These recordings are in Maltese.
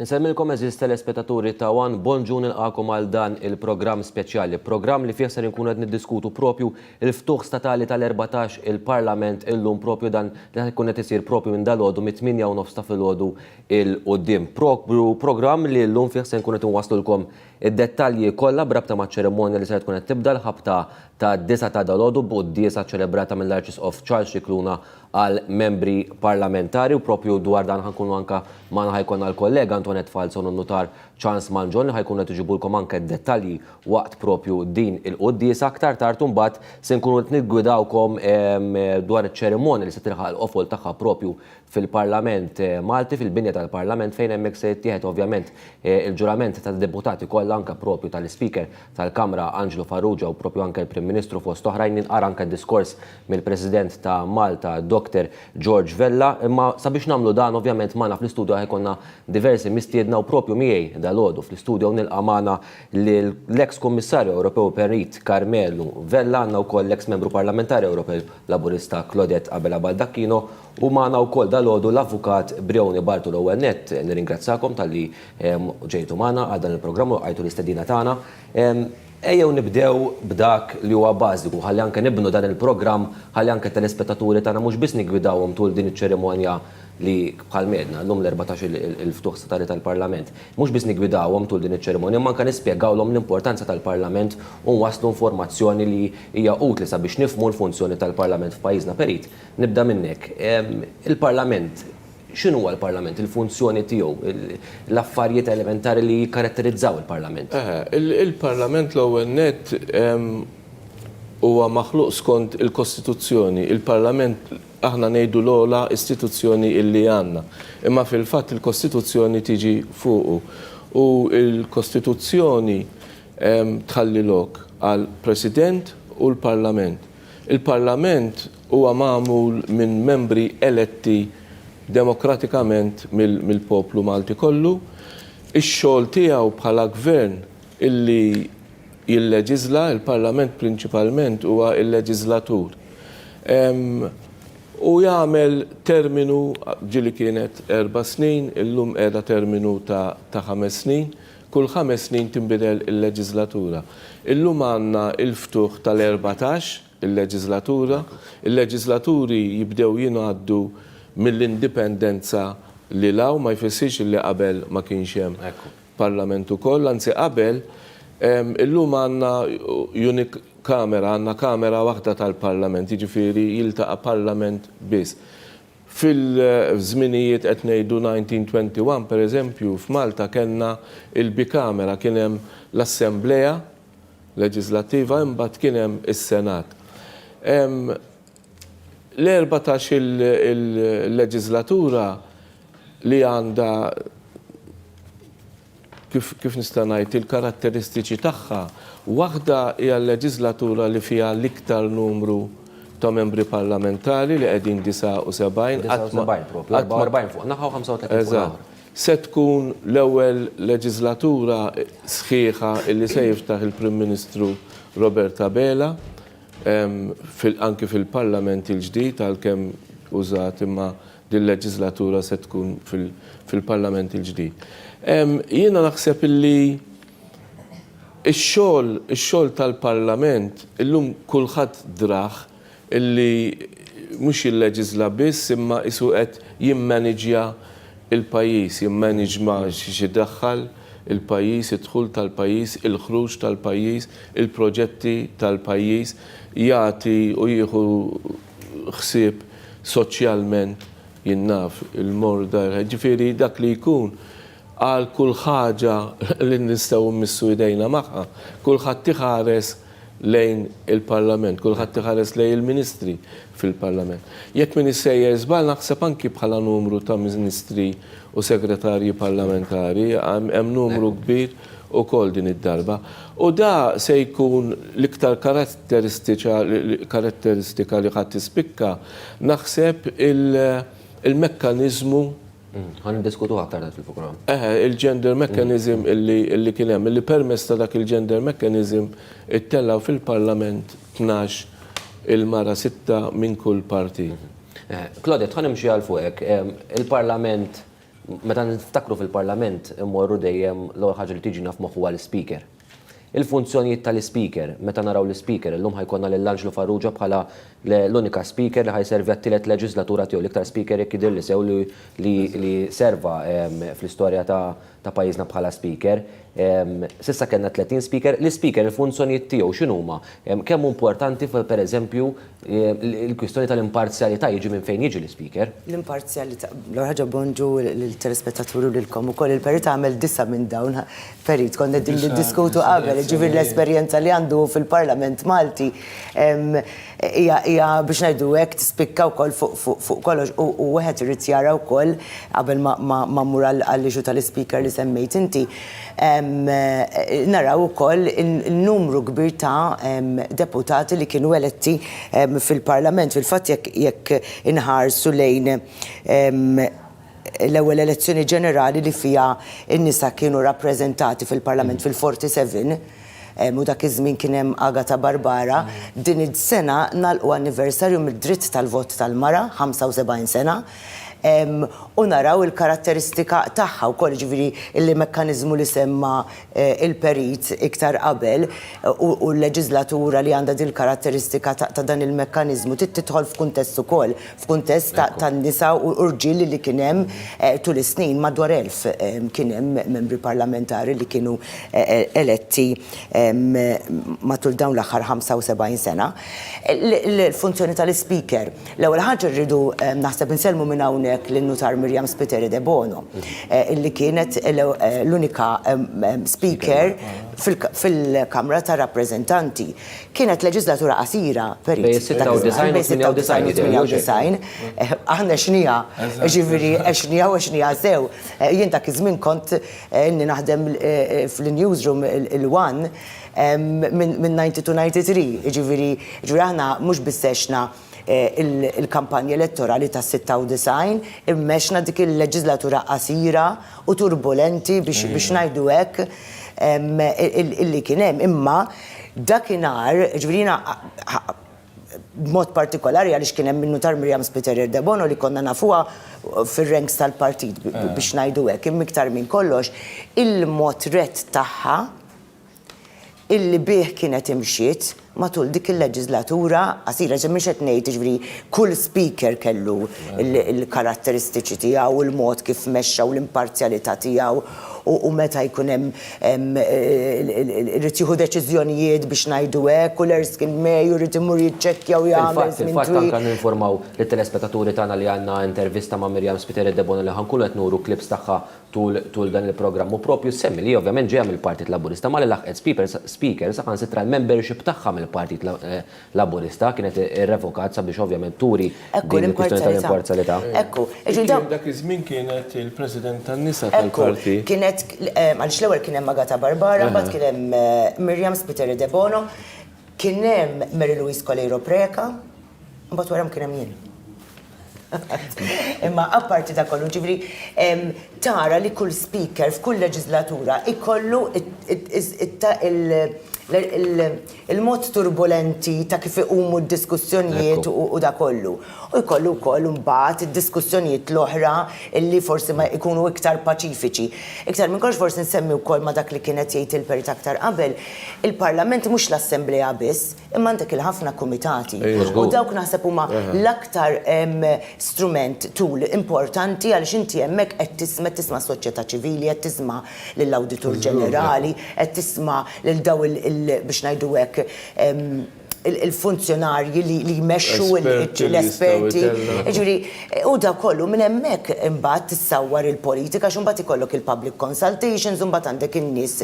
Nsemmilkom eżis telespettaturi ta' One, bonġu nilqakom għal dan il-programm speċjali. Programm li fih ser inkunu qed niddiskutu propju il-ftuħ statali tal-14 il-Parlament illum propju dan li jkun qed isir propju minn dalgħodu mit-8:09 ta' filgħodu il-qudiem. Programm li llum fih se nkun qed inwasslulkom id-dettalji kollha brabta maċ-ċerimonja li se tkun qed tibda l-ħabta ta' 9 ta' dalgħodu b'qudiesa ċelebrata mill-Archbishop Charles Scicluna għal membri parlamentari u propju dwar dan ħankunu anka ma' ħajkonna l-kollega Antoinette Falzon u notar Charles Manjon li ħajkun qed iġibulkom anke dettalji waqt propju din il-quddiesa aktar tard imbagħad se nkunu qed niggwidawkom dwar iċ-ċerimonja li se tilħaq l-qofol tagħha propju fil-Parlament Malti, fil-binja tal-Parlament fejn hemmhekk se jittieħed ovvjament il-ġurament tad-deputati kollha anke propju tal-Speaker tal-Kamra Angelo Farrugia u propju anke l-Prim Ministru fost oħrajn inqara anke diskors mill-President ta' Malta Dr. George Vella, imma sabiex nagħmlu dan ovvjament magħna fl-istudju ħajkonna diversi mistiedna u propju miegħi dalgħodu fl-istudju nilqa' magħna l-eks Kummissarju Ewropew Perit Carmelu Vella, għandna wkoll l-eks Membru Parlamentari Ewropew Laburista Claudette Abela Baldacchino u magħna wkoll dalgħodu l-Avukat Brioni Bartu l-ewwel nett nirringrazzakom talli ġejtu magħna għal dan il-programm u għajtu l-istedina tagħna. Ejjew nibdew b'dak li huwa bażiku ħalli anke nibnu dan il-programm ħalli anke telespettaturi tagħna mhux biss nigwidawhom tul din iċ-ċerimonja li bħal medna llum l-14 il-ftuħ statali tal-Parlament. Mhux biss nigwidawhom tul din iċ-ċerimonja, ma anke nispjegawlhom l-importanza tal-Parlament u nwasslu informazzjoni li hija utli sabiex nifhmu l-funzjoni tal-Parlament f'pajjiżna. Perit, nibda minnek. Il-Parlament, x'inhu huwa l-Parlament, il-funzjoni tiegħu, l-affarijiet elementari li jikkaratterizzaw il-Parlament? Il-Parlament l-ewwel nett huwa maħluq skont il-Kostituzzjoni. Il-Parlament aħna ngħidu l-ogħla istituzzjoni illi għandna. Imma fil-fatt il-Kostituzzjoni tiġi fuqu. U l-Kostituzzjoni tħalli lok għal President u l-Parlament. Il-Parlament huwa magħmul minn membri eletti demokratikament mill-poplu Malti kollu. Ix-xogħol tiegħu bħala gvern illi jilleġisla, il-Parlament prinċipalment huwa il-leġislatur. U jagħmel terminu ġili kienet 4 snin, illum qiegħda terminu ta' 5 snin, kull 5 snin tinbidel il-leġislatura. Illum għandna il-ftuħ tal-14 il-leġislatura, il-leġislaturi jibdew jingħaddu mill-indipendenza li law ma jfissirx li qabel ma kienx hemm Parlament ukoll, anzi qabel illum għandna għandna kamera waħda tal-Parlament, jiġifieri jiltaqa' Parlament biss. Fil-żminijiet qed ngħidu 1921 pereżempju f'Malta kellna il-bikamera, kien hemm l-Assembleja Leġislattiva imbagħad kien hemm is-Senat. L-14 il-leġislatura li għandha kif nista' ngħid il-karatteristiċi tagħha, waħda hija l-leġislatura li fiha l-iktar numru ta' membri parlamentari li qegħdin 79 44 fuq naħa u 35 fuq. Se tkun l-ewwel leġislatura sħiħa li se jiftaħ il-Prim Ministru Robert Abela anke fil-Parlament il-ġdid għalkemm użat imma din leġislatura se tkun fil-Parlament il-ġdid. Jiena naħseb illi ix-xogħol tal-Parlament illum kulħadd draħ illi mhux jilleġisla biss imma isu qed jimmaniġja il-pajjiż, jimmaneġma x'iddaħħal il-pajjiż, id-dħul tal-pajjiż, il-ħruġ tal-pajjiż, il-proġetti tal-pajjiż, jagħti u jieħu ħsieb soċjalment jinnaf il-mordar, ġifieri dak li jkun għal kull ħaġa li nistgħu mmissu idejna magħha, kulħadd iħares lejn il-Parlament, kulħadd iħares lejn il-Ministri fil-Parlament. Jekk min issejjer żball naħseb anki bħala numru ta' Ministri u Segretarji Parlamentari hemm numru kbir ukoll din id-darba. U da se jkun l-iktar karatteristika li ħadd tispikka naħseb il-mekkaniżmu Ħan diskutu aktar fil-programm. Il-gender mechanism illi kien hemm, illi permess ta' dak il-gender mechanism ittellaw fil-Parlament 12 il-mara 6 minn kull parti. Claudette, ħan imxi għal fuqek. Il-Parlament meta niftakru fil-Parlament immorru dejjem l-ewwel ħaġa li tiġi naf moħħu l-speaker. Il-funzjonijiet tal-speaker, meta naraw l-speaker, illum ħajkonna l-Angelo Farrugia bħala l-unika speaker li ħajservi għat-tielet leġislatura tiegħu l-iktar speaker jekk jidher li sew li serva fl-istorja ta' pajjiżna bħala speaker. Sissa kellna 30 speaker, l-speaker il-funzjonijiet tiegħu x'inhuma? Kemm importanti pereżempju il-kwistjoni tal-imparzjalità jiġi minn fejn jiġi l-speaker? L-imparzjalità, l-ħaġa bonġu l-telespettaturi u lilkom ukoll il-Perit għamel 9 minn dawn Perit konna din li diskutu qabel, ġifier l-esperjenza li għandu fil-Parlament Malti hija biex ngħidu hekk tispikka wkoll fuq kollox u wieħed irid jara wkoll qabel ma mmur għall-ixu tal-speaker li semmejt inti naraw ukoll il-numru kbir ta' deputati li kienu eletti fil-Parlament. Fil-fatt jekk inħarsu lejn l-ewwel elezzjoni ġenerali li fiha n-nisa kienu rappreżentati fil-Parlament fil-47 u dak iż-żmien kien hemm Agata Barbara, din id-sena nagħlqu anniversarju mid-dritt tal-vot tal-mara, 75 sena. U naraw il-karatteristika tagħha wkoll ġifieri il-mekkaniżmu li semma il-Perit iktar qabel u l-leġislatura li għandha din il-karatteristika ta' dan il-mekkaniżmu tidħol f'kuntest ukoll, f'kuntest tan-nisa u rġiel li kien hemm tul is-snin madwar 1000 kien hemm membri parlamentari li kienu eletti matul dawn l-aħħar 75 sena. Il-funzjoni tal-speaker, l-ewwel ħaġa rridu naħseb insellmu minn hawnhekk l-Nutar Miriam Spiteri de Bono, illi kienet l-unika speaker fil-Kamra ta' Rappreżentanti. Kienet leġislatura qasira Bej 96 aħna xnija, ġifieri xnija u xnija sew. Jien dak iż-żmien kont inni naħdem fil-newsroom il-One minn 92-93, ġifieri aħna mhux bissexna il-kampanja elettorali ta' 96 immexna dik il-leġislatura qasira u turbolenti biex ngħidu hekk illi kien hemm imma dakinhar ġifieri b'mod partikolari għaliex kien hemm min-Nutar Miriam Spiteri de Bono li konna nafuha fir-ranks tal-partit biex ngħidu hekk imma iktar minn kollox il-mod rett tagħha illi bih kienet imxiet matul dik il-leġislatura qasira mhux qed ngħid jiġifieri kull speaker kellu il-karatteristiċi tiegħu u l-mod kif mexxa u l-imparzjalità tiegħu u meta jkun hemm irid jieħu deċiżjonijiet biex ngħidu hekk u l-Erskine Mayor irid imur jiċċekkja u jagħmel Il-fatt anke ninformaw lit-telespettaturi tagħna li għandna intervista ma' Miriam Spiteri de Bono li ħankunu qed nuru klips tagħha tul dan il-programm u propju semmi li ovvjament ġejja mill-Partit Laburista ma li laħqet speaker saħansitra l-membership tagħha mill-Partit Laburista kienet irrevokat sabiex ovvjament turi din il-kwistjoni tal-imparzjalità. Ekku, dak iż-żmien kienet il-President tan-nisa tal-parti. Kienet għaliex l-ewwel kien hemm Agata Barbara, mbagħad kien hemm Miriam Spiteri de Bono, kien hemm Mary Louise Colero Preka, mbagħad warahom kien hemm jien. Imma apparti ta' kollu ġifieri tara li kull speaker f'kull leġislatura ikollu il-mod turbolenti ta' kif iqumu d-diskussjonijiet u da kollu. U jkollu wkoll mbagħad id-diskussjonijiet l-oħra illi forsi ma jkunu iktar paċifiċi. Iktar minn kollox forsi nsemmi wkoll ma dak li kienet jgħid il-Perit aktar qabel, il-Parlament mhux l-Assembleja biss, imma għandek il-ħafna kumitati. U dawk naħseb huma l-aktar strument tool importanti għaliex inti hemmhekk qed tisma' soċjetà ċivili, qed tisma' lill-Awditur Ġenerali, qed tisma' lil daw biex ngħidu hekk il-funzjonarji li jmexxu l-esperti. Ġifieri u da kollu minn hemmhekk imbagħad tissawwar il-politika x'imbagħad ikollok il-public consultations u mbagħad għandek in-nies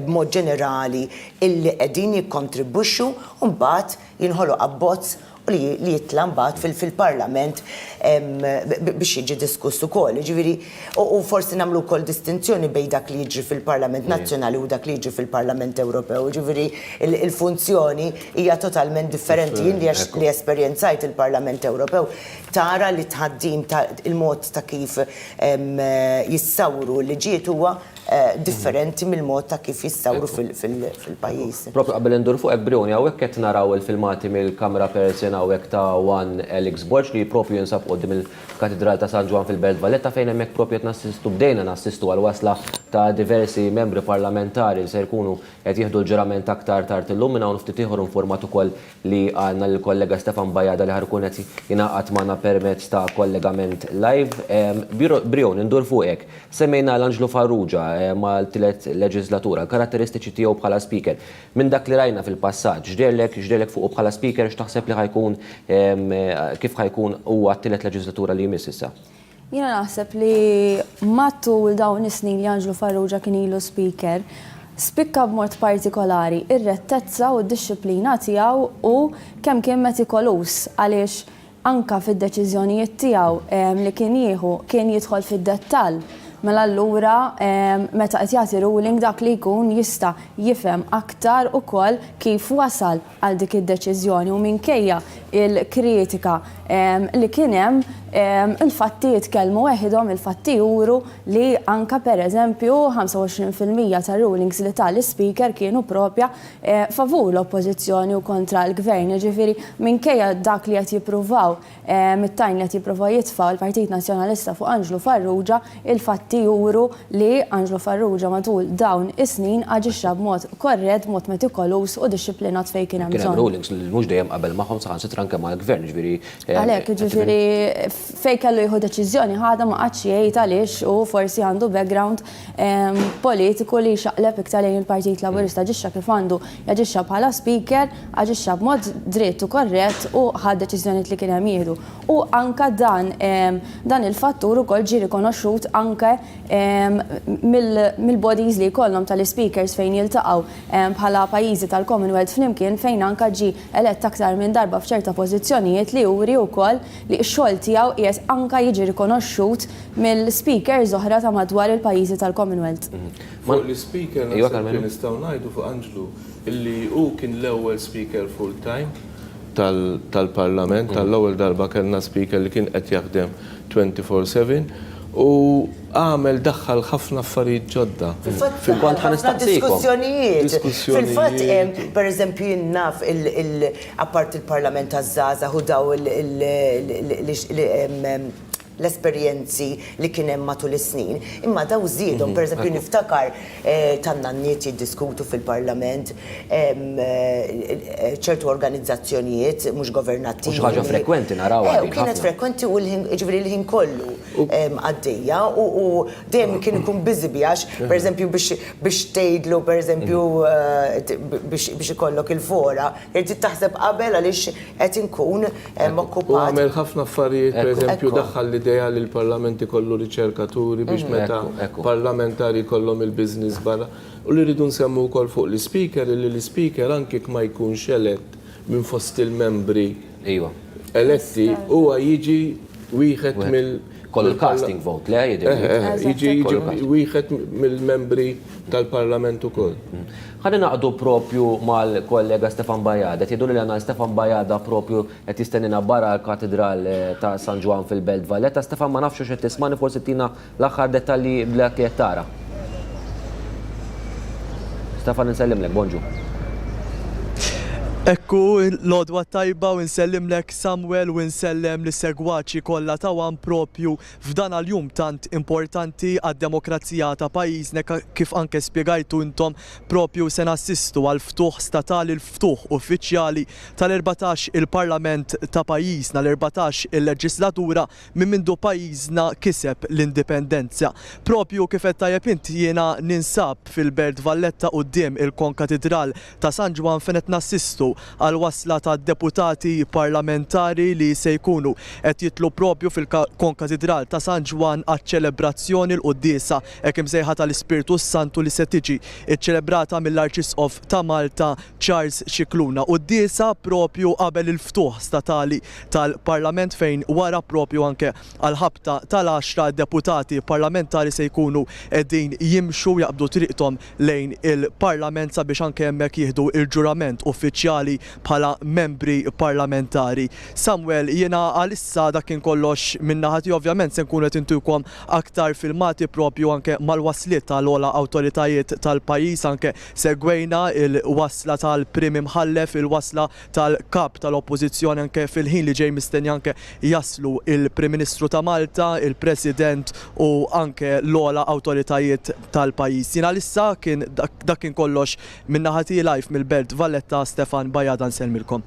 b'mod ġenerali illi qegħdin jikkontribwixxu u mbagħad jinħoloq abbozz li jitla mbagħad fil-Parlament biex jiġi diskuss ukoll. Ġifieri u forsi nagħmlu wkoll distinzjoni bejn dak li jiġri fil-Parlament Nazzjonali u dak li jiġri fil-Parlament Ewropew. Ġifieri il-funzjoni hija totalment differenti. Jien li esperjenzajt il-Parlament Ewropew tara li tħaddim il-mod ta' kif jissawru l-liġijiet huwa differenti mill-mod ta' kif jistawru fil-pajjiż. Proprio qabel indur fuq Brioni, hawnhekk qed naraw il-filmati mill-kamera person hawnhekk ta' Wan Alex Borg li propju jinsab qudiem il-Katedral ta' San Ġwan fil-Belt Valletta fejn hemmhekk propju qed nassistu bdejna nassistu għal wasla ta' diversi membri parlamentari li se jkunu qed jieħdu l-ġurament aktar tard illum minn hawn ftit ieħor informat ukoll li għandna l-kollega Stefan Bajada li ħarkun qed jingħaqad magħna permezz ta' kollegament live. Brion, indur fuqek, semmejna l-Anġlu Farrugia mal-tielet leġislatura, l-karatteristiċi tiegħu bħala speaker. Minn dak li rajna fil-passat, x'derlek fuq bħala speaker x'taħseb li ħajkun kif ħajkun huwa t-tielet leġislatura li jmiss issa? Jiena naħseb li matul dawn is-snin li Anġlu Farrugia kien ilu speaker, spikka b'mod partikolari ir-rettezza u d-disciplina tiegħu u kemm kien metikolus għaliex anka fid-deċiżjonijiet tiegħu li kien jieħu kien jidħol fid-dettall. Mela allura meta qed jagħti ruling dak li jkun jista' jifhem aktar ukoll kif wasal għal dik id-deċiżjoni u minkejja il-kritika li kien hemm il-fatti jitkellmu weħidhom il-fatti juru li anka pereżempju 25% ta' rulings li tal-speaker kienu propja favur l-oppożizzjoni u kontra l-gvern. Ġifieri minkejja dak li qed jippruvaw mit-tajn li qed jippruvaw jitfgħu l-Partit Nazzjonalista fuq Anġlu Farrugia, il-fatti juru li Anġlu Farrugia matul dawn is-snin aġixxa b'mod korrett, b'mod metikolus u dixxiplinat fejn kien hemm bżonn. Kien hemm rulings li mhux dejjem qabel magħhom saħansitra anke mal-gvern, ġifieri. Għalhekk, ġifieri fejn kellu jieħu deċiżjoni ħadha ma qadx jgħid għaliex u forsi għandu background politiku li xaqleb iktar lejn il-Partit Laburista ġixxa kif għandu jaġixxa bħala speaker, aġixxa b'mod dritt u korrett u ħad deċiżjonijiet li kien hemm jieħdu. U anke dan il-fattur ukoll ġie rikonoxxut anke mill-bodies li jkollhom tal-speakers fejn jiltaqgħu bħala pajjiżi tal-Commonwealth flimkien fejn anke ġie elett aktar minn darba f'ċerta pożizzjonijiet li juri wkoll li x-xogħol tiegħu qiegħed anke jiġi rikonoxxut mill-speakers oħra ta' madwar il-pajjiżi tal-Commonwealth. Fuq l-speaker nistgħu ngħidu fuq Anġlu illi hu kien l-ewwel speaker full time tal-Parlament, tal-ewwel darba kellna speaker li kien qed jaħdem 24/7 u għamel daħħal ħafna affarijiet ġodda. Fil-kont diskussjonijiet. Fil-fatt, per eżempju, jinnaf apart il-Parlament taż-żgħażagħ u daw l-esperjenzi li kien hemm matul is-snin. Imma daw żiedhom, per eżempju, niftakar tanna n-nies jiddiskutu fil-Parlament ċertu organizzazzjonijiet mhux governattivi. Mhux ħaġa frekwenti naraw għalik. Kienet frekwenti u ġifieri l-ħin kollu għaddejja u dejjem kien ikun biżi għax, per eżempju, biex tgħidlu, per eżempju, biex ikollok il-fora, irid taħseb qabel għaliex qed inkun okkupat. U għamel ħafna affarijiet, per eżempju, daħħal l-idea li l-Parlament ikollu riċerkaturi biex meta parlamentari kollhom il-business barra. U li rridu nsemmu wkoll fuq l-speaker li l-speaker anke ma jkunx elett minn fost il-membri eletti huwa jiġi wieħed mill kollu l-casting vote, le jiġi wieħed mill-membri tal-Parlament ukoll. Ħalli naqdu propju mal-kollega Stefan Bajada. Jgħidu li għandna Stefan Bajada propju qed jistennina barra l-Katedral ta' San Ġwan fil-Belt Valletta. Stefan ma nafx x'qed tismani forsi tina l-aħħar dettalji bla li qed tara. Stefan insellimlek, bonġu. Ekku l-odwa tajba u nsellimlek Samuel u nsellem li segwaċi kollha ta' Wan propju f'dan għal-jum tant importanti għad-demokrazija ta' pajjiżna kif anke spjegajtu intom propju se nassistu għal ftuħ statali l-ftuħ uffiċjali tal-14 il-Parlament ta' pajjiżna l-14 il-leġislatura minn mindu pajjiżna kiseb l-indipendenza. Propju kif qed tajjeb inti jiena ninsab fil-Belt Valletta quddiem il-Konkatedral ta' San Ġwan fejn qed nassistu għal-wasla ta' deputati parlamentari li se jkunu qed jitlu propju fil-Konkatedral ta' San Ġwan għaċ-ċelebrazzjoni l-qudiesa hekk imsejħa tal-Ispirtu Santu li se tiġi iċċelebrata mill-Arċisqof ta' Malta Charles Scicluna. Qudiesa propju qabel il-ftuħ statali tal-Parlament fejn wara propju anke għal-ħabta tal-10 deputati parlamentari se jkunu qegħdin jimxu jaqbdu triqthom lejn il-Parlament sabiex anke hemmhekk jieħdu il-ġurament uffiċjali ugwali bħala membri parlamentari. Samuel, jiena għalissa dak kien kollox minnaħati, ovvjament se nkunu qed intukom aktar filmati propju anke mal-wasliet tal-ola awtoritajiet tal-pajjiż, anke segwejna il-wasla tal-Prim Imħallef, il-wasla tal-kap tal-Oppożizzjoni anke fil-ħin li ġej mistenni anke jaslu il-Prim Ministru ta' Malta, il-President u anke l-ola awtoritajiet tal-pajjiż. Jiena għalissa dak kien kollox minnaħati live mill-Belt Valletta. Stefan Bajjada nselmilkom.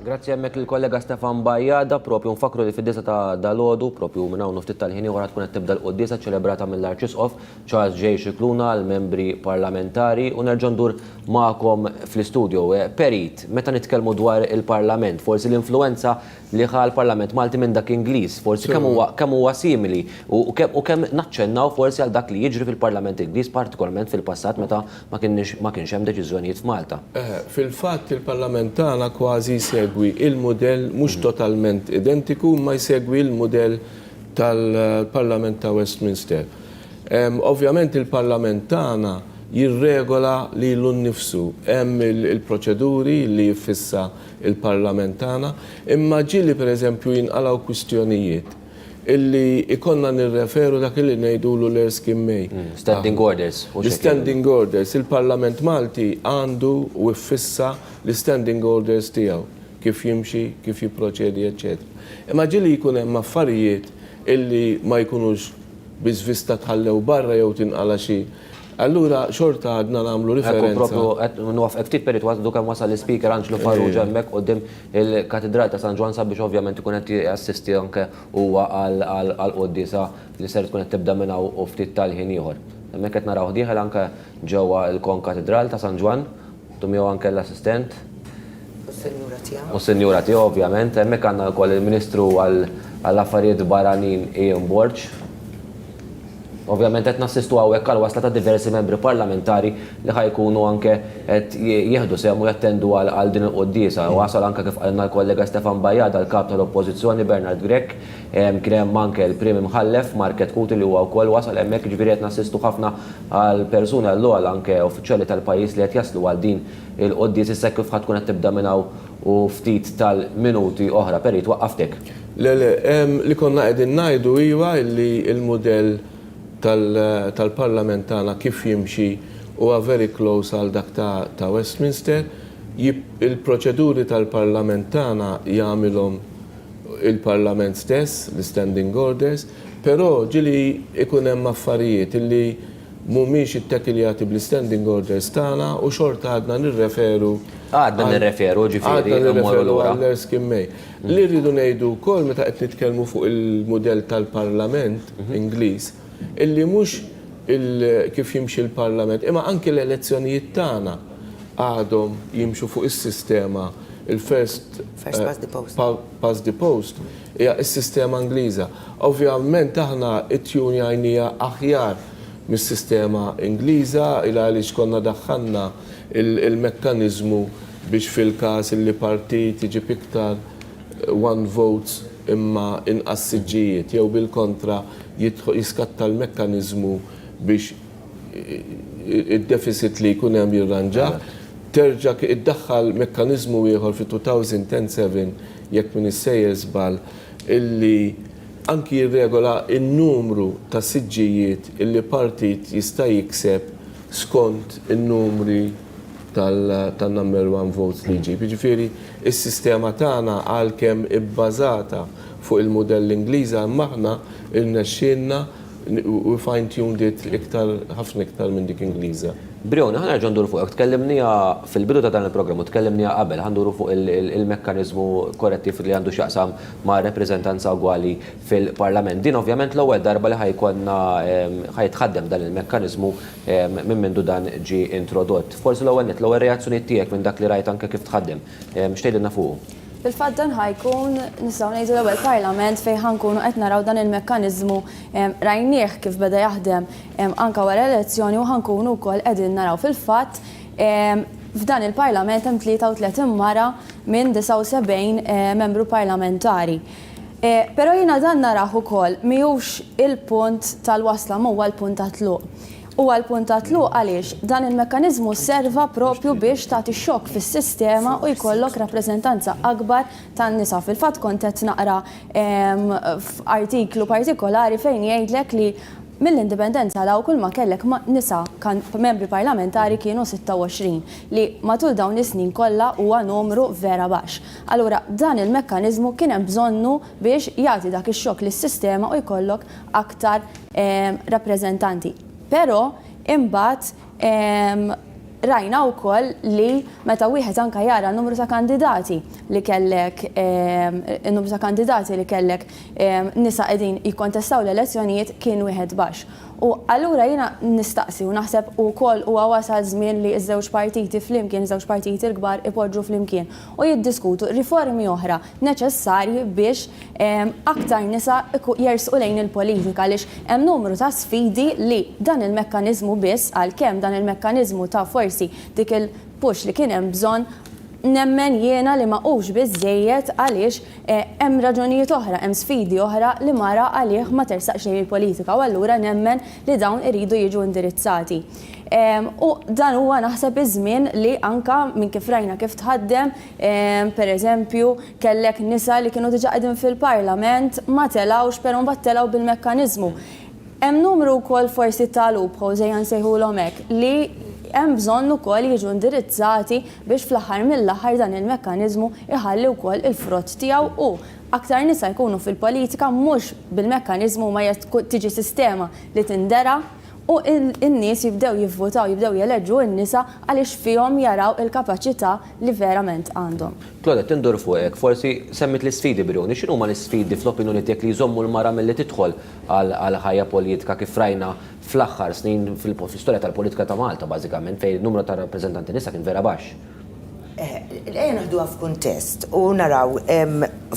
Grazzi hemmhekk il-kollega Stefan Bajjada, propju nfakru li fid-disa ta' dalodu, propju minn hawn ftit tal-ħin ieħor tkun qed tibda l-quddiesa ċelebrata mill-Arċisqof Charles J. Scicluna, l-membri parlamentari, u nerġa' ndur magħkom fl-istudju. Perit, meta nitkellmu dwar il-Parlament, forsi l-influenza li ħa l-Parlament Malti minn dak Ingliż, forsi kemm huwa simili u kemm naċċennaw forsi għal dak li jiġri fil-Parlament Ingliż, partikolarment fil-passat meta ma kienx hemm deċiżjonijiet f'Malta. Fil-fatt il-Parlament tagħna kważi jsegwi il-mudell mhux totalment identiku, ma jsegwi il-mudell tal-Parlament ta' Westminster. Ovvjament il-Parlament tagħna jirregola li l-nifsu, hemm il-proċeduri li jiffissa il-Parlament tagħna, imma ġieli pereżempju jinqalgħu kwistjonijiet illi ikonna nirreferu dak li ngħidulu l-Erskine May. Standing orders. Standing orders. Il-Parlament Malti għandu u iffissa l-standing orders tiegħu, kif jimxi, kif jipproċedi, eċetera. Imma ġieli jkun hemm affarijiet illi ma jkunux biżvista tħallew barra jew tinqala xi. Allura xorta għadna nagħmlu riferenza. Propju nwafq ftit perit waqt kemm wasal l-Speaker Angelo Farrugia hemmhekk quddiem il-Katedral ta' San Ġwan sabiex ovvjament ikun qed jassisti anke huwa għall-quddiesa li ser tkun qed tibda minn hawn u ftit tal-ħin ieħor. Hemmhekk qed naraw dieħel anke ġewwa l-Konkatedral ta' San Ġwan, tumjew anke l-assistent. U s-senjura tiegħu ovvjament, hemmhekk għandna wkoll il-Ministru għall-Affarijiet Barranin Ian Borg. Ovvjament qed nassistu hawnhekk għal wasla ta' diversi membri parlamentari li ħajkunu anke qed jieħdu sehem u jattendu għal din il-quddiesa. Wasal anke kif qalna l-kollega Stefan Bajjada, l-kap tal-Oppożizzjoni Bernard Grech, kien hemm anke l-Prim Imħallef Market Kuti li huwa wkoll wasal hemmhekk, ġifieri qed nassistu ħafna għal persuni għall anke uffiċjali tal-pajjiż li qed jaslu għal din il-quddiesa issa kif ħadd tkun qed tibda minn hawn u ftit tal-minuti oħra. Perit waqqaftek. Li konna qegħdin ngħidu iva li l-mudell tal-Parlament tagħna kif jimxi huwa very close għal dak ta' Westminster. Il-proċeduri tal-Parlament tagħna jagħmilhom il-Parlament stess, l-standing orders, però ġieli ikun hemm affarijiet illi mhumiex ittekiljati bl-standing orders tagħna u xorta għadna nirreferu ġifieri għall-Erskine May. Li rridu ngħidu wkoll meta qed nitkellmu fuq il-mudell tal-Parlament Ingliż, illi mhux kif jimxi l-Parlament, imma anke l-elezzjonijiet tagħna għadhom jimxu fuq is-sistema il-first past the post hija s-sistema Ingliża. Ovvjament aħna ittjunjajnija aħjar mis-sistema Ingliża għaliex konna daħħalna il-mekkaniżmu biex fil-każ li partit jiġib iktar one votes imma inqas siġġijiet jew bil-kontra jiskatta l-mekkaniżmu biex id-deficit li jkun hemm jirranġa. Terġa' iddaħħal mekkaniżmu ieħor fi 2010 jekk min issejjer żball illi anki jirregola n-numru ta' siġġijiet illi partit jista' jikseb skont in-numri tal-number one votes li jġib. Jiġifieri is-sistema tagħna għalkemm ibbażata fuq il-modell Ingliża maħna il-nexxielna u fine-tuned it ħafna iktar minn dik Ingliża. Briona, ħana ġon dur fuq, tkellimnija fil-bidu ta' dan il-programm, tkellimnija qabel, ħanduru fuq il-mekkanizmu korrettiv li għandu xaqsam ma' reprezentanza ugwali fil-Parlament. Din ovvjament l-ewwel darba li ħajtħaddem dan il-mekkanizmu minn mindu dan ġi introdott. Forsi l-ewwel reazzjoni tiegħek minn dak li rajt anke kif tħaddem. Xtejdilna fuq? Fil-fatt dan ħajkun nistgħu ngħidu l-ewwel Parlament fejn ħankunu qed naraw dan il-mekkaniżmu rajnieh kif beda jaħdem anke wara elezzjoni u ħankunu wkoll qegħdin naraw fil-fatt f'dan il-Parlament hemm 33 mara minn 79 membru parlamentari. Però jiena dan naraw ukoll mihux il-punt tal-wasla huwa l-punt ta' tluq. U għal-puntatlu għaliex dan il-mekkanizmu serva propju biex tagħti xokk fis-sistema u jkollok rappreżentanza akbar tan-nisa. Fil-fatt kont qed naqra f'artiklu partikolari fejn jgħidlek li mill-indipendenza law kull ma kellek nisa kan membri parlamentari kienu 26 li matul dawn is-snin kollha huwa numru vera baxx. Allura dan il-mekkaniżmu kien hemm bżonnu biex jagħti dak ix-xokk lis-sistema u jkollok aktar rappreżentanti. Però imbagħad rajna wkoll li meta wieħed anke jara n-numru ta' kandidati li kellek in-numru ta' kandidati li kellek nisa qegħdin jikkontestaw l-elezzjonijiet kien wieħed baxx. U allura jiena nistaqsi u naħseb ukoll huwa wasal żmien li ż-żewġ partiti flimkien, żewġ partiti l-kbar ipoġġu flimkien u jiddiskutu riformi oħra neċessarji biex aktar nisa jersqu lejn il-politika għaliex hemm numru ta' sfidi li dan il-mekkaniżmu biss għalkemm dan il-mekkaniżmu ta' forsi dik il-push li kien hemm bżonn nemmen jiena li ma hux biżżejjed għaliex hemm raġunijiet oħra, hemm sfidi oħra li mara għalih ma tersaqx lejn il-politika u allura nemmen li dawn iridu jiġu indirizzati. U dan huwa naħseb iż-żmien li anka minn kif rajna kif tħaddem, pereżempju kellek nisa li kienu diġà qegħdin fil-Parlament ma telgħux però mbagħad telgħu bil-mekkaniżmu. Hemm numru wkoll forsi ta' loopholes ejja nsejħulhom hekk li hemm bżonn ukoll jiġu indirizzati biex fl-aħħar mill-aħħar dan il-mekkaniżmu iħalli wkoll il-frott tiegħu u aktar nisa jkunu fil-politika mhux bil-mekkaniżmu ma tiġi sistema li tindera u n-nies jibdew jivvotaw, jibdew jeleġġu n-nisa għaliex fihom jaraw il-kapaċità li verament għandhom. Claudette, tindur fuqek, forsi semmit l-sfidi Biruni, x'inhu ma l-sfidi fl-opinjoni tiegħek li jżommu l-mara milli tidħol għal ħajja politika kif rajna fl-aħħar snin fil-istorja tal-politika ta' Malta bażikament fejn numru ta' rappreżentanti nisa kien vera baxx. Ejja naħduha f'kuntest u naraw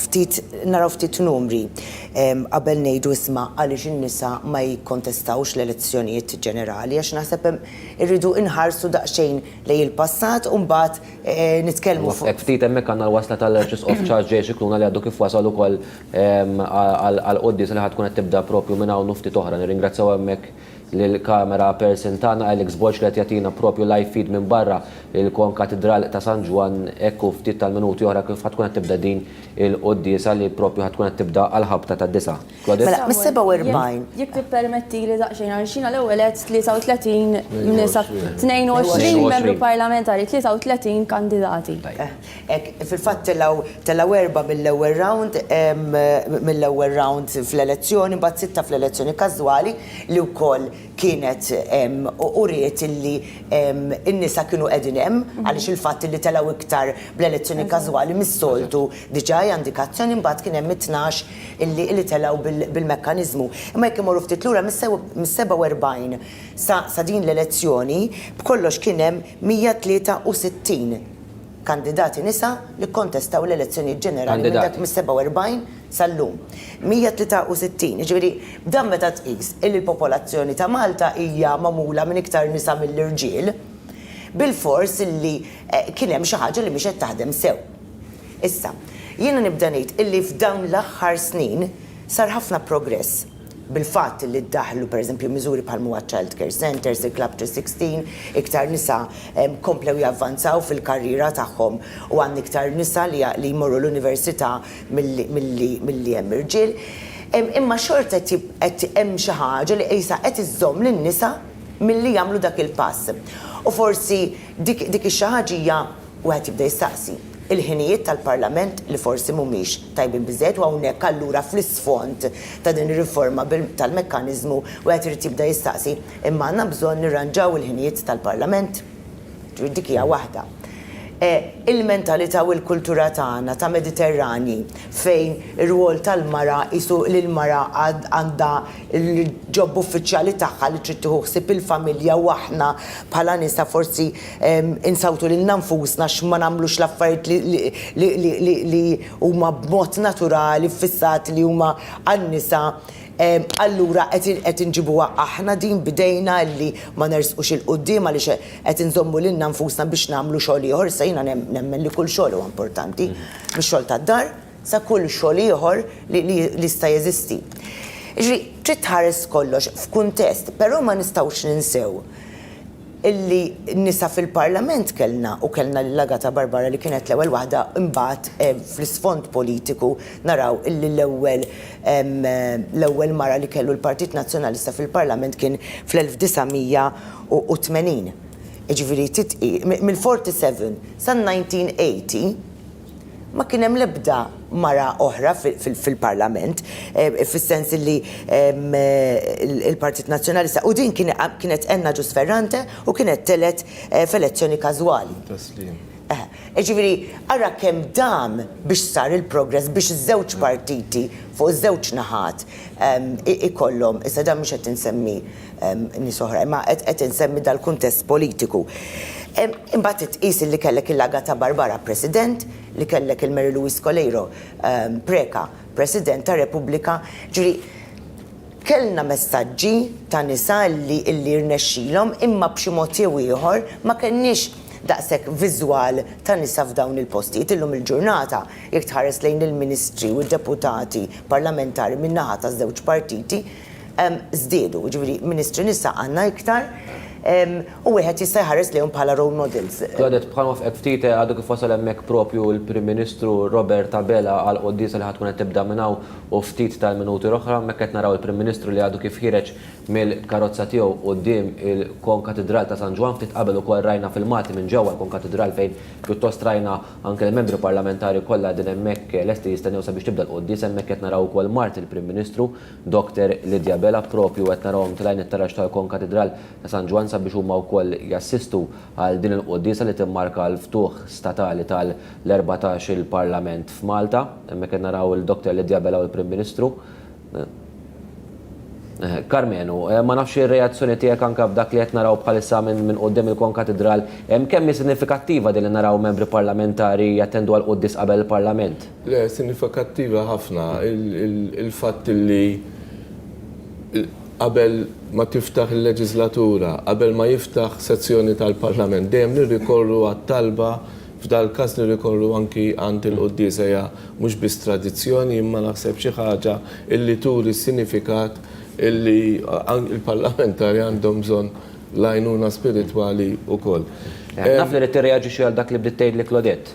ftit numri qabel ngħidu isma' għaliex in-nisa ma jikkontestawx l-elezzjonijiet ġenerali għax naħseb irridu inħarsu daqsxejn lejn il-passat u mbagħad nitkellmu fuq. Ftit hemmhekk għandna l-wasla tal-Chiefs of Charge ġej xikluna li għaddu kif wasal ukoll għall-qoddies li ħadd tkun qed tibda proprju minn hawn ftit oħra. Nirringrazzjaw hemmhekk lill-kamera person tagħna Alex Borch li qed jagħtina propju live feed minn barra il-Konkatedral ta' San Ġwan ekku ftit tal-minuti oħra kif ħadd tkun qed tibda din il-qoddiesa li propju ħadd tkun qed tibda għall-ħabta tad-disa. Mela, mis-47. Jekk tippermetti li daqsxejn għalxina l-ewwel qed 33 nisa 22 membru parlamentari, 33 kandidati. Fil-fatt telgħu erba' mill-ewwel round fl-elezzjoni, mbagħad sitta fl-elezzjoni każwali li wkoll kienet uriet illi in-nisa kienu qegħdin hemm għaliex il-fatt li telgħu iktar bl-elezzjoni każwali mis-soltu diġà indikazzjoni mbagħad kien hemm 12 illi telgħu bil-mekkaniżmu. Imma jekk imorru ftit lura mis-47 sa din l-elezzjoni b'kollox kien hemm 163 kandidati nisa li kontestaw l-elezzjoni ġenerali minn dak mis-47 sal-lum. 163, ġifieri dan meta tqis il-popolazzjoni ta' Malta hija magħmula minn iktar nisa mill-irġiel, bil-fors li kien hemm xi ħaġa li mhix qed taħdem sew. Issa, jiena nibda ngħid illi f'dawn l-aħħar snin sar ħafna progress bil-fatt li ddaħlu pereżempju miżuri bħal huwa Child Care Centers, il-Club 316, iktar nisa komplew javvanzaw fil-karriera tagħhom u għand iktar nisa li jmorru l-università milli hemm irġiel. Imma xorta qed hemm xi ħaġa li qisha qed iżżomm lin-nisa milli jagħmlu dak il-pass. U forsi dik ix-xi ħaġa hija wieħed jibda jistaqsi il-ħinijiet tal-Parlament li forsi mhumiex tajbin biżżejjed u hawnhekk allura fl-isfond ta' din ir-riforma tal-mekkaniżmu wieħed irid jibda jistaqsi imma għandna bżonn nirranġaw il-ħinijiet tal-Parlament. Dik hija waħda. Il-mentalità u l-kultura tagħna ta' Mediterrani fejn ir-rwol tal-mara isu li l-mara għandha l-ġobb uffiċjali tagħha li trid tieħu ħsieb il-familja u aħna bħala nisa forsi insawtu lil nfusna x'ma nagħmlux l-affarijiet li huma b'mod naturali fissat li huma għan-nisa. Allura qed inġibuha aħna din bidejna li ma nersqux il-qudiem għaliex qed inżommu lilna nfusna biex nagħmlu xogħol ieħor sa jiena nemmen li kull xogħol huwa importanti mix-xogħol tad-dar sa kull xogħol ieħor li jista' jeżisti. Ġri, trid tħares kollox f'kuntest, però ma nistgħux ninsew illi nisa fil-parlament kellna u kellna l-Agata Barbara li kienet l-ewwel waħda imbagħad fl-isfond politiku naraw illi l-ewwel mara li kellu l-Partit Nazzjonalista fil-parlament kien fl-1980. Ġifieri mill-47 san-1980 ma kien hemm l-ebda mara oħra fil-parlament, fis-sens li il-Partit Nazzjonalista u din kienet Enna Ġus Ferrante u kienet telet f'elezzjoni każwali. Ġifieri, ara kemm dam biex sar il-progress biex iż-żewġ partiti fuq iż-żewġ naħat ikollhom, issa dan mhux qed insemmi nies oħra, imma qed insemmi dal-kuntest politiku. Imbagħad tqis li kellek il-Agata Barbara President, li kellek il-Mary Louise Coleiro Preka President ta' Repubblika, ġifieri kellna messaġġi ta' nisa li rnexxilhom imma b'xi mod jew ieħor ma kenniex daqshekk viżwal ta' nisa f'dawn il-postijiet illum il-ġurnata jekk tħares lejn il-ministri u d-deputati parlamentari min-naħa taż-żewġ partiti żdiedu, ġifieri ministri nisa għandna iktar u wieħed jista' jħares lejhom bħala role models. Għadet bħalma f'hekk ftit għadu kif wasal hemmhekk propju l-Prim Ministru Robert Abela għal quddiesa li ħadd tibda minn hawn u ftit tal-minuti oħra hemmhekk qed naraw il-Prim Ministru li għadu kif ħireġ mill-karozza tiegħu quddiem il-Konkatedral ta' San Ġwan ftit qabel ukoll rajna filmati minn ġewwa l-Konkatedral fejn pjuttost rajna anke l-membri parlamentari kollha din hemmhekk lesti jistennew sabiex tibda l-quddies hemmhekk qed naraw ukoll Mart il-Prim Ministru Dr. Lidja Bela propju qed narawhom tlajn it-tarax tal-Konkatedral ta' San Ġwan biex huma wkoll jassistu għal din il-quddiesa li timmarka l-ftuħ statali tal-14 il-Parlament f'Malta. Hemmhekk qed naraw il-Dr. Lidja Bela u l-Prim Ministru. Karmenu, ma nafx ir-reazzjoni tiegħek anke f'dak li qed naraw bħalissa minn quddiem il-Konkatedral, kemm hi sinifikattiva din li naraw membri parlamentari jattendu għal quddies qabel il-Parlament? Le, sinifikattiva ħafna il-fatt li qabel ma tiftaħ il-leġislatura, qabel ma jiftaħ sezzjoni tal-Parlament, dejjem nirrikorru għat-talba, f'dal każ nirrikorru anki għand il-quddiesa hija mhux biss tradizzjoni imma naħseb xi ħaġa illi turi s-sinifikat illi il-parlamentari għandhom bżonn l-għajnuna spiritwali wkoll. Naf li tirreaġixxi għal dak li bdiet tgħidlek Claudette.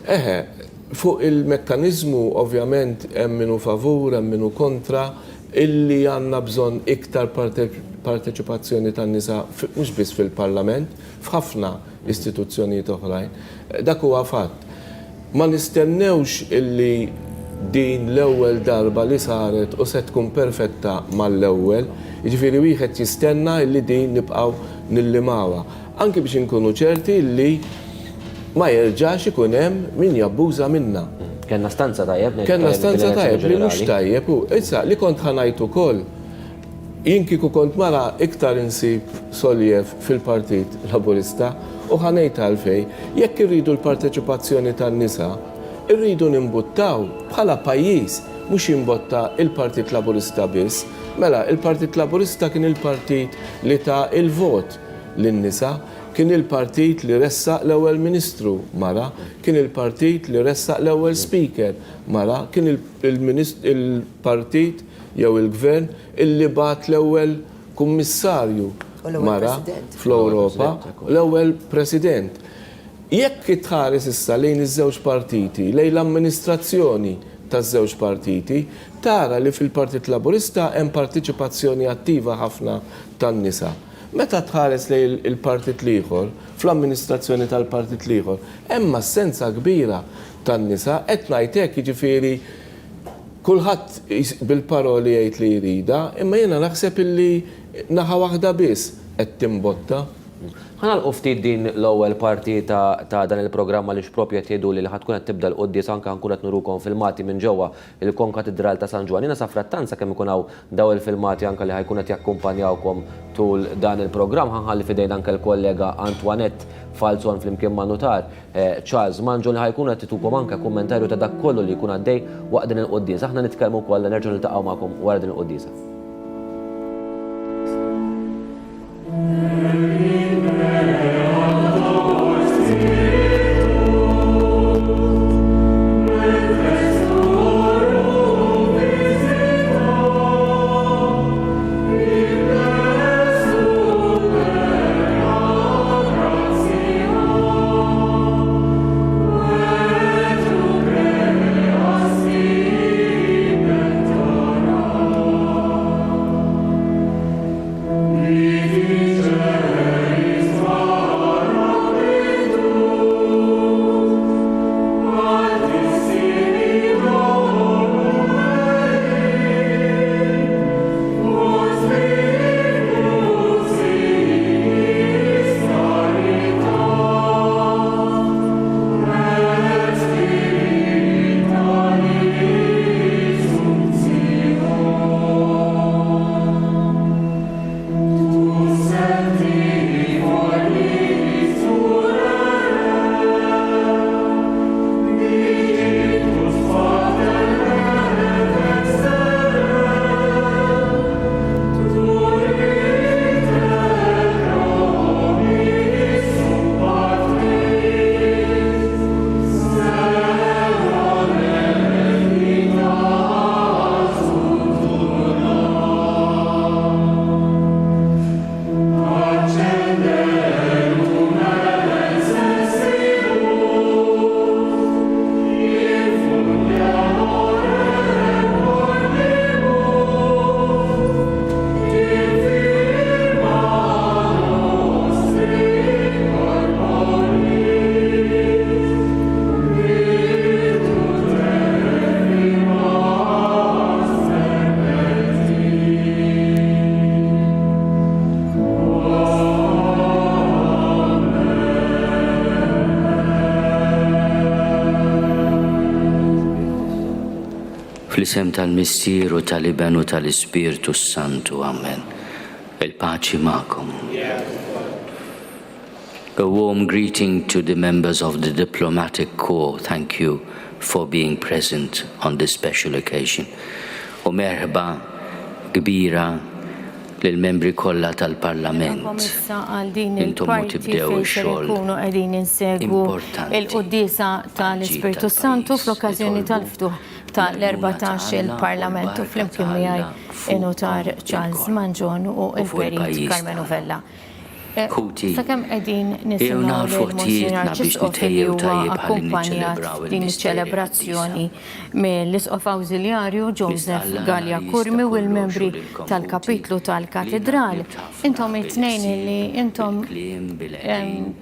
Fuq il-mekkaniżmu ovvjament hemm minnu favur, hemm minnu kontra, illi għandna bżonn iktar parteċipazzjoni tan-nisa mhux biss fil-Parlament, f'ħafna istituzzjonijiet oħrajn. Dak huwa fatt. Ma nistennewx illi din l-ewwel darba li saret u se tkun perfetta mal-ewwel, jiġifieri wieħed jistenna illi din nibqgħu nillimawha. Anke biex inkunu ċerti li ma jerġax ikun hemm min jabbuża minnha. Kenna stanza tajjeb. Kenna stanza tajjeb li mhux tajjeb u issa li kont ħanajt ukoll jien kieku kont mara iktar insib Soljev fil-Partit Laburista u ħanejt għalfejn jekk irridu l-parteċipazzjoni tan-nisa irridu nimbuttaw bħala pajjiż mhux jimbotta il-Partit Laburista biss, mela il-Partit Laburista kien il-partit li ta' il-vot lin-nisa, kien il-partit li ressaq l-ewwel Ministru mara, kien il-partit li ressaq l-ewwel Speaker mara, kien il-partit jew il-Gvern illi bat l-ewwel Kummissarju mara fl-Ewropa, l-ewwel President. Jekk itħares issa lejn iż-żewġ partiti, lejn l-amministrazzjoni taż-żewġ partiti, tara li fil-Partit Laburista hemm partiċipazzjoni attiva ħafna tan-nisa. Meta tħares lejn il-partit l-ieħor, fl-amministrazzjoni tal-partit l-ieħor, hemm assenza kbira tan-nisa qed ngħid hekk jiġifieri kulħadd bil-paroli jgħid li jrida, imma jiena naħseb illi naħa waħda biss qed timbotta. Ħanalqu ftit din l-ewwel parti ta' dan il-programma li x'propju qed jgħidu li ħadd tkun qed tibda l-quddies anke nkun qed nurukom filmati minn ġewwa il-Konkatedral ta' San Ġwan. Jiena sa frattanza kemm ikun hawn daw il-filmati anke li ħajkun qed jakkumpanjawkom tul dan il-programm ħanħalli fidejn anke l-kollega Antoinette Falzon flimkien ma' notar Charles Manġo li ħajkun qed itukom anke kummentarju ta' dak kollu li jkun għaddej waqt din il-quddies. Aħna nitkellmu wkoll nerġgħu niltaqgħu magħkom wara din il-quddiesa. Fl-isem tal-Missieru tal-Iben u tal-Ispirtu Santu, amen. Il-paċi ma'kom. A warm greeting to the members of the diplomatic corps. Thank you for being present on this special occasion. U merħba kbira lill-membri kollha tal-Parlament. Intom mu tibdew ix-xogħol il-Qudiesa tal-Ispirtu Santu fl-okkażjoni tal-ftuħ tal-14 il-Parlamentu fl-imkien miegħi in-Notar Charles Mangion u l-Perit Carmen Uvella. Sakemm qegħdin nisimgħu lill-Monsignor Cisqof li huwa akkumpanjat din iċ-ċelebrazzjoni mill-Isqof Awżiljarju Joseph Gallia Kurmi u l-membri tal-Kapitlu tal-Katedral. Intom it-tnejn li intom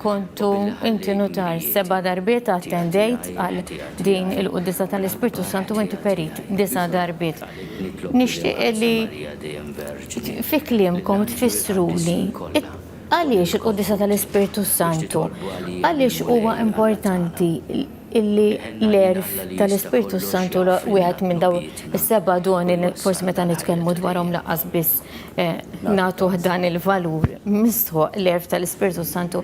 kontu inti notar 7 darbiet attendejt għal din il-Qudiesa tal-Ispirtu Santu u inti Perit 9 darbiet. Nixtieq li fi kliemkom tfissruli għaliex il-Qudiesa tal-Ispirtu Santu, għaliex huwa importanti illi l-erf tal-Ispirtu Santu wieħed minn daw is-7 doni li forsi meta nitkellmu dwarhom laqas biss nagħtuh dan il-valur mistħoq l-erf tal-Ispirtu Santu.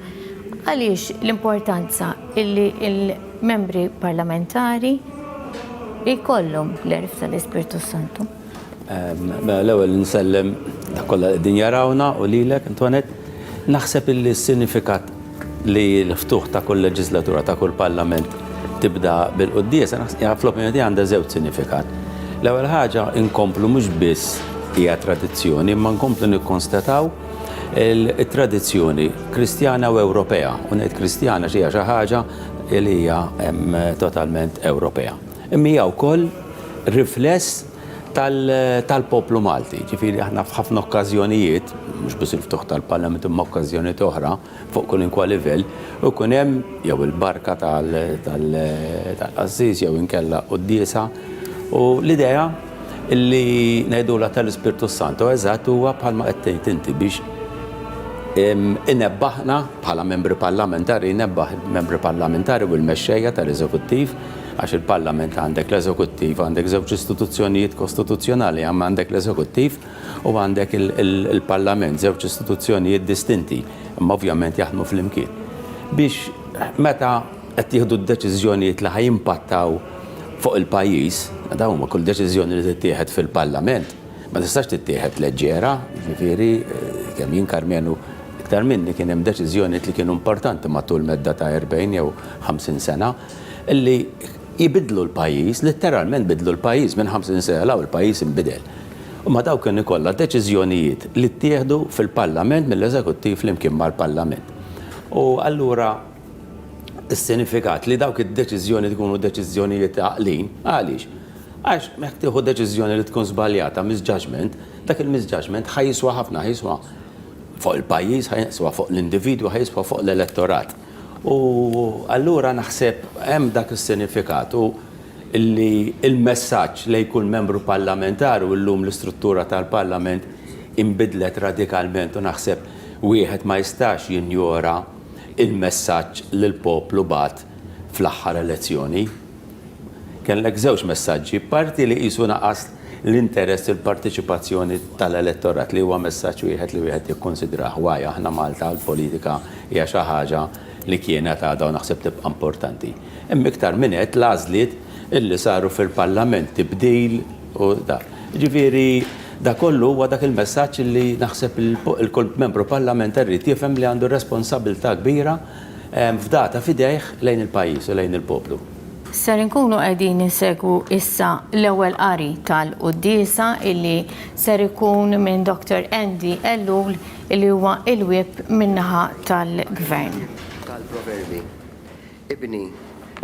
Għaliex l-importanza illi l-membri parlamentari jkollhom l-erf tal-Ispirtu Santu? L-ewwel nsellem dak kollha qegħdin jarawna u lilek Antoinette. Naħseb illi s-sinifikat li l-ftuħ ta' kull leġislatura ta' kull parlament tibda bil-quddiesa, fl-opinjoni għandha żewġ sinifikat. L-ewwel ħaġa inkomplu mhux biss hija tradizzjoni, imma nkomplu nikkonstataw il-tradizzjoni Kristjana u Ewropea. U ngħid Kristjana xi ħaġa li hija totalment Ewropea. Imma hija wkoll rifless tal-poplu Malti. Ġifieri aħna f'ħafna okkażjonijiet, mhux biss il-ftuħ tal-Parlament imma okkażjonijiet oħra fuq kwalinkwa livell, u kun hemm jew il-barka tal-Qassiż jew inkella quddiesa. U l-idea li ngħidula tal-Ispirtu Santu eżatt huwa bħalma qed tgħid inti biex inebbaħna bħala membri parlamentari, inebbaħ il-membri parlamentari u l-mexxejja tal-Eżekuttiv, għax il-Parlament għandek l-Eżekuttiv, għandek żewġ istituzzjonijiet kostituzzjonali, għandek l-Eżekuttiv u għandek il-Parlament, żewġ istituzzjonijiet distinti, imma ovvjament jaħdmu fl-imkien. Biex meta qed jieħdu d-deċiżjonijiet li ħajimpattaw fuq il-pajjiż, dawn huma kull deċiżjoni li tittieħed fil-Parlament, ma tistax tittieħed leġġera, ġifieri kemm jien Karmenu iktar minni kien hemm deċiżjonijiet li kienu importanti matul medda ta' 40 jew 50 sena illi jibidlu l-pajjiż, letteralment bidlu l-pajjiż minn 50 sena u l-pajjiż inbidel. U ma daw kien ikollha deċiżjonijiet li ttieħdu fil-Parlament mill-Eżekuttiv flimkien mal-Parlament. U allura is-sinifikat li dawk id-deċiżjoni tkunu deċiżjonijiet għaqlin, għaliex? Għax mekk tieħu deċiżjoni li tkun żbaljata misjudgment, dak il-misjudgment ħajjiswa ħafna, ħajjiswa fuq il-pajjiż, ħajjiswa fuq l-individwu, ħajjiswa fuq l-elettorat. U allura naħseb hemm dak is-sinifikatu illi il-messaġġ lejn kull membru parlamentari u llum l-istruttura tal-Parlament inbidlet radikalment u naħseb wieħed ma jistax jinjora il-messaġġ lill poplu bat fl-aħħar elezzjoni. Kellek żewġ messaġġi, parti li qisu naqas l-interess il-partiċipazzjoni tal-elettorat li huwa messaġġ wieħed li wieħed jikkonsidrah wajja aħna Malta l-politika hija xi ħaġa li kienet għadha u naħseb tibqa' importanti. Hemm iktar minn hekk l-għażliet illi saru fil-Parlament tibdil u dak. Ġifieri da kollu huwa dak il-messaġġ li naħseb il-kull membru parlamentari tifhem li għandu responsabilità kbira f'data fidejh lejn il-pajjiż u lejn il-poplu. Ser inkunu qegħdin insegwu issa l-ewwel qari tal-Qudiesa illi ser ikun minn Dr. Andy Ellul illi huwa il-wib min-naħa tal-Gvern. Tal-Proverbi. Ibni,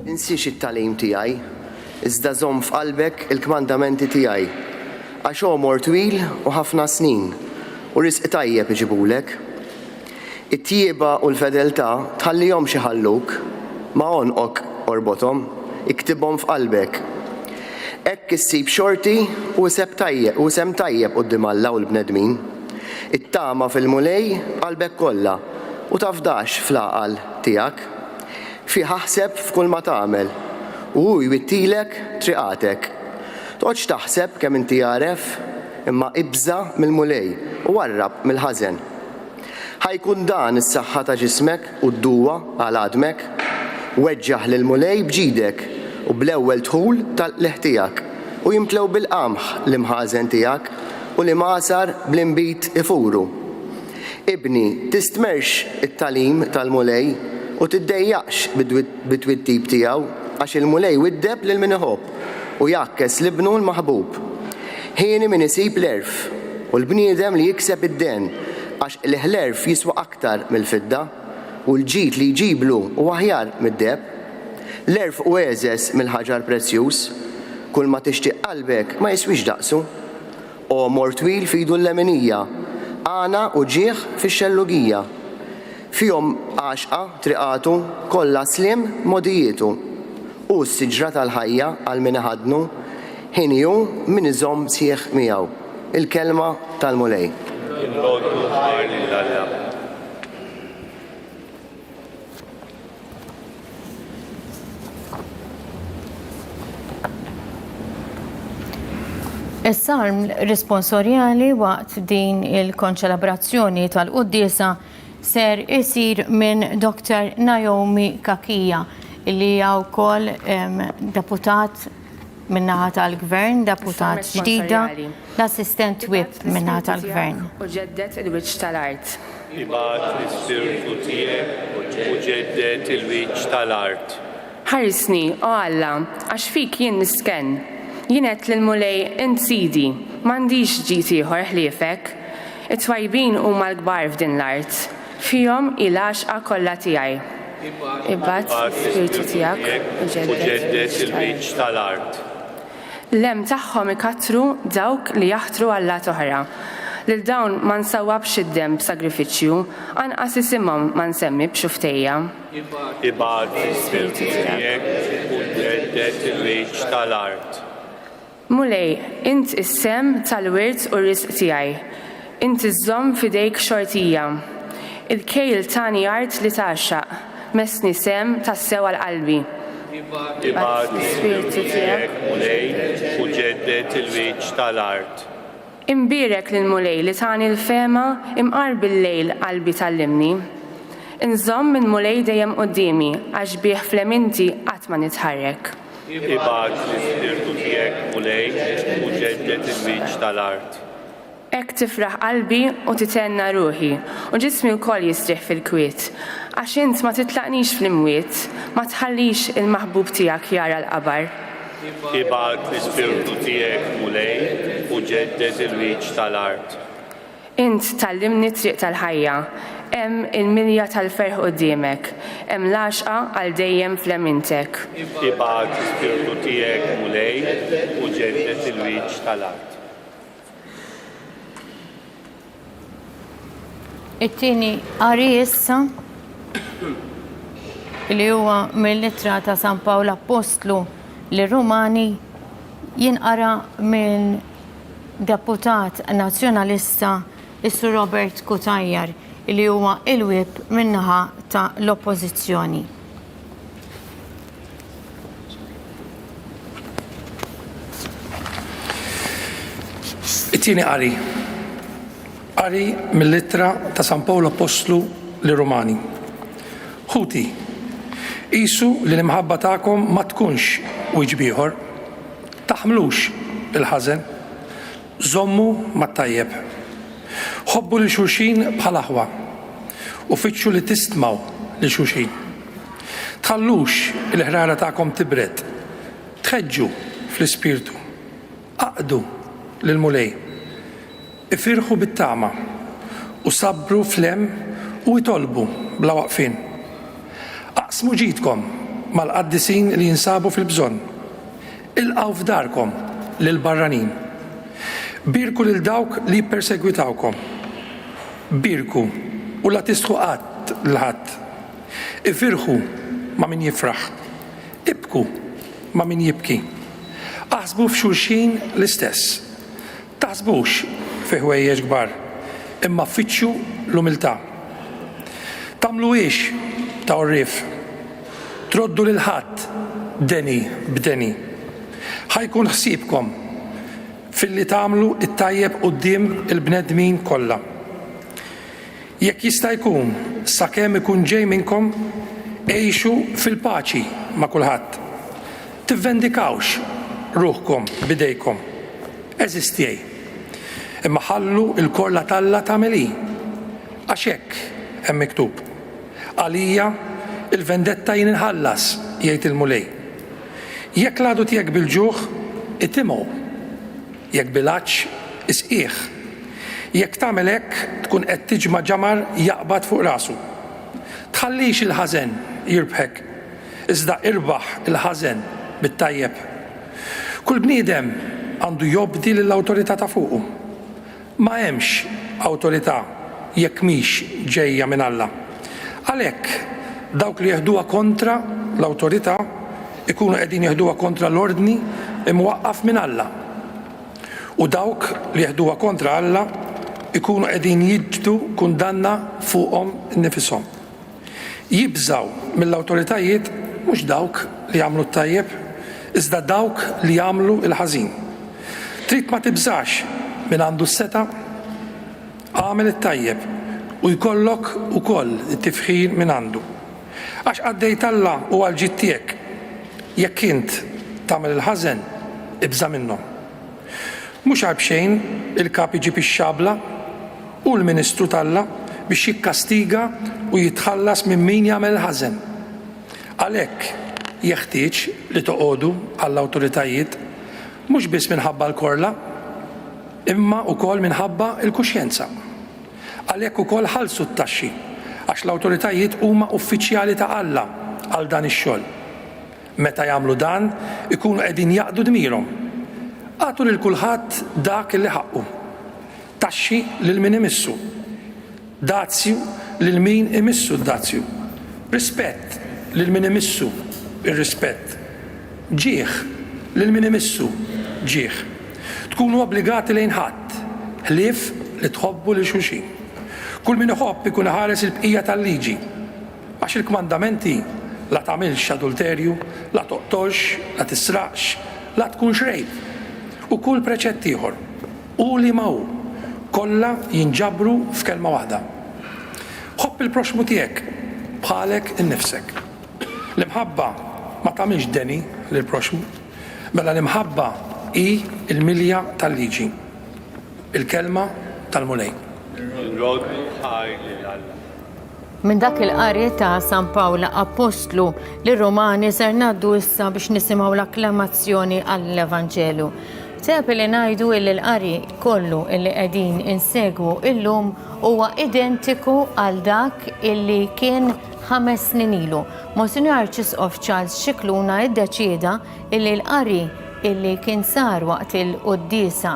insiex it-talim tiegħi, iżda żomm f'qalbek il-kmandamenti tiegħi. Għax għomor twil u ħafna snin u rizq tajjeb iġibulek. It-tjieba u l-fedeltà tħallihom xi ħalluk, ma onqok orbothom, iktibhom f'qalbek. Hekk issib xorti u sem tajjeb quddiem Alla u l-bnedmin. It-tama fil-mulej qalbek kollha u tafdax fl-aqal tiegħek. Fi ħaħseb f'kull ma tagħmel u jwittilek triqatek. Toqgħodx taħseb kemm inti jaref imma ibża mill-mulej u warrab mill-ħażen. Ħajkun dan is-saħħa ta' ġismek u d-duwa għal għadmek, weġġaħ lill-mulej bġidek u bl-ewwel dħul tal-qleħ tiegħek u jimtlew bil-qamħ l-imħażen tiegħek u li masar bl-imbit ifuru. Ibni, tistmerx it-talim tal-mulej u tiddejjaqx bit-twittib tiegħu għax il-mulej widdeb lil min iħobb u jakkes l-ibnu l-maħbub. Ħieni min isib l-erf u l-bniedem li jikseb id-den għax l-ħlerf jiswa aktar mill-fidda u l-ġid li jġiblu u aħjar mid-deb. L-erf u eżes mill-ħaġar prezzjuż, kull ma tixtieq qalbek ma jiswix daqsu. O mor twil fidu l-lemenija, għana u ġieħ fix-xellugija. Fihom għaxqa triqatu kollha slim modijietu u s-siġra tal-ħajja għal min ħadnu ħinju min iżomm sieħ miegħu. Il-kelma tal-mulej. Is-salm responsorjali waqt din il-konċelebrazzjoni tal-quddiesa ser isir minn Dr. Naomi Kakija, li hija wkoll deputat min-naħa tal-Gvern, deputat ġdida, l-assistent whip min-naħa tal-Gvern. U ġeddet il-wiċċ tal-art. Ibad l-ispirtu tiegħek u ġeddet il-wiċċ tal-art. Ħarisni, o Alla, għax fik jien nisken. Jienet l-mulej insidi, m'għandix ġid ieħor ħliefek. It-twajbin huma l-kbar f'din l-art. Fihom il-għaxqa kollha tiegħi. Ibad l-ispirtu tiegħek u ġeddet il-wiċċ tal-art. L-hemm tagħhom ikattru dawk li jaħtru Alla oħra. Lil dawn ma nsawwabx id-demm b'sagrifiċċju, anqas isimhom ma nsemmi b'xuftejja. Ibad l-ispirtu tiegħek u ġeddet il-wiċċ tal-art. Mulej, int is-sem tal-wirt u r-risq tiegħi. Int iżżomm f'idejk xortija. Il-kejl tani art li taxxaq, messni sem tas-sew għal-qalbi. Ibad l-ispirtu tiegħek mulej u ġeddet il-wiċċ tal-art. Imbirek lil-mulej li tani l-fema imqar bil-lejl qalbi tal-limni. Inżomm minn mulej dejjem qudiemi għax bih fleminti qatt ma nitħarrek. Ibad l-ispirtu tiegħek mulej u ġeddet il-wiċċ tal-art. Ek tifraħ qalbi u titenna ruħi u ġismi wkoll jistrieħ fil-kwiet. Għax int ma titlaqnix fl-imwiet, ma tħallix il-maħbub tiegħek jara l-qabar. Ibad l-ispirtu tiegħek mulej u ġeddet il-wiċċ tal-art. Int tallimni triq tal-ħajja, hemm il-milja tal-ferħ quddiemek, hemm l-għaxqa għal dejjem fl-emintek. Ibad l-ispirtu tiegħek mulej u ġeddet il-wiċċ tal-art. It-tieni qari issa li huwa mill-Littra ta' San Pawl Apostlu lir-Rumani jinqara minn deputat nazzjonalista is-Sur Robert Kutajjar li huwa il-wib min-naħa ta' l-Oppożizzjoni. It-tieni qari. Qari mill-Littra ta' San Pawl Apostlu lir-Rumani. Ħuti, qisu li l-imħabba tagħkom ma tkunx wieġeb ieħor, taħmlux il-ħażen, żommu mat-tajjeb. Ħobbu lil xulxin bħal aħwa u fittxu li tistmaw lil xulxin. Tħallux il-ħrara tagħkom tibred, tħeġġu fl-ispirtu, aqdu lil-mulej. Ifirħu bit-tama u sabru flem u jitolbu bla waqfin. Aqsmu ġidkom mal-qaddisin li jinsabu fil-bżonn. Ilqaw f'darkom lil barranin. Birku lil dawk li perseguitawkom. Birku u la tistħu qatt l-ħadd. Ifirħu ma' min jifraħ. Ibku ma' min jibki. Aħsbu f'xulxin l-istess. Taħsbux fi ħwejjeġ kbar, imma ffittxu l-umiltà. Tagħmluhiex ta' orrif, troddu lil ħadd deni b'deni. Ħajkun ħsiebkom fil-li tagħmlu it-tajjeb quddiem il-bnedmin kollha. Jekk jista' jkun sakemm ikun ġej minnkom għejxu fil-paċi ma' kulħadd. Tivvendikawx ruħkom bidejkom. Eżistjej. Imma ħallu il-korla talla tagħmel għax hekk hemm miktub. Għalija il-vendetta jien inħallas jgħid il-mulej. Jekk l-għadu tiegħek bil-ġuħ itimgħu. Jekk bil-għaġġ isqih. Jekk tagħmel hekk tkun qed tiġma' ġamar jaqbad fuq rasu. Tħallix il-ħażen jirbħek, iżda irbaħ il-ħażen bit-tajjeb. Kull bniedem għandu jobdi lill-awtorità ta' fuqu. Ma hemmx awtorità jekk mhix ġejja minn Alla. Għalhekk dawk li jeħduha kontra l-awtorità ikunu qegħdin jeħduha kontra l-ordni imwaqqaf minn Alla. U dawk li jeħduha kontra Alla ikunu qegħdin jiġbdu kundanna fuqhom innifishom. Jibżaw mill-awtoritajiet mhux dawk li jagħmlu t-tajjeb, iżda dawk li jagħmlu l-ħażin. Trid ma tibżax min għandu s-seta, għamel it-tajjeb u jkollok ukoll it-tifħir minn għandu. Għax għaddejt Alla u għal-ġid tiegħek, jekk int tagħmel il-ħażen ibża minnhom. Mhux għalbxejn il-kap iġib ix-xabla u l-Ministru Alla biex jikkastiga u jitħallas minn min jagħmel ħażen. Għalhekk jeħtieġ li toqogħdu għall-awtoritajiet mhux biss minħabba l-korla, imma wkoll minħabba l-kuxjenza. Għalhekk ukoll ħallsu t-taxxi għax l-awtoritajiet huma uffiċjali ta' Alla għal dan ix-xogħol. Meta jagħmlu dan ikunu qegħdin jaqdu dmirhom. Għatu lil kulħadd dak li ħaqqu. Taxxi lil min imissu. Dazzju lil min imissu d-dazzju. Rispett lil min imissu ir-rispett. Ġieħ lil min imissu ġieħ. Tkunu obbligati lejn ħadd, ħlief li tħobbu lil xulxin. Kull min iħobb ikun ħares il-bqija tal-liġi. Għax il-kmandamenti la tagħmilx adulterju, la toqtolx, la tisraqx, la tkun xrejb. U kull preċett ieħor, u li ma hu, kollha jinġabru f'kelma waħda. Ħobb il-proxmu tiegħek bħalek innifsek. L-imħabba ma tagħmilx deni lill-proxmu, mela l-imħabba hi l-milja tal-liġi. Il-kelma tal-mulej. Min dak il-qari ta' San Pawla Apostlu li Romani ser naddu issa biex nisimgħu l-akklamazzjoni għall-Evanġelu. Sepp li ngħidu l-qari kollu illi qegħdin insegwu illum huwa identiku għal dak illi kien 5 snin ilu. Monsignor Arċisqof Charles Scicluna iddeċieda illi l-qari illi kien sar waqt il-qudiesa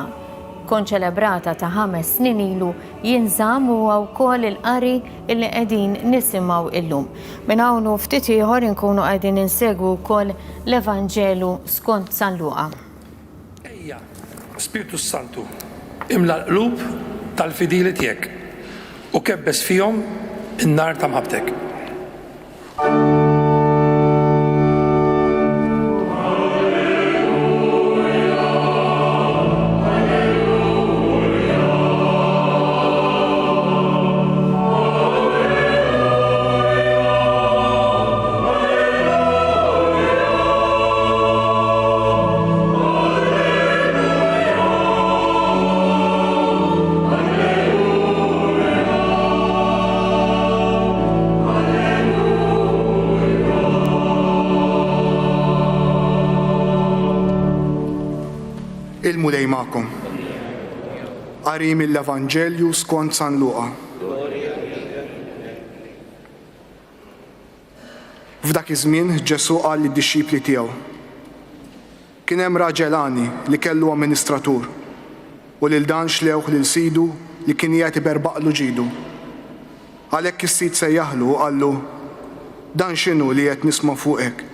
konċelebrata ta' 5 snin ilu jinżamm huwa wkoll il-qari illi qegħdin nisimgħu illum. Minn hawn ftit ieħor inkunu qegħdin insegwu wkoll l-Evanġelu skont San Luqa. Ejja, Spiritu Santu, imla l-qlub tal-fidili tiegħek u kebbes fihom in-nar ta' mħabtek. Il-mulej ma'kom. Qari mill-Evanġelju skont San Luqa. F'dak iż-żmien Ġesu qal lid-dixxipli tiegħu: Kien hemm raġelani li kellu amministratur u lil dan xlewh lil sidu li kien qiegħed iberbaqlu ġidu. Għalhekk is-sid sejjaħlu u qallu: Dan x'inhu li qed nisma' fuqek?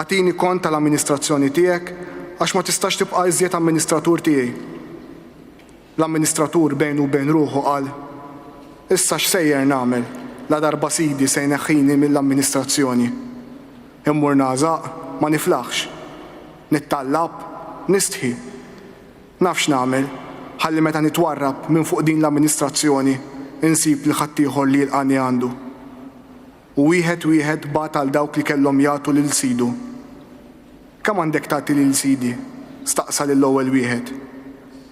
Agħtini kont tal-amministrazzjoni tiegħek għax ma tistax tibqa' iżjed amministratur tiegħi. L-amministratur bejn u bejn ruħu qal: Issa x'sejjer nagħmel, la darba sidi se jneħħini mill-amministrazzjoni. Immur nażaq ma niflaħx, nittallab, nistħi. Nafx nagħmel ħalli meta nitwarrab minn fuq din l-amministrazzjoni insib li ħaddieħor li jilqani għandu. U wieħed bata għal dawk li kellhom jagħtu lil sidu. Kemm għandek tagħti lil sidi? Staqsa lill-ewwel wieħed.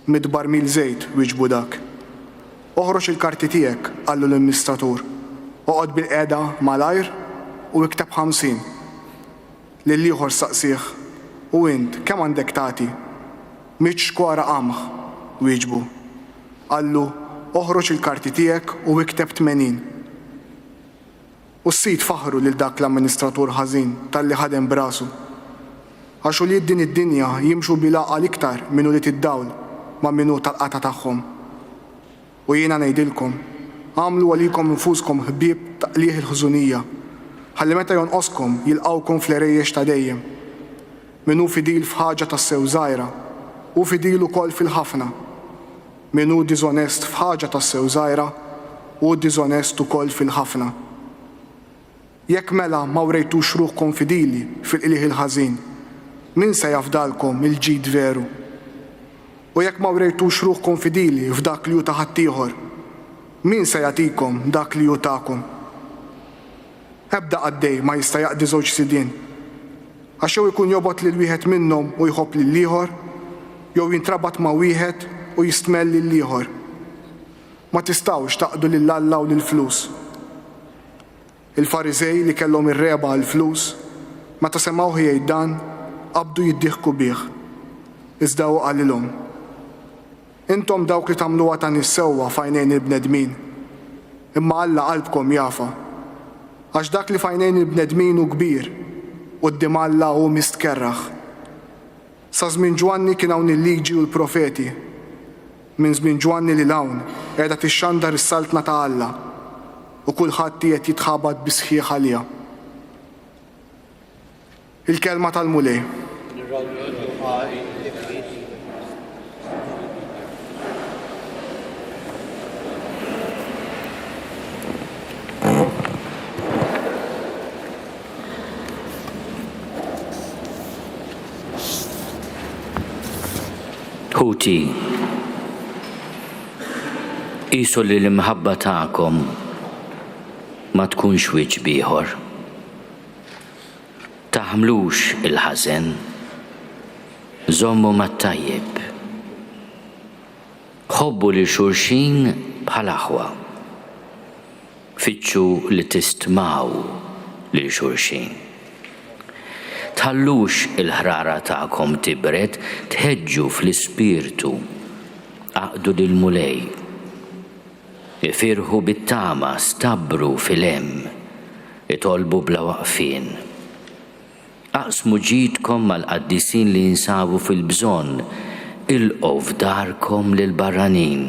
Midbar mil żejt wieġbu dak. Oħroġ il-karti tiegħek qallu l-amministratur. Oqgħod bil-qiegħda malajr u ikteb 50. Lil ieħor saqsih u int kemm għandek tagħti? Mitx xkwara qamħ wieġbu. Qallu oħroġ il-karti tiegħek u ikteb 80. U s-sid faħru lil dak l-amministratur ħażin tal-li ħadem brasu. Għaxu li din id-dinja jimxu bilaqa l-iktar minnu li tiddawl ma' minnu tal-qata tagħhom. U jiena ngħidilkom, għamlu għalikom infuskom ħbieb taqlih il-ħżunija, ħalli meta jonqoskom jilqawkom fl-erejjex ta' dejjem. Minnu fidil f'ħaġa tas-sew żgħira u fidil ukoll fil-ħafna. Minnu diżonest f'ħaġa tas-sew żgħira u diżonest ukoll fil-ħafna. Jekk mela ma wrejtux ruħkom fidili fil-qlieħ il-ħażin, min se jafdalkom il-ġid veru? U jekk ma wrejtux ruħkom fidili f'dak li ju ta' ħaddieħor, min se jagħtikom dak li ju tagħkom? Ebda għaddej ma jista' jaqdi żewġ sidien. Għax jew ikun jobgħod lil wieħed minnhom u jħobb lil ieħor, jew jintrabat ma' wieħed u jistmell lil ieħor. Ma tistgħux taqdu lill-Alla u lill-flus. Il-Fariżej li kellhom ir-reba għall-flus, meta semgħu jgħid dan, qabdu jiddieħku bih. Iżda hu qalilhom. Intom dawk li tagħmluha ta' nissewwa f'għajnejn il-bnedmin, imma Alla qalbkom jafa. Għax dak li f'għajnejn il-bnedmin hu kbir, quddiem Alla hu mistkerraħ. Sa żmien Ġwanni kien hawn il-liġi u l-profeti. Minn żmien Ġwanni lil hawn qiegħda tixxandar is-saltna ta' Alla u kulħadd qiegħed jitħabad bi sħiħ għaliha. Il-kelma tal-mulej. Ħuti, qisu li l-imħabba tagħkom ma tkunx wiġġ ieħor. Taħmlux il-ħażen, żommu mat-tajjeb. Ħobbu li xulxin bħal aħwa. Fittxu li tistmaw li xulxin. Tħallux il-ħrara tagħkom tibret, tħeġġu fl-ispirtu, aqdu lil-mulej. Ifirħu bit-tama, stabru fil-hemm, itolbu bla waqfien. Aqsmu ġidkom mal-qaddisin li jinsabu fil-bżonn, ilqgħu f'darkom lil barranin.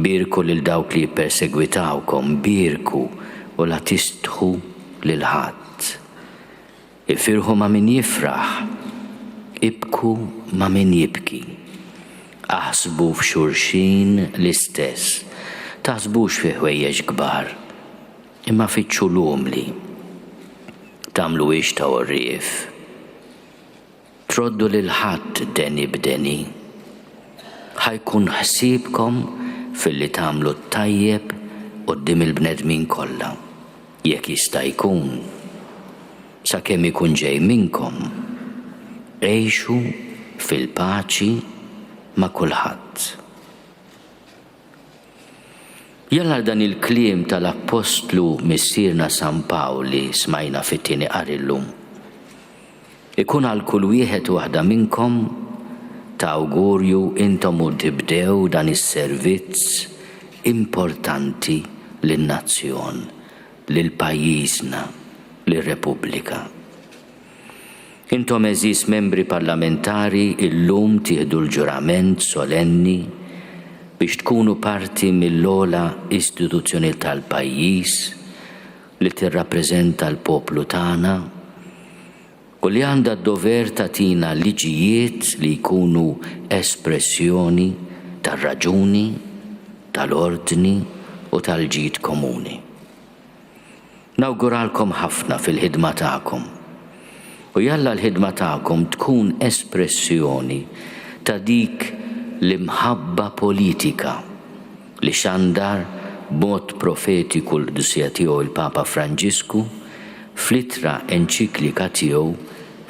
Birku lil dawk li jippersegwitawkom, birku u la tistħu lil ħadd. Ifirħu ma' min jifraħ, ibku ma' min jibki. Aħsbu f'xulxin l-istess. Taħsbux fi ħwejjeġ kbar, imma fittxu l-umli. Tamlu ix ta' urrief. Troddu lil ħadd deni b'deni. Ħajkun ħsiebkom fil-li tamlu t-tajjeb qudiem il-bnedmin kollha. Jekk jista' jkun, sakemm ikun ġej minnkom, għejxu fil-paċi ma' kulħadd. Jalla dan il-kliem tal-Apostlu missierna San Pawli smajna fit-tieni qari llum. Ikun għal kull wieħed waħda minnkom ta' awgurju intom u tibdew dan is-servizz importanti lin-nazzjon, lil pajjiżna, lir-Repubblika. Intom eżis membri parlamentari illum tieħdu l-ġurament solenni biex tkunu parti mill-ogħla istituzzjoni tal-pajjiż li tirrappreżenta l-poplu tagħna u li għandha d-dover tagħtina liġijiet li jkunu espressjoni tar-raġuni, tal-ordni u tal-ġid komuni. Nawguralkom ħafna fil-ħidma tagħkom u jalla l-ħidma tagħkom tkun espressjoni ta' dik l-imħabba politika li xandar b'mod profetiku l-dusija tiegħu il-Papa Franġisku fl-ittra enċiklika tiegħu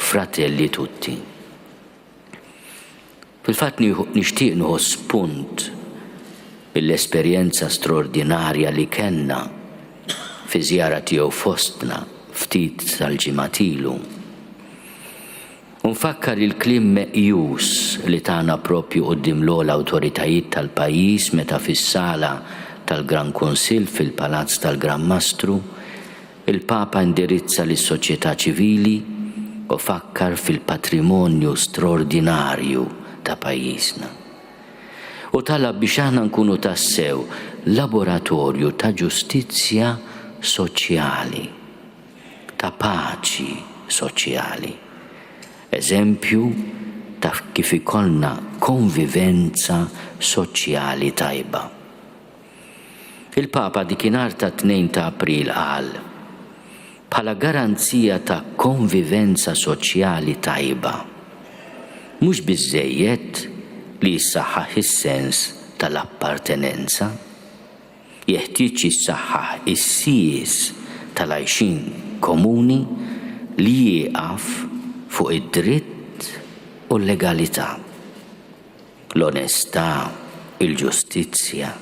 Fratelli Tutti. Fil-fatt nixtieq nieħu spunt mill-esperjenza straordinarja li kellna fi żjara tiegħu fostna ftit tal-ġimgħatilu. Unfakkar il-kliem meqjus li tagħna proprju quddiem l-awtoritajiet tal-pajjiż meta fis-sala tal-Gran Kunsill fil-Palazz tal-Gran Mastru il-Papa indirizza lis-soċjetà ċivili u fakkar fil-patrimonju straordinarju ta' pajjiżna. U talab biex aħna nkunu tassew laboratorju ta' ġustizzja soċjali, ta' paċi soċjali. Eżempju ta' kif ikollna konvivenza soċjali tajba. Il-Papa dikinhar ta' 2 ta' April qal bħala garanzija ta' konvivenza soċjali tajba. Mhux biżżejjed li jissaħħaħ is-sens tal-appartenenza, jeħtieġ jissaħħaħ is-sies tal-għajxin komuni li jieqaf fuq id-dritt u l-legalità. L-onestà, il-ġustizzja,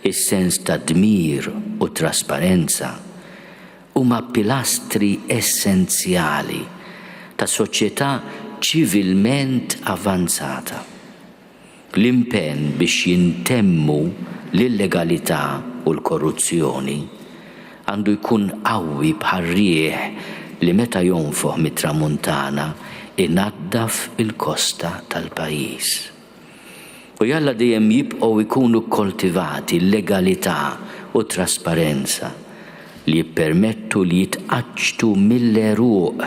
is-sens ta' dmir u trasparenza huma pilastri essenzjali ta' soċjetà ċivilment avanzata. L-impenn biex jintemmu l-illegalità u l-korruzzjoni għandu jkun qawwi bħal rieħ li meta jonfoħ mit-tramuntana inaddaf il-kosta tal-pajjiż. U jalla dejjem jibqgħu jkunu koltivati l-legalità u trasparenza li jippermettu li jitqaċċtu mill-eruq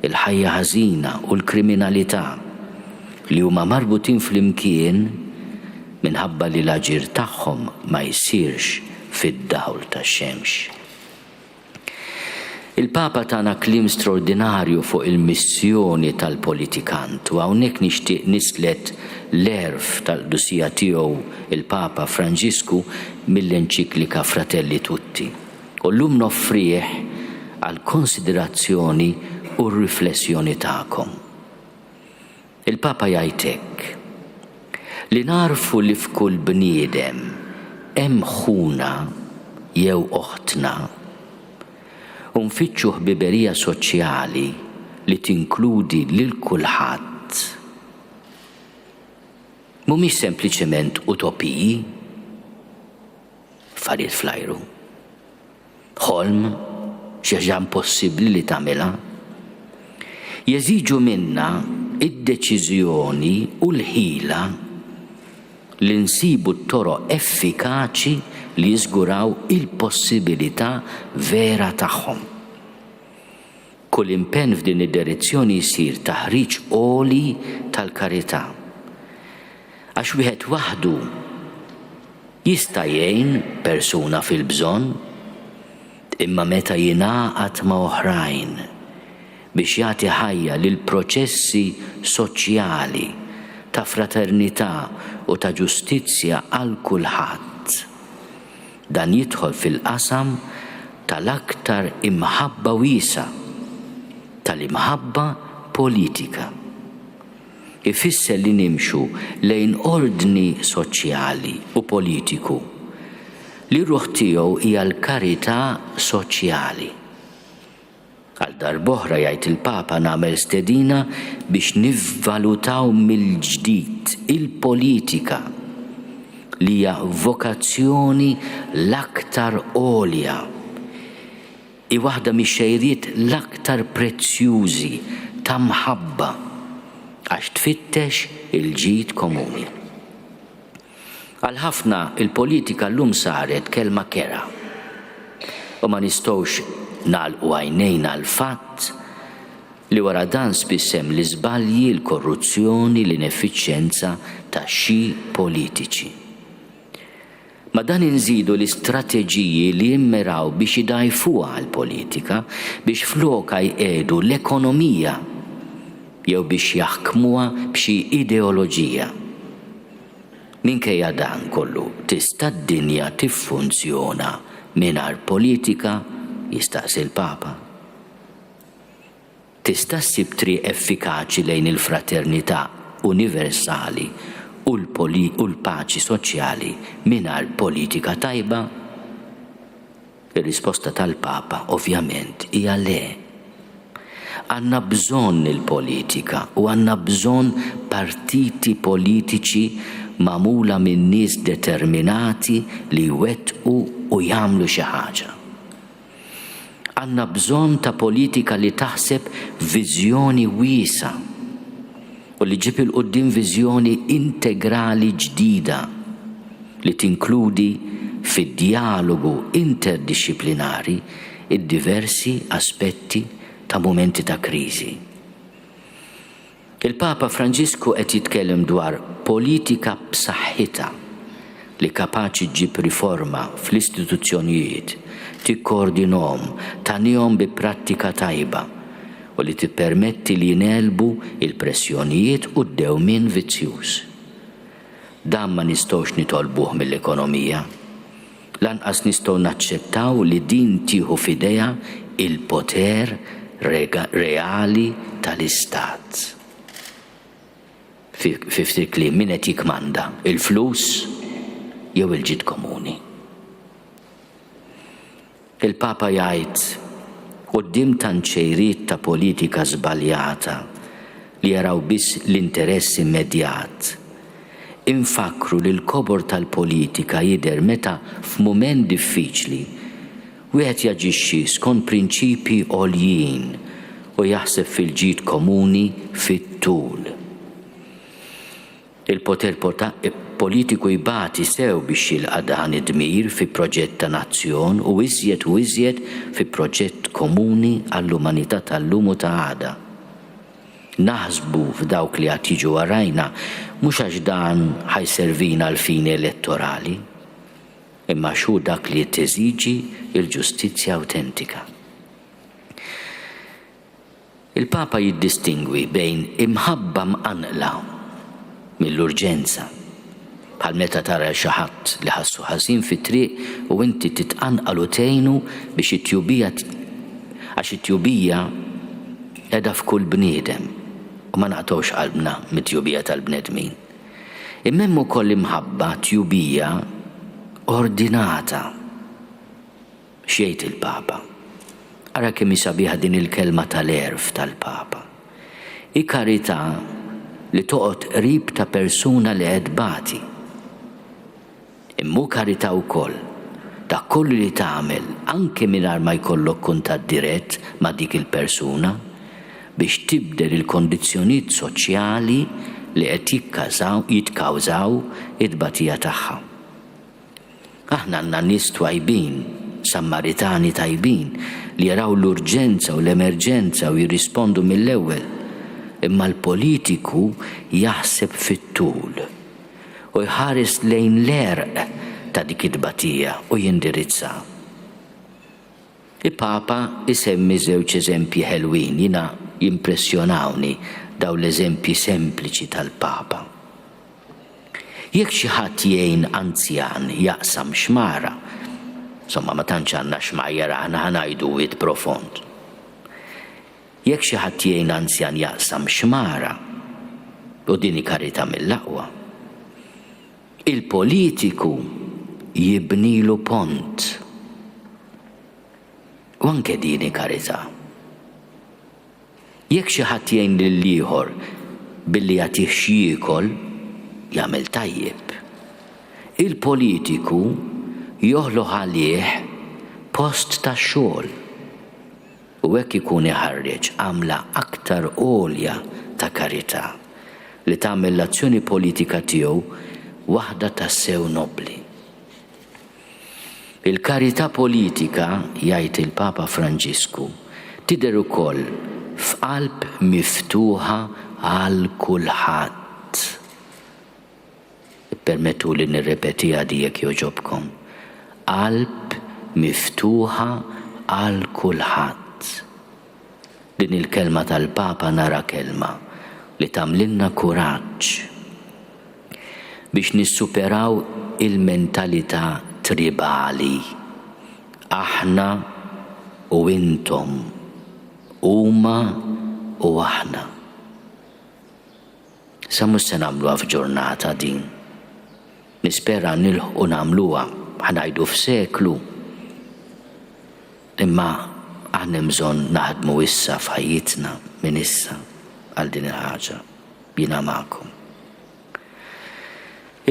il-ħajja ħażina u l-kriminalità li huma marbutin fl-imkien minħabba li l-aġir tagħhom ma jsirx fid-dawl tax-xemx. Il-Papa tagħna kliem straordinarju fuq il-missjoni tal-politikant u hawnhekk nixtieq nislet l-erf tal-dusija tiegħu il-Papa Franġisku mill-enċiklika Fratelli Tutti. U llum noffrih għal konsiderazzjoni u riflessjoni tagħkom. Il-Papa jgħid hekk li narfu li f'kull bniedem hemm ħuna jew oħtna u nfittxu ħbiberija soċjali li tinkludi lil kulħadd. Mhumiex sempliċement utopiji, affarijiet flajru, ħolm, xi ħaġa impossibbli li tagħmilha. Jeżiġu minna id-deċiżjoni u l-ħila li nsibu t-toroq effikaċi li jiżguraw il-possibilità vera tagħhom. Kull impenn f'din id-direzzjoni jsir taħriġ għoli tal-karità. Għax wieħed waħdu jista' jgħin persuna fil-bżonn, imma meta jingħaqad ma' oħrajn biex jagħti ħajja lil proċessi soċjali ta' fraternità u ta' ġustizzja għal kulħadd. Dan jidħol fil-qasam tal-aktar imħabba wiesa, tal-imħabba politika. Ifisser li nimxu lejn ordni soċjali u politiku li ruħ tiegħu hija l-karità soċjali. Għal darb'oħra jgħid il-Papa nagħmel stedina biex nivvalutaw mill-ġdid il-politika li hija vokazzjoni l-aktar għolja, i waħda mix-xejriet l-aktar prezzjużi ta' mħabba għax tfittex il-ġid komuni. Għal ħafna il-politika llum saret kelma kera u ma nistgħux nagħlqu għajnejna l-fatt li wara dan spiss hemm l-iżbalji, l-korruzzjoni, l-ineffiċjenza ta' xi politiċi. Ma dan inżidu l-istrateġiji li jimmiraw biex idajfuha l-politika biex floka jqiegħdu l-ekonomija jew biex jaħkmuha b'xi ideoloġija. Minkejja dan kollu tista' d-dinja tiffunzjona mingħajr politika, jistaqsi l-Papa. Tista' ssib triq effikaċi lejn il-fraternità universali u l-paċi soċjali mingħajr politika tajba? Ir-risposta tal-Papa ovvjament hija le. Għandna bżonn il-politika u għandna bżonn partiti politiċi magħmula minn nies determinati li jwettqu u jagħmlu xi ħaġa. Għandna bżonn ta' politika li taħseb viżjoni wiesa' u li ġib il-qoddim viżjoni integrali ġdida li tinkludi fid-dialogu interdixxiplinari id-diversi aspetti ta' momenti ta' kriżi. Il-Papa Franġisku qed jitkellem dwar politika b'saħħitha li kapaċi ġib riforma fl-istituzzjonijiet, tikkoordinhom, tagħnihom bi prattika tajba u li tippermetti li jnelbu il-pressjonijiet u d-dewmien vizzjuż. Dan ma nistgħux nitolbuh mill-ekonomija. Lanqas nistgħu naċċettaw li din tieħu f'idejha il-poter reali tal-Istat. Fi ftit kliem min qed jikmanda, il-flus jew il-ġid komuni. Il-Papa jgħid quddiem tant xejriet ta' politika żbaljata li jaraw biss l-interess immedjat. Infakru li l-kobor tal-politika jidher meta f'mument diffiċli wieħed jaġixxi skont prinċipji għoljin u jaħseb fil-ġid komuni fit-tul. Il-poter politiku jbati sew biex jilqa' dan id-dmir fi proġett ta' nazzjon u iżjed fi proġett komuni għall-umanità tal-lum u ta' għada. Naħsbu f'dawk li qed jiġu warajna mhux għax dan ħajservina għal fini elettorali, imma xu dak li teżiġi il-ġustizzja awtentika. Il-Papa jiddistingwi bejn imħabba mqanqla mill-urġenza bħal meta tara xi ħadd li ħassu ħażin fit-triq u inti titqanqal u tgħinu biex għax it-tjubija qiegħda f'kull bniedem u ma naqtgħux qalbna mit-tjubija tal-bnedmin. Imma hemm ukoll imħabba tjubija ordinata. Xejt il-Papa. Ara kemm sabiħa din il-kelma tal-erf tal-Papa. I-karità li toqgħod qrib ta' persuna li qed bati. Immu karità wkoll ta' kollu li tagħmel anke mingħajr ma jkollok kuntatt dirett ma' dik il-persuna biex tibdel il-kondizzjonijiet soċjali li qed jitkawżaw it-tbatija tagħha. Aħna għandna nies twajbin, Sammaritani tajbin li jaraw l-urġenza u l-emerġenza u jirrispondu mill-ewwel. Imma l-politiku jaħseb fit-tul u jħares lejn l-erq ta' dik it-tbatija u jindirizza. Il-Papa isemmi żewġ eżempji ħelwin, jiena jimpressjonawni daw l-eżempji sempliċi tal-Papa. Jekk xi ħadd jgħin anzjan jaqsam xmara, insomma ma tantx għandna xmajjar aħna ngħidu wid profond. Jekk xi ħadd jgħin anzjan jaqsam xmara u din karità mill-aqwa. Il-politiku jibnilu pont. U anke din karità. Jekk xi ħadd jgħin lil ieħor billi jagħtih xi jiekol, jagħmel tajjeb. Il-politiku joħloq għalih post tax-xogħol. U hekk ikun iħarreġ għamla aktar għolja ta' karità li tagħmel l-azzjoni politika tiegħu waħda tassew nobbli. Il-karità politika, jgħid il-Papa Franġisku, tidher ukoll f'qalb miftuħa għal kulħadd. Ippermettu li nirrepetiha di jekk jogħġobkom. Qalb miftuħa għal kulħadd. Din il-kelma tal-Papa nara kelma li tamlinna kuraġġ biex nissuperaw il-mentalità tribali. Aħna u intom, huma u aħna. Sa mhux se nagħmluha f'ġurnata din. Nispera nilħqu nagħmluha ħanajdu f'seklu. Imma aħna bżonn naħdmu issa f'ħajjitna minn issa għal din il-ħaġa. Jiena magħkom.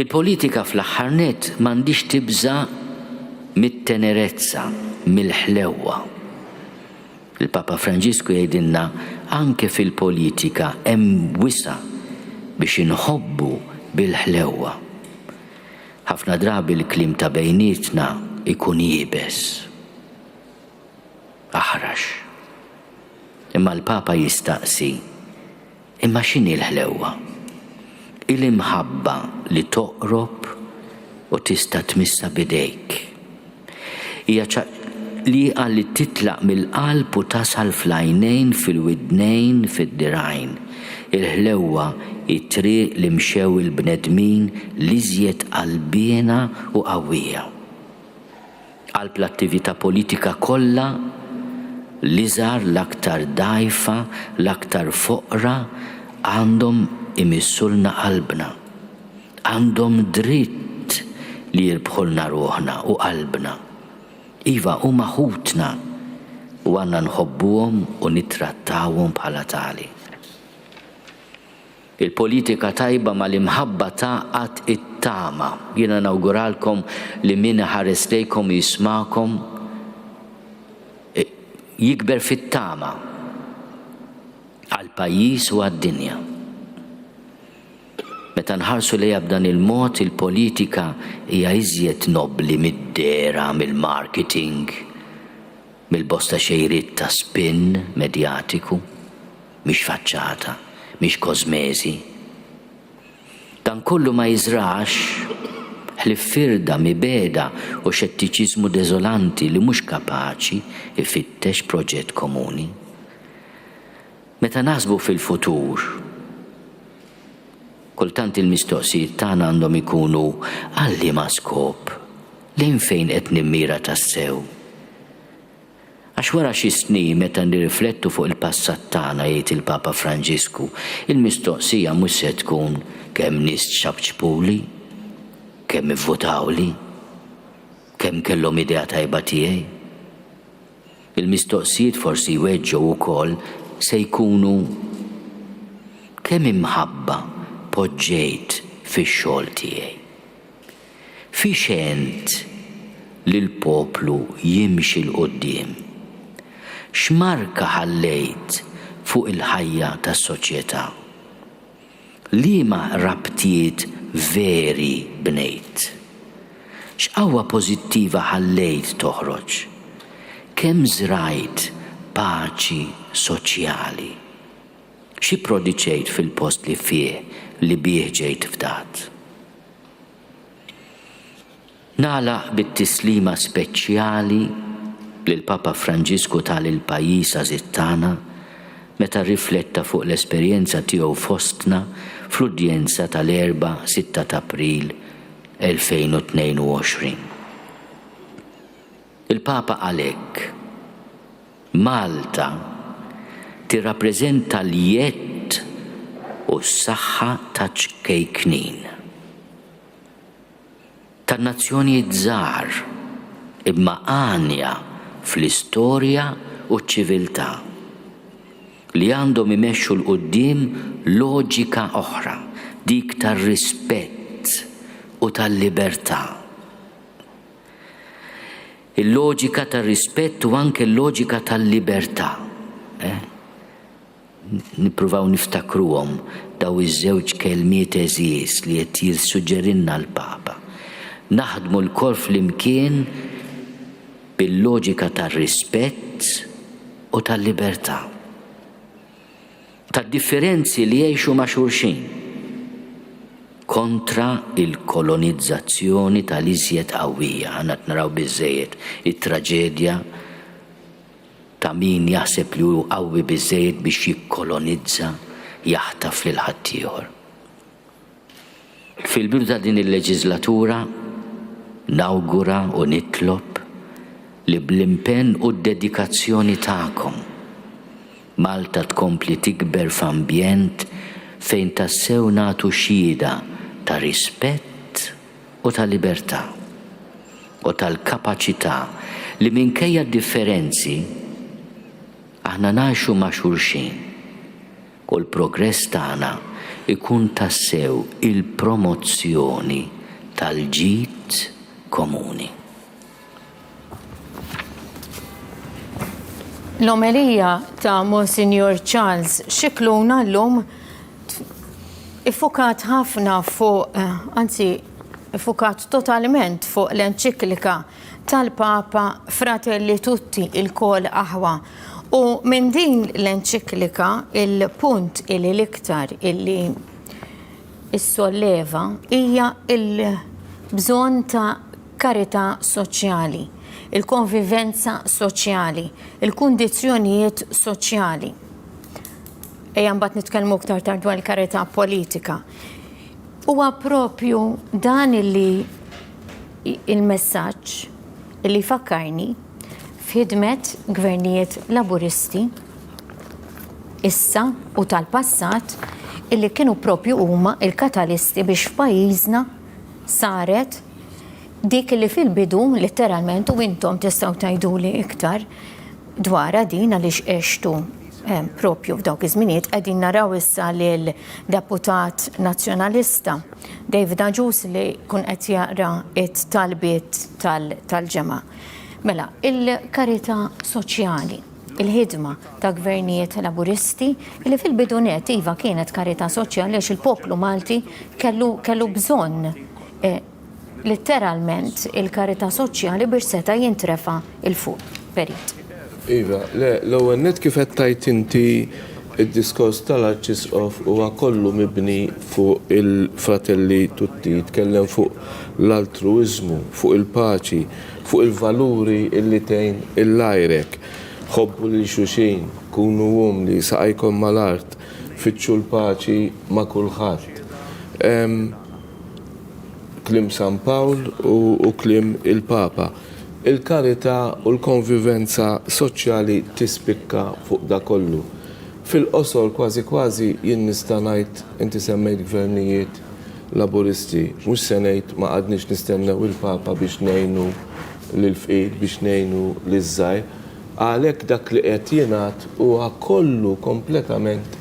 Il-politika fl-aħħar nett m'għandix tibża mit-tenerezza, mill-ħlewwa. Il-Papa Franġisku jgħidilna anke fil-politika hemm wisa biex inħobbu bil-ħlewwa. Ħafna drabi l-klim ta' bejnietna ikun jibes. Aħrax. Imma l-Papa jistaqsi, imma x'inhi l-ħlewwa? Il-imħabba li toqrob u tista' tmissa bidejk. Hija liqa li titlaq mill-qalb u tasal fl-għajnejn, fil-widnejn, fid-dirgħajn. Il-ħlewwa it-triq li mxew il-bnedmin li żjed qalbiena u qawwija. Qalb l-attività politika kollha li żgħar l-aktar dgħajfa, l-aktar foqra għandhom imissulna qalbna. Għandhom dritt li jirbħulna ruħna u qalbna. Iva huma ħutna u għandna nħobbuhom u nittrattawhom bħala tali. Il-politika tajba ma l-imħabba taqat it-tama. Jiena nawguralkom li min ħares lejkom jismakom jikber fit-tama għal-pajjiż u għad-dinja. Meta nħarsu lejha b'dan il-mod, il-politika hija iżjed nobbli mid-dera, mill-marketing, mill-bosta xejriet ta' spin medjatiku, mhix faċċata, mhix kozmezi. Dan kollu ma jiżrax ħliffirda mibeda u xettiċiżmu deżolanti li mhux kapaċi ifittex proġett komuni. Meta naħsbu fil-futur, kultant il-mistoqsijiet tagħna għandhom ikunu għalli ma skop, lejn fejn qed nimmira tassew. Għax wara xi snin meta nirriflettu fuq il-passat tagħna jgħid il-Papa Franġisku, il-mistoqsija mhux se tkun kemm nies xabċpuli, kemm ivvotawli, kemm kellhom idea tajba tiegħi. Il-mistoqsijiet forsi jweġġu wkoll se jkunu kemm imħabba poġġejt fix-xogħol tiegħi. Fi xent li l-poplu jimxi l-qoddim. X'marka ħallejt fuq il-ħajja tas-soċjetà? Liema rabtiet veri bnejt? X'qawwa pożittiva ħallejt toħroġ? Kemm żrajt paċi soċjali? Xi prodiċejt fil-post li fih li bih ġejt fdat? Nagħlaq bit-tislima speċjali li l-Papa Franġisku tal-il-pajjiż għażiet tagħna meta rrifletta fuq l-esperjenza tiegħu fostna fl-udjenza tal-4-6 ta' April 2022. Il-Papa għalhekk Malta tirrappreżenta l-jett u s-saħħa ta' ċkejknin. Tan-nazzjonijiet żgħar imma għanja fl-istorja u ċ-ċiviltà li għandhom imexxu l-qudiem loġika oħra, dik tar-rispett u tal-libertà. Il-loġika tar-rispett u anke l-loġika tal-libertà. Nippruvaw niftakruhom daw iż-żewġ kelmiet eżies li qed jissuġġerinna l-Papa. Naħdmu l-kol flimkien bil-loġika tar-rispett u tal-libertà. Tad-differenzi li jgħixu ma' xulxin kontra il-kolonizzazzjoni tal-iżjed qawwija. Għandna naraw biżżejjed it-traġedja ta' min jaħseb li hu qawwi biżżejjed biex jikkolonizza jaħtaf lil ħaddieħor. Fil-bidu ta' din il-leġislatura nawgura u nitlob li bl-impenn u d-dedikazzjoni tagħkom Malta tkompli tikber f'ambjent fejn tassew nagħtu xhieda ta' rispett u ta' libertà u tal-kapaċità li minkejja differenzi aħna ngħixu ma' xulxin u l-progress tagħna ikun tassew il-promozzjoni tal-ġid komuni. L-omelija ta' Monsignor Charles Scicluna llum iffukat ħafna fuq, anzi iffukat totalment fuq l-enċiklika tal-Papa Fratelli Tutti il-kol aħwa. U minn din l-enċiklika il-punt illi l-iktar illi issolleva hija il-bżonn ta' karità soċjali, il-konvivenza soċjali, il-kundizzjonijiet soċjali. Ejja mbagħad nitkellmu aktar tard dwar il-karità politika. Huwa propju dan illi il-messaġġ illi fakkarni f'ħidmet gvernijiet laburisti issa u tal-passat illi kienu propju huma il-katalisti biex f'pajjiżna saret dik li fil-bidu letteralment u intom tistgħu tgħiduli iktar dwar din għaliex għextu propju f'dawk iż-żminijiet qegħdin naraw issa lil deputat nazzjonalista David Agius li kun qed jaqra it-talbiet tal-ġemgħa. Mela, il-karità soċjali, il-ħidma ta' gvernijiet laburisti li fil-bidunet iva kienet karità soċjali għax il-poplu Malti kellu bżonn letteralment il-karità soċjali biex seta' jintrefa il-fuq perit. Iva, l-ewwel net kif qed tajt inti id-diskors tal-Arċisqof huwa kollu mibni fuq il-Fratelli Tutti, jitkellem fuq l-altruiżmu, fuq il-paċi, fuq il-valuri illi tgħin il-lajrek, ħobbu lil xulxin, kunu umli, saqajkom mal-art, fitxu l-paċi ma' kulħadd. Klim San Pawl u klim il-Papa. Il-karità u l-konvivenza soċjali tispikka fuq da kollu. Fil-qosor kważi jien nista' ngħid inti semmejt gvernijiet laburisti, mhux se ngħid ma qadniex nistennew il-Papa biex ngħinu lil-fqir, biex ngħinu liż-żgħir. Għalhekk dak li qed jingħad huwa kollu kompletament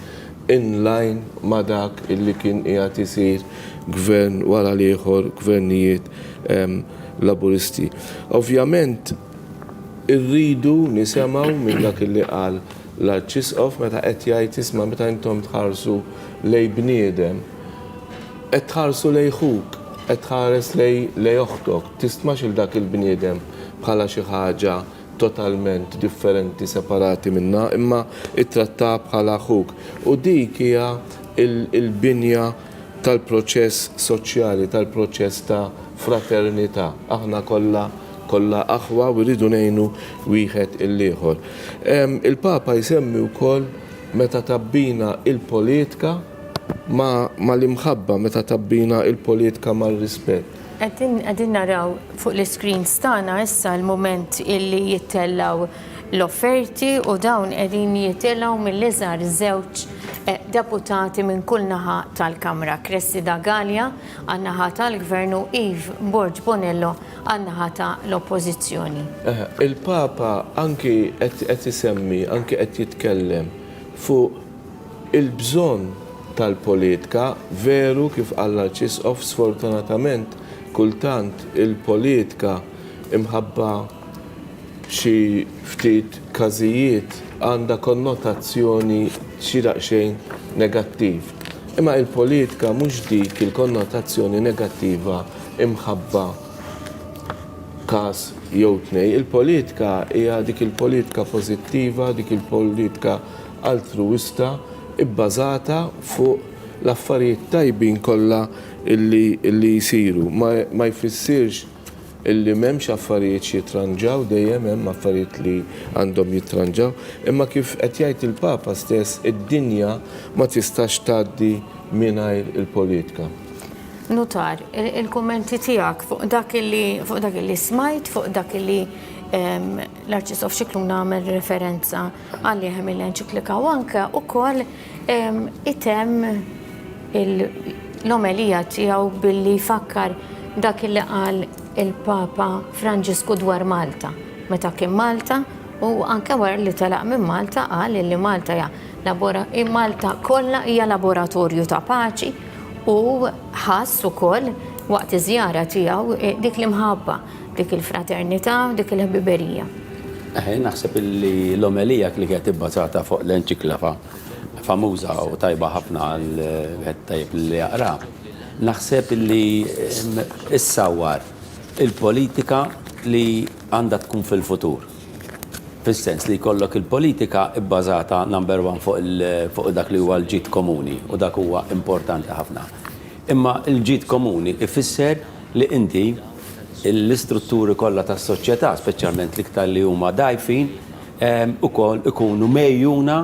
in line ma' dak illi kien qiegħed isir gvern wara l-ieħor gvernijiet laburisti. Ovvjament irridu nisemgħu minn dak illi qal l-Arċisqof meta qed jgħid isma' meta intom tħarsu lej bniedem, qed tħarsu lej ħuk, qed tħares lej oħtok, tismax il dak il-bniedem bħala xi ħaġa totalment differenti, separati minna, imma it-tratta bħala ħuk. U dik hija il-binja tal-proċess soċjali, tal-proċess ta' fraternità. Aħna kollha aħwa u rridu ngħinu wieħed il-ieħor. Il-Papa jsemmi wkoll meta tabbina il-politika ma l-imħabba, meta tabbina il-politika mal-rispett. Għedin naraw fuq l-screens tagħna issa l-moment illi jittellaw l-offerti u dawn qegħdin jittellaw mill-iżgħar żewġ deputati minn kull naħa tal-Kamra, Cressida Gallia għan-naħa tal-Gvernu, Yves Borg Bonello għan-naħa tal-Oppożizzjoni. Il-Papa anki qed isemmi, anki qed jitkellem fuq il-bżonn tal-politika, veru kif qal l-Arċisqof sfortunatament kultant il-politika imħabba xi ftit każijiet għandha konnotazzjoni xi daqsxejn negattiv. Imma il-politika mhux dik il-konnotazzjoni negattiva imħabba każ jew tnejn. Il-politika hija dik il-politika pożittiva, dik il-politika altruista ibbażata fuq l-affarijiet tajbin kollha illi jisiru. Ma jfissirx illi m'hemmx affarijiet jitranġaw, dejjem hemm affarijiet li għandhom jitranġaw, imma kif qed jgħid il-Papa stess, id-dinja ma tistax tgħaddi mingħajr il-politika. Notar, il-kommenti tiegħek fuq dak li smajt, fuq dak li l-Arċisqof Scicluna għamel referenza għalli hemm l-enċiklika u anke wkoll item l-omelija tiegħu billi fakkar dak li qal il-Papa Franġisku dwar Malta. Meta kien Malta u anke wara li telaq minn Malta qal li Malta Malta kollha hija laboratorju ta' paċi u ħass ukoll waqt iż-żjara tiegħu dik l-imħabba, dik il-fraternità, dik il-ħbiberija. Naħseb li l-omelija li kienet ibbażata fuq l-enċiklika famuża u tajba ħafna l-tajb li jaqra. Naħseb li issawwar il-politika li għandha tkun fil-futur. Fis-sens li jkollok il-politika bbażata number one fuq dak li huwa l-ġid komuni u dak huwa importanti ħafna. Imma l-ġid komuni ifisser li inti l-istrutturi kollha tas-soċjetà, speċjalment l-iktar li huma dgħajfin, ukoll ikunu mejjuna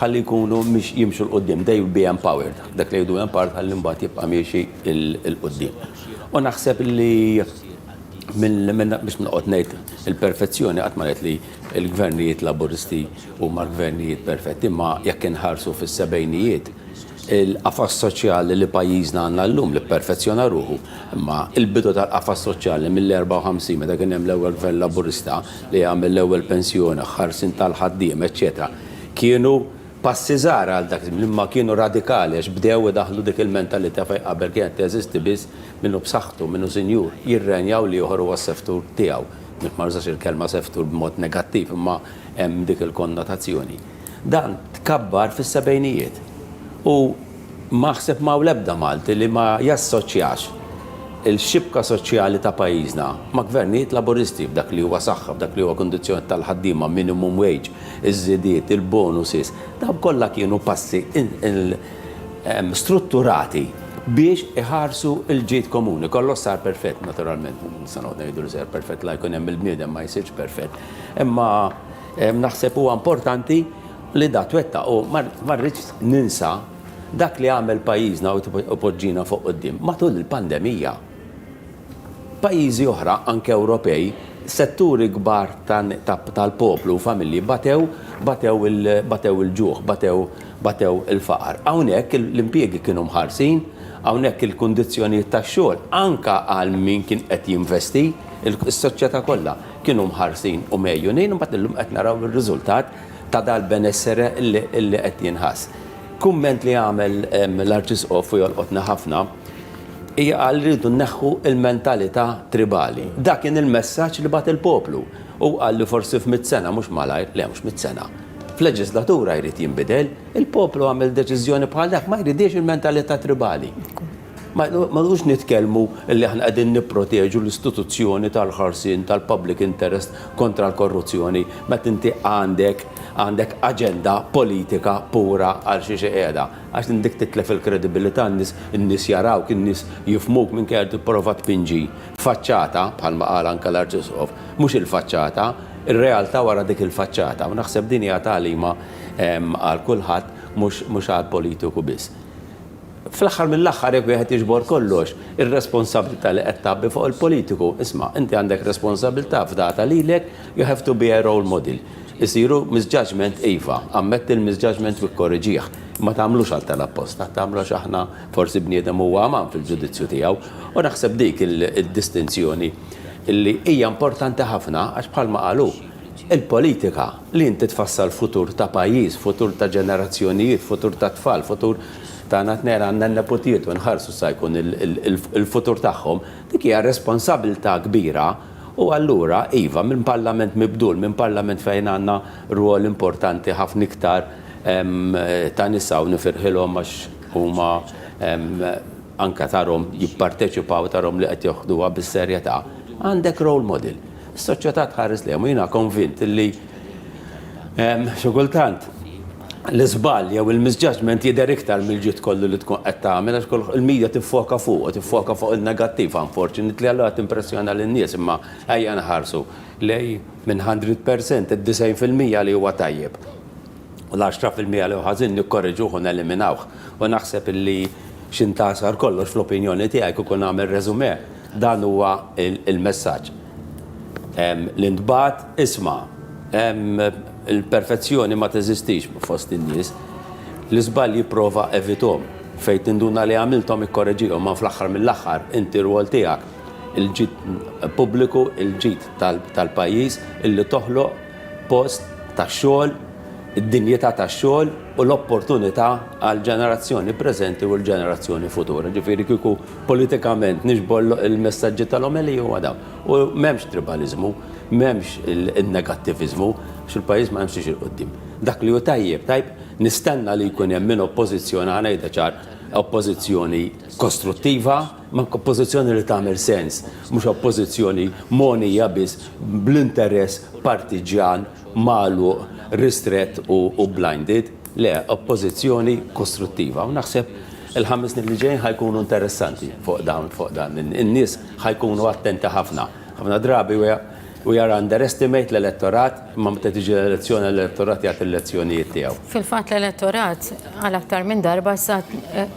ħalli jkunu mhix jimxu l-qudiem, they will be empowered. Dak li jgħidu empowered ħalli mbagħad jibqa' miexi l-qudiem. U naħseb li biex noqgħod ngħid il-perfezzjoni qatt ma ngħid li l-gvernijiet laburisti huma l-gvernijiet perfetti, imma jekk inħarsu fis-sebgħinijiet il-qafas soċjali li pajjiżna għandna llum li perfezzjona ruħu, imma il-bidu tal-qafas soċjali mill-54 meta kien hemm l-ewwel gvern laburista li għamel l-ewwel pensjoni, ħarsin tal-ħaddiem, eċċetera, kienu passi żgħar għal dak imma kienu radikali għax bdew idaħħlu dik il-mentalità fejn qabel kienet teżisti biss minnu b'saħħtu, minnu sinjur, jirrenjaw li joħor huwa s-seftur tiegħu. Ma rżax il-kelma seftur b'mod negattiv imma hemm dik il-konnotazzjoni. Dan tkabbar fis-sebgħinijiet. U maħseb ma' l-ebda Malti li ma jassoċjax il-xibka soċjali ta' pajjiżna ma' gvernijiet laburisti f'dak li huwa saħħa, f'dak li huwa kondizzjoni tal-ħaddiema, minimum wage, iż-żidiet, il-bonuses, dawn kollha kienu passi strutturati biex iħarsu il-ġid komuni. Kollox sar perfett, naturalment, sa noqgħod ngħidu li sar perfett la jkun hemm il-bniedem ma jsirx perfett. Imma naħseb huwa importanti li da twettaq u ma rridx ninsa dak li għamel pajjiżna u poġġina fuq quddiem matul il-pandemija. Pajjiżi oħra, anke Ewropej, setturi kbar tal-poplu u familji batew il-ġuħ, batew il-faqar. Hawnhekk l-impjiegi kienu mħarsin, hawnhekk il-kundizzjonijiet tax-xogħol anke għal min kien qed jinvesti, is-soċjetà kollha kienu mħarsin u mejjunin u mbagħad illum qed naraw ir-riżultat ta' dal-benessere illi qed jinħass. Kumment li għamel l-Arċisqof u jolqotna ħafna hija qal rridu nneħħu il-mentalità tribali. Dak kien il-messaġġ li bat il-poplu u qal li forsi f'100 sena mhux malajr, le mhux 100 sena. F'leġislatura jrid jinbidel, il-poplu għamel deċiżjoni bħal dak ma jridix il-mentalità tribali. Ma lux nitkellmu li aħna qegħdin nipproteġu l-istituzzjoni tal-ħarsien tal-public interest kontra l-korruzzjoni meta inti għandek aġenda politika pura għal xi qiegħda. Għax dik titlef il-kredibilità n-nies jarawk, in-nies jifhmuk minn kien tipprova tpinġi faċċata bħalma qal anke l-Arċisqof, mhux il-faċċata, ir-realtà wara dik il-faċċata. U naħseb din hija tagħlima għal kulħadd mhux għal politiku biss. Fl-aħħar mill-aħħar jekk wieħed jiġbor kollox, ir-responsabilità li qed tabbi fuq il-politiku. Isma', inti għandek responsabilità f'data lilek, you have to be a role model. Isiru misjudgment iva, ammett il-misjudgment u korriġih. Ma tagħmlux għal tal-apposta, tagħmlux aħna forsi bniedem huwa għaman fil-ġudizzju tiegħu. U naħseb dik il-distinzjoni illi hija importanti ħafna għax bħalma qalu il-politika li inti tfassal futur ta' pajjiż, futur ta' ġenerazzjonijiet, futur ta' tfal, futur ta' natnera għandna n-nepotijiet u nħarsu sa' jkun il-futur tagħhom, dik hija responsabilità kbira u allura iva minn parlament mibdul, minn parlament fejn għandna rwol importanti ħafna iktar ta' nisa u nifirħilhom għax huma anke tarhom jipparteċipaw tarhom li qed joħduha bis-serjetà. Għandek role model. Is-soċjetà tħares lehom jiena konvint li xi kultant l-iżball jew il-misjudgment jidher iktar mill-ġid kollu li tkun qed tagħmel għax il-medja tiffoka fuq il-negattiv unfortunately allura timpressjona lin-nies imma ejja nħarsu lej minn 100% id-90% li huwa tajjeb. U l-10% li huwa ħażin nikkorreġuh u neliminawh. U naħseb illi x'intasar kollox fl-opinjoni tiegħek ikun nagħmel reżumé dan huwa il-messaġġ. L-intbagħat isma' il-perfezzjoni ma teżistix fost in-nies. L-iżball jipprova evitom fejn tinduna li għamilthom ikkorreġihom ma fl-aħħar mill-aħħar inti r-rwol tiegħek il-ġid pubbliku, il-ġid tal-pajjiż illi toħloq post tax-xogħol, id-dinjità tax-xogħol u l-opportunità għal ġenerazzjoni preżenti u l-ġenerazzjoni futura. Ġifieri kieku politikament nixbol il-messaġġi tal-omeli huwa dawn. U m'hemmx tribalizmu, m'hemmx il-negattivizmu, x'il-pajjiż ma jimxiex il-qudiem. Dak li hu tajjeb, nistenna li jkun hemm min oppożizzjoni ngħidha ċar oppożizzjoni kostruttiva, ma oppożizzjoni li tagħmel sens, mhux oppożizzjoni monija biss bl-interess partiġjan, magħluq, ristret u blinded, le oppożizzjoni kostruttiva. U naħseb il-5 snin li ġejjin ħajkunu interessanti fuq dan. In-nies ħajkunu attenti ħafna. Ħafna drabi we are underestimate l-elettorat, ma meta tiġi l-elezzjoni l-elettorat jagħti l-elezzjonijiet tiegħu. Fil-fatt l-elettorat għal aktar minn darba sa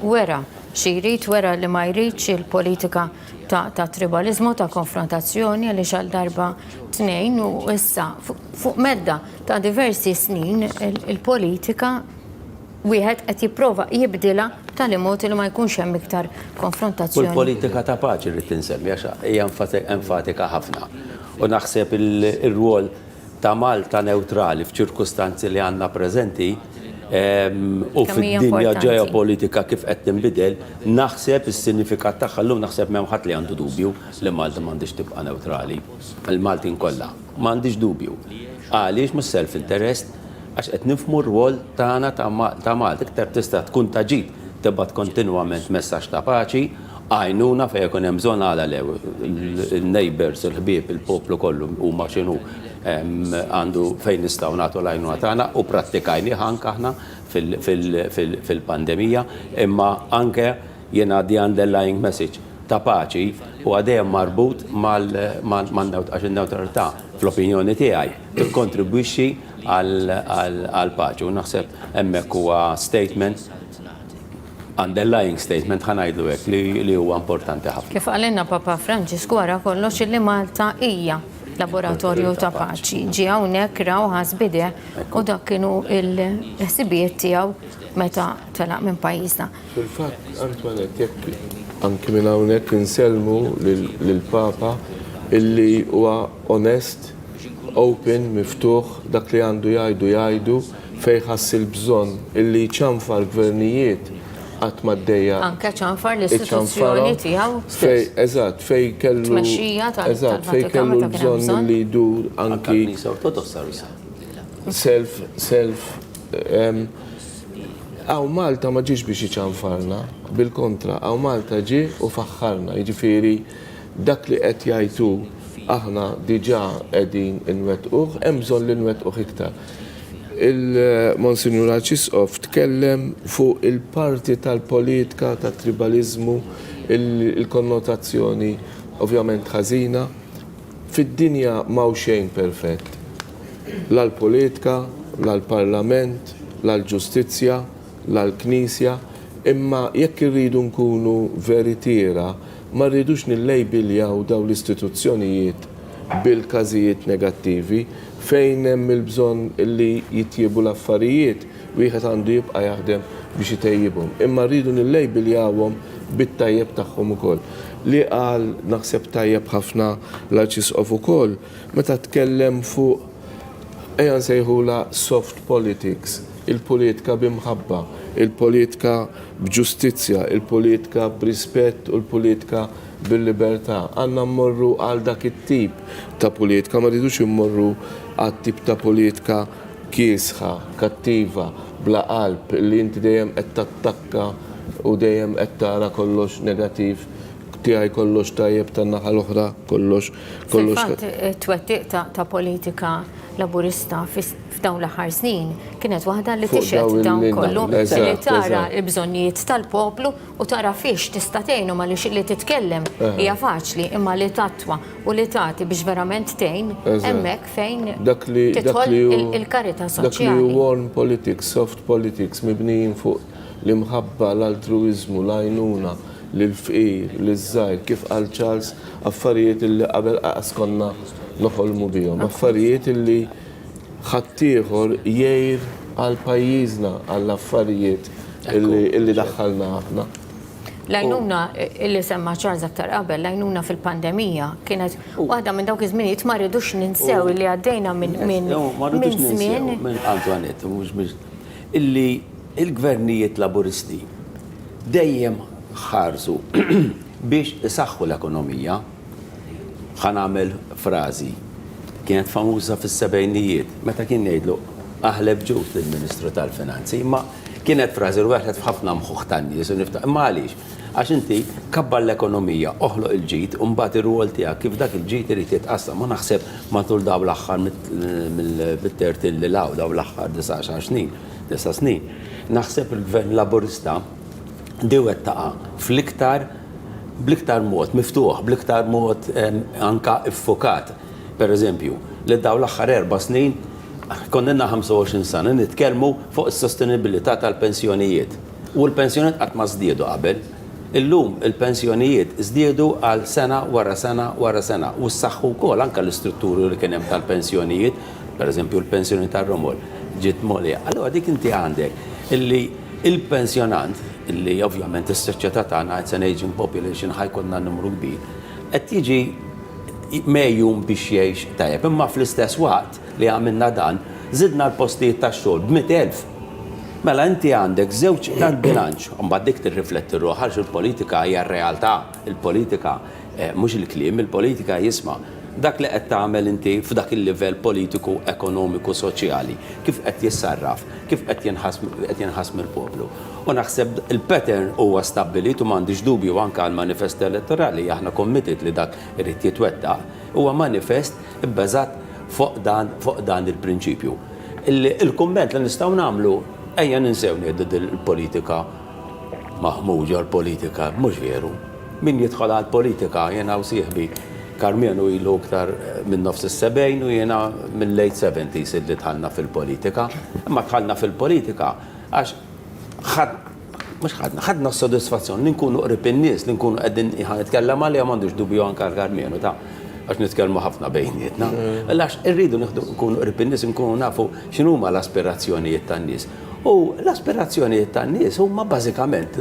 wera xi jrid wera li ma jridx il-politika ta' tribalizmu, ta' konfrontazzjoni għaliex għal darba tnejn u issa fuq medda ta' diversi snin il-politika wieħed qed jipprova jibdilha tal-imod li ma jkunx hemm iktar konfrontazzjoni. U l-politika ta' paċi rrid tinsemmi għax hija enfatika ħafna. U naħseb il-rwol ta' Malta neutrali f'ċirkustanzi li għandna preżenti u fid-dinja ġeopolitika kif qed tinbidel, naħseb is-sinifikat tagħha llum naħseb m'hemm ħadd li għandu dubju li Malta m'għandix tibqa' neutrali. Il-Maltin kollha m'għandix dubju. Għaliex mhux self-interest għax qed nifhmu r-rwol tagħna ta' Malta iktar tista' tkun ta' ġid tibgħat kontinwament messaġġ ta' paċi, għajnuna fejn ikun hemm bżonn għala lew il-neighbors, il-ħbieb, il-poplu kollu huma x'inhu għandu fejn nistgħu nagħtu l-għajnuna tagħna u prattikajni anke aħna fil-pandemija, imma anke jiena the underlying message ta' paċi u għadejjem marbut għax in-newtralità fl-opinjoni tiegħi tikkontribwixxi għal paċi u naħseb hemmhekk huwa statement underlying statement ħanajdu hekk li huwa importanti ħafna. Kif għalinna Papa Franġisku wara kollox li Malta hija laboratorju ta' paċi. Ġie hawnhekk raw ħasbide u dak kienu l-ħsibijiet tiegħu meta telaq minn pajjiżna. Fil-fatt, Antoinette, jekk anke minn hawnhekk inselmu lill-Papa illi huwa onest, open, miftuħ, dak li għandu jgħidu fejn ħass il-bżonn illi ċanfar gvernijiet għat maddeja. Anke ċanfar l-istituzzjoni tiegħu. Eżatt, fej kellu. Tmexxija tal-Vatikan l-bżonn li jdur anki għaw Malta ma ġiex biex iċanfarna, bil-kontra, għaw Malta ġi u faħħarna, jiġifieri dak li qed jgħidu aħna diġà qegħdin inwettquh, hemm bżonn li nwettquh iktar. Il-Monsignor Arċisqof tkellem fuq il-parti tal-politika, tat-tribalizmu, il-konnotazzjoni ovvjament ħażina. Fid-dinja m'hawn xejn perfett. L-politika, l-Parlament, l-ġustizzja, l-Knisja, imma jekk irridu nkunu veritiera, ma rridux nillejbiljaw daw l-istituzzjonijiet bil-każijiet negattivi fejn hemm il-bżonn li jitjiebu l-affarijiet wieħed għandu jibqa' jaħdem biex itejjibhom. Imma rridu nillejbiljawhom bit-tajjeb tagħhom ukoll. Li qal naħseb tajjeb ħafna l-Arċisqof ukoll meta tkellem fuq ejja nsejħula soft politics, il-politika b'imħabba, il-politika b'ġustizzja, il-politika b'rispett u l-politika bil-libertà. Għandna mmorru għal dak it-tip ta' politika, ma rridux immorru għal tip ta' politika kiesħa, kattiva, bla qalb, li inti dejjem qed tattakka u dejjem qed tara kollox negattiv tiegħi kollox tajjeb tan-naħa l-oħra kollox. Fil-fatt, twettiq ta' politika laburista f'dawn l-aħħar snin kienet waħda li tixed dawn kollu li tara l-bżonnijiet tal-poplu u tara fiex tista' tgħinhom għaliex li titkellem hija faċli imma li tatwa u li tagħti biex verament tgħin hemmhekk fejn tidħol il-karità soċjali. Dak li warm politics, soft politics mibnijin fuq l-imħabba, l-altruizmu, l-għajnuna, l-fqir, l-żgħir, kif qal Charles, affarijiet li qabel konna noħolmu bihom, affarijiet li ħaddieħor jgħir għal pajjiżna għall affarijiet illi daħħalna aħna. L-għajnuna illi semma Charles aktar qabel, l-għajnuna fil-pandemija kienet waħda minn dawk iż-żminijiet ma rridux ninsew illi għaddejna minn żmien. Antoinette, illi il-gvernijiet laburisti dejjem ħarsu biex isaħħu l-ekonomija. ħanamel frażi kienet famuża fis-sebgħinijiet meta kien ngħidlu aħleb ġut lill-Ministru tal-Finanzi, imma kienet frażi l wieħed f'ħafna mħuħ tan-nies u niftaq. Imma għaliex? Għax inti kabbar l-ekonomija, oħloq il-ġid u mbagħad ir-rwol tiegħek kif dak il-ġid irid jitqassam. Ma naħseb matul daw l-aħħar mit-terti li law daw l-aħħar 9 snin. Naħseb il-Gvern Laburista dewet taqa' bl-iktar mod miftuħ, bl-iktar mod anka iffokat. Per eżempju, li daw l-aħħar 4 snin konna 25 sena nitkellmu fuq is-sostenibilità tal-pensjonijiet. U l-pensjonijiet qatt ma żdiedu qabel. Illum il-pensjonijiet żdiedu għal sena wara sena wara sena u s-saħħu wkoll anke l-istrutturi li kien hemm tal-pensjonijiet, per eżempju l-pensjoni tar-Romol ġiet mogħlija. Allura dik inti għandek illi il-pensjonant illi ovvjament is-soċjetà tagħna it's an aging population ħajkonna numru kbir, qed jiġi mejjum biex jgħix tajjeb. Imma fl-istess waqt li għamilna dan, żidna l-postijiet tax-xogħol b'100,000. Mela inti għandek żewġ tal-bilanċ, mbagħad dik tirrifletti ruħha għax il-politika hija r-realtà, il-politika mhux il-kliem, il-politika jisma' dak li qed tagħmel inti f'dak il-livell politiku, ekonomiku, soċjali, kif qed jissarraf, kif qed jinħassm il-poplu. U naħseb il-pattern huwa stabbilit u m'għandix dubju anke għall-manifest elettorali aħna committed li dak irid jitwettaq, huwa manifest bbażat fuq dan il-prinċipju. Il-kumment li nistgħu nagħmlu ejja ninsew ngħidu il-politika maħmuġa l-politika mhux veru. Min jidħol għall-politika jiena u sieħbi Karmenu ilu iktar minn nofs is-70 u jiena mill-late 70s illi tħallna fil-politika. Imma tħallna fil-politika għax ħadna s-sodisfazzjon li nkunu qrib in-nies, li nkunu qegħdin nitkellem għalija m'għandux dubju anke Karmenu għax nitkellmu ħafna bejnietna. Għax irridu nkunu qrib in-nies, nkunu nafu x'inhuma l-aspirazzjonijiet tan-nies. U l-aspirazzjonijiet tan-nies huma bażikament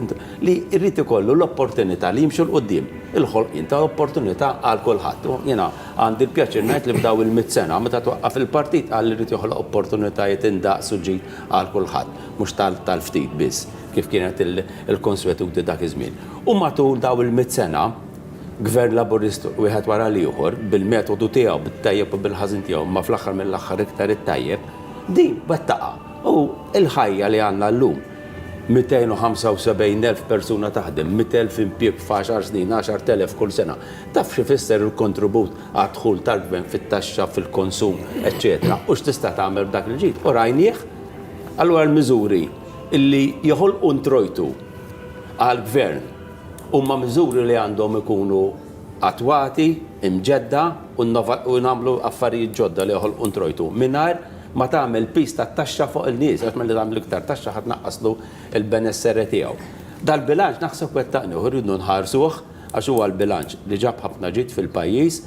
li jrid ikollu l-opportunità li jimxu l-qudiem, il-ħolqien ta' opportunità għal kulħadd. Jiena għandi l-pjaċir ngħid li f'daw il-100 sena meta twaqqaf il-partit għal irid joħloq opportunitajiet indaqsu ġid għal kulħadd, mhux tal-ftit biss, kif kienet il-konsuetuti dak iż-żmien. U matul daw il-100 sena Gvern Laburist wieħed wara l-ieħor bil-metodu tiegħu, bit-tajjeb u bil-ħażin tiegħu, ma fl-aħħar mill-aħħar iktar it-tajjeb, din wettaqa'. U il-ħajja li għandna llum 275,000 persuna taħdem, 100,000 impjieg f'10 snin, 10,000 kull sena. Taf x'ifisser il-kontribut għad-dħul tal-gvern fit-taxxa, fil-konsum, eċċetera. U x'tista' tagħmel b'dak il-ġid? U rajnieh? Allura l-miżuri illi joħolqu introjtu għall-gvern huma miżuri li għandhom ikunu attwati, imġedda u nagħmlu affarijiet ġodda li joħolqu introjtu mingħajr ma tagħmel pis tat-taxxa fuq il-nies għax milli tagħmel iktar taxxa ħadd naqqaslu l-benessere tiegħu. Dal-bilanċ naħseb wettaqni u rridu nħarsuh għax huwa l-bilanċ li ġab ħafna ġid fil-pajjiż,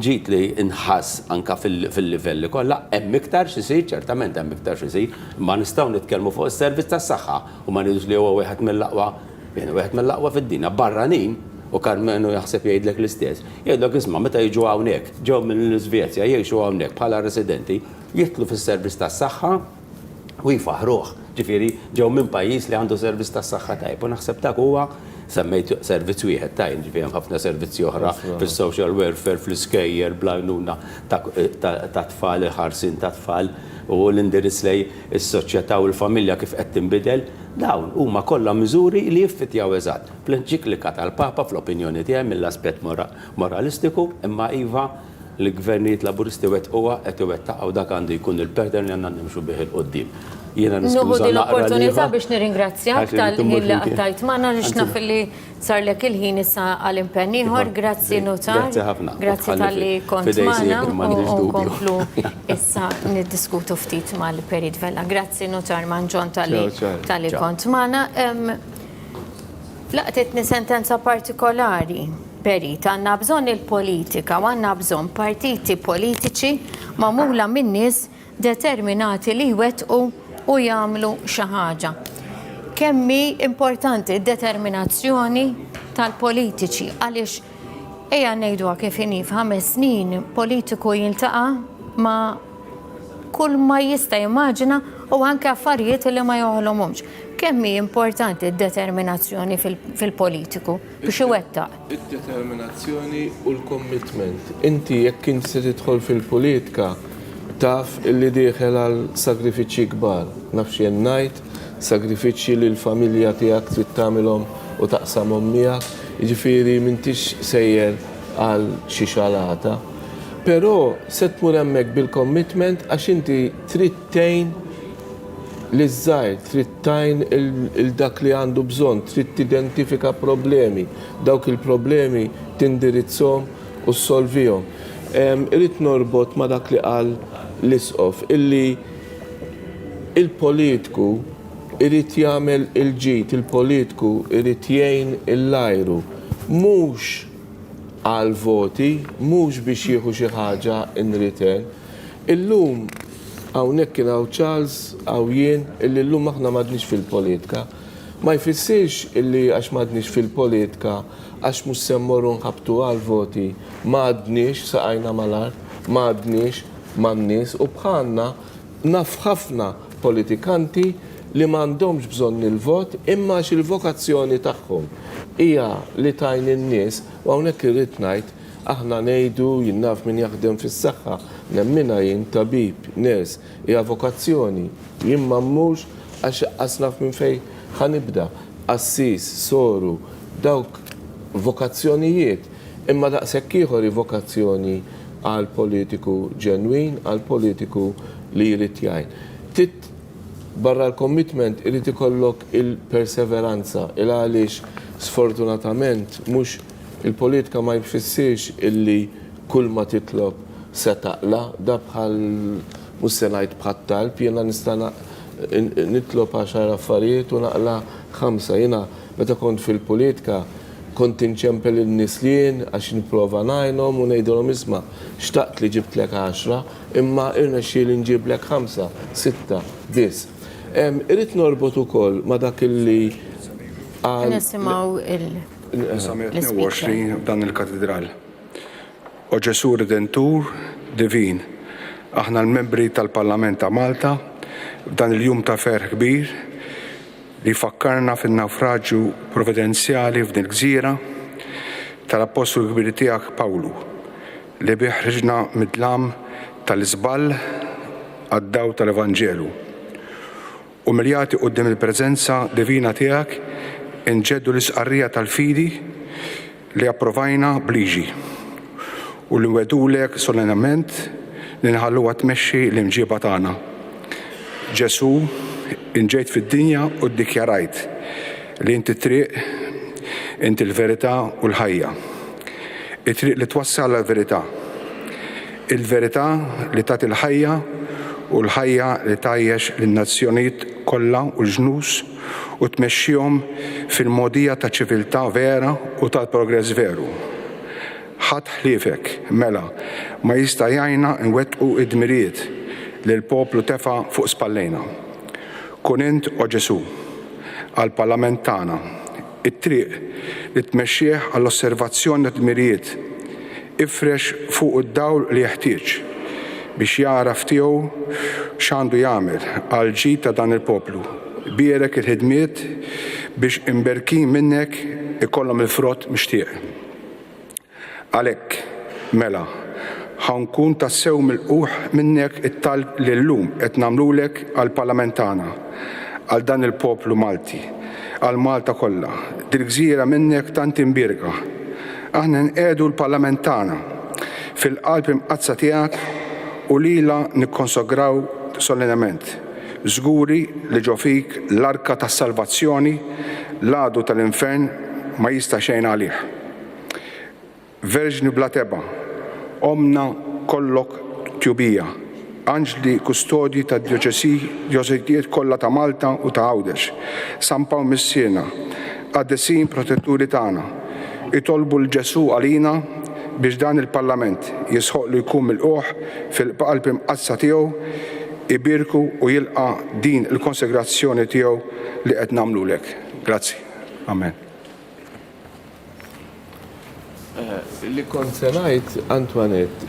ġid li nħass anke fil-livelli kollha, hemm iktar xi jsir, ċertament hemm iktar xi jsir, ma nistgħu nitkellmu fuq is-servizz tas-saħħa u ma nidux li huwa wieħed mill-aqwa fid-dinja barranin. U Karmenu jaħseb jgħidlek l-istess. Jgħidlek isma' meta jiġu hawnhekk, ġew mill-Iżvezja jgħixu hawnhekk bħala residenti, jitlu fis-servizz tas-saħħa u jifaħruh. Ġifieri ġew minn pajjiż li għandu servizz tas-saħħa tajb. U naħseb dak huwa semmejt servizz wieħed tajb, ġifieri hemm ħafna servizzi oħra fis-social welfare, fl-iskejjer, bl-għajnuna ta' tfal, il-ħarsin ta' tfal. u l-indirizz lej is-soċjetà u l-familja kif qed tinbidel, dawn huma kollha miżuri li jiffitjaw eżatt fl-enċiklika tal-Papa fl-opinjoni tiegħi mill-aspett moralistiku, imma iva l-gvernijiet laburisti wettquha qed iwettaqgħu dak għandu jkun il-pattern li għandna nimxu bih il-qudiem. Nuħu din l-opportunità biex nirringrazzjak tal-ħin li qattajt magħna li naf li sarlek il-ħin issa għal-impenn ieħor. Grazzi notar. Grazzi ħafna. Grazzi tal-li kont magħna u nkomplu issa niddiskutu ftit mal-Perit Vella. Grazzi notar Manġon tal-li kont magħna. Laqtitni sentenza partikolari. Perit, għandna bżonn il-politika u għandna bżonn partiti politiċi magħmula minn nies determinati li jwettqu u jagħmlu xi ħaġa. Kemmi importanti d-determinazzjoni tal-politiċi għaliex ejja ngħiduha kif inhi f'5 snin politiku jiltaqa' ma' kull ma jista' jimmaġina u anke affarijiet li ma joħolhomhomx. Kemmi importanti d-determinazzjoni fil-politiku biex iwettaq? Id-determinazzjoni u l-commitment. Inti jekk inti se tidħol fil-politika taf illi dieħel għal sagrifiċċji kbar. Nafx jien ngħid, sagrifiċċji li l-familja tiegħek trid tagħmilhom u taqsamhom miegħek, jiġifieri m'intix sejjer għal xi xalata. Però se tmur hemmhekk bil-commitment għax inti trid tgħin l-żgħir, trid tgħin il-dak li għandu bżonn, trid tidentifika problemi, dawk il-problemi tindirizzhom u ssolvihom. Irrid norbot ma' dak li qal l-isqof illi il-politiku irrid jagħmel il-ġid, il-politiku irrid jgħin il-lajru, mhux għal voti, mhux biex jieħu xi ħaġa in return. Illum hawnhekk kien hawn Charles hawn jien illi llum aħna m'għadniex fil-politika. Ma jfissirx illi għax m'għadniex fil-politika għax mhux se mmorru nħabbtu għal voti m'għadniex saqajna mal-art, m'għadniex man-nies u bħalna naf ħafna politikanti li m'għandhomx bżonn il-vot imma għax il-vokazzjoni tagħhom hija li tajn in-nies u hawnhekk irrid ngħid aħna ngħidu jien naf min jaħdem fis-saħħa nemmina jien tabib, ners, hija vokazzjoni. Jien m'ammux għax naf minn fejn ħanibda. Assis, soru, dawk vokazzjonijiet, imma daqshekk ieħor vokazzjoni għal politiku ġenwin, għal politiku li jrid jgħin. Barra l-commitment irid ikollok il-perseveranza, għaliex sfortunatament mhux il-politika ma jfissirx illi kull ma titlob se taqla, da bħal mhux se ngħid bħal talb, jiena nista' nitlob 10 affarijiet u naqla 5. Jiena meta kont fil-politika kont inċempel in-nies li jien għax nipprova ngħinhom u ngħidulhom isma' xtaqt li ġibtlek 10 imma irnexxieli nġiblek 5, 6 biss. Irrid norbot ukoll ma' dak illi għal nisimgħu 1922 f'dan il-katedral. O Ġesu Redentur Divin, aħna l-membri tal-Parlament ta' Malta f'dan il-jum ta' ferħ kbir li fakkarna fin-nawfraġġju providenzjali f'din il-gżira tal-Apostolu kbir tiegħek Pawlu li bih ħriġna mid-dlam tal-iżball għad-daw tal-Evanġelu. Umiljati quddiem il-preżenza divina tiegħek inġeddu l-isqarrija tal-fidi li approvajna bliġi u li wedulek solennament li nħalluha tmexxi l-imġiba tagħna. Ġesu, inġejt fid-dinja u ddikjarajt li inti triq, inti l-verità u l-ħajja. It-triq li twassal l-verità. Il-verità li tagħti l-ħajja u l-ħajja li tajjex lin-nazzjonijiet kollha u l-ġnus u tmexxihom fil-modija ta' ċiviltà vera u tal-progress veru. Ħadd ħliefek, mela, ma jista' jgħinna nwettqu id-dmirijiet li l-poplu tefa' fuq spallejna. Kun int, o Ġesu, għall-Parlament tagħna, it-triq li tmexxih għall-osservazzjoni ta' dmirijiet ifrex fuq id-dawl li jeħtieġ biex jaraf tiegħu x'għandu jagħmel għal ġid ta' dan il-poplu. Bierek il-ħidmiet biex imberkin minnek ikollhom il-frott mixtieq. Għalhekk, mela, ħankun tassew mill-quħ minnek it-talb li llum qed nagħmlulek għall-parlamentana, għal dan il-poplu Malti, għal Malta kollha. Dil-gżira minnek tant imbirga. Aħna nqedu l-parlamentana fil-qalb imqazza tiegħek u lila nikkonsagraw solenament. Żguri li ġo fik l-arka tas-salvazzjoni, l-għadu tal-infern ma jista' xejn għalih. Verġni bla teba, omna kollok tjubija, anġli kustodji ta' djoċesijiet kollha ta' Malta u ta' Għawdex, Sampaw Missiena, għaddesin protetturi tagħna, itolbu l-Ġesu għalina biex dan il-Parlament jisħoq li jkun mill-qoħ fil-qalb imqazza tiegħu, ibirku u jilqa din il-konsegrazzjoni tiegħu li qed nagħmlulek. Grazzi. Amen. Li kont se ngħid, Antoinette,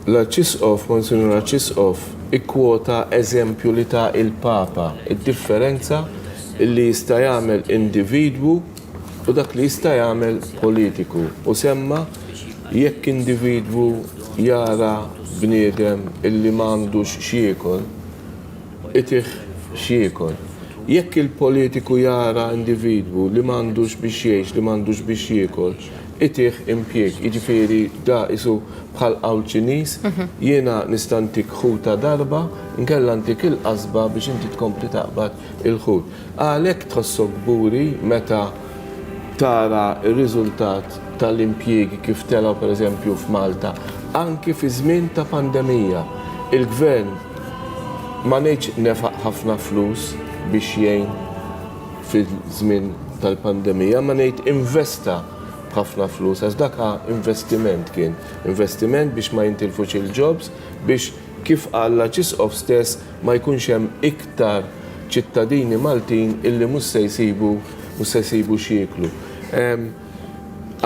l-Arċisqof, Monsignor Arċisqof, ikkwota eżempju li ta' il-Papa, id-differenza li jista' jagħmel individwu u dak li jista' jagħmel politiku. U semma jekk individwu jara bniedem illi m'għandux xiekol, itih xiekol. Jekk il-politiku jara individwu li m'għandux biex jgħix, li m'għandux biex jiekol, itih impjeg. Jiġifieri da isu bħal qawl Ċiniż, jiena nistantik ħuta darba, nkella antik il-qasba biex inti tkompli taqbad il-ħut. Għalhekk tħossok gburi meta tara r-riżultat tal-impjiegi kif tela pereżempju f'Malta, anki fi żmien ta' pandemija. Il-gvern ma ngħidx nefaq ħafna flus biex jgħin fi-żmien tal-pandemija, ma ngħid investa b'ħafna flus, għax dak investiment kien. Investiment biex ma jintilfux il-jobs, biex kif qal l-Arċisqof stess ma jkunx hemm iktar ċittadini Maltin illi mhux se jsibu xieklu.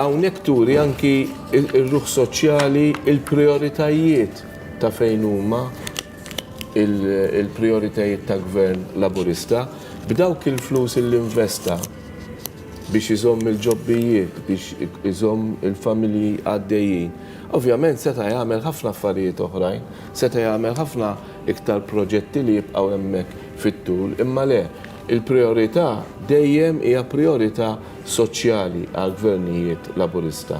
Hawnhekk turi anki il-ruħ soċjali, il-prioritajiet ta' fejn huma il-prioritajiet ta' gvern laburista, b'dawk il-flus il-investa biex iżomm il-ġobbijiet, biex iżomm il-familji għaddejjin. Ovvjament seta' jagħmel ħafna affarijiet oħrajn, seta' jagħmel ħafna iktar proġetti li jibqgħu hemmhekk fit-tul, imma le, il-priorità dejjem hija priorità soċjali għal gvernijiet laburista.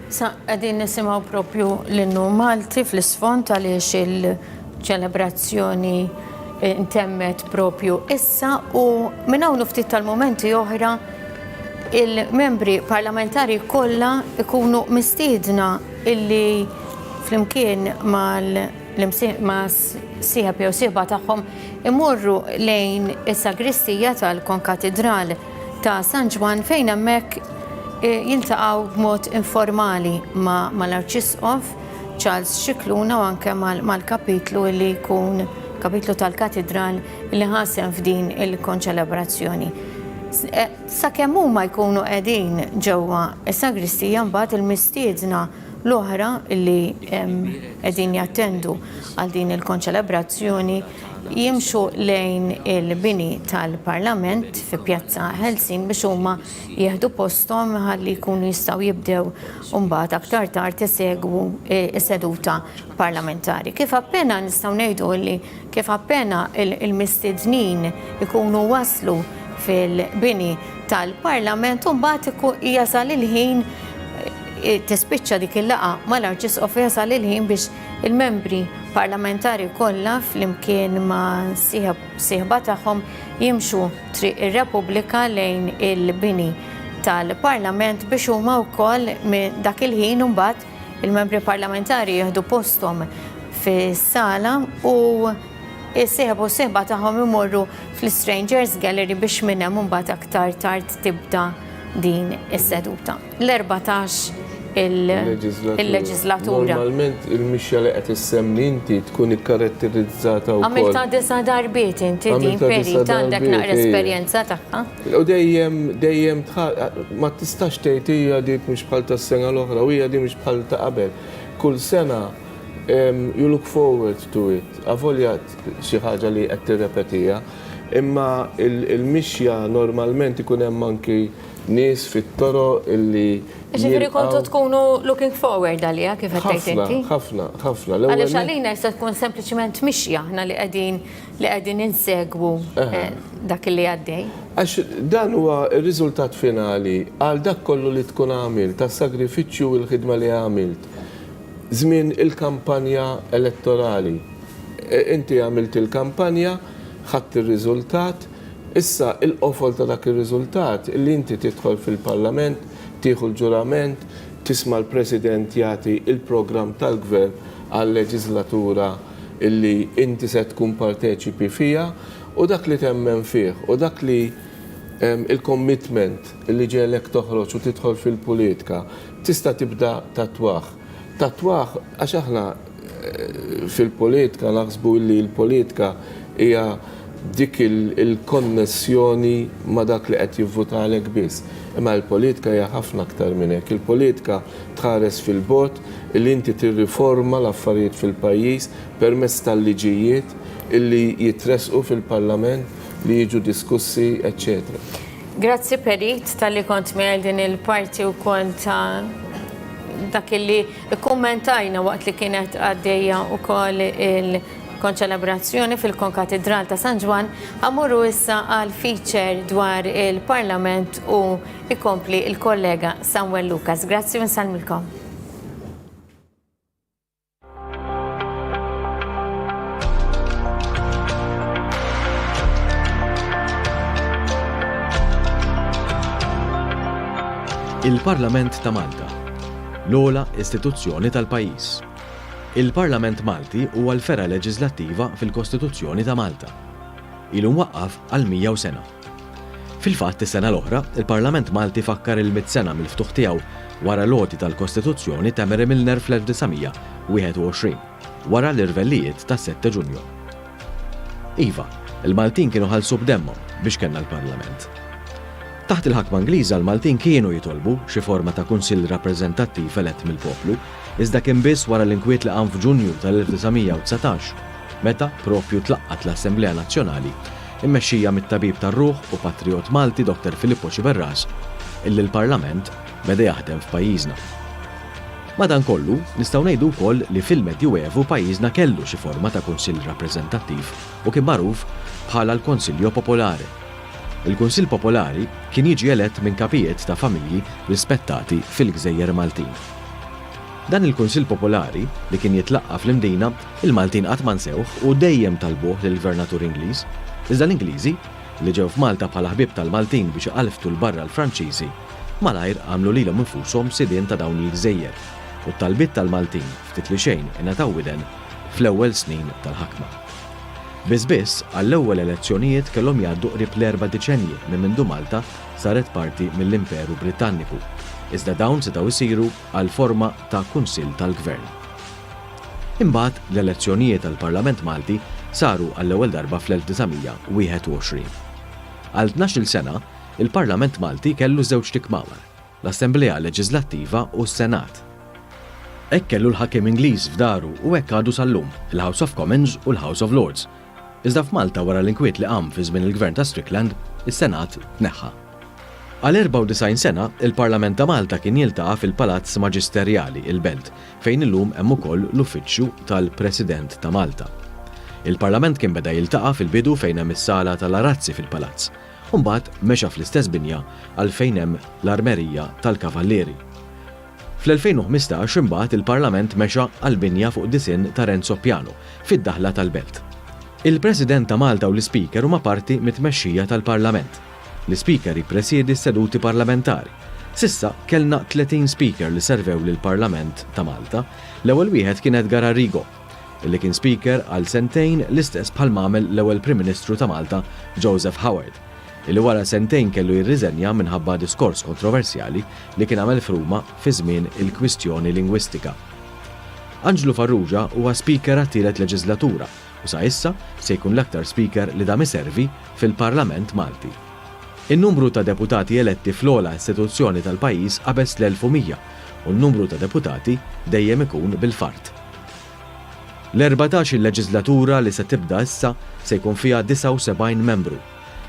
Sa qegħdin nisimgħu propju l-innu Malti fl-isfond għaliex il-ċelebrazzjoni intemmet propju issa u minn hawn ftit tal-momenti oħra il-membri parlamentari kollha ikunu mistiedna illi flimkien ma' sieħeb jew sieħba tagħhom imorru lejn is-sagristija tal-konkatedral ta' San Ġwan fejn hemmhekk jiltaqgħu b'mod informali mal-Arċisqof Charles Scicluna u anke mal-kapitlu li jkun kapitlu tal-katedral li ħasem f'din il-konċelebrazzjoni. Sakemm huma jkunu qegħdin ġewwa is-sagristija mbagħad il-mistiedna l-oħra li qegħdin jattendu għal din il-konċelebrazzjoni jimxu lejn il-bini tal-Parlament fi Pjazza Helsin biex huma jieħdu posthom ħalli jkunu jistgħu jibdew mbagħad aktar tard isegwu is-seduta parlamentari. Kif appena nistgħu ngħidu li kif appena il-mistiednin ikunu waslu fil-bini tal-Parlament u mbagħad jasal il-ħin tispiċċa dik il-laqa mal-Arċisqof jasal il-ħin biex il-membri parlamentari kollha flimkien ma' sieħba tagħhom jimxu triq ir-Repubblika lejn il-bini tal-Parlament biex huma wkoll dak il-ħin imbagħad il-membri parlamentari jieħdu posthom fis-sala u s-sieħba tagħhom imorru fl-Strangers Gallery biex minn hemm imbagħad aktar tard tibda din is-seduta. L-14 il-leġislatura. Normalment il-mixja li qed issemmi inti tkun ikkaratterizzata wkoll. Għamilta disa darbiet inti din peri għandek naqra esperjenza tagħha. U dejjem ma tistax tgħid hija dik mhux bħal tas-sena l-oħra u hija dik mhux bħal ta' qabel. Kull sena you look forward to it. Avolja xi ħaġa li qed tirrepetija. imma il-mixja normalment ikun hemm anki nies fit-toro illi Ġifieri kontu tkunu looking forward għalija kif qed tgħid inti? ħafna. Għaliex għalina jista' tkun sempliċement mixja aħna li qegħdin insegwu dak li għaddej. Għax dan huwa r-riżultat finali għal dak kollu li tkun għamilt, tas-sagrifiċċju u l-ħidma li għamilt. Żmien il-kampanja elettorali. Inti għamilt il-kampanja, ħadd ir-riżultat, issa il-qofol ta' dak ir-riżultat li inti tidħol fil-Parlament, tieħu l-ġurament, tisma' l-President jagħti il-programm tal-Gvern għal-leġislatura illi inti se tkun parteċipi fija u dak li temmen fih u dak li il-commitment illi ġelek toħroġ u tidħol fil-politika tista' tibda tatwaħ. Tatwaħ għax aħna fil-politika naħsbu illi l-politika hija dik il-konnessjoni ma dak li qed jivvuta għalek biss. Imma l-politika hija ħafna aktar minn hekk. Il-politika tħares fil-bot illi inti tirriforma l-affarijiet fil-pajjiż permezz tal-liġijiet illi jitresqu fil-Parlament li jiġu diskussi, etc. Grazzi Perit tal-li kont miegħi din il-parti u kont dak li kommentajna waqt li kienet għaddejja wkoll il-konċelebrazzjoni fil-Konkatedral ta' San Ġwan, għamuru issa għal feature dwar il-Parlament u ikompli il-kollega Samuel Lucas. Grazzi u nsalmilkom. Il-Parlament ta' Malta, l-ogħla istituzzjoni tal-pajjiż. Il-Parlament Malti huwa l-fera leġislattiva fil-Kostituzzjoni ta' Malta. Ilu mwaqqaf għal 100 sena. Fil-fatt, is-sena l-oħra, il-Parlament Malti fakkar il-100 sena mill-ftuħ tiegħu wara l-għoti tal-Kostituzzjoni ta' Mary Milner fl-1921, wara l-irvellijiet ta' 7 Ġunju. Iva, il-Maltin kienu ħallsu b'demmhom biex kellna l-Parlament. Taħt il-ħakma Ingliża l-Maltin kienu jitolbu xi forma ta' kunsill rappreżentattiv elett mill-poplu, iżda kien biss wara l-inkwiet li qam f'Ġunju tal-1919, meta propju tlaqqat l-Assemblea Nazzjonali, immexxija mit-tabib tar-ruħ u patriot Malti Dr. Filippo Ciberras, illi l-Parlament beda jaħdem f'pajjiżna. Madankollu, nistgħu ngħidu wkoll li fil-Medjuevu pajjiżna kellu xi forma ta' kunsill rappreżentattiv u kien magħruf bħala l-Konsiljo Popolari. Il-Kunsill Popolari kien jiġi elett minn kapijiet ta' familji rispettati fil-Gżejjer Maltin. Dan il-Kunsill Popolari li kien jitlaqqa fl-imdina, il-Maltin qatt ma nsewħ u dejjem talbuh lill-Gvernatur Ingliż, iżda l-Ingliżi li ġew f'Malta bħala ħbieb tal-Maltin biex iqalftu l-barra l-Franċiżi, malajr għamlu lilhom infushom sidien ta' dawn il-Gżejjer u t-talbiet tal-Maltin ftit li xejn ingħataw widen fl-ewwel snin tal-ħakma. Biss għall-ewwel elezzjonijiet kellhom jgħaddu qrib l-4 deċenji minn mindu Malta saret parti mill-Imperu Britanniku, iżda dawn setgħu jsiru għal forma ta' Kunsill tal-Gvern. Imbagħad l-elezzjonijiet tal-Parlament Malti saru għall-ewwel darba fl-1921. Għal 12 sena, il-Parlament Malti kellu żewġ tikmamar, l-Assemblea Leġislattiva u s-Senat. Hekk kellu l-ħakim Ingliż f'daru u hekk għadu sal-lum il-House of Commons u l-House of Lords. Iżda f'Malta wara l-inkwiet li qam fi żmien il-Gvern ta' Strickland, is-Senat tneħħa. Għal 94 sena, il-Parlament ta' Malta kien jiltaqa' fil-Palazz Maġisterjali il-Belt, fejn illum hemm ukoll l-uffiċċju tal-President ta' Malta. Il-Parlament kien beda jiltaqa' fil-bidu fejn hemm is-sala tal-arazzi fil-palazz, u mbagħad mexa fl-istess binja għal fejn hemm l-armerija tal-kavallieri. Fl-2015 imbagħad il-Parlament mexa għal binja fuq disin ta' Renzo Piano fid-daħla tal-Belt. Il-President ta' Malta u l-Speaker huma parti mit-tmexxija tal-Parlament. L-Speaker jippresjedi s-seduti parlamentari. Sissa kellna 30 Speaker li servew lill-Parlament ta' Malta. L-ewwel wieħed kien Edgar Arrigo, illi kien Speaker għal sentejn l-istess bħal m'għamel l-ewwel Prim Ministru ta' Malta, Joseph Howard, illi wara sentejn kellu jirriżenja minħabba diskors kontroversjali li kien għamel f'Ruma fi żmien il-kwistjoni lingwistika. Angelo Farrugia huwa Speaker għat-tielet leġislatura u sa issa se jkun l-aktar Speaker li dam iservi fil-Parlament Malti. In-numru ta' deputati eletti fl-ogħla istituzzjoni tal-pajjiż qabeż l-1100 u n-numru ta' deputati dejjem ikun bil-fard. L-14 il-leġislatura li se tibda issa se jkun fiha 79 membru,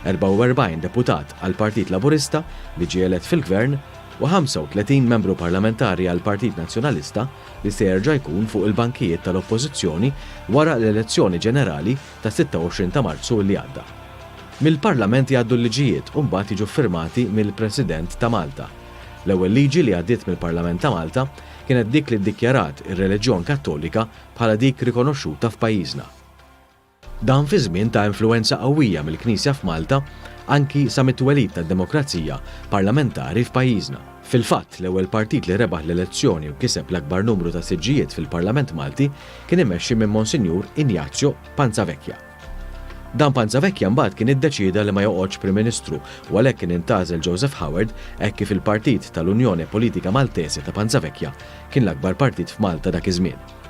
44 deputat għal Partit Laburista li ġie elett fil-Gvern u 35 membru parlamentari għal Partit Nazzjonalista li se jerġa' jkun fuq il-bankijiet tal-Oppożizzjoni wara l-elezzjoni ġenerali ta' 26 ta' Marzu li għadda. Mill-Parlament jgħaddu l-liġijiet u mbagħad jiġu firmati mill-President ta' Malta. L-ewwel liġi li għaddiet mill-Parlament ta' Malta kienet dik li ddikjarat ir-reliġjon Kattolika bħala dik rikonoxxuta f'pajjiżna. Dan fi żmien ta' influenza qawwija mill-Knisja f'Malta anki sa mit-twelid tad-demokrazija parlamentari f'pajjiżna. Fil-fatt, l-ewwel partit li rebaħ l-elezzjoni u kiseb l-akbar numru ta' siġġijiet fil-Parlament Malti kien immexxi minn Monsinjur Ignazio Panzavecchia. Dan Panzavecchia mbagħad kien iddeċida li ma joqgħodx Prim Ministru u għalhekk kien intażel Joseph Howard hekk kif il-Partit tal-Unjoni Politika Maltese ta' Panzavecchia kien l-akbar partit f'Malta dak iż-żmien.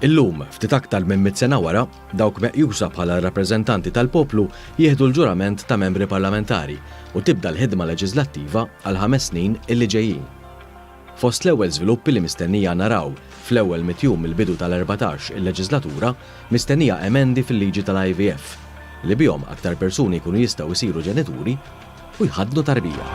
Illum, ftit aktar minn 100 sena wara, dawk meqjusa bħala rappreżentanti tal-poplu jieħdu l-ġurament ta' membri parlamentari u tibda l-ħidma leġislattiva għal 5 snin illi ġejjin. Fost l-ewwel żviluppi li mistennija naraw fl-ewwel mitjum il-bidu tal-14 il-leġislatura mistennija emendi fil-liġi tal-IVF li bihom aktar persuni jkunu jistgħu jsiru ġenituri u jħadnu tarbija.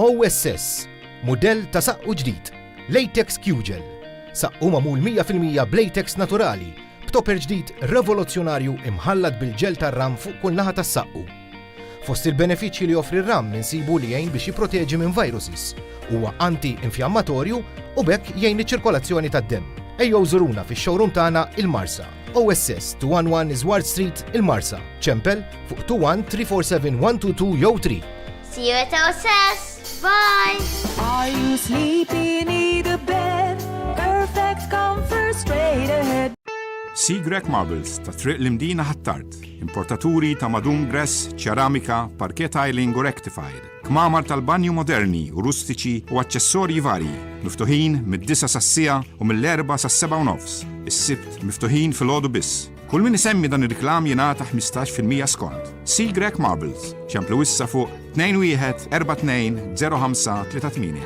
OSS, modell ta' saqqu ġdid, Latex Q-Gel. Saqqu magħmul 100% b'latex naturali, b'topper ġdid rivoluzzjonarju imħallat bil-ġel tar-ram fuq kull naħa tas-saqqu. Fost il-benefiċċji li joffri r-ram insibu li jgħin biex jipproteġi minn viruses, huwa anti-infjammatorju u bekk jgħin iċ-ċirkolazzjoni tad-demm. Ejjew żuruna fix-showroom tagħna il-Marsa. OSS 211 Isward Street il-Marsa. ċempel fuq 21-347-122 jew 3. See you at OSS! Bye! Are you sleepy, need a bed? Perfect comfort straight ahead. Seagrek Marbles ta' triq l-imdina ħattart. Importaturi ta' madum gress, ċeramika, parquet tiling u rectified. Kmamar tal-banju moderni u rustiċi u aċċessorji varji. Miftuħin mid-9 sassija u mill-4 sas-7 nofs. Is-sibt miftuħin fil-ħodu biss. Kull min isemmi dan ir-riklam jingħata 15% skont. Seagrek Marbles, ċemplu issa fuq 21-42-05-38.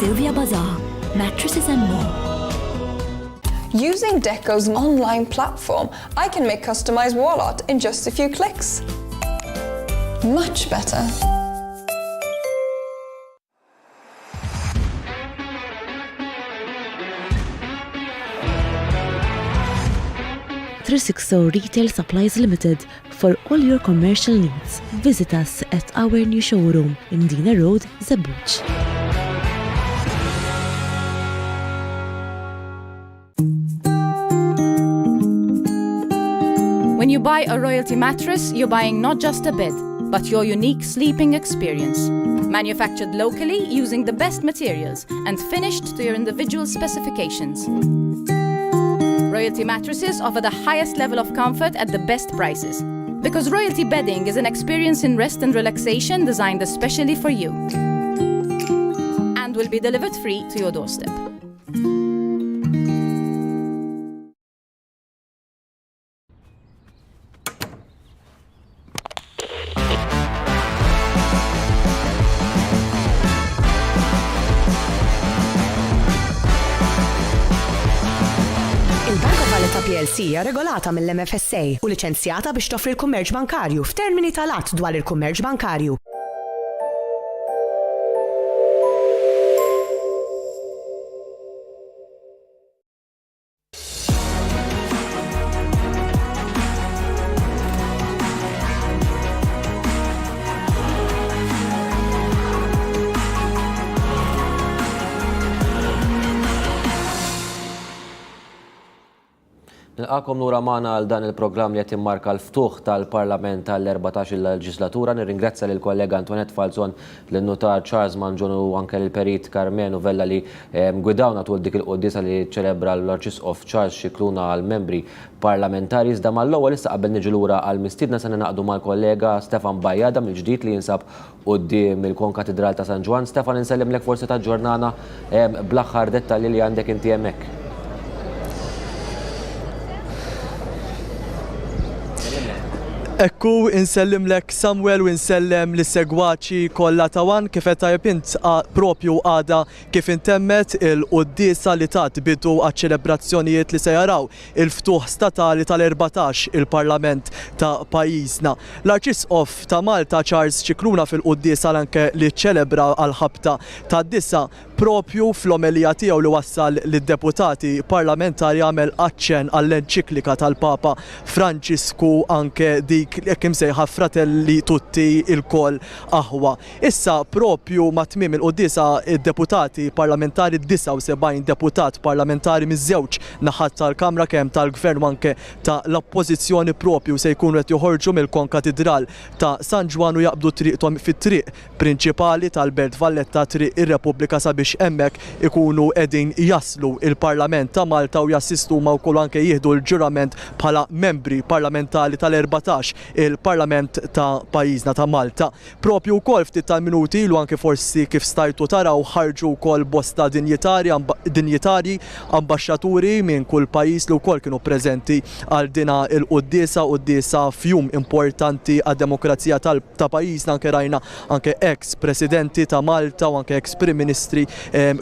Sylvia Bazaar, mattresses and more. Using Deco's online platform, I can make customized wall art in just a few clicks. Much better. Three Retail Supplies Limited for all your commercial needs. Visit us at our new showroom in Mdina Road, Zabuċ. When you buy a Royalty mattress, you're buying not just a bed, but your unique sleeping experience. Manufactured locally using the best materials and finished to your individual specifications. Royalty mattresses offer the highest level of comfort at the best prices. Because Royalty bedding is an experience in rest and relaxation designed especially for you. And will be delivered free to your doorstep. PLC hija regolata mill-MFSA u liċenzjata biex toffri l-kummerċ bankarju f'termini tal-att dwar il-kummerċ bankarju. Nilqakom lura magħna għal dan il-programm li qed immarka l-ftuħ tal-Parlament tal-14 leġislatura. Nirringrazzja lill kollega Antoinette Falzon, lin-notar Charles Mangion u anke lill-perit Carmenu Vella li gwidawna tul dik il-quddiesa li ċelebra l-Arċisqof Charles Scicluna għal membri parlamentari. Iżda mal-ewwel issa qabel niġi lura għal mistiedna se naqdu mal-kollega Stefan Bajjada mill-ġdid li jinsab quddiem il-Konkatedral ta' San Ġwan. Stefan, insellimlek forsi taġġornana bl-aħħar dettalji li għandek inti hemmhekk. Ekku insellimlek Samuel u insellem l-segwaċi kollha ta' Wan kif qed tajjeb int propju għada kif intemmet il-quddiesa li tat bidu għaċ-ċelebrazzjonijiet li se jaraw il-ftuħ statali tal-14 il-Parlament ta' pajjiżna. L-Arċisqof ta' Malta Charles Scicluna fil-quddiesa anke li ċelebra għal-ħabta tad-disa propju fl-omelija tiegħu li wassal lid-deputati parlamentari għamel aċċenn għall-enċiklika tal-Papa Franċisku anke dik jekk imsejħa fratelli tutti il-kol aħwa. Issa propju ma' tmiem il-quddiesa id-deputati parlamentari 79 deputat parlamentari miż-żewġ naħat tal-Kamra kemm tal-Gvern anke ta' l-oppożizzjoni propju se jkunu qed joħorġu mill-Konkatedral ta' San Ġwan u jaqbdu triqthom fit-triq prinċipali tal-Belt Valletta triq ir-Repubblika sabiex hemmhekk ikunu qegħdin jaslu il-Parlament ta' Malta u jassistu ma' wkoll anke jieħdu l-ġurament bħala membri parlamentari tal-14 il-Parlament ta' pajjiżna ta' Malta. Propju wkoll ftit tal-minuti ilu anke forsi kif stajtu taraw ħarġu wkoll bosta dinjitari ambaxxaturi minn kull pajjiż li wkoll kienu preżenti għal dina il-quddiesa fjum importanti għad-demokrazija ta' pajjiżna anke rajna anke ex-presidenti ta' Malta u anke ex-prim ministri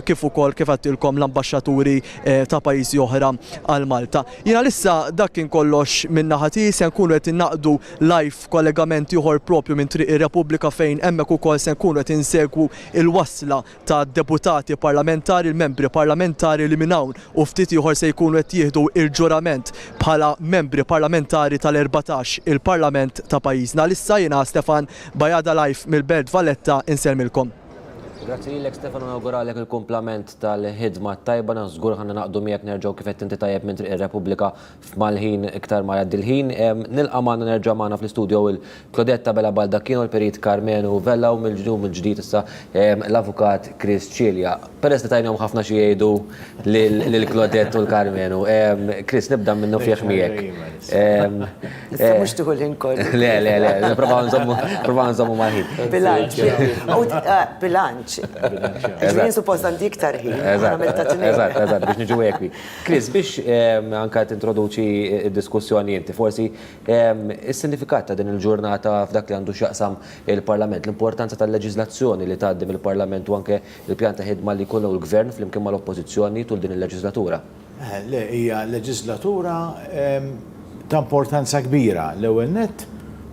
kif ukoll kif għattilkom l-ambaxxaturi ta' pajjiżi oħra għal Malta. Jiena lissa dak kien kollox minn naħati se nkunu qed innaqdu live kollegamenti uħor propju minn triq ir-Repubblika fejn hemmhekk ukoll se nkunu qed insegwu il-wasla ta' deputati parlamentari, il-membri parlamentari li minn hawn u ftit ieħor se jkunu qed jieħdu il-ġurament bħala membri parlamentari tal-14 il-Parlament ta' pajjiżna. Lissa jiena Stefan Bajjada live mill-Belt Valletta insellmilkom. Grazzi lilek Stefan u nawguralek il-kumplament tal-ħidma tajba, żgur ħanna naqdu miegħek nerġgħu kif qed inti tajjeb minn triq ir-Repubblika f'mal-ħin iktar ma jgħaddi l-ħin. Nilqa' magħna nerġa' magħna fl-istudju il-Klodetta Bella Baldacchino, il-perit Carmenu Vella u mill-ġdid issa l-avukat Chris Cilja. Peress li tajnihom ħafna xi jgħidu lill-Klodett u l-Carmenu. Chris, nibda minnu fih miegħek. Issa mhux tieħu l-ħin kollu. Le, nipprova nżommu mal-ħin. Bilanċ. Ġvien suppost għandi iktar ħin. Eżatt, biex niġu ekwi. Chris, biex anka tintroduċi id-diskussjoni inti, forsi is-sinifikat ta' din il-ġurnata f'dak li għandu x'jaqsam il-Parlament, l-importanza tal-leġiżlazzjoni li tgħaddim il-Parlament u anke il-pjan ta' ħidma li jkollu l-Gvern flimkien mal-Oppożizzjoni tul din il-leġiżlatura. Le, hija leġiżlatura ta' importanza kbira. L-ewwel nett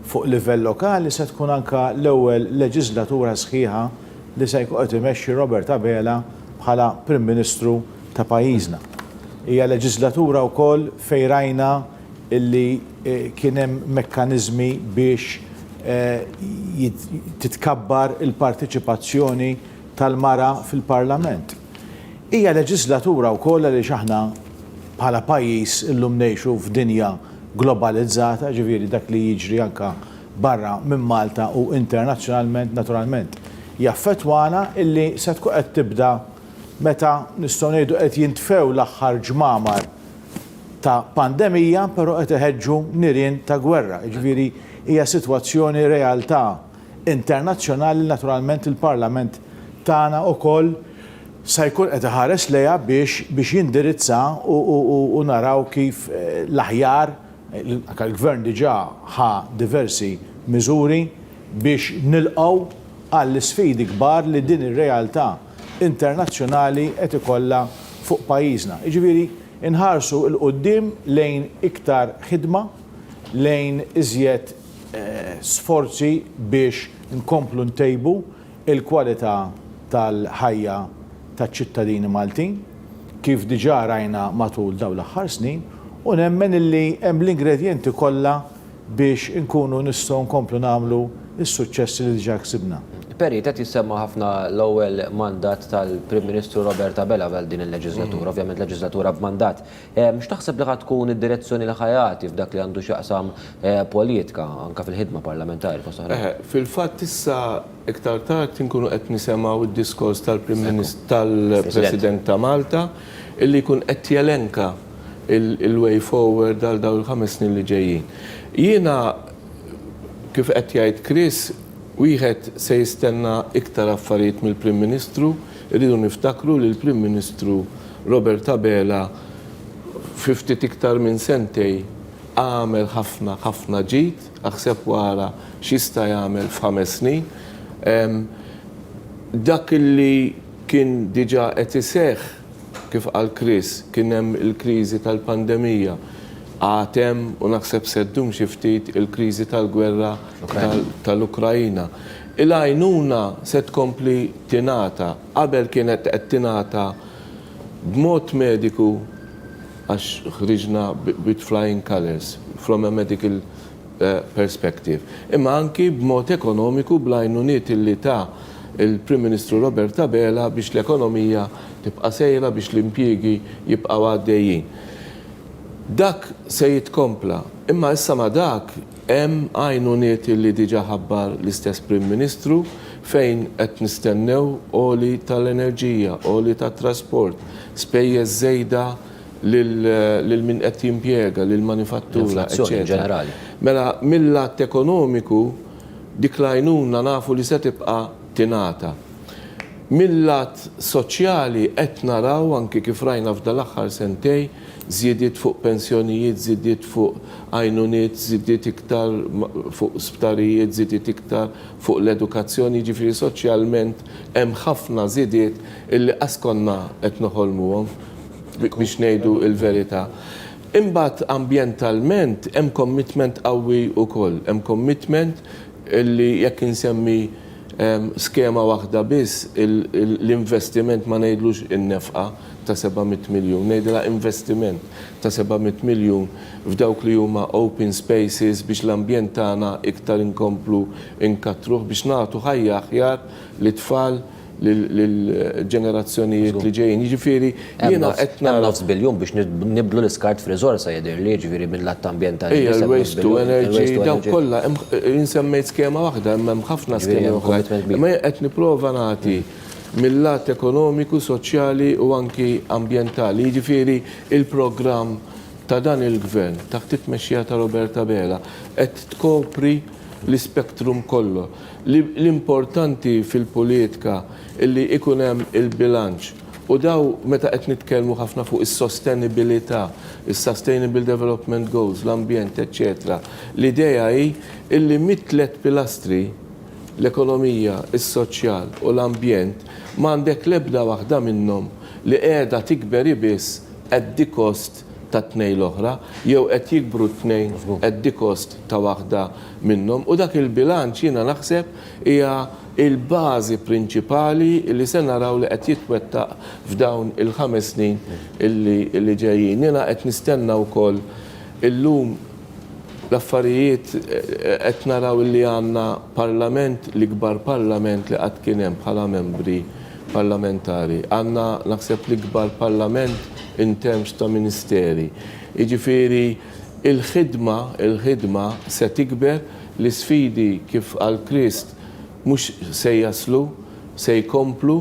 fuq livell lokali se tkun anka l-ewwel leġiżlatura sħiħa li se jkun qed imexxi Robert Abela bħala Prim Ministru ta' pajjiżna. Hija leġislatura wkoll fejn rajna illi kien hemm mekkaniżmi biex titkabbar il-partiċipazzjoni tal-mara fil-Parlament. Hija leġislatura wkoll li aħna bħala pajjiż illum ngħixu f'dinja globalizzata, ġifieri dak li jiġri anke barra minn Malta u internazzjonalment naturalment jaffettwana illi se tkun qed tibda meta nistgħu ngħidu qed jintfew l-aħħar ġmamar ta' pandemija, però qed iħeġġu nirien ta' gwerra. Ġifieri hija sitwazzjoni realtà internazzjonali naturalment il-Parlament tagħna wkoll se jkun qed iħares lejha biex jindirizza u naraw kif l-aħjar il-Gvern diġà ħa diversi miżuri biex nilqgħu għall-sfidi kbar li din ir-realtà internazzjonali qed ikollha fuq pajjiżna. Jiġifieri inħarsu l-qudiem lejn iktar ħidma, lejn iżjed sforzi biex nkomplu ntejbu il-kwalità tal-ħajja taċ-ċittadini Maltin, kif diġà rajna matul dawn l-aħħar snin, u nemmen illi hemm l-ingredjenti kollha biex inkunu nistgħu nkomplu nagħmlu is-suċċessi li diġà ksibna. Peri, qed jissemma ħafna l-ewwel mandat tal-Prim Ministru Robert Abela għal din il-leġislatura, ovvjament leġislatura b'mandat. Mhux taħseb li ħad tkun id-direzzjoni li ħajati f'dak li għandu x'jaqsam politika anke fil-ħidma parlamentari fost oħra? Fil-fatt issa iktar tard inkunu qed nisemgħu id-diskors tal-President ta' Malta illi jkun qed jelenka il-way forward għal dawn il-5 snin li ġejjin. Jiena kif qed jgħid Chris, wieħed se jistenna iktar affarijiet mill-Prim Ministru, irridu niftakru li l-Prim Ministru Robert Abela ftit iktar minn sentej għamel ħafna ġid, aħseb wara x'jista' jagħmel f'5 snin. Dak illi kien diġà qed iseħħ kif qal Chris, kien hemm il-kriżi tal-pandemija, għatem u naħseb seddum xi ftit il-kriżi tal-gwerra tal-Ukrajina. Il-għajnuna se tkompli tingħata, qabel kienet qed tingħata b'mod mediku għax ħriġna with flying colors from a medical perspective. Imma anki b'mod ekonomiku bl-għajnuniet illi ta' il-Prim Ministru Robert Abela biex l-ekonomija tibqa' sejra biex l-impjiegi jibqgħu għaddejjin. Dak se jitkompla, imma issa ma dak hemm għajnuniet li diġà ħabbar l-istess Prim Ministru fejn qed nistennew oli tal-enerġija, oli tat-trasport, spejjeż żejda lil min qed jimpjega, lil manifattura, eċċetera. Mela mill-lat ekonomiku dik l-għajnuna nafu li se tibqa' tingħata. Mill-lat soċjali qed naraw anke kif rajna f'dal aħħar sentej żiediet fuq pensjonijiet, żiediet fuq għajnuniet, żiediet iktar fuq sptarijiet, żiediet iktar fuq l-edukazzjoni, ġifieri soċjalment hemm ħafna żiediet illi qaskonna qed noħolmuhom biex ngħidu l-verità. Imbagħad ambjentalment hemm commitment qawwi wkoll, hemm commitment illi jekk insemmi skema waħda biss l-investiment ma ngħidlux in-nefqa ta' 700 miljun, ngħidilha investiment ta' 700 miljun f'dawk li huma open spaces biex l-ambjent tagħna iktar inkomplu inkattruh biex nagħtu ħajja aħjar lit-tfal lill-ġenerazzjonijiet li ġejjin. Jiġifieri jiena qed nara 9 biljun biex nibdlu l-iskart f'riżorsa jidher li jiġifieri mill-att ambjentali. Waste to energy, daw kollha insemmejt skema waħda, hemm ħafna skemi oħra. Imma qed nipprova nagħti mill-lat ekonomiku, soċjali u anki ambjentali. Jiġifieri il-programm ta' dan il-gvern taħt it-tmexxija ta' Robert Abela qed tkopri l-ispektrum kollu. L-importanti fil-politika illi ikun hemm il-bilanċ u daw meta qed nitkellmu ħafna fuq is-sostenibilità, is-Sustainable Development Goals, l-ambjent, eċċetera. L-idea hi illi mit-tliet pilastri l-ekonomija, is-soċjal u l-ambjent m'għandek l-ebda waħda minnhom li qiegħda tikber biss at the cost ta' tnejn l-oħra, jew qed jikbru tnejn at the cost ta' waħda minnhom. U dak il-bilanċ jiena naħseb hija il-bażi prinċipali li se naraw li qed jitwettaq f'dawn il-5 snin illi ġejjin. Jiena qed nistenna wkoll illum l-affarijiet qed naraw li għandna parlament, l-ikbar parlament li qatt kien hemm bħala membri parlamentari. Għandna naħseb l-ikbar parlament in terms ta' ministeri. Jiġifieri il-ħidma se tikber, l-isfidi kif għal Krist mhux se jaslu, se jkomplu,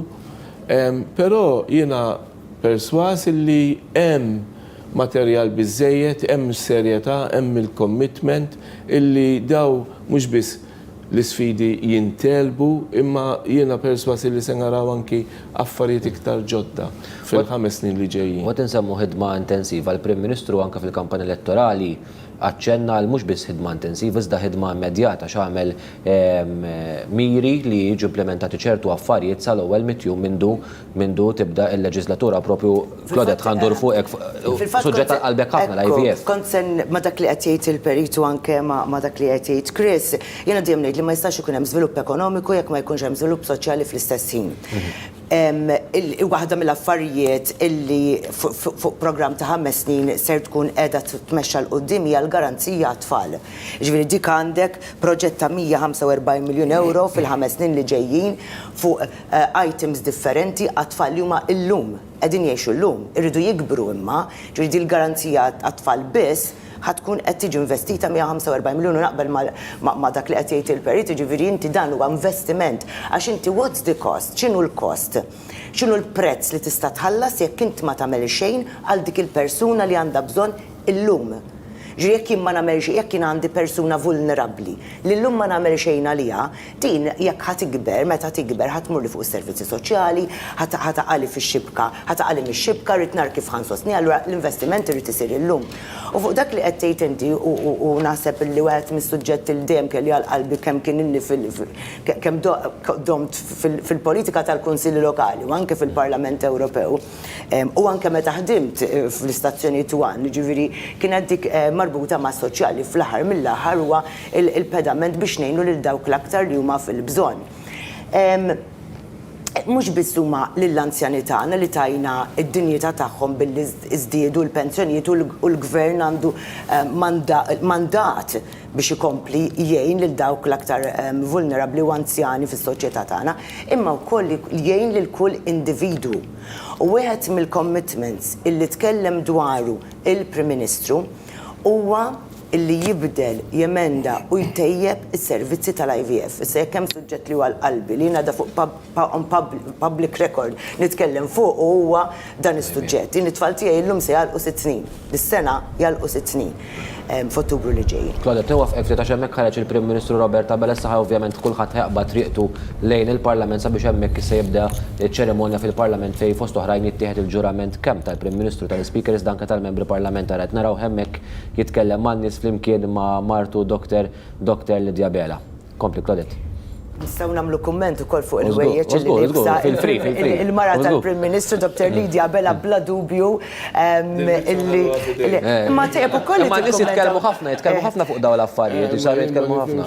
però jiena perswas li hemm materjal biżżejjed, hemm serjetà, hemm il-commitment illi daw mhux biss l-isfidi jintelbu, imma jiena perswas li se naraw anki affarijiet iktar ġodda fil-5 snin li ġejjin. Waqt insemmu ħidma intensiva, l-Prim Ministru anke fil-kampanja elettorali aċċenna għal mhux biss ħidma intensiva, iżda ħidma immedjata x'għamel miri li jiġu implementati ċertu affarijiet sal-ewwel mitjum mindu tibda l-leġislatura propju Claudette ħandur fuq suġġett qalbek ħafna l-IVF. Konsen ma dak li qed jgħid il-peritu anke ma dak li qed jgħid Chris, jiena dejjem ngħid li ma jistax ikun hemm żvilupp ekonomiku jekk ma jkunx hemm żvilupp soċjali fl-istess ħin. Waħda mill-affarijiet illi fuq programm ta' 5 snin ser tkun qiegħda tmexxa l-qudiem hija l-garanzija għat-tfal. Ġifieri dik għandek proġett ta' 145 miljun euro fil-5 snin li ġejjin fuq items differenti għat-tfal li huma llum qegħdin jgħixu llum, irridu jikbru imma, ġifieri din l-garanzija għat-tfal biss ħatkun qed tiġi investita 145 miljun u naqbel ma' dak li qed jgħid il-Perit, ġifieri inti dan huwa investiment għax inti what's the cost? X'inhu l-cost? X'inhu l-prezz li tista' tħallas jekk inti ma tagħmel xejn għal dik il-persuna li għandha bżonn illum. Ġi jekk jien ma nagħmel xejn, jekk jien għandi persuna vulnerabbli li llum ma nagħmel xejn għaliha, din jekk ħatikber, meta tikber ħatmur li fuq is-servizzi soċjali, ħataqali fix-xibka, ħataqali mix-xibka rid nar kif ħansostni, allura l-investiment irid isir illum. U fuq dak li qed tgħid inti u naħseb li wieħed mis-suġġett il dejjem kelli għal qalbi kemm kien inni kemm domt fil-politika tal-Kunsilli Lokali u anke fil-Parlament Ewropew u anke meta ħdimt fl-istazzjonijiet wan, ġifieri kienet dik marbuta ma' soċjali fl-aħħar mill-aħħar huwa il-pedament biex ngħinu lil dawk l-aktar li huma fil-bżonn. Mhux biss huma lill-anzjani tagħna li tajna id-dinjità tagħhom billi żdiedu l-pensjonijiet u l-gvern għandu mandat biex ikompli jgħin lil dawk l-aktar vulnerabbli u anzjani fis-soċjetà tagħna, imma wkoll jgħin lil kull individu. U wieħed mill-commitments illi tkellem dwaru il-Prim Ministru huwa illi jibdel, jemenda u jtejjeb is-servizzi tal-IVF. Issa jekk hemm suġġett li huwa l-qalbi li ngħadha fuq public record nitkellem fuq huwa dan is-suġġett. It-tfal tiegħi llum se jgħalqu 6 snin. Dis-sena jgħalqu 6 snin f'Ottubru li ġej. Claude, niwafqek li ta' hemmhekk ħareġ il-Prim Ministru Roberta Bellessaħ ovvjament kulħadd ħeqbad triqtu lejn il-Parlament sabiex hemmhekk issa jibda ċ-ċerimonja fil-Parlament fejn fost oħrajn jittieħed il-ġurament kemm tal-Prim Ministru tal-Speaker iżda anke tal-membri parlamentari. Qed naraw hemmhekk jitkellem man-nies flimkien ma' martu Dr. Lidja Bela. Kompli, Claudette. Nistgħu nagħmlu kumment ukoll fuq il-wejjeġ li libsa il-mara tal-Prim Ministru Dr. Lidja Bela bla dubju illi imma tejjeb ukoll imma nies jitkellmu ħafna fuq dawn l-affarijiet, saru jitkellmu ħafna.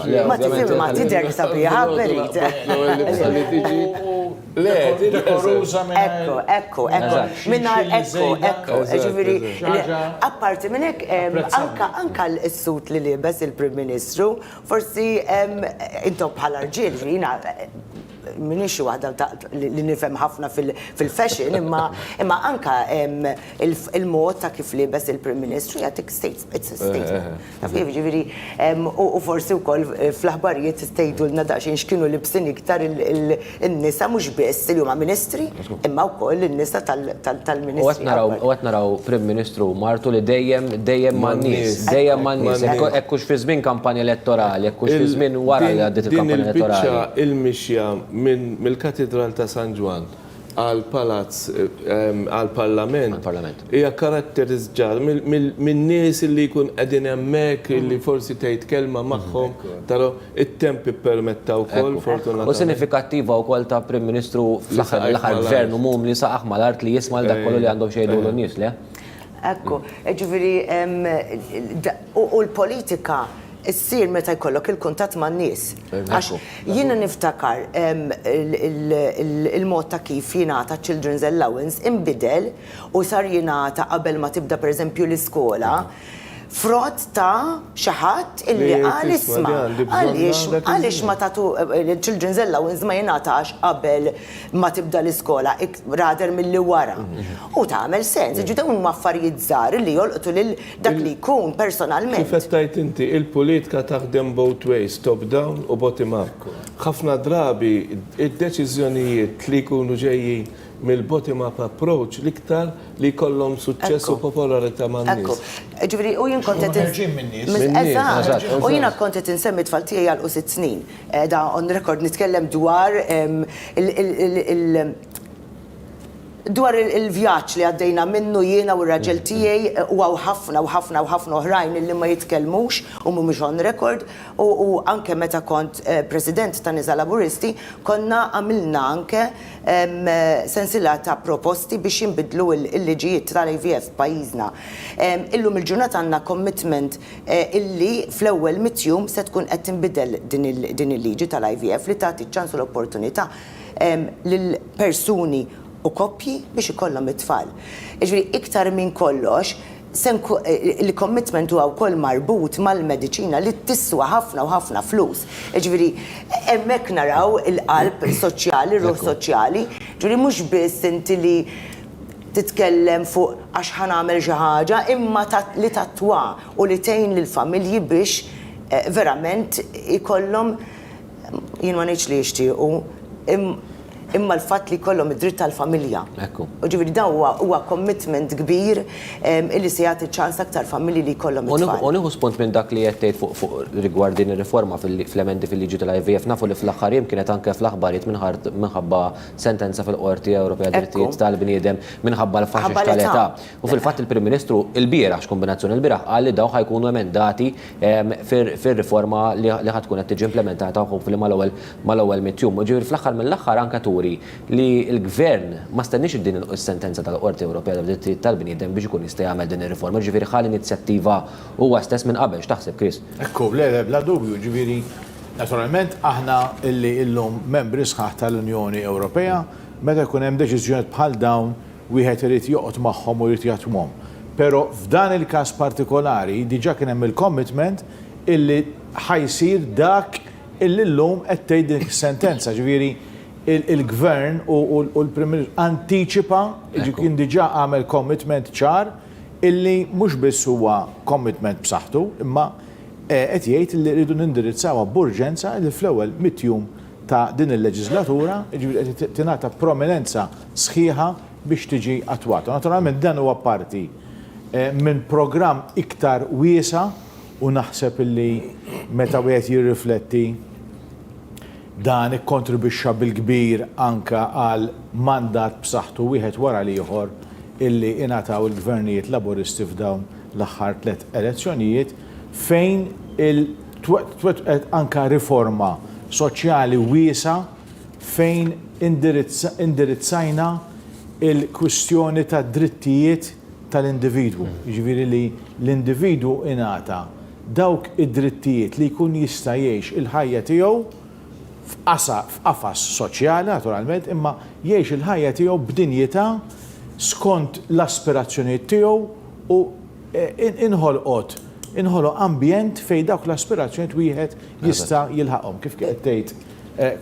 Ma tidher sabiħa verit. Ekku. Ġifieri apparti minn hekk anke l-sut li libes il-Prim Ministru, forsi intom bħala rġiel minix waħda li nifhem ħafna fil-fashion, imma anka il-mod ta' kif libes il-Prim Ministru jagħtik statement. Ġifieri u forsi wkoll fl-aħbarijiet tgħidulna daqsxejn x'kienu libsin iktar in-nisa mhux biss li huma ministri, imma wkoll in-nisa tal-ministri. U qed naraw Prim Ministru martu li dejjem man-nies, hekk hux fi żmien kampanja elettorali, hekk hux fi żmien wara li għaddiet il-kampanja elettorali. Il-mixja mill-Katedral ta' San Ġwan għal-Palazz, għal-Parlament, hija karatterizzata minn nies li jkun qegħdin hemmhekk li forsi tgħid kelma magħhom, taraw it-temp ippermettaw ukoll fortunatament. U sinifikattiva wkoll ta' Prim Ministru fl-aħħar gvern umum li saqaħ mal-art li jisma' dak kollu li għandhom xejdu n-nies, le? Ekku, ġifieri u l-politika issir meta jkollok il-kuntatt man-nies. Għax jiena niftakar il-mod ta' kif jingħata Children's Allowance inbidel u sar jingħata qabel ma tibda pereżempju l-iskola frott ta' xi ħadd illi qal isma' għaliex ma tagħtu Children's Allowance ma jingħatax qabel ma tibda l-iskola rader milli wara. U tagħmel sens, ġi dawn huma affarijiet żgħar li jolqtu lil dak li jkun personalment. Kif qed tgħid inti, il-politika taħdem both ways, top down u bottom up. Ħafna drabi id-deċiżjonijiet li jkunu ġejjin mill-bottom up approach l-iktar li jkollhom suċċess u popolarità man-nies. Ġifieri u jien kont qed insemmi tfal tiegħi għalqu 6 snin. Da on record nitkellem dwar il-vjaġġ li għaddejna minnu jiena u r-raġel tiegħi u ħafna oħrajn li ma jitkellmux u mhumiex on record u anke meta kont President ta' Nisa Laburisti konna għamilna anke sensiela ta' proposti biex jinbidlu il-liġijiet tal-IVF f'pajjiżna. Illum il-ġurnata għandna commitment illi fl-ewwel mitjum se tkun qed tinbidel din il-liġi tal-IVF li tagħti ċ-ċans u l-opportunità lil persuni u koppji biex ikollhom it-tfal. Ġifieri iktar minn kollox, il-commitment huwa wkoll marbut mal-mediċina li tiswa ħafna u ħafna flus. Ġifieri hemmhekk naraw il-qalb soċjali, ruħ soċjali, ġifieri mhux biss inti li titkellem fuq għax ħanagħmel xi ħaġa, imma li tatwa u li tgħin lill-familji biex verament ikollhom jien ma ngħidx li jixtiequ imma l-fatt li jkollhom id-dritt tal-familja. U ġifieri dan huwa commitment kbir illi se jagħti ċans aktar familji li jkollhom it-tfal. U nieħu spunt minn dak li qed tgħid fuq rigward din ir-riforma fl-emendi fil-liġi tal-IVF nafu li fl-aħħar jiem kienet anke fl-aħbarijiet minħabba sentenza fil-Qorti Ewropea Drittijiet tal-Bniedem minħabba l-faxix tal-età. U fil-fatt il-Prim Ministru l-bieraħ x'kombinazzjoni l-bieraħ qal li dawn ħajkunu emendati fir-riforma li ħad tkun qed tiġi implementata hopefully mal-ewwel mitjum. Ġifieri fl-aħħar mill-aħħar anke li l-gvern ma stennix din is-sentenza tal-Qorti Ewropea tal-Bniedem biex ikun jista' jagħmel din ir-riforma, ġifieri ħal inizjattiva huwa stess minn qabel x'taħseb Chris? Ekku, bla dubju, ġifieri naturalment aħna illi illum membri sħaħ tal-Unjoni Ewropea meta jkun hemm deċiżjonijiet bħal dawn wieħed irid joqgħod magħhom u jrid jagħtuhom. Però f'dan il-każ partikolari diġà kien hemm il-commitment illi ħajsir dak illi llum qed tgħid dik is-sentenza, ġifieri il-gvern u l-Prim Ministru antiċipa kien diġà għamel commitment ċar illi mhux biss huwa commitment b'saħħtu, imma qed jgħid li rridu nindirizzawha b'urġenza li fl-ewwel mitjum ta' din il-leġislatura qed tingħata prominenza sħiħa biex tiġi attwata. Naturalment dan huwa parti minn programm iktar wiesa u naħseb illi meta wieħed jirrifletti dan ikkontribwixxa bil-kbir anka għal mandat b'saħħtu wieħed wara l-ieħor illi ingħataw il-gvernijiet laburisti f'dawn l-aħħar 3 elezzjonijiet fejn anka riforma soċjali wiesa fejn indirizzajna il-kwistjoni ta' drittijiet tal-individwu. Jiġifieri li l-individwu ingħata dawk id-drittijiet li jkun jista' jgħix il-ħajja tiegħu f'qafas soċjali naturalment, imma jgħix il-ħajja tiegħu b'dinjità skont l-aspirazzjonijiet tiegħu u inħoloq ambjent fejn dawk l-aspirazzjonijiet wieħed jista' jilħaqhom. Kif qed tgħid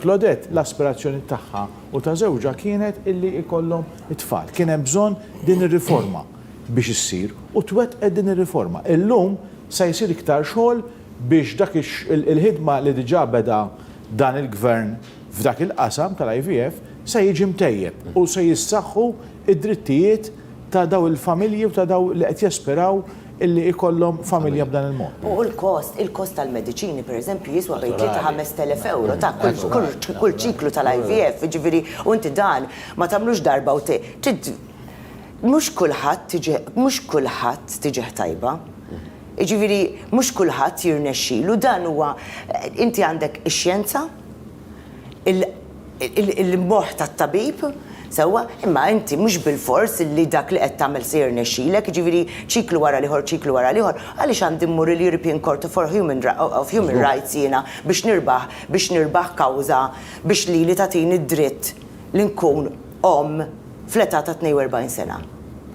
Claudette l-aspirazzjoni tagħha u ta' żewġa kienet illi jkollhom it-tfal. Kien hemm bżonn din ir-riforma biex issir u twettqet din ir-riforma. Illum se jsir iktar xogħol biex dak il-ħidma li diġà beda dan il-gvern f'dak il-qasam tal-IVF se jiġi mtejjeb u se jissaħħu id-drittijiet ta' daw il-familji u ta' daw li qed jesperaw illi ikollhom familja b'dan il-mod. U il-kost tal-mediċini pereżempju jiswa bejn 5,000 euro ta' kull ċiklu tal-IVF, ġifieri u inti dan ma tagħmlux darba u mhux kulħadd tiġi tajba. Ġifieri mhux kulħadd jirnexxielu dan huwa inti għandek ix-xjenza, il-moħħ tat-tabib sewwa, imma inti mhux bil-fors li dak li qed tagħmel se jirnexxielek, ġifieri ċiklu wara ieħor, għaliex għandi mmur il-European Court of Human Rights jiena biex nirbaħ kawża biex li tagħtini d-dritt li nkun fl-età ta' 42 sena.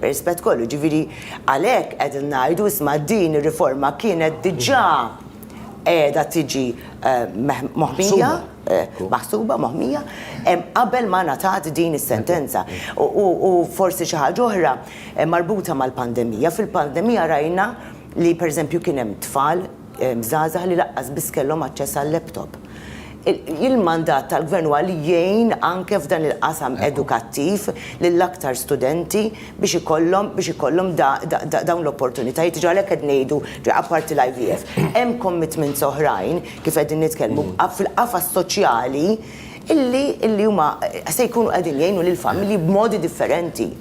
Rispett kollu, ġifieri għalhekk qegħdin ngħidu isma' din ir-riforma kienet diġà qiegħda tiġi maħsuba moħmija qabel ma ngħatat din is-sentenza. U forsi xi ħaġa oħra marbuta mal-pandemija. Fil-pandemija rajna li pereżempju kien hemm tfal żgħażagħ li laqqas biss kellhom aċċess għal-laptop. Il-mandat tal-gvern huwa li jgħin anke f'dan il-qasam edukattiv lill-aktar studenti biex ikollhom dawn l-opportunitajiet. Ġalhekk qed ngħidu apparti l-IVF. Hemm commitments oħrajn kif qegħdin nitkellmu fil-qafas soċjali illi huma se jkunu qegħdin jgħinu lill-familji b'modi differenti.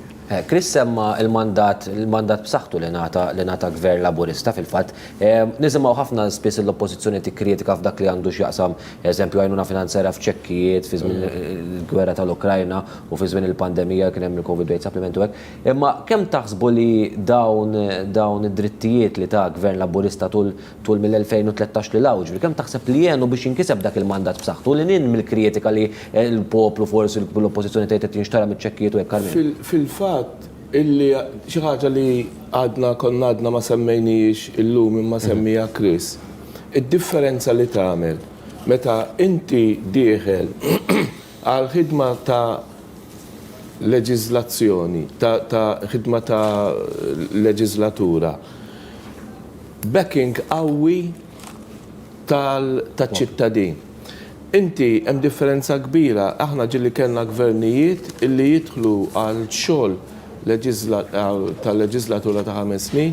Chris semma il-mandat b'saħħtu li nata gvern laburista fil-fatt. Nisimgħu ħafna spiss l-oppożizzjoni tikkritika f'dak li għandu x'jaqsam eżempju għajnuna finanzjera f'ċekkijiet fi żmien il-gwerra tal-Ukrajna u fi żmien il-pandemija kien hemm il-COVID rate supplementu hekk. Imma kemm taħsbu li dawn id-drittijiet li ta' gvern laburista tul mill-2013 li lawġ, kemm taħseb li jenu biex jinkiseb dak il-mandat b'saħħtu li nien mill-kritika li l-poplu forsi l-oppożizzjoni tgħid qed jinxtara miċ-ċekkijiet u hekk Karmen? Fil-fatt illi xi ħaġa li għadna ma semmejniex illum imma semmija Chris. Id-differenza li tagħmel meta inti dieħel għal ħidma ta' leġiżlazzjoni, ta' ħidma ta' leġislatura, backing qawwi tal-ċittadin. Inti hemm differenza kbira, aħna ġilli kellna gvernijiet illi jidħlu għal xogħol tal-leġislatura ta' 5 snin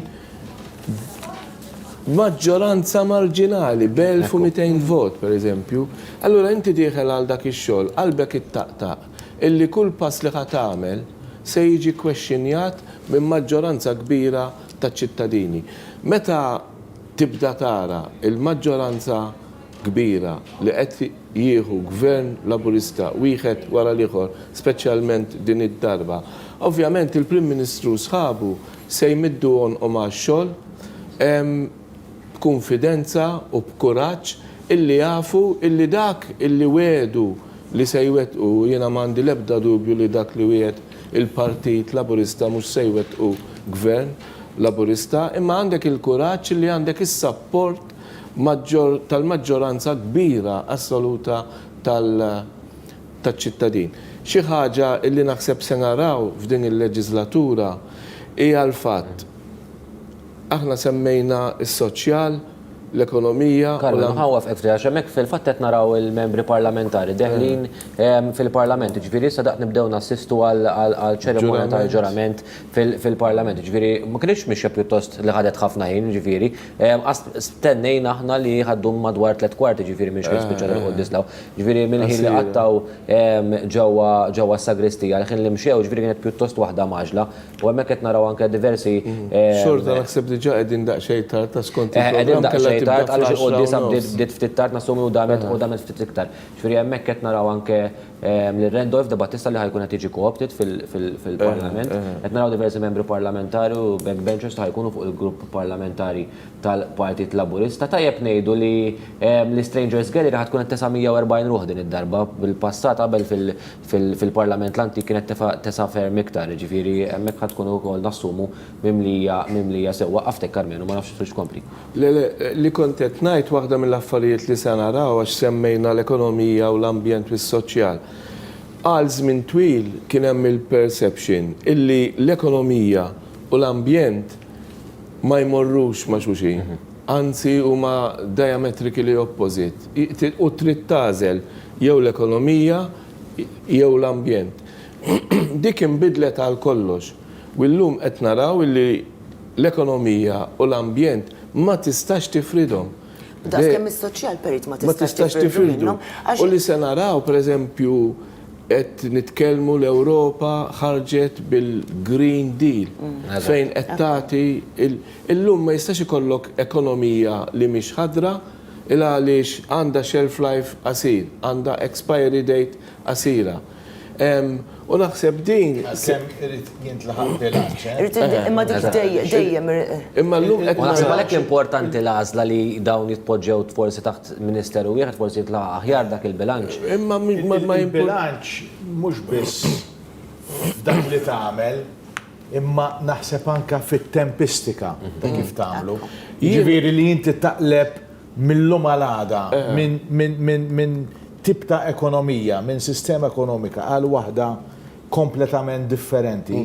maġġoranza marġinali b'1200 vot, per eżempju. Allura inti dieħel għal dak ix-xogħol, qalbek ittaqtaq illi kull pass li ħad tagħmel se jiġi kwexxinjat minn maġġoranza kbira taċ-ċittadini. Meta tibda tara il-maġġoranza kbira li qed jieħu gvern laburista wieħed wara l-ieħor, speċjalment din id-darba. Ovvjament il-Prim Ministru sħabu se jmidduhom għax-xogħol b'kunfidenza u b'kuraġġ illi jafu illi dak illi wedu li se jwettqu jiena m'għandi l-ebda dubju li dak li wiegħed il-Partit Laburista mhux se jwettqu gvern laburista, imma għandek il-kuraġġ li għandek is-sapport tal-maġġoranza kbira assoluta tal-ċittadin. Xi ħaġa illi naħseb se naraw f'din il-leġislatura hija l-fatt. Aħna semmejna s-soċjal, l-ekonomija. Karmen, ħawaf efri, għax hemmhekk fil-fatt qed naraw il-membri parlamentari deħlin fil-parlament. Ġifieri issa daqt nibdew nassistu għal ċerimonja ta' ġurament fil-parlament. Ġifieri ma kienx mixja pjuttost li ħadet ħafna ħin, ġifieri. Stennejna aħna li ħaddu madwar 3 kwarti, ġifieri minn xi spiċċa il-quddislaw. Ġifieri mill-ħin li qattaw ġewwa s-sagristija, l-ħin li mxew, ġifieri kienet pjuttost waħda maġla. U hemmhekk qed naraw anke diversi. Xorta naħseb diġà qegħdin daqsxejn tard ta' skont il-programm tard, għaliex il-qoddisa bdiet ftit tard nasumi u damet ftit iktar. Ġifieri hemmhekk qed naraw anke li Randolph Debattista li ħajkun qed jiġi co-opted fil-Parlament. Qed naraw diversi membri parlamentari u backbenchers ħajkunu fuq il-grupp parlamentari tal-Partit Laburista. Tajjeb ngħidu li l-Strangers Gallery ħadkun qed 940 ruħ din id-darba. Bil-passat qabel fil-Parlament l-Antik kienet tesa' ferm iktar, ġifieri hemmhekk ħadkun ukoll nassumu mimlija sewwa qaftek Karmen u ma nafx trid tkompli. Li kont qed ngħid waħda mill-affarijiet li se naraw għax semmejna l-ekonomija u l-ambjent u s-soċjal. Għal żmien twil kien hemm il-perception illi l-ekonomija u l-ambjent ma jmorrux ma' xulxin. Anzi huma diametrically opposite. U trid tagħżel jew l-ekonomija jew l-ambjent. Dik inbidlet għal kollox. U llum qed naraw illi l-ekonomija u l-ambjent ma tistax tifridhom. Das kemm is-soċjal perit ma tistax tifridhom. U li se naraw pereżempju qed nitkellmu l-Ewropa ħarġet bil-Green Deal fejn qed tagħti illum ma jistax ikollok ekonomija li mhix ħadra il għaliex għandha shelf life qasir, għandha expiry date qasira. U naħseb din. Kemm irid jintlaħaq bilanċ. Imma dik dejjem. Imma llum qed naħseb għalhekk importanti l-għażla li dawn jitpoġġew forsi taħt Ministeru wieħed forsi jitlaqa aħjar dak il-bilanċ. Imma ma il-bilanċ mhux biss f'dak li tagħmel, imma naħseb anke fit-tempistika ta' kif tagħmlu. Jiġifieri li inti taqleb mill-lum għal-għada minn tip ta' ekonomija, minn sistema ekonomika għal waħda kompletament differenti.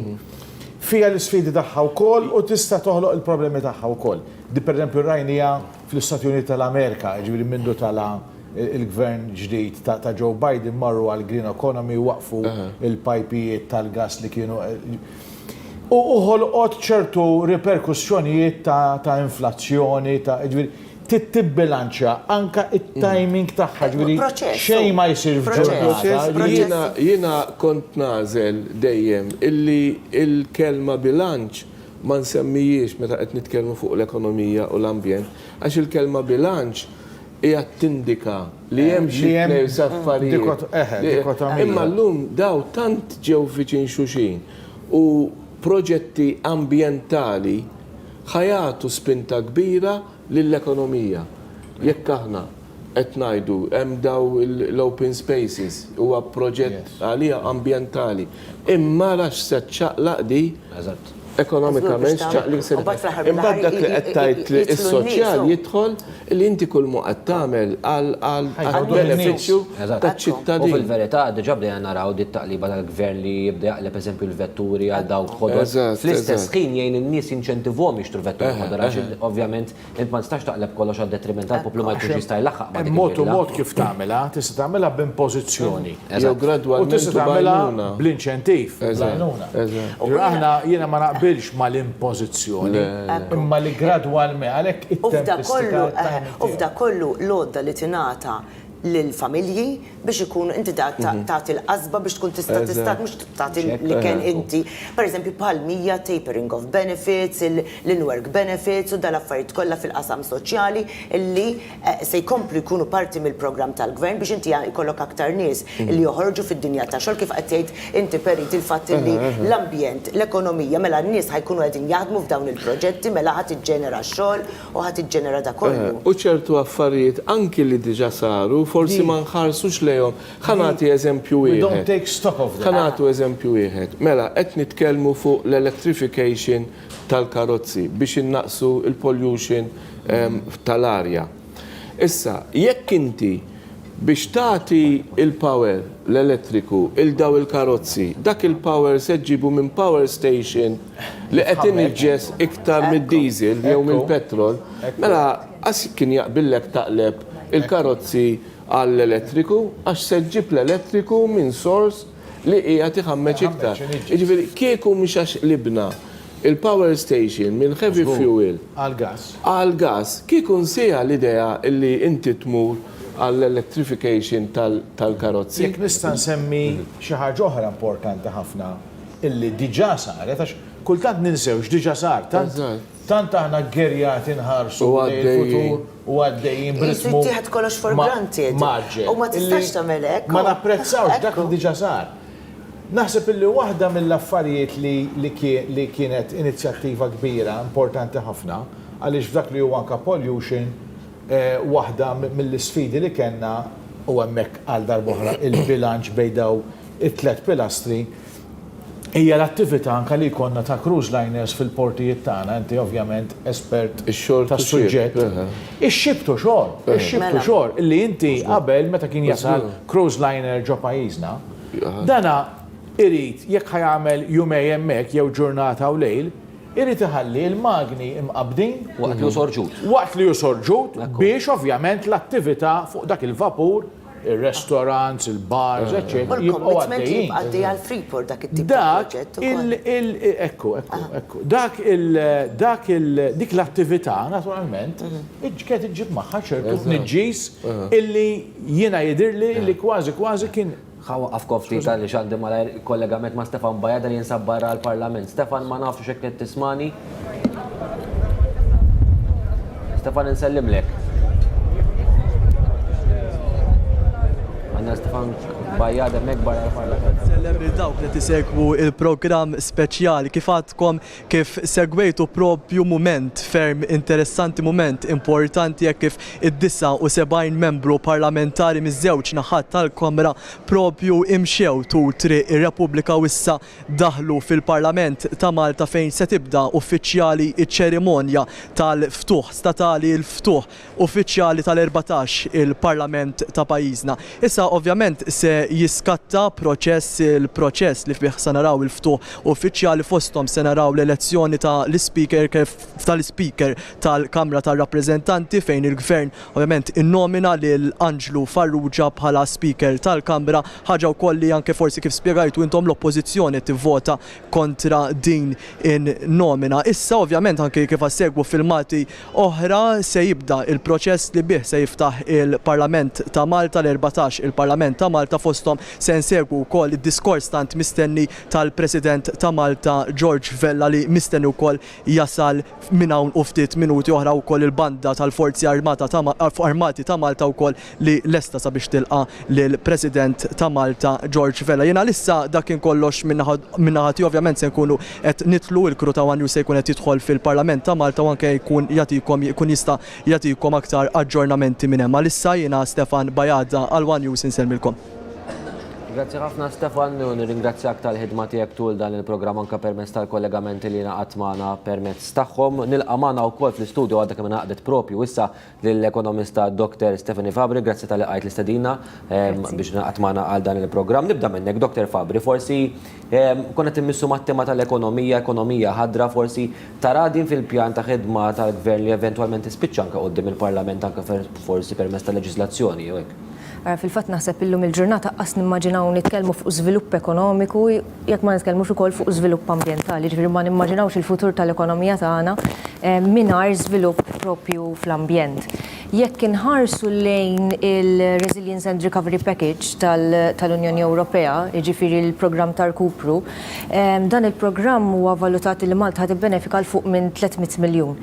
Fija l-sfidi tagħha wkoll u tista' toħloq il-problemi tagħha wkoll. Di pereżempju rajnija fl-Istati Uniti tal-Amerika, ġifieri mindu tala il-gvern ġdid ta' Joe Biden marru għal green economy waqfu il-pajpijiet tal-gas li kienu. U ħolqot ċertu riperkussjonijiet ta' inflazzjoni, ta' ġifieri tibbilanċa anka it-timing tagħha ġifieri Proċess. xejn ma jsir f'ġurnata. Jiena kont nażel dejjem illi il-kelma bilanċ ma nsemmijiex meta qed nitkellmu fuq l-ekonomija u l-ambjent, għax il-kelma bilanċ hija tindika li hemm xi tnejn affarijiet. Imma llum daw tant ġew viċin xulxin u proġetti ambjentali ħajatu spinta kbira lill-ekonomija. Jekk aħna qed ngħidu hemm daw l-open spaces huwa proġett għalija ambjentali. Imma rax se ċaqlaq di ekonomikament ċaqli se. Imbagħad dak li qed tgħid li s-soċjal jidħol li inti kull mu qed tagħmel għal benefiċċju taċ-ċittadin. U fil-verità diġà bdejna naraw dit taqliba tal-gvern li jibda jaqleb eżempju l-vetturi għal dawk ħodor. Fl-istess ħin jgħin in-nies jinċentivhom jixtru vetturi ħodor għax ovvjament int ma tistax taqleb kollox għad detriment tal-poplu ma jkunx jista' jlaħħaq ma' dik Mod u mod kif tagħmilha, tista' tagħmilha b'impożizzjoni. Jew gradwalment u tista' tagħmilha bl-inċentiv. Aħna jiena ma naqbilx mal-impożizzjoni, imma li gradwalment għalhekk it-tempistika. U f'da kollu l-għodda li tingħata lill-familji biex ikunu inti tagħti l-qasba biex tkun tista' mhux tagħti li kien inti. Pereżempju bħal-mija tapering of benefits, l-in-work benefits u dal-affarijiet kollha fil-qasam soċjali illi se jkomplu jkunu parti mill-programm tal-gvern biex inti jkollok aktar nies li joħorġu fid-dinja tax-xogħol kif qed tgħid inti perit il-fatt li l-ambjent, l-ekonomija mela n-nies ħajkunu qegħdin jaħdmu f'dawn il-proġetti mela ħadd iġġenera x-xogħol u ħadd iġġenera da kollu. U ċertu affarijiet anki li diġà saru forsi ma nħarsux lejhom. Ħanati eżempju wieħed. We don't take stock of that. Ħanatu eżempju wieħed. Mela qed nitkellmu fuq l-electrification tal-karozzi biex innaqsu il-pollution tal-arja. Issa, jekk inti biex tagħti il-power l-elettriku il-daw il-karozzi, dak il-power se ġibu minn power station li qed inġess iktar mid-diesel jew mill-petrol, mela qas kien jaqbillek taqleb il-karozzi għall-elettriku għax se ġib l-elettriku minn sors li hija tiħammeġ iktar. Jiġifieri kieku mhux għax libna il-power station mill-heavy fuel għal-gas kieku nsejja l-idea li inti tmur għall-electrification tal-karozzi. Jekk nista' nsemmi xi ħaġa oħra importanti ħafna illi diġà saret għax kultant ninsew x'diġà sar. Tant aħna ggerjat inħarsu il-futur u għaddejjin b'ritmu. Tieħed kollox for granted. U ma tistax tagħmel hekk. Ma napprezzawx dak li diġà sar. Naħseb illi waħda mill-affarijiet li kienet inizjattiva kbira, importanti ħafna, għaliex f'dak li huwa anke pollution, waħda mill-isfidi li kellna u hemmhekk għal darb'oħra il-bilanċ bejn daw it-tlet pilastri hija l-attività anke li jkollna ta' cruise liners fil-portijiet tagħna, inti ovvjament espert tas-suġġett. Ix-xibtu xogħol illi inti qabel meta kien jasal cruise liner ġo pajjiżna, dana irid jekk ħajamel jumej hemmhekk jew ġurnata u lejl, irid iħalli l-magni imqabdin waqt li jusorġut biex ovvjament l-attività fuq dak il-vapur il-restaurants, il-bars, eccetera, jibqgħu għaddejjin. Għaddej għal Freeport dak it-tip ta' proġett ukoll. Dik l-attività naturalment kienet iġġib magħha ċertu niġġis illi jiena jidhirli li kważi kien ħawaqaf kofti tal-li xandi mal kollegament ma' Stefan Bajada li jinsab barra l-Parlament. Stefan ma nafx xekk tismani. Stefan insellimlek. Stefan Bajada mek barra l-Parlament. Sellem il-dawk li tisegwu il-programm speċjali kif għadkom kif segwejtu propju moment ferm interessanti, moment importanti jekk kif id-79 membru parlamentari miż-żewġ naħat tal-Kamra propju imxew triq ir-Repubblika u issa daħlu fil-Parlament ta' Malta fejn se tibda uffiċjali iċ-ċerimonja tal-ftuħ statali, il-ftuħ uffiċjali tal-14 il-Parlament ta' pajjiżna. Issa ovvjament se jiskatta il-proċess li fih se naraw il-ftuħ uffiċjali fosthom se naraw l-elezzjoni tal-Speaker tal-Kamra tar-Rappreżentanti fejn il-Gvern ovvjament innomina lil Anġlu Farrugia bħala Speaker tal-Kamra, ħaġa wkoll li anke forsi kif spjegajtu intom l-Oppożizzjoni tivvota kontra din in-nomina. Issa ovvjament anke kif segwu filmati oħra se jibda il-proċess li bih se jiftaħ il-Parlament ta' Malta l-14 il-Parlament ta' Malta fosthom se nsegwu wkoll id-diskors tant mistenni tal-President ta' Malta George Vella li mistenni wkoll jasal minn hawn u ftit minuti oħra wkoll il-banda tal-Forzi Armati ta' Malta wkoll li lesta sabiex tilqa lill-President ta' Malta George Vella. Jiena lissa dak kien kollox minnaħati ovvjament se nkunu qed nitlu il-kru ta' One News se jkun qed jidħol fil-Parlament ta' Malta u anke jkun jista' jagħtikom aktar aġġornamenti minn hemm. Issa jiena Stefan Bajada għal One News insellmilkom. Grazzi ħafna Stefan u nirringrazzjak tal-ħidma tiegħek tul dan il-programm anke permezz tal-kollegamenti li naqgħat magħna permezz tagħhom. Nilqa' magħna wkoll fl-istudju għadha kemm ingħaqdet propju issa lill-ekonomista Dr. Stephanie Fabri, grazzi tal-li qajt l-istedina biex naqgħat magħna għal dan il-programm. Nibda minnek Dr. Fabri, forsi konna timmissu mat-tema tal-ekonomija ħadra forsi tara din fil-pjan ta' ħidma tal-Gvern li eventwalment tispiċċa anke quddiem il-Parlament anke forsi permezz tal-leġiżlazzjoni jew hekk. Fil-fatt naħseb illum il-ġurnata qas nimmaġinaw nitkellmu fuq żvilupp ekonomiku jekk ma nitkellmux ukoll fuq żvilupp ambjentali, ġifieri ma nimmaġinawx il-futur tal-ekonomija tagħna mingħajr żvilupp propju fl-ambjent. Jekk inħarsu lejn il-Resilience and Recovery Package tal-Unjoni Ewropea, jiġifieri l-programm tal-Kupru, dan il-programm huwa valutat li Malta ħad ibbenefika l fuq minn 300 miljun.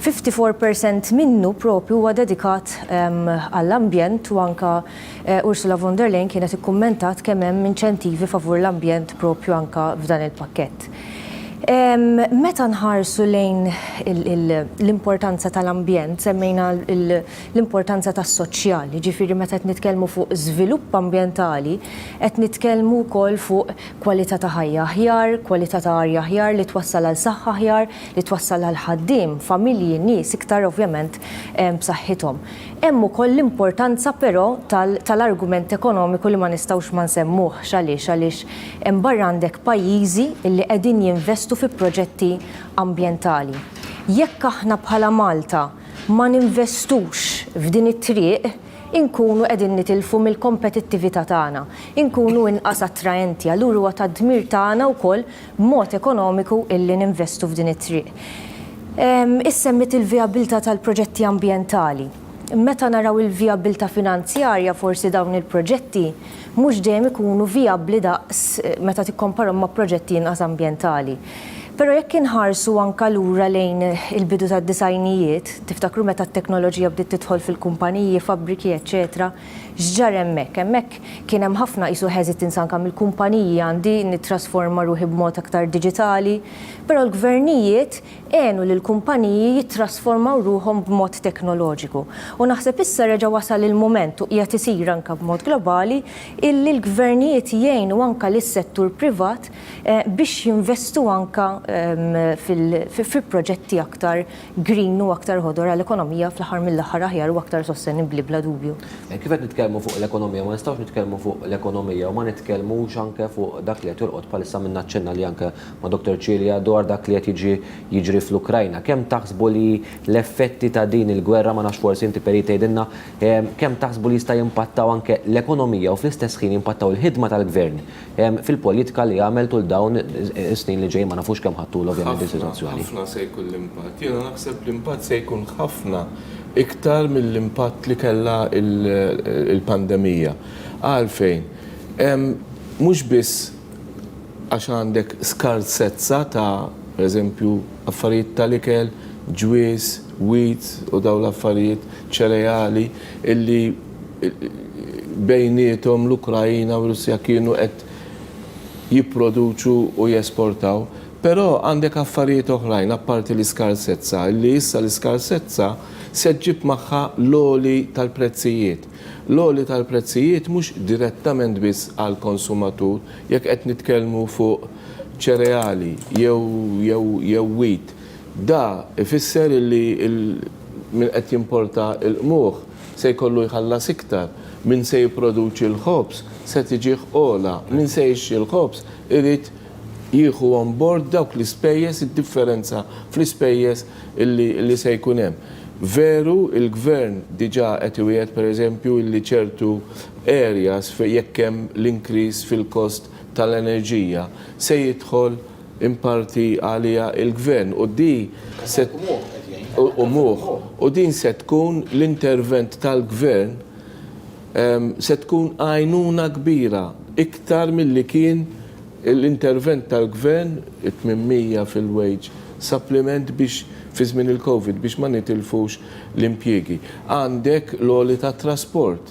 54% minnu propju huwa dedikat għall-ambjent u anka Ursula von der Leyen kienet ikkummentat kemm hemm inċentivi favur l-ambjent propju anka f'dan il-pakkett. Meta nħarsu lejn l-importanza tal-ambjent, semmejna l-importanza tas-soċjali, ġifieri meta qed nitkellmu fuq żvilupp ambjentali, qed nitkellmu wkoll fuq kwalità ta' ħajja aħjar, kwalità ta' arja aħjar li twassal għal saħħa aħjar, li twassal għal ħaddiem, familji, nies iktar ovvjament b'saħħithom. Hemm ukoll l-importanza però tal-argument ekonomiku li ma nistgħux ma nsemmuhx għaliex hemm barra għandek pajjiżi li qegħdin jinvestu fi proġetti ambjentali. Jekk aħna bħala Malta ma ninvestux f'din it-triq, inkunu qegħdin nitilfu mill-kompetittività tagħna, inkunu inqas attraenti, allura huwa tad-dmir tagħna wkoll b'mod ekonomiku illi ninvestu f'din it-triq. Issemmit il-vijabilità tal-proġetti ambjentali. Meta naraw il-vijabilità finanzjarja forsi dawn il-proġetti mhux dejjem ikunu vijabbli daqs meta tikkomparhom ma' proġetti inqas ambjentali. Però jekk inħarsu anke lura lejn il-bidu tad-disajnijiet, tiftakru meta t-teknoloġija bdiet tidħol fil-kumpaniji, fabbriki, eċetera, x'ġar hemmhekk. Hemmhekk kien hemm ħafna qisu hesitance anke mill-kumpaniji għandi nittrasforma ruħi b'mod aktar diġitali, però l-gvernijiet għenu li l-kumpaniji jittrasformaw ruħhom b'mod teknoloġiku. U naħseb issa reġa' wasal il-moment u qiegħed isir anke b'mod globali illi l-gvernijiet jgħinu anke lis-settur privat biex jinvestu anke fil-proġetti aktar green u aktar ħodor għall-ekonomija fl-aħħar mill-aħħar aħjar u aktar sostenibbli bla dubju. Kif qed nitkellmu fuq l-ekonomija, ma nistgħux nitkellmu fuq l-ekonomija u ma nitkellmux anke fuq dak li qed jolqot bħalissa minn naċċenna li anke ma' Dr. Cilja dwar dak li qed jiġri fl-Ukrajna. Kemm taħsbu li l-effetti ta' din il-gwerra ma nafx forsi inti peri tgħidilna kemm taħsbu li jista' jimpattaw anke l-ekonomija u fl-istess ħin jimpattaw il-ħidma tal-gvern fil-politika li għamel tul dawn is-snin li ġej ma nafux kemm ħattul ovvjament is-sitwazzjoni. Ħafna se jkun l-impatt. Jiena naħseb l-impatt se jkun ħafna iktar mill-impatt li kellha il-pandemija. Għalfejn, mhux biss għax għandek skarsezza ta' pereżempju affarijiet tal-ikel, ġwies, wheat u daw l-affarijiet ċereali illi bejniethom l-Ukrajina u Russja kienu qed jipproduċu u jesportaw. Però għandek affarijiet oħrajn apparti l-iskarsezza, illi issa l-iskarsezza se ġġib magħha l-oli tal-prezzijiet. L-oli tal-prezzijiet mhux direttament biss għall konsumatur jekk qed nitkellmu fuq ċereali jew wheat. Da ifisser illi min qed jimporta l-qmugħ se jkollu jħallas iktar, min se jipproduċi l-ħobs se tiġih ola, min se jixxi l-ħobs irid jieħu on board dawk l-ispejjeż, id-differenza fl-ispejjeż illi se jkun hemm. Veru, il-gvern diġà qed iwiegħed pereżempju illi ċertu areas jekk hemm l-inkriż fil-kost tal-enerġija se jidħol imparti għalija il-gvern u din se tkun l-intervent tal-gvern se tkun għajnuna kbira iktar milli kien l-intervent tal-gvern 800 fil-wage supplement biex fi żmien il-Covid biex ma nitilfux l-impjiegi. Għandek l-oli ta' trasport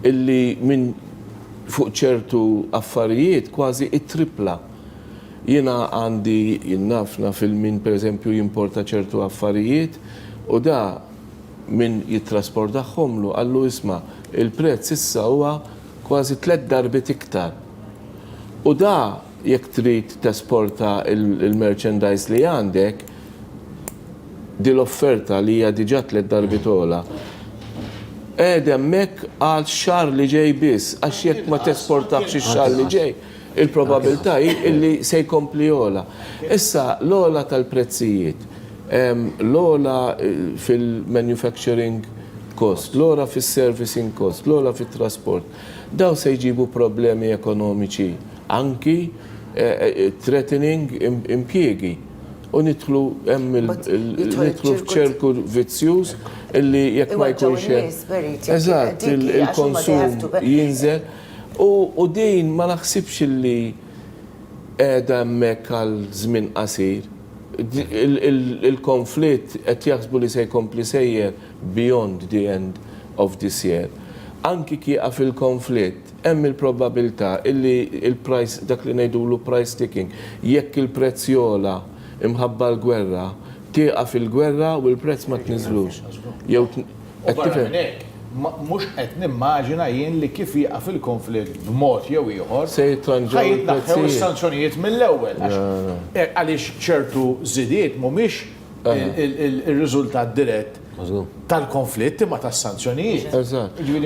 illi minn fuq ċertu affarijiet kważi it-tripla. Jiena għandi jinnafna fil-min per eżempju jimporta ċertu affarijiet u da min jittrasportaħħomlu għallu isma il-prezz issa huwa kważi 3 darbit iktar. U da jekk trid tesporta il-merchandise li għandek di l-offerta li hija diġà 3 darbit ola hemmhekk għal xahar li ġej biss għax jekk ma tesportax ix-xahar li ġej il-probabilità illi se jkompli ola. Issa l-ola tal-prezzijiet, l-ola fil-manufacturing cost, l-ola fil-servicing cost, l-ola fil-trasport, daw se jġibu problemi ekonomiċi, anki threatening impjiegi. U nidħlu f'ċerku vizzjuż illi jekk ma jkunx eżatt il-konsum jinżel. U din ma naħsibx li qiegħda hemmhekk għal żmien qasir. Il-konflitt qed jaħsbu li se jkompli sejjer beyond the end of this year. Anki kieqa fil-konflitt hemm il-probabilità illi il-price dak li ngħidulu price ticking jekk il-prezz jola imħabba l-gwerra tieqa fil-gwerra u l-prezz ma tniżlux. Jew mhux qed nimmaġina jien li kif jieqa fil-konflitt b'mod jew ieħor se jitranġaw jitnaħħew is-sanzjonijiet mill-ewwel għaliex ċertu żidiet mhumiex ir-riżultat dirett tal-konflitt imma tas-sanzjonijiet.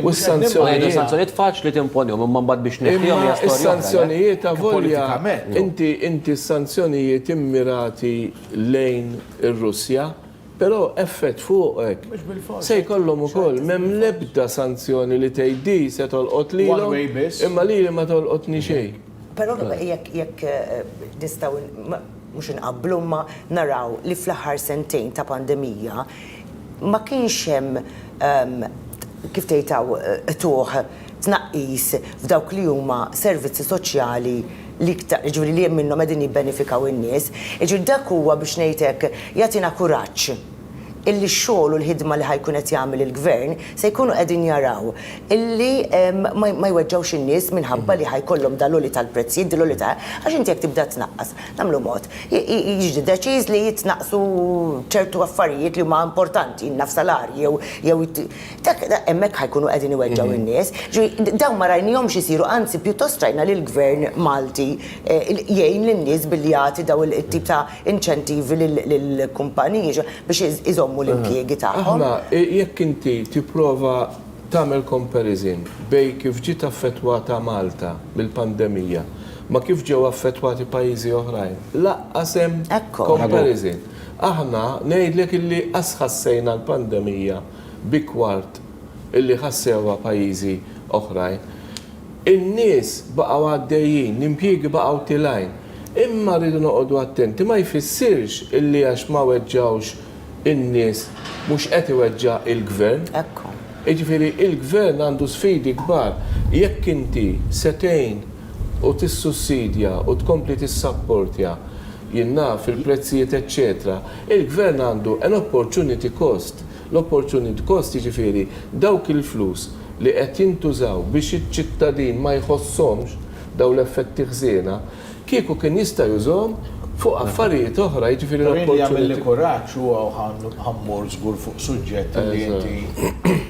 U s-sanzjonijiet faċli timponihom imma mbagħad biex neħħihom hija storja. Is-sanzjonijiet avolja inti s-sanzjonijiet immirati lejn ir-Russja, però effett fuqek se jkollhom ukoll m'hemm l-ebda sanzjoni li tgħid se tolqot lilhom imma lili ma tolqotni xejn. Però jekk nistgħu mhux inqabblu ma naraw li fl-aħħar sentejn ta' pandemija ma kienx hemm kif tgħidhaw tuħ tnaqqis f'dawk li huma servizzi soċjali li ġifieri li hemm minnhom qegħdin jibbenefikaw in-nies. Ġifieri dak huwa biex ngħidlek jagħtina kuraġġ illi x-xogħol u l-ħidma li ħajkun qed jagħmel il-gvern se jkunu qegħdin jaraw illi ma jweġġawx in-nies minħabba li ħajkollhom daloli tal-prezzijiet daloli għax inti jekk tibda tnaqqas nagħmlu mod. Jiġi deċiż li jitnaqsu ċertu affarijiet li huma importanti, naf salarji jew hemmhekk ħajkunu qegħdin iweġġaw in-nies. Dawn ma rajnihomx isiru, anzi pjuttost rajna li l-gvern Malti jgħin lin-nies billi jagħti daw it-tip ta' inċentivi lill-kumpaniji biex iżommu l-impjiegi tagħhom. Aħna jekk inti tipprova tagħmel comparison bej kif ġiet affettwata Malta bil-pandemija ma kif ġew affettwati pajjiżi oħrajn. Laqqas hemm comparison. Aħna ngħidlek illi qas ħassejna l-pandemija bi kwart illi ħassewha pajjiżi oħrajn. In-nies baqgħu għaddejjin, l-impjiegi baqgħu tilajn. Imma rridu noqogħdu attenti ma jfissirx illi għax ma weġġawx in-nies mhux qed iweġġa' il-gvern. Jiġifieri il-gvern għandu sfidi kbar. Jekk inti setejn u tissussidja u tkompli tissapportja jinnaf il-prezzijiet eċċetera, il-gvern għandu an opportunity cost. L-opportunity cost jiġifieri dawk il-flus li qed jintużaw biex iċ-ċittadin ma jħossomx daw l-effetti ħżiena, kieku kien jista' jużhom fuq affarijiet oħra, jiġifieri l-opportunità. Li kuraġġ huwa ħammur żgur fuq suġġett li inti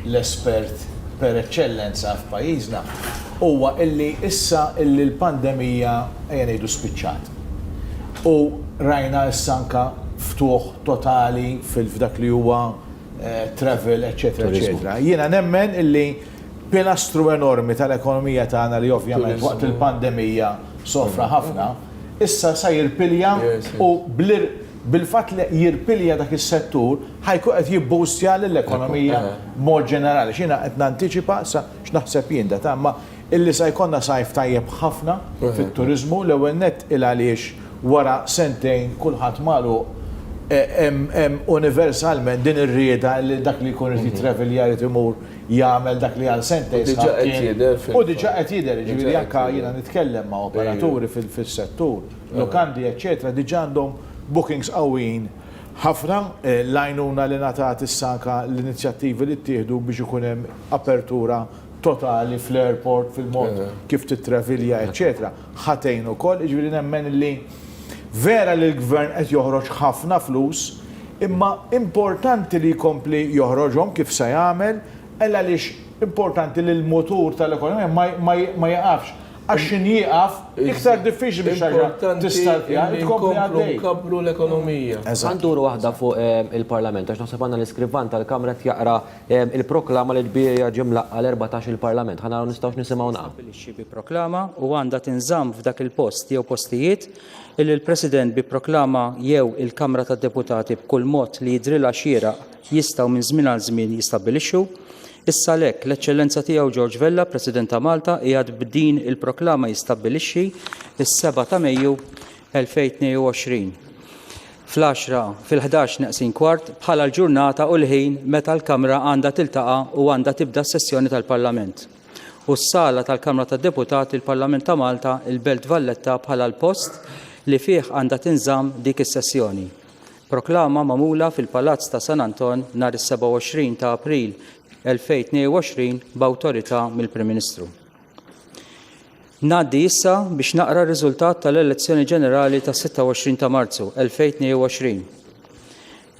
l-espert per eccellenza f'pajjiżna huwa illi issa illi l-pandemija ejja ngħidu spiċċat. U rajna issa anke ftuħ totali f'dak li huwa travel, eccetera, eccetera. Jiena nemmen illi pilastru enormi tal-ekonomija tagħna li ovvjament waqt il-pandemija sofra ħafna, issa sa jirpilja u bil-fatt li jirpilja dak is-settur ħajku qed jibboostja l-ekonomija mod ġenerali. X'jiena qed nantiċipa sa x'naħseb jien da imma illi sa jkollna sajf tajjeb ħafna fit-turiżmu l-ewwel nett il għaliex wara sentejn kulħadd malu universalment din ir-rieda li dak li jkun irid jitravelja jrid imur jagħmel dak li għal sentejn u diġà qed jidher, ġifieri anke jiena nitkellem ma' operaturi fis-settur, lokandi, eċċetera, diġà għandhom bookings qawwin ħafna l-għajnuna li ngħatat issa anke l-inizjattivi li ttieħdu biex ikun hemm apertura totali fl-airport, fil-mod kif titravilja, eċċetera. Ħatejn ukoll, jiġifieri nemmen li vera li l-gvern qed joħroġ ħafna flus, imma importanti li jkompli joħroġhom kif se jagħmel, għaliex importanti li l-motur tal-ekonomija ma jaqafx. Għax xin jieqaf, iktar diffiċli biex ħaġa tista' nkabru l-ekonomija. Għanduru waħda fuq il-Parlament, għax naħseb għandna l-iskrivan tal-Kamra jaqra il-proklama li tbija ġimla għal-14 il-Parlament. Ħana nistgħux nisimgħu naqgħu. Bi proklama u għandha tinżamm f'dak il-post jew postijiet illi l-President bi proklama jew il-Kamra tad-Deputati b'kull mod li jidrilha xieraq jistgħu minn żmien għal żmien jistabbilixxu. Issa lek l-Eċċellenza tiegħu George Vella, President ta' Malta, qiegħed b'din il-proklama jistabbilixxi is-7 ta' Mejju 2022. Fil-11:15 bħala l-ġurnata u l-ħin meta l-Kamra għandha tiltaqa' u għandha tibda s-sessjoni tal-Parlament. U s-sala tal-Kamra tad-Deputati il-Parlament ta' Malta, il-Belt Valletta bħala l-post li fih għandha tinżamm dik is-sessjoni. Proklama magħmula fil-Palazz ta' San Anton nhar is-27 ta' April 2022 b'awtorità mill-Prim Ministru. Ngħaddi issa biex naqra r-riżultat tal-elezzjoni ġenerali ta' 26 ta' Marzu 2022.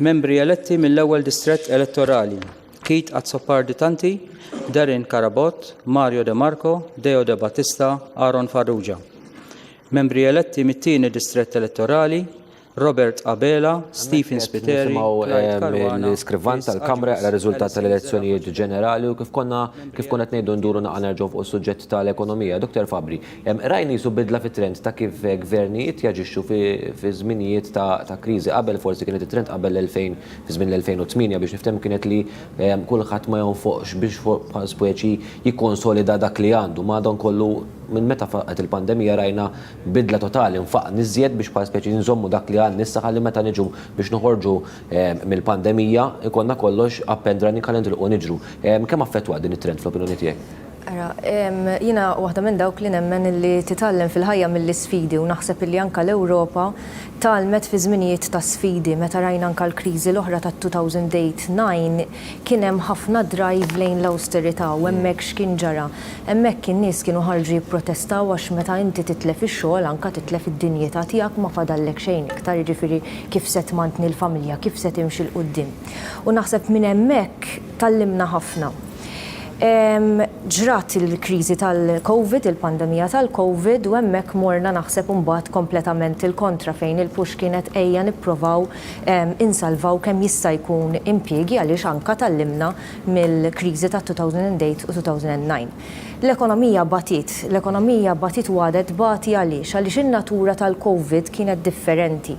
Membri eletti mill-ewwel distrett elettorali: Kit Azzopardi Tanti, Darin Karabot, Mario De Marco, Deo De Battista, Aaron Farrugia. Membri eletti mit-tieni distrett elettorali: Robert Abela, Stephen Spiteri, l-iskrivan tal-Kamra għal riżultat tal-elezzjonijiet ġenerali u kif konna qed ngħidu nduru naqa' nerġgħu fuq is-suġġett tal-ekonomija. Dr. Fabri, rajni jisu bidla fit-trend ta' kif gvernijiet jaġixxu fi żminijiet ta' kriżi. Qabel forsi kienet it-trend qabel l-2000 fi żmien l-2008 biex nifhem kienet li kulħadd ma jonfoqx biex bħal speċi jikkonsolida dak li għandu. Madon kollu minn meta faqet il-pandemija rajna bidla totali nfaq niżjed biex bħal speċi nżommu dak li nissa ħalli meta niġu biex noħorġu mill-pandemija ikonna kollox appendra nikalendru niġru. Kemm affettwa din it-trend fl-opinjoni tiegħek? Jiena waħda minn dawk li nemmen li titgħallem fil-ħajja mill-isfidi u naħseb li anke l-Ewropa talmet fi żminijiet ta' sfidi meta rajna anke l-kriżi l-oħra tat-2008-9 kien hemm ħafna drive lejn l-awsterità u hemmhekk x'kien ġara. Hemmhekk in-nies kienu ħarġu jipprotestaw għax meta inti titlef ix-xogħol anke titlef id-dinjità tiegħek ma fadallek xejn iktar, jiġifieri kif se tmantni l-familja, kif se timxi l-quddiem. U naħseb minn hemmhekk tallimna ħafna. Ġrat il-kriżi tal-Covid, il-pandemija tal-Covid, u hemmhekk morna naħseb imbagħad kompletament il-kontra fejn il-push kienet ejja nippruvaw insalvaw kemm jista' jkun impjiegi għaliex anke tallimna mill-kriżi ta' 2008 u 2009. L-ekonomija batit u għadet bati għaliex in-natura tal-Covid kienet differenti.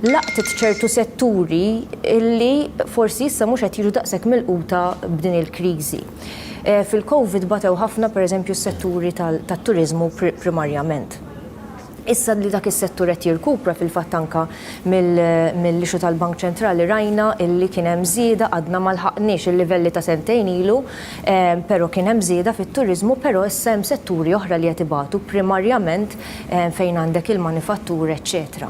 Laqtet ċertu setturi illi forsi issa mhux qed jiġu daqshekk milquta b'din il-kriżi. Fil-Covid batew ħafna pereżempju s-setturi tat-turiżmu primarjament. Issa li dak is-settur qed jirkupra fil-fatt anke mill-ixu tal-Bank Ċentrali rajna illi kien hemm żieda għadna ma lħaqniex il-livelli ta' sentejn ilu, però kien hemm żieda fit-turiżmu, però issa hemm setturi oħra li qed ibatu primarjament fejn għandek il-manifattur, eċċetera.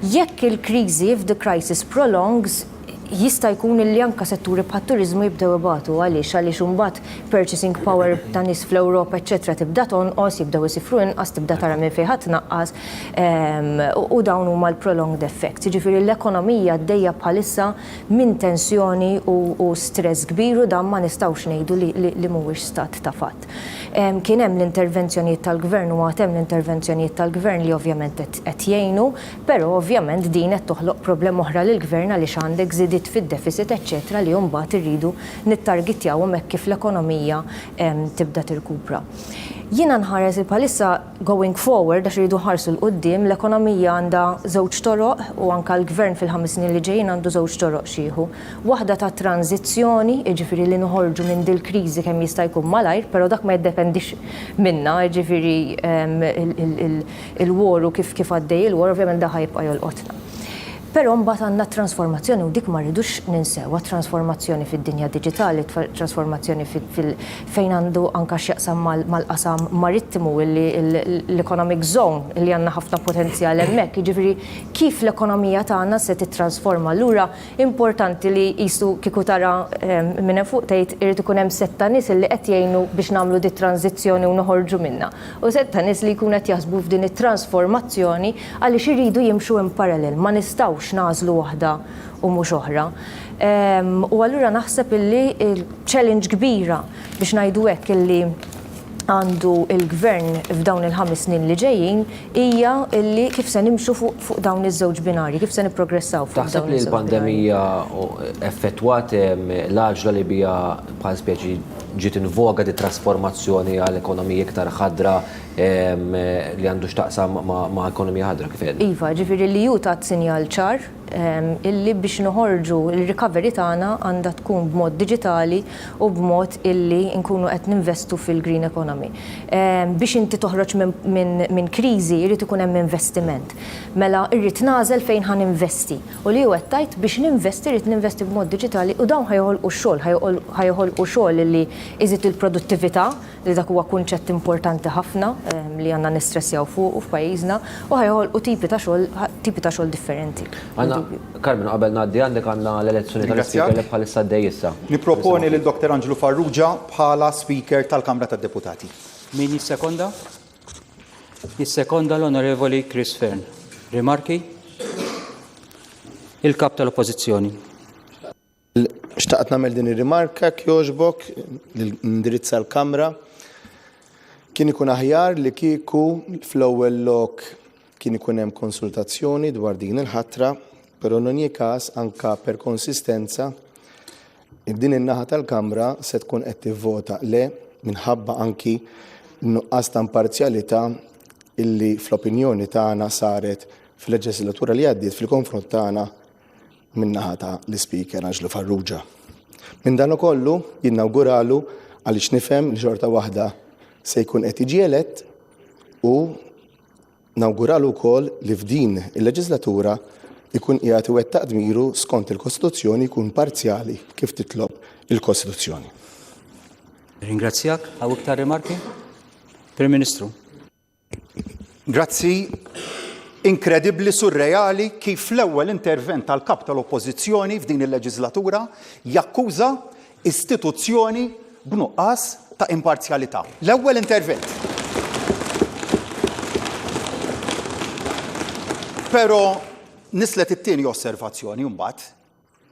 Jekk il-kriżi, if the crisis prolongs, jista' jkun illi anke setturi bħat-turiżmu jibdew ibatu għaliex imbagħad purchasing power ta' nies fl-Ewropa eċċetera tibda tonqos, jibdew isifru inqas, tibda tara minn fejn ħadd tnaqqas u dawn huma l-prolonged effects. Jiġifieri l-ekonomija għaddejja bħalissa minn tensjoni u stress kbir u dan ma nistgħux ngħidu li mhuwiex stat ta' fatt. Kien hemm l-intervenzjonijiet tal-gvern u għad hemm l-intervenzjonijiet tal-gvern li ovvjament qed jgħinu, però ovvjament din qed toħloq problema oħra lill-gvern għaliex għandek żidiet fid-deficit, eċċetra, li mbagħad irridu nittargitjaw hemmhekk kif l-ekonomija tibda tirkupra. Jiena nħares il-palissa going forward għax iridu ħarsu l-qoddim, l-ekonomija għandha żewġ toroq u anke l-gvern fil-5 snin li ġejjin għandu żewġ toroq xieħu. Waħda ta' tranzizzjoni, jiġifieri li noħorġu minn dil kriżi kemm jista' jkun malajr, però dak ma jiddependix minna, jiġifieri il-war u kif għaddej il-war ovvjament da ħajbqa' jolqotna. Però mbagħad għandna trasformazzjoni u dik ma rridux ninsewha, trasformazzjoni fid-dinja diġitali, trasformazzjoni fejn għandu anke x'jaqsam mal-qasam marittimu l-economic zone li għandna ħafna potenzjal hemmhekk. Jiġifieri kif l-ekonomija tagħna se tittrasforma. Allura importanti li qisu kieku tara minn fuq tgħid irid ikun hemm setta nies li qed jgħinu biex nagħmlu di tranzizzjoni u noħorġu minnha. U setta nies li jkunu qed jaħsbu f'din it-trasformazzjoni għaliex iridu jimxu in parallel. Ma nistgħux nażlu waħda u mhux oħra. U allura naħseb illi il-challenge kbira biex ngħidu hekk illi għandu il-gvern f'dawn il-5 snin li ġejjin hija illi kif se nimxu fuq dawn iż-żewġ binarji, kif se nipprogressaw fuq dawn Taħseb li l-pandemija effettwat l-għaġla li bija bħal speċi ġiet invoga di trasformazzjoni għal ekonomija iktar ħadra li għandu x'taqsam ma' ekonomija ħadra kif qed. Iva, ġifieri li ju tat sinjal ċar illi biex noħorġu il-recovery tagħna għandha tkun b'mod diġitali u b'mod illi nkunu qed ninvestu fil-green economy. Biex inti toħroġ minn kriżi jrid ikun hemm investiment. Mela irrid nażel fejn ħan investi. U li hu qed tajt biex ninvesti rrid ninvesti b'mod diġitali u dawn ħajħolqu xogħol, ħajħolqu xogħol li iżid il-produttività li dak huwa kunċett importanti ħafna li għandna nistressjaw fuq f'pajjiżna u ħajħolqu tipi ta' xogħol differenti. Carmen, qabel ngħaddi għandek għandna l-elezzjoni tal-Speaker li bħalissa għaddej issa. Nipproponi lil Dr. Angelo Farrugia bħala Speaker tal-Kamra tad-Deputati. Min jissekonda? Jissekonda l-Onorevoli Chris Fern. Rimarki? Il-kap tal-Oppożizzjoni. Xtaqt nagħmel din ir-rimarka jogħġbok l-indirizza l-Kamra. Kien ikun aħjar li kieku fl-ewwel lok kien ikun hemm konsultazzjoni dwar din il-ħatra, però n-ogni każ anka per konsistenza din in-naħa tal-Kamra se tkun qed tivvota le minħabba anki nuqqas ta' imparzjalità illi fl-opinjoni tagħna saret fil-leġislatura li għaddiet fil-konfront tagħna min-naħa ta' l-Speaker Angelo Farrugia. Minn dan ukollu jinnawguralu għaliex nifhem li xorta waħda se jkun qed jiġi elett u nawguralu wkoll li f'din il-leġislatura ikun qiegħed iwettaq dmiru skont il-Kostituzzjoni jkun parzjali kif titlob il-Kostituzzjoni. Ringrazzjak, għaw iktar rimarki? Prim Ministru. Grazzi. Inkredibbli, surreali kif l-ewwel intervent tal-kap tal-Oppożizzjoni f'din il-leġislatura jakkuża istituzzjoni b'nuqqas ta' imparzjalità. L-ewwel intervent. Però nislet it-tieni osservazzjoni mbagħad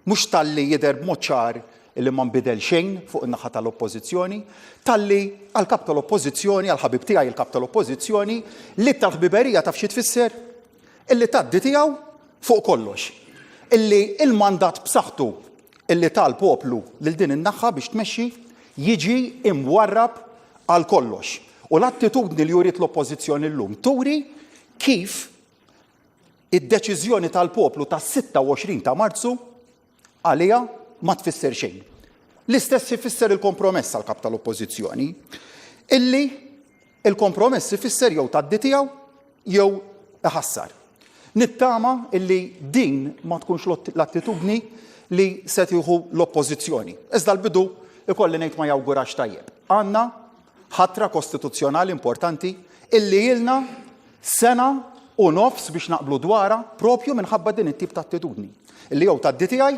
mhux talli jidher b'mod ċar illi ma nbidel xejn fuq in-naħa tal-Oppożizzjoni, talli għall-kap tal-Oppożizzjoni, għall-ħabib tiegħi il-kap tal-Oppożizzjoni, li tal-ħbiberija taf xi tfisser? Illi taddi tiegħu fuq kollox. Illi il-mandat b'saħħtu illi tal-poplu lil din in-naħa biex tmexxi jiġi imwarrab għal kollox. U l-attitudni li jurid l-Oppożizzjoni llum turi kif id-deċiżjoni tal-poplu tas-26 ta' Marzu għaliha ma tfisser xejn. L-istess ifisser il-kompromess għal kap tal-Oppożizzjoni, illi il-kompromess ifisser jew taddi tiegħu jew iħassar. Nittama illi din ma tkunx l-attitudni li se tieħu l-Oppożizzjoni. Iżda l-bidu ikolli ngħid ma jawgurax tajjeb. Għandna ħatra kostituzzjonali importanti illi ilna sena u nofs biex naqblu dwarha propju minħabba din it-tip ta' attitudni. Illi jew taddi tiegħi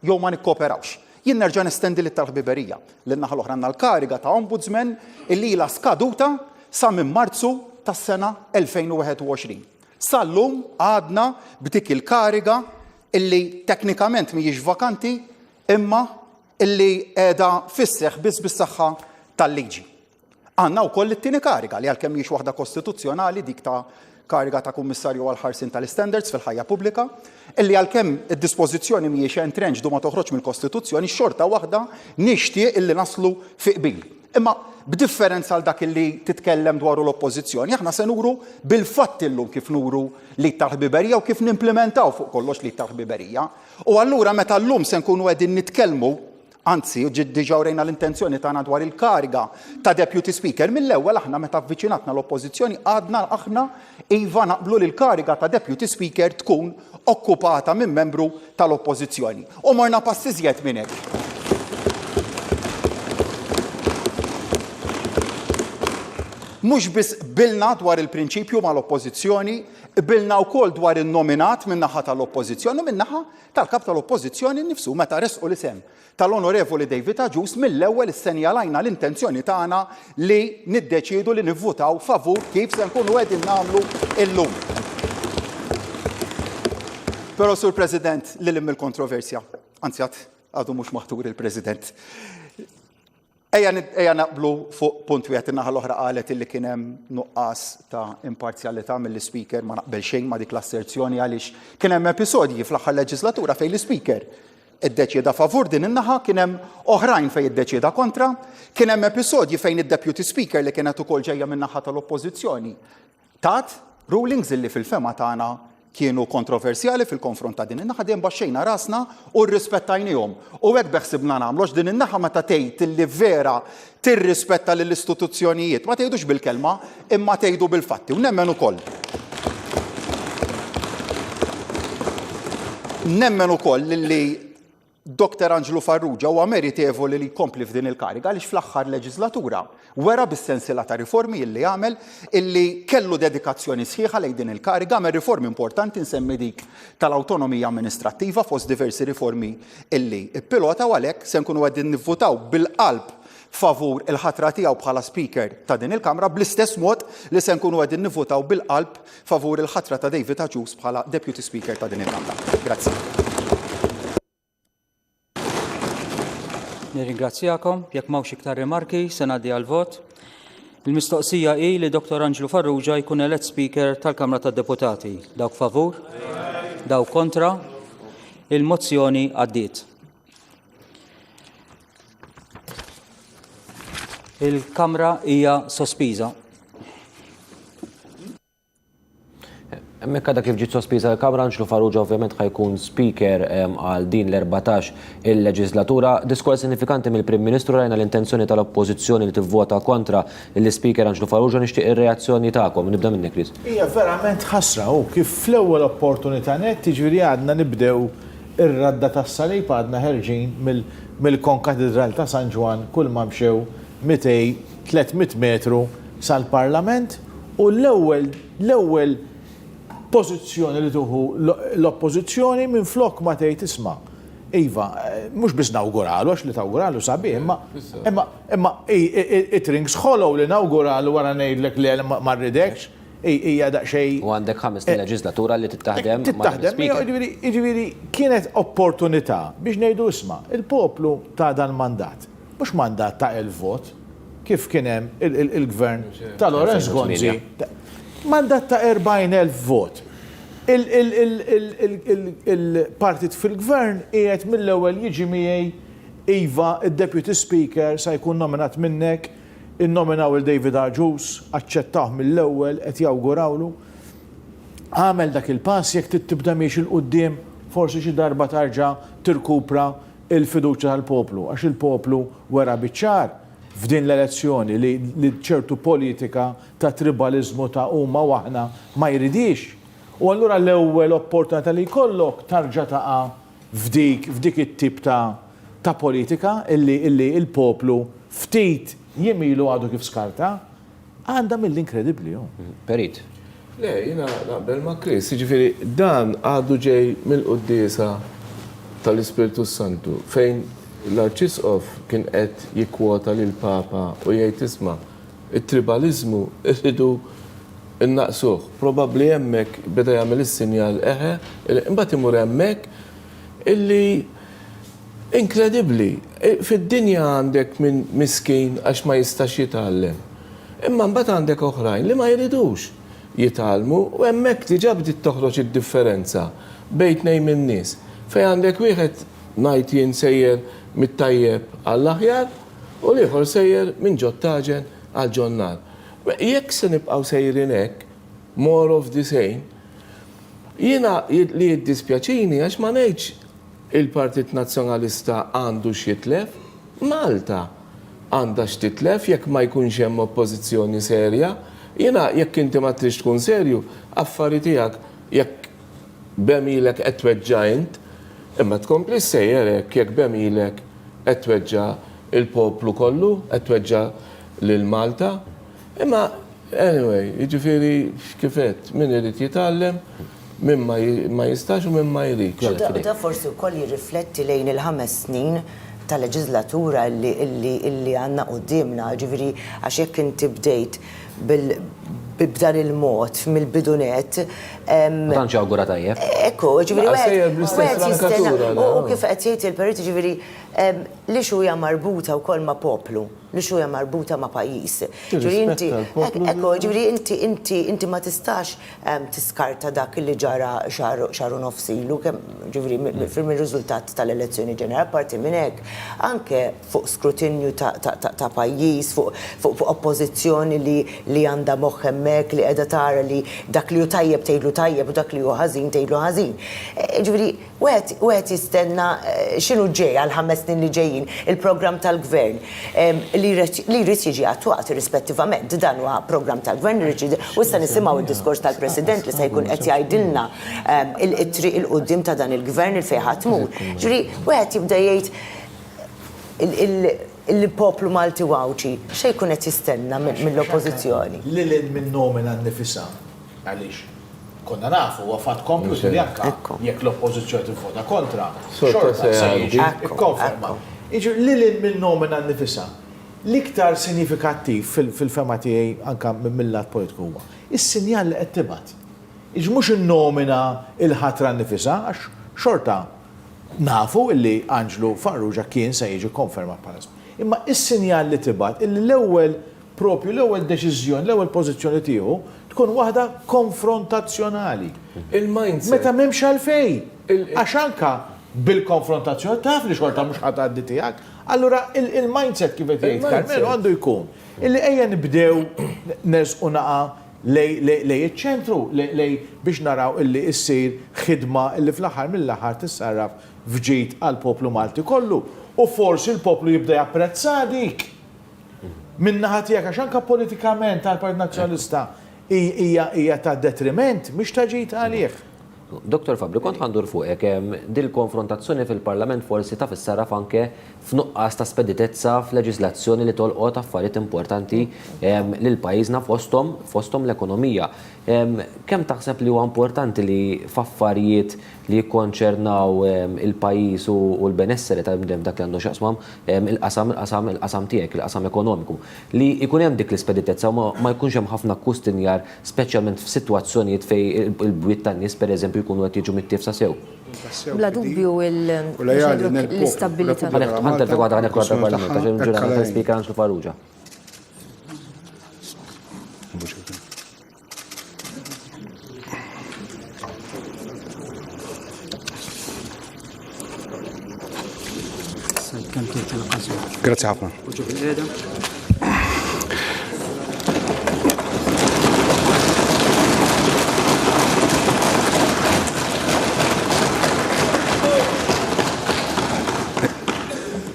jew ma nikkooperawx. Jien nerġa' nestendi lit tal-ħbiberija lin-naħa l-oħra għandna l-kariga ta' ombudsman illi ilha skaduta sa minn Marzu tas-sena 2021. Sallum għadna b'dik il-kariga illi teknikament mhijiex vakanti imma illi qiegħda fisseħ biss bis-saħħa tal-liġi. Għandna wkoll it-tieni kariga li għalkemm mhijiex waħda kostituzzjonali dik ta' kariga ta' kummissarju għal ħarsin tal-standards fil-ħajja pubblika, illi għalkemm id-dispożizzjoni mhijiex entrenched u ma toħroġ mill-Kostituzzjoni, xorta waħda nixtieq illi naslu fi qbil. Imma b'differenza għal dak illi titkellem dwaru l-oppożizzjoni, aħna se nuru bil-fatt illum kif nuru li tal-ħbiberija u kif nimplementaw fuq kollox li tal-ħbiberija. U allura meta llum se nkunu qegħdin nitkellmu, anzi, diġà rejna l-intenzjoni tagħna dwar il-kariga ta' Deputy Speaker, mill-ewwel aħna meta avviċinatna l-oppożizzjoni għadna aħna iva naqblu li l-kariga ta' Deputy Speaker tkun okkupata minn membru tal-oppożizzjoni. U morna pass iżjed minn hekk. Mhux biss bilna dwar il-prinċipju mal-oppożizzjoni, bilna wkoll dwar in-nominat min-naħa tal-oppożizzjoni u min-naħa tal-kap tal-oppożizzjoni nnifsu meta resqu l-isem tal-Onorevoli David Agius mill-ewwel issenjalajna l-intenzjoni tagħna li niddeċiedu li nivvutaw favur kif se nkunu qegħdin nagħmlu illum. Però Sur President lil mill-kontroversja, anzi għadu mhux maħtur il-President. Ejja naqblu fuq punt wieħed in-naħa l-oħra qalet illi kien hemm nuqqas ta' imparzjalità mill-Speaker ma naqbel xejn ma dik l-asserzjoni għaliex kien hemm episodji fl-aħħar leġislatura fejn l-Speaker iddeċieda favur din in-naħa, kien hemm oħrajn fejn iddeċieda kontra, kien hemm episodji fejn id-Deputy Speaker li kienet ukoll ġejja min-naħa tal-Oppożizzjoni tat rulings illi fil-fema tagħna kienu kontroversjali fil-konfront ta' din in-naħa dejjem baxxejna rasna u rrispettajnihom. U hekk beħsibna nagħmlux din in-naħa meta tgħid illi vera tirrispetta lill-istituzzjonijiet, ma tgħidux bil-kelma imma tgħidu bil-fatti u nemmen ukoll. Nemmen ukoll li Dr. Angelo Farrugia huwa meritevoli li jkompli f'din il-kariga għaliex fl-aħħar leġislatura wera bis-sensiela ta' riformi illi għamel illi kellu dedikazzjoni sħiħa lejn din il-kariga għamel riformi importanti nsemmi dik tal-awtonomija amministrattiva fost diversi riformi illi ippilota u għalhekk se nkunu qegħdin nivvutaw bil-qalb favur il-ħatra tiegħu bħala Speaker ta' din il-Kamra bl-istess mod li se nkunu qegħdin nivvutaw bil-qalb favur il-ħatra ta' David Agius bħala Deputy Speaker ta' din il-Kamra. Grazzi. Nirringrazzjakom, jekk m'hawnx iktar rimarki, se ngħaddi għal-vot. Il-mistoqsija hi li Dr. Angelo Farrugia jkun elett Speaker tal-Kamra tad-Deputati. Dawk favur? Dawk kontra? Il-mozzjoni għaddiet. Il-Kamra hija sospiża. Hemmhekk għadha kif ġiet sospiża l-Kamra, Angelo Farrugia ovvjament ħajkun Speaker għal din l-14 il-leġislatura. Diskors sinifikanti mill-Prim Ministru rajna l-intenzjoni tal-Oppożizzjoni li tivvota kontra l-Speaker Angelo Farrugia, nixtieq ir-reazzjoni tagħkom. Nibda minnek, Chris. Hija verament ħasra u kif fl-ewwel opportunità net jiġifieri għadna nibdew ir-radda tas-salib għadna ħerġin mill-konkatedral ta' San Ġwan kull ma mxew 200-300 metru sal-Parlament u l-ewwel pożizzjoni li tuħu l-oppożizzjoni minn flok ma tgħid isma' iva, mhux biss nawguralu għax li tawguralu sabiħ, imma it-rings ħolow li nawguralu wara ngħidlek li ma rridekx, hija daqsxejn. U għandek 5 leġislatura li tittaħdem. Jiġifieri kienet opportunità biex ngħidu isma' il-poplu ta' dan mandat, mhux mandat ta' il-vot, kif kien hemm il-gvern ta' Lorenz Gonzi. Mandat ta' 40,000 vot. Il-partit fil-gvern qiegħed mill-ewwel jiġi miegħi iva id-Deputy Speaker se jkun nominat minnek, innominaw il-David Agius, aċċettaw mill-ewwel qed jawgurawlu. Għamel dak il-pass jekk tibda miex il-qudiem forsi xi darba tarġa' tirkupra il-fiduċja tal-poplu għax il-poplu wera biċ-ċar f'din l-elezzjoni li ċertu politika ta' tribalizmu ta' huma waħna ma jridix. U allura l-ewwel opportunità li jkollok tarġa' taqa' f'dik it-tip ta' politika illi il-poplu ftit jimilu għadu kif skarta, għandha mill-inkredibbli. Perit. Le, jiena naqbel ma' Chris, jiġifieri dan għadu ġej mill-Qudiesa tal-Ispiritu Santu fejn l-Arċisqof kien qed jikkwota lil Papa u jgħid isma' it-tribalizmu irridu innaqsuh. Probabbli hemmhekk beda jagħmel is-sinjal imbagħad imur hemmhekk illi inkredibbli. Fid-dinja għandek min miskin għax ma jistax jitgħallem. Imma mbagħad għandek oħrajn li ma jridux jitalmu u hemmhekk diġà bdiet toħroġ id-differenza bejn tnejn min-nies. Fejn għandek wieħed ngħid jien sejjer mit-tajjeb għall-aħjar u l-ieħor sejjer minn ġottaġen għall-ġonnar. Jekk se nibqgħu sejrin hekk, more of the same, jiena li jiddispjaċini għax ma ngħidx il-Partit Nazzjonalista għandu x'jitlef, Malta għandha x'titlef jekk ma jkunx hemm oppożizzjoni serja. Jiena jekk inti ma trix tkun serju, affari tiegħek jekk bemilek qed tweġġa' int, imma tkompli sejjer hekk jekk bemilek qed tweġġa' il-poplu kollu, qed tweġġa' lil Malta. Imma anyway, jiġifieri kifet min irid jitgħallem, min ma jistax u min ma jridx. Da forsi wkoll jirrifletti lejn il-5 snin ta' leġislatura illi għandna qudiemna, ġifieri għax jekk inti bdejt b'dan il-mod mill-bidunet. Ma tantx awgura tajjeb. Ekku, ġifieri wieħed jistenna u kif qed jgħid il-Perit ġifieri li xuja marbuta wkoll ma' poplu, li xuja marbuta ma' pajjiż. Ġifieri inti ma tistax tiskarta dak li ġara xaru nofsilu, ġifieri fil-riżultat tal-elezzjoni ġenerali, parti minn hekk, anke fuq skrutinju ta' pajjiż, fuq oppożizzjoni li għandha moħħ hemmhekk li qiegħda tara li dak li hu tajjeb tgħidlu tajjeb u dak li hu ħażin tgħidlu ħażin. Ġifieri wieħed jistenna x'inhu ġej għal 5 snin li ġejjin il-programm tal-gvern li jrid jiġi attwat rispettivament. Dan huwa programm tal-gvern li jrid u issa nisimgħu id-diskors tal-President li se jkun qed jgħidilna il-triq il-qudiem ta' dan il-gvern il fejn ħadd tmur. Ġifieri wieħed jibda jgħid il-poplu Malti wawċi xejn jkun qed jistenna mill-oppożizzjoni. Lilin minn nomina nnifisha għaliex konna nafu huwa fatt kompjuter janka jekk l-oppożizzjoni tivvota kontra. Xorta se ikkonferma. Jiġri lilin minn nomina nnifisha. L-iktar sinifikattiv fil-fema tiegħi anke mill-lat politiku huwa is-sinjal li qed tibgħat. Jiġri mhux in-nomina il-ħatra nnifisha għax xorta nafu illi Anġlu Farrugia kien se jiġi konfermat bħala. Imma is-sinjal li tibgħat illi l-ewwel deċiżjoni, l-ewwel pożizzjoni tiegħu tkun waħda konfrontazzjonali. Il-mindset. Meta m'hemmx għalfejn. Għax anke bil-konfrontazzjoni taf li xorta mhux ħatgħaddi tiegħek. Allura il-mindset kif qed jgħid Karmelu għandu jkun illi ejja nibdew nersqu naqa' lej iċ-ċentru lej biex naraw illi issir ħidma illi fl-aħħar mill-aħħar tissarraf fġid għall-poplu Malti kollu. U forsi l-poplu jibda japprezza dik. Min-naħa tiegħek għax anke politikament tal-Partit Nazzjonalista hija ta' detriment mhix ta' ġid għalih. Dr. Fabri, kont ħandur fuqek, dil-konfrontazzjoni fil-Parlament forsi taf issarraf anke f'nuqqas ta' speditezza f'leġislazzjoni li tolqot affarijiet importanti lil pajjiżna fosthom l-ekonomija. Kemm taħseb li huwa importanti li f'affarijiet li jikkonċernaw il-pajjiż u l-benesseri ta' dak li għandu x'aqsmam il-qasam tiegħek, il-qasam ekonomiku, li jkun hemm dik l-ispeditezza u ma jkunx hemm ħafna kustinjar, speċjalment f'sitwazzjonijiet fejn il-bwiet tan-nies pereżempju jkunu qed jiġu mittifsa sew. Bla dubju l-istabilità. Ħantel fi għadha għandek parlament għax il-ġurnata tal-Speaker Anġlu Farrugia. Grazie ħafna.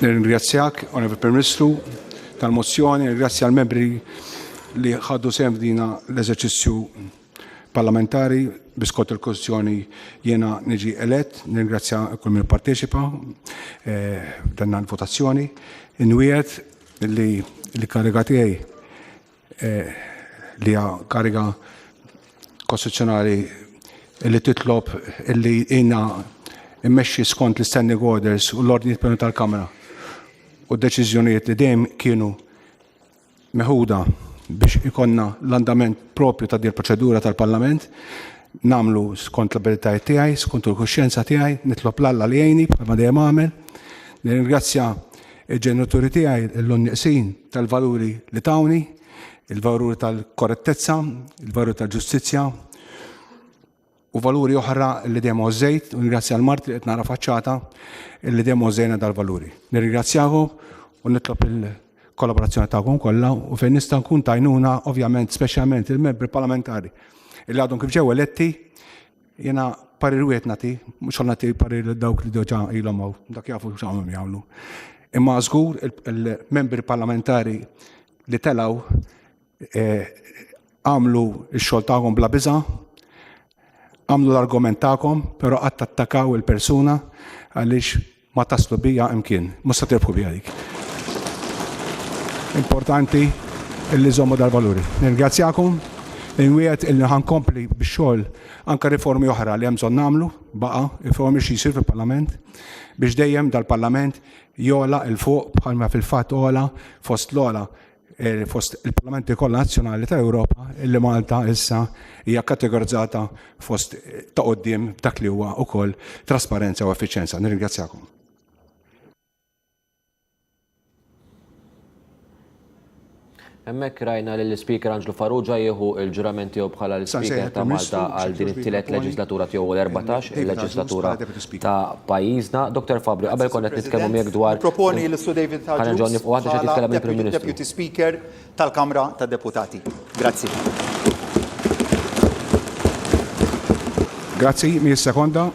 Nirringrazzjak, Onorevole Permistru, tal-mozzjoni, nirringrazzja l-membri li ħaddu sehem f'dina l-eżerċizzju parlamentari biskott il-Kostituzzjoni jiena niġi elett, nirringrazzja kull min parteċipa f'dan l-votazzjoni. Inwiegħed li kariga tiegħi li hija kariga kostituzzjonali li titlob li jiena immexxi skont l-standing orders u l-ordnijiet pleni tal-Kamra u d-deċiżjonijiet li dejjem kienu meħuda biex ikonna l-andament propju ta' din il-proċedura tal-Parlament, namlu skont l-abilitajiet tiegħi, skont il-kuxjenza tiegħi, nitlob l-Alla li jgħinni bħalma dejjem għamel. Nirringrazzja il-ġenituri tiegħi l-onniqsin tal-valuri li tawni, il-valuri tal-korrettezza, il-valuri tal-ġustizzja u valuri oħra li dejjem żejt u nirgrazzja l-Marti li qed nara faċċata li dejjem żejna dal-valuri. Nirringrazzjahom u nitlob il-kollaborazzjoni tagħkom kollha u fejn nista' nkun tajnuna ovvjament speċjalment il-membri parlamentari li għadhom kif ġew eletti jiena parir wieħed nagħti, mhux nagħti parir dawk li diġà ilhom hawn, dak jafu x'għamlu jagħmlu. Imma żgur il-membri parlamentari li telgħu għamlu x-xogħol tagħhom bla biża', għamlu l-argument tagħkom, però qatt attakaw il-persuna għaliex ma taslu bija imkien, mhux se tirbħu bija dik. Importanti illi żommu dal-valuri. Nirringrazzjakom, inwiegħed illi ħankompli bix-xogħol anke riformi oħra li hemm bżonn nagħmlu, baqa' riformi xi jsir fil-Parlament biex dejjem dal-Parlament jola il fuq bħalma fil-fatt ola fost l-ola fost il-Parlamenti kollha nazzjonali ta' Ewropa illi Malta issa hija kategorizzata fost ta' quddiem dak li huwa wkoll trasparenza u effiċjenza. Nirringrazzjakom. Hemmhekk rajna li l-Speaker Angelo Farrugia jieħu il-ġurament tiegħu bħala l-Speaker ta' Malta għal din it-tielet leġislatura tiegħu l-14 il-leġislatura ta' pajjiżna. Dr. Fabri, qabel kont qed nitkellmu miegħek dwar Proponi l-Su David Taġus bħala Deputy Speaker tal-Kamra tad-Deputati. Grazzi. Grazzi, jissekonda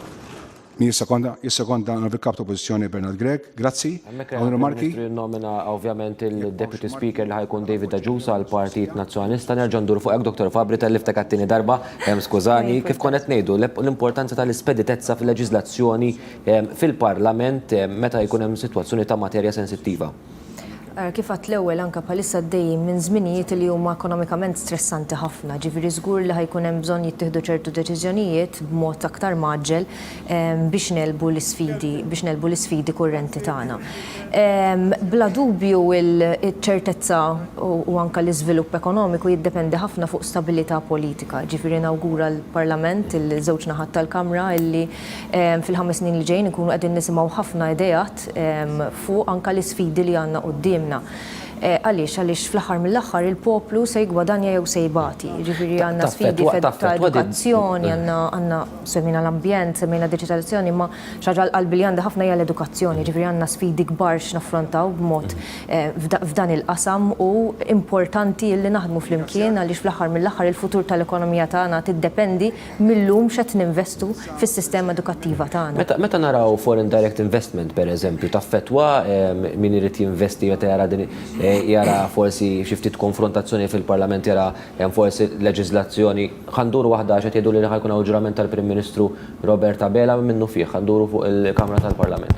fil-kap ta' oppożizzjoni Bernard Gregg, grazzi. Għamlu Marki. Nomina ovvjament il-Deputy Speaker li ħajkun David Taġus għal Partit Nazzjonalista. Nerġa' ndur fuqek Dr. Fabri tal-liftek għattini darba, skużani, kif konet ngħidu l-importanza tal-ispeditezza fil-leġiżlazzjoni fil-Parlament meta jkun hemm sitwazzjoni ta' materja sensittiva. Kif għat l-ewwel anke bħalissa dejjem minn żminijiet li huma ekonomikament stressanti ħafna, ġifieri żgur li ħajkun hemm bżonn jittieħdu ċertu deċiżjonijiet b'mod aktar maġġel biex nelbu l-isfidi kurrenti tagħna. Bla dubju il-ċertezza u anke l-iżvilupp ekonomiku jiddependi ħafna fuq stabilità politika. Ġifieri nawgura l-Parlament il-żewġ naħat tal-Kamra illi fil-5 snin li ġejjin ikunu qegħdin nisimgħu ħafna idejat fuq anke l-isfidi li għandna quddiem. Għaliex fl-aħħar mill-aħħar il-poplu se jgwadanja jew se jbati. Ġifieri għandna sfidi ta' edukazzjoni, għandna semmina l-ambjent, semmina digitalizzazzjoni, ma xaġa l-qalbi li għandha ħafna hija l-edukazzjoni, ġifieri għandna sfidi kbar x'naffrontaw b'mod f'dan il-qasam u importanti li naħdmu flimkien għaliex fl-aħħar mill-aħħar il-futur tal-ekonomija tagħna tiddependi millum x'qed ninvestu fis-sistema edukattiva tagħna. Meta naraw foreign direct investment pereżempju taffettwa min irid jinvesti meta jara din jara forsi xi ftit konfrontazzjoni fil-Parlament jara hemm forsi leġiżlazzjoni ħanduru waħda x'qed jgħidu li ħajkun hawn ġurament tal-Prim Ministru Robert Abela minnu fih ħanduru fuq il-Kamra tal-Parlament.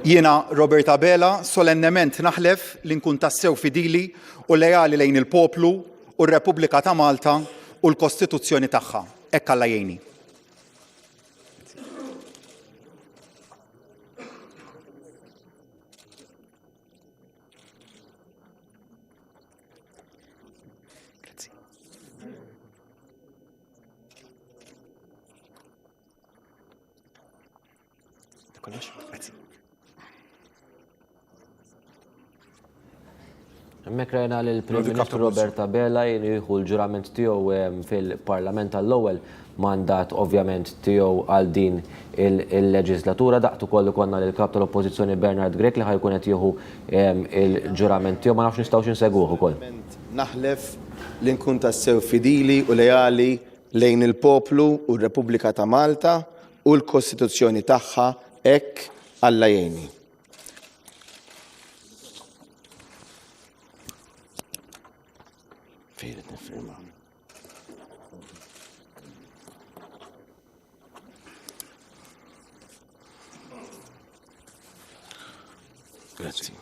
Jiena Robert Abela solennement naħlef li nkun tassew fidili u lejali lejn il-poplu u r-Repubblika ta' Malta u l-Kostituzzjoni tagħha. Hekk Alla jgħinni. Hemmhekk rajna li l-Prim Ministru Robert Abela jieħu l-ġurament tiegħu fil-Parlament għall-ewwel mandat ovvjament tiegħu għal din il-leġislatura. Daqtu kollu konna lil kap tal-Oppożizzjoni Bernard Gregg li ħajkun qed jieħu il-ġurament tiegħu ma nafx nistgħux insegwuh ukoll. Naħlef li nkun tassew fidili u lejali lejn il-poplu u r-Repubblika ta' Malta u l-Kostituzzjoni tagħha hekk Alla jgħinni. Grazie.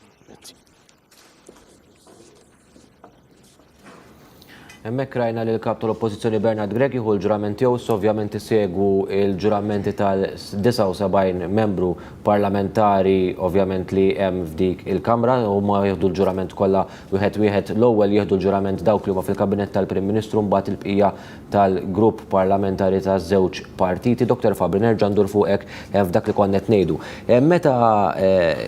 Hemmhekk rajna li l-kap tal-Oppożizzjoni Bernard Gregg jieħu l-ġurament tiegħu, ovvjament isegwu l-ġuramenti tal-79 membru parlamentari ovvjament li hemm f'dik il-Kamra, huma jieħdu l-ġurament kollha wieħed l-ewwel jieħdu l-ġurament dawk li huma fil-Kabinett tal-Prim Ministru mbagħad il-bqija tal-grupp parlamentari taż-żewġ partiti. Dr. Fabri, nerġa' ndur fuqek f'dak li konna qed ngħidu. Meta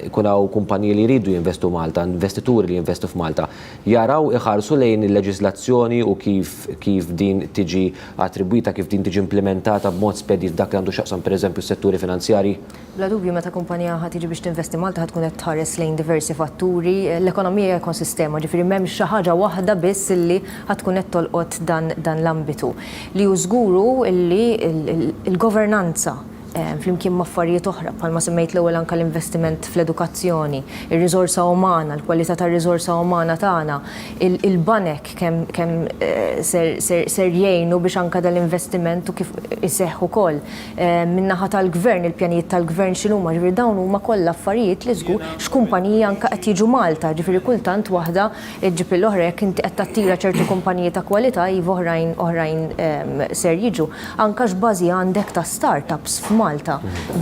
jkun hawn kumpaniji li jridu jinvestu Malta, investituri li jinvestu f'Malta, jaraw iħarsu lejn il-leġiżlazzjoni u kif din tiġi attribwita, kif din tiġi implementata b'mod spedit dak li għandu xaqsam pereżempju s-setturi finanzjarji? Bla dubju meta kumpanija ħad tiġi biex tinvesti Malta ħad tkun qed tħares lejn diversi fatturi, l-ekonomija hija ekosistema, ġifieri m'hemmx xi ħaġa waħda biss illi ħad tkun qed tolqot dan l-ambitu. Li hu żguru illi il-governanza flimkien ma' affarijiet oħra, bħalma semmejt l-ewwel anke l-investiment fl-edukazzjoni, ir-riżorsa umana, l-kwalità tar-riżorsa umana tagħna, il-banek kemm ser jgħinu biex anke dal-investiment u kif iseħħ ukoll. Min-naħa tal-gvern, il-pjanijiet tal-gvern x'inhuma, ġifieri dawn huma kollha affarijiet li żgur x'kumpaniji anke qed jiġu Malta, ġifieri kultant waħda ġib l-oħra jekk inti qed tattira ċerti kumpaniji ta' kwalità iva oħrajn ser jiġu. Anke x'bażi għandek ta' startups Malta.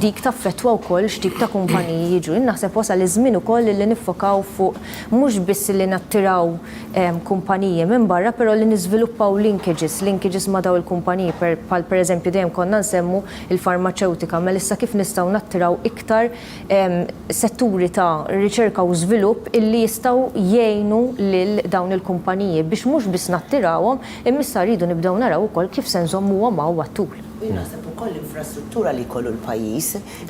Dik taffettwa wkoll x'tip ta' kumpaniji jiġu. Naħseb wasal iż-żmien ukoll li niffokaw fuq mhux biss li nattiraw kumpaniji minn barra, però li niżviluppaw linkages ma' daw il-kumpaniji bħal pereżempju dejjem konna nsemmu il-farmaceutika, ma issa kif nistgħu nattiraw iktar setturi ta' riċerka u żvilupp illi jistgħu jgħinu lil dawn il-kumpaniji biex mhux biss nattirawhom, imma issa rridu nibdew naraw ukoll kif se nżommuhom magħhom għat-tul. Naħseb ukoll l-infrastruttura li jkollu l-pajjiż,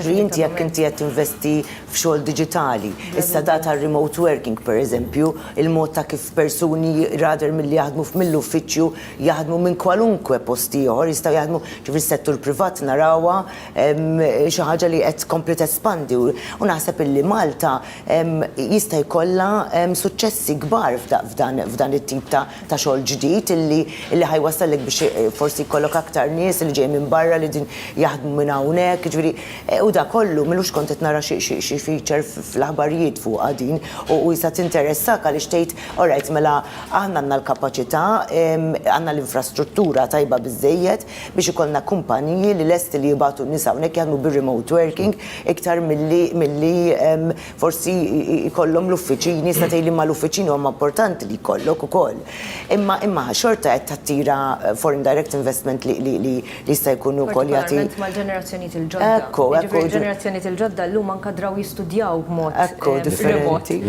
inti jekk inti qed tinvesti f'xogħol diġitali, issa data remote working pereżempju, il-mod ta' kif persuni rather milli jaħdmu mill-uffiċċju jaħdmu minn kwalunkwe post ieħor, jistgħu jaħdmu ġifieri settur privat narawha xi ħaġa li qed tkompli tespandi u naħseb illi Malta jista' jkollha suċċessi kbar f'dan it-tip ta' xogħol ġdid illi ħajwassallek biex forsi jkollok aktar nies li ġej minn barra li din jaħdmu minn hawnhekk, ġifieri u da kollu milux kont qed nara xi feature fl-aħbarijiet fuq din u jista' tinteressak għaliex tgħid alright mela aħna għandna l-kapaċità, għandna l-infrastruttura tajba biżżejjed biex ikollna kumpaniji li lesti li jibgħatu n-nies hawnhekk jaħdmu bir-remote working iktar milli forsi jkollhom l-uffiċini, issa tgħidli ma l-uffiċini huma importanti li jkollok ukoll. Imma xorta qed tattira foreign direct investment li jista' jkunu wkoll jagħti. Mal-ġenerazzjonijiet il-ġodda. Il-ġenerazzjonijiet il-ġodda llum anke draw jistudjaw b'mod differenti.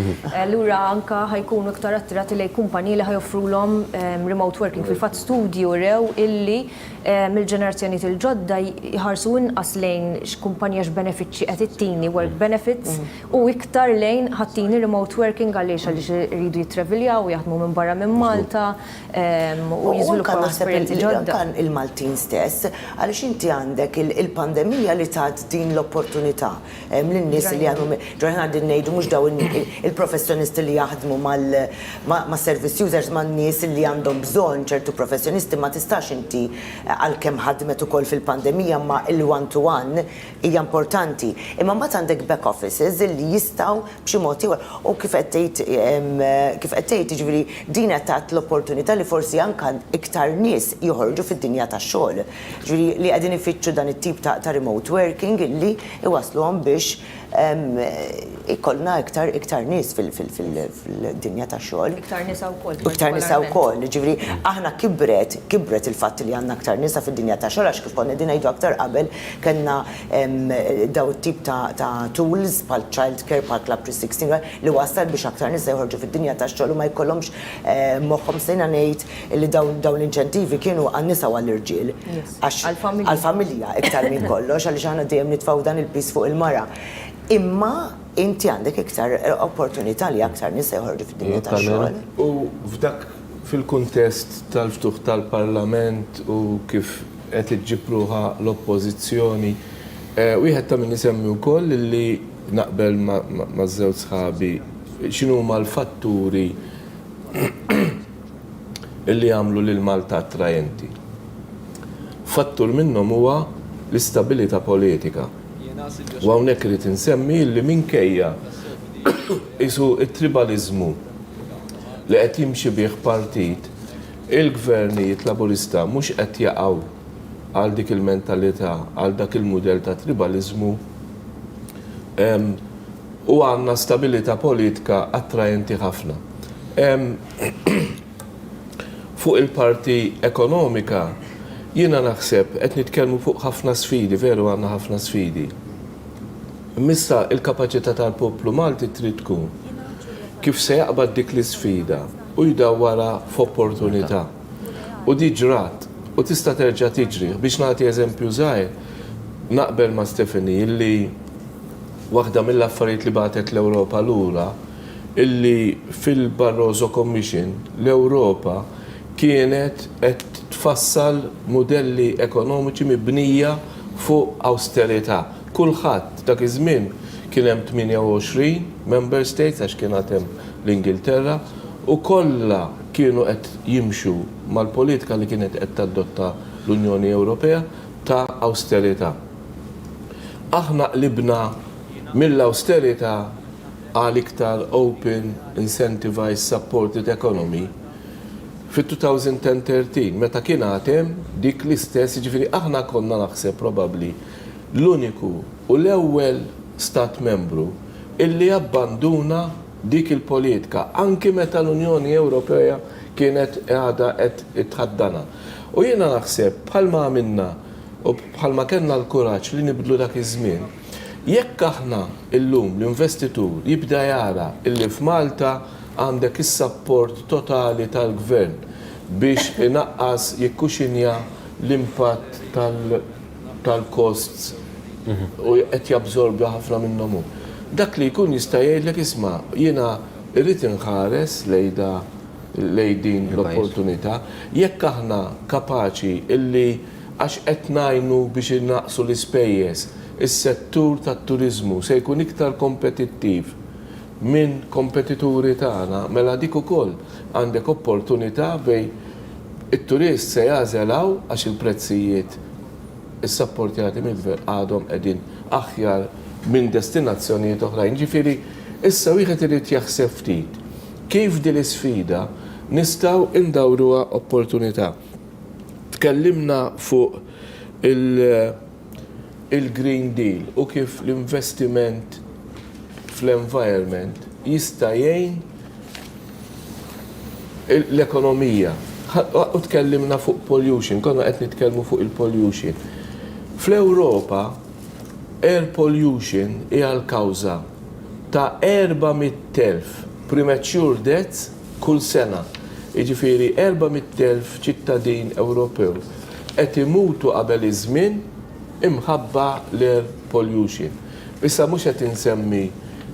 Allura anke ħajkunu iktar attirati lejn kumpaniji li ħajoffrulhom remote working. Fil-fatt studju rew illi mill-ġenerazzjonijiet il-ġodda jħarsu inqas lejn x'kumpanija x'benefiċċji qed ittini work benefits u iktar lejn ħattini remote working għaliex iridu jitraveljaw u jaħdmu minn barra minn Malta u jiżviluppaw esperjenzi ġodda. Il-Maltin stess, għaliex inti għandek il-pandemija li tat din l-opportunità lin-nies li għandhom ġorna din ngħidu mhux daw il-professjonisti li jaħdmu ma' service users ma' nies li għandhom bżonn ċertu professjonisti ma tistax inti għalkemm ħadmet ukoll fil-pandemija ma il-one-to-one hija importanti. Imma mbagħad għandek back offices li jistgħu b'xi mod ieħor u kif qed tgħid jiġifieri din qed tat l-opportunità li forsi anke iktar nies joħorġu fid-dinja tax-xogħol. Ġifieri li qegħdin ifittxu dan it-tip ta' remote working illi iwassluhom biex ikollna iktar nies fil-dinja tax-xogħol. Iktar nisa wkoll. Iktar nisa wkoll, ġifieri aħna kibret il-fatt li għandna aktar nisa fid-dinja tax-xogħol għax kif konna ngħidu aktar qabel kellna daw it-tip ta' tools bħal child care bħal Club 316 li wasal biex aktar nisa joħorġu fid-dinja tax-xogħol u ma jkollhomx moħħhom sejna ngħid li dawn l-inċentivi kienu għan-nisa u għall-irġiel. Għall-familja iktar minn kollox għaliex aħna dejjem nitfgħu dan il-pis fuq il-mara. Imma inti għandek iktar opportunità li aktar nisa joħorġu fid-dinja tax-xogħol. U f'dak fil-kuntest tal-ftuħ tal-Parlament u kif qed iġġibruha l-Oppożizzjoni, wieħed ta' min isemmi wkoll li naqbel ma' żewġ sħabi x'inhu huma l-fatturi illi jagħmlu lil Malta attrajenti. Fattur minnhom huwa l-istabilità politika. U hawnhekk irid insemmi li minkejja isu it-tribalizmu li qed jimxi bih partit il-gvernijiet laburista mhux qed jaqgħu għal dik il-mentalità, għal dak il-mudell ta' tribalizmu u għandna stabilità politika attrajenti ħafna. Fuq il-parti ekonomika, jiena naħseb qed nitkellmu fuq ħafna sfidi, veru għandna ħafna sfidi. Missa il-kapaċità tal-poplu Malti trid tkun kif se jaqbad dik l-isfida u jdawwara f'opportunità. U di ġrat, u tista' terġa' tiġri. Biex nagħti eżempju żgħir, naqbel ma' Stefani illi waħda mill-affarijiet li bagħtet l-Ewropa lura illi fil-Barroso Commission l-Ewropa kienet qed tfassal modelli ekonomiċi mibnija fuq austerità. Kulħadd dak iż-żmien kien hemm 28 member states għax kien hemm l-Ingilterra u kollha kienu qed jimxu mal-politika li kienet qed tadotta l-Unjoni Ewropea ta' austerità. Aħna qlibna mill-austerità għal iktar open, incentivized, supported economy fit-2013, meta kien għatem dik l-istess, ġifiri aħna konna naħseb probabbli l-uniku u l-ewwel stat membru illi abbanduna dik il-politika anki meta l-Unjoni Ewropea kienet għada qed tħaddana. U jiena naħseb bħalma għamilna u bħalma kellna l-kuraġġ li nibdlu dak iż-żmien, jekk aħna illum l-investitur jibda jara illi f'Malta għandek is-sapport totali tal-gvern biex inaqqas jikkuxinja l-impatt tal-costs u qed jabżorbja ħafna minnhom. Dak li jkun jista' jgħidlek isma' jiena irrid inħares lejn din l-opportunità jekk aħna kapaċi illi għax qed ngħinu biex innaqsu l-ispejjeż is-settur tat-turiżmu se jkun iktar kompetittiv minn kompetituri tagħna, mela dik ukoll għandek opportunità bej it-turist se jażelaw għax il-prezzijiet is-sapportjati mill-gvern għadhom qegħdin aħjar minn destinazzjonijiet oħrajn. Ġifieri issa wieħed irid jaħseb ftit kif din l-isfida nistgħu indawruha opportunità. Tkellimna fuq il-Green Deal u kif l-investiment fl-environment jista' jgħin l-ekonomija. U tkellimna fuq pollution, konna qed nitkellmu fuq il-pollution. Fl-Ewropa, air pollution hija l-kawża ta' 400,000 premature deaths kull sena. Jiġifieri 400,000 ċittadin Ewropew qed imutu qabel iż-żmien imħabba l-air pollution. Issa mhux qed insemmi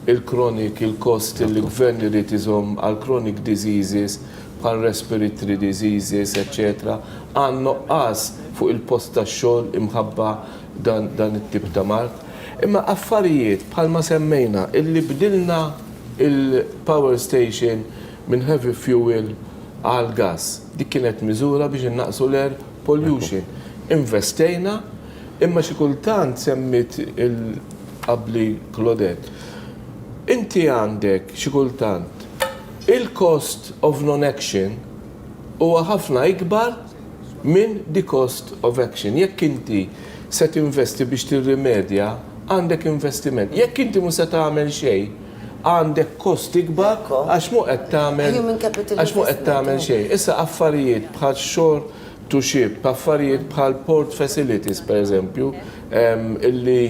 il-chronic, il-cost li l-gvern irid iżomm għal chronic diseases, bħal respiratory diseases, etc. Għan noqqas fuq il-post tax-xogħol imħabba dan it-tip ta' mart. Imma affarijiet bħalma semmejna illi bdilna il-power station minn heavy fuel għal gas. Dik kienet miżura biex innaqsu l-air pollution. Investejna, imma xi kultant semmit il-qabli Claudette. Inti għandek xi kultant il-cost of non-action huwa ħafna ikbar minn the cost of action. Jekk inti se tinvesti biex tirrimedja, għandek investiment. Jekk inti mhux se tagħmel xejn, għandek kost ikbar għax mu qed tagħmel xejn. Issa affarijiet bħal shore to ship, affarijiet bħal port facilities pereżempju, illi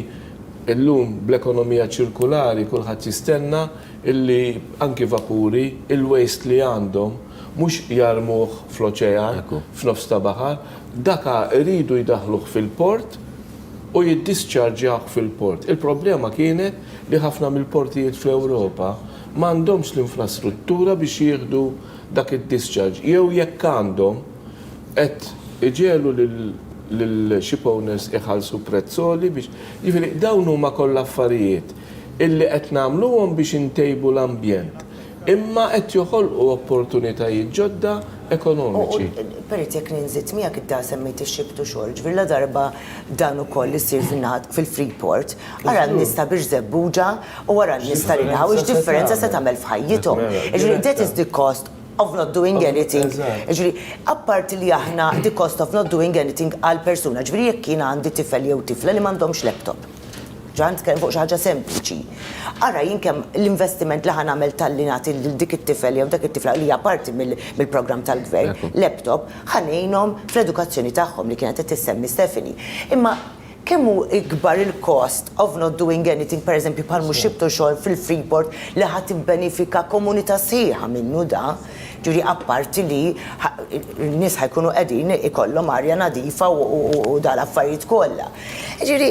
illum bl-ekonomija ċirkulari kulħadd jistenna illi anki vapuri il-waste li għandhom mhux jarmuh fl-oċean f'nofs ta' baħar, daka iridu jdaħluh fil-port u jiddischarġjah fil-port. Il-problema kienet li ħafna mill-portijiet fl-Ewropa m'għandhomx l-infrastruttura biex jieħdu dak id-discharge. Jew jekk għandhom qed iġelu lil-ship owners iħallsu prezzoli biex jiġifieri dawn huma kollha affarijiet illi qed nagħmluhom biex intejbu l-ambjent. Imma qed joħolqu opportunitajiet ġodda ekonomiċi. Perit jekk ninżid miegħek idda semmejt ix-ship to shore, ġifieri la darba dan ukoll isir fil-Freeport, ara n-nista biex żebbuġa u wara n-nista li naħu x'differenza se tagħmel f'ħajjithom. That is the cost of not doing anything. Ġifieri, apparti li aħna the cost of not doing anything għal persuna, ġifieri jekk jiena għandi tifel jew tifla li m'għandhomx laptop. Ġant kien fuq xi ħaġa sempliċi. Ara jien kemm l-investiment li ħanamel tal-li nagħti lil dik it-tifel jew dak it-tifla li hija parti mill-programm tal-gvern, laptop, ħanejnhom fl-edukazzjoni tagħhom li kienet qed tissemmi Stephanie. Imma kemm hu ikbar il-cost of not doing anything, pereżempju bħal mhux xibtu xogħol fil-Freeport li ħadd ibbenefika komunità sħiħa minnu da. Ġuri apparti li n-nies ħajkunu qegħdin ikollhom arja nadifa u dal-affarijiet kollha. Ġiri,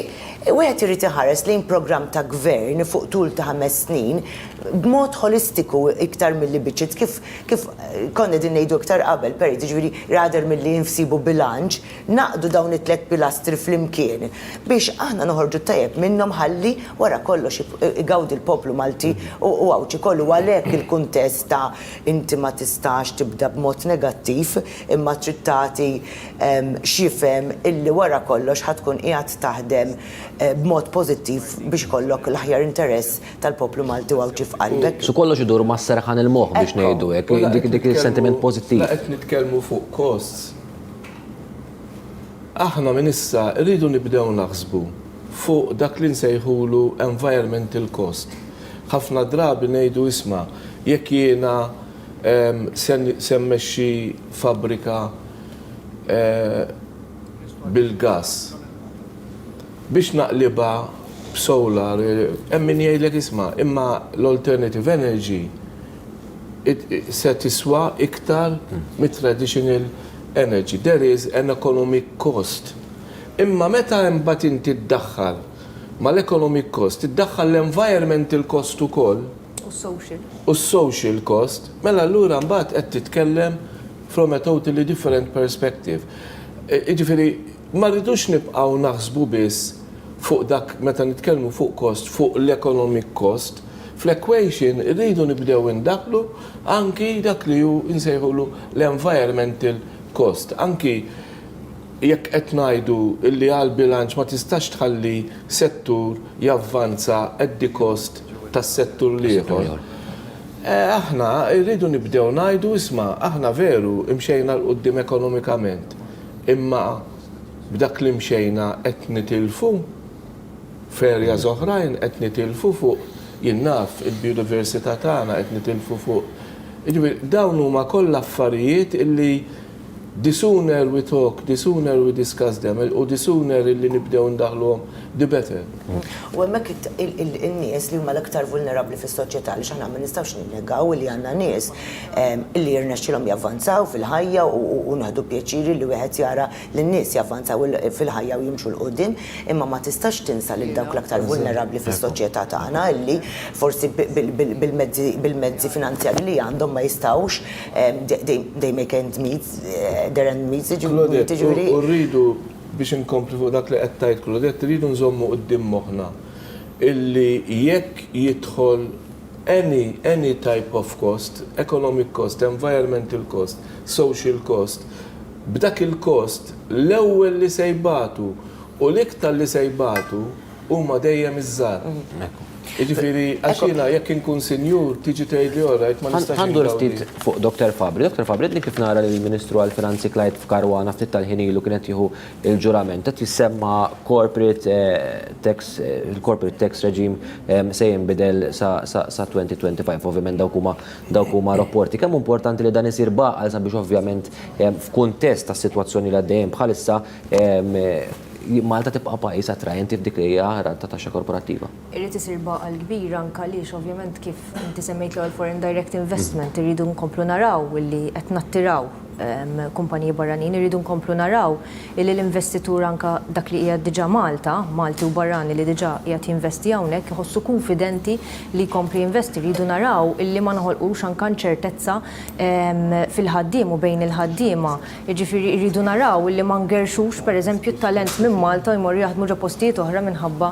wieħed irid iħares lejn programm ta' gvern fuq tul ta' 5 snin b'mod holistiku iktar milli biċċiet kif konna din ngħidu iktar qabel perdi ġifieri rather milli nfsibu bilanċ naqdu dawn it-tliet pilastri flimkien biex aħna noħorġu tajjeb minnhom ħalli wara kollox igawdi l-poplu Malti u għawċi kollu għalhekk il-kuntest ta' inti ma tistax tibda b'mod negattiv imma trid tagħti x'jifhem illi wara kollox ħadkun qiegħed taħdem b'mod pożittiv biex kollok l-aħjar interess tal-poplu Malti u għawċi f'qalbek. Su kollox idur ma' s-serħan il-moħ biex ngħidu hekk, dik il-sentiment pożittiv. Qed nitkellmu fuq costs. Aħna minn issa rridu nibdew naħsbu fuq dak li nsejħulu environmental cost. Ħafna drabi ngħidu isma' jekk jiena semmexxi fabbrika bil-gas biex naqliba b'solar, hemm min jgħidlek isma' imma l-alternative energy se tiswa iktar mit-traditional energy. There is an economic cost. Imma meta imbagħad inti tdaħħal mal-economic cost, tiddaħħal l-environmental cost ukoll u s-social cost, mela allura mbagħad qed titkellem from a totally different perspective. Jiġifieri ma rridux nibqgħu naħsbu biss fuq dak meta nitkellmu fuq cost, fuq l-economic cost, fl-equation irridu nibdew indaħlu anki dak li hu nsejħulu l-environmental cost. Anki jekk qed ngħidu illi għal bilanċ ma tistax tħalli settur javvanza at the cost tas-settur ieħor. Aħna rridu nibdew ngħidu isma' aħna veru imxejna l qudiem ekonomikament, imma b'dak li mxejna qed nitilfu f'areas oħrajn qed nitilfu fuq jinnaf il-biodiversità tagħna qed nitilfu fuq. Dawn huma kollha affarijiet illi the sooner we talk, the sooner we discuss them, u the sooner illi nibdew ndaħluhom, the better. U hemmhekk in-nies li huma l-aktar vulnerabbli fis-soċjetà li x'aħna ma nistgħux ninnegaw li għandna nies illi jirnexxilhom javvanzaw fil-ħajja u naħdu pjaċiri li wieħed jara li n-nies javvanzaw fil-ħajja u jimxu l-qudiem, imma ma tistax tinsa lil dawk l-aktar vulnerabbli fis-soċjetà tagħna illi forsi bil-mezzi finanzjarji li għandhom ma jistgħux they make ends meet their end meets ġifieri. U rridu biex inkompli fuq dak li qed tgħid Claudette, rridu nżommu quddiem moħħna illi jekk jidħol any type of cost, economic cost, environmental cost, social cost, b'dak il-cost l-ewwel li se jbatu u l-iktar li se jbatu huma dejjem iż-żgħar. Jiġifieri għax jiena jekk inkun sinjur tiġi tgħidli orajt ma nistax. Għandu ftit fuq Dr. Fabri. Dr. Fabri li kif nara li l-Ministru għall-Finanzi Klajt f'Karwana ftit tal-ħinilu kienet jieħu il-ġurament qed jissemma corporate tax regime se jinbidel sa 2025. Ovvjament dawk huma rapporti. Kemm importanti li dan isir baqal sabiex ovvjament f'kuntest tas-sitwazzjoni li għaddejjem bħalissa Malta tibqa' pajjiż attrajenti f'dik li hija rata taxxa korporattiva. Irrid isir baqal kbir anke għaliex ovvjament kif inti semmejt l foreign direct investment irridu nkomplu naraw illi qed nattiraw kumpaniji barranin irridu nkomplu naraw illi l-investitur anke dak li qiegħed diġà Malti u barrani li diġà qiegħed jinvesti hawnhekk iħossu konfidenti li jkompli investi rridu naraw illi ma noħolqux anke ċertezza fil-ħaddiem u bejn il-ħaddiema. Jiġifieri rridu naraw illi ma ngerxux pereżempju t-talent minn Malta jmorru jaħdmu ġo postijiet oħra minħabba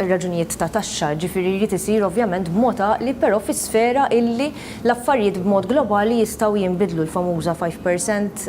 raġunijiet ta' taxxa. Ġifieri jrid isir ovvjament b'mod li però fi sfera illi l-affarijiet b'mod globali jistgħu jinbidlu l-famużi nuża 5%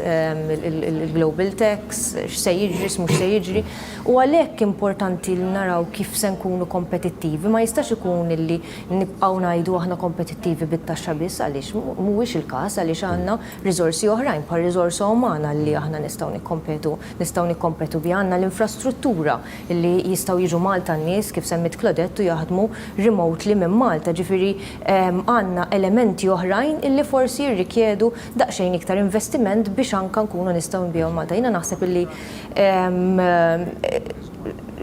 il-global tax, x'se jiġri, mhux se jiġri. U għalhekk importanti li naraw kif se nkunu kompetittivi. Ma jistax ikun illi nibqgħu ngħidu aħna kompetittivi bit-taxxa biss għaliex mhuwiex il-każ għaliex għandna riżorsi oħrajn bħal riżorsa umana li aħna nistgħu nikkompetu bi għandna l-infrastruttura li jistgħu jiġu Malta n-nies kif semmit Claudette u jaħdmu remotely minn Malta. Ġifieri għandna elementi oħrajn illi forsi jirrikjedu daqsxejn iktar investiment biex anke nkunu nistgħu nbigħu Malta. Jiena naħseb illi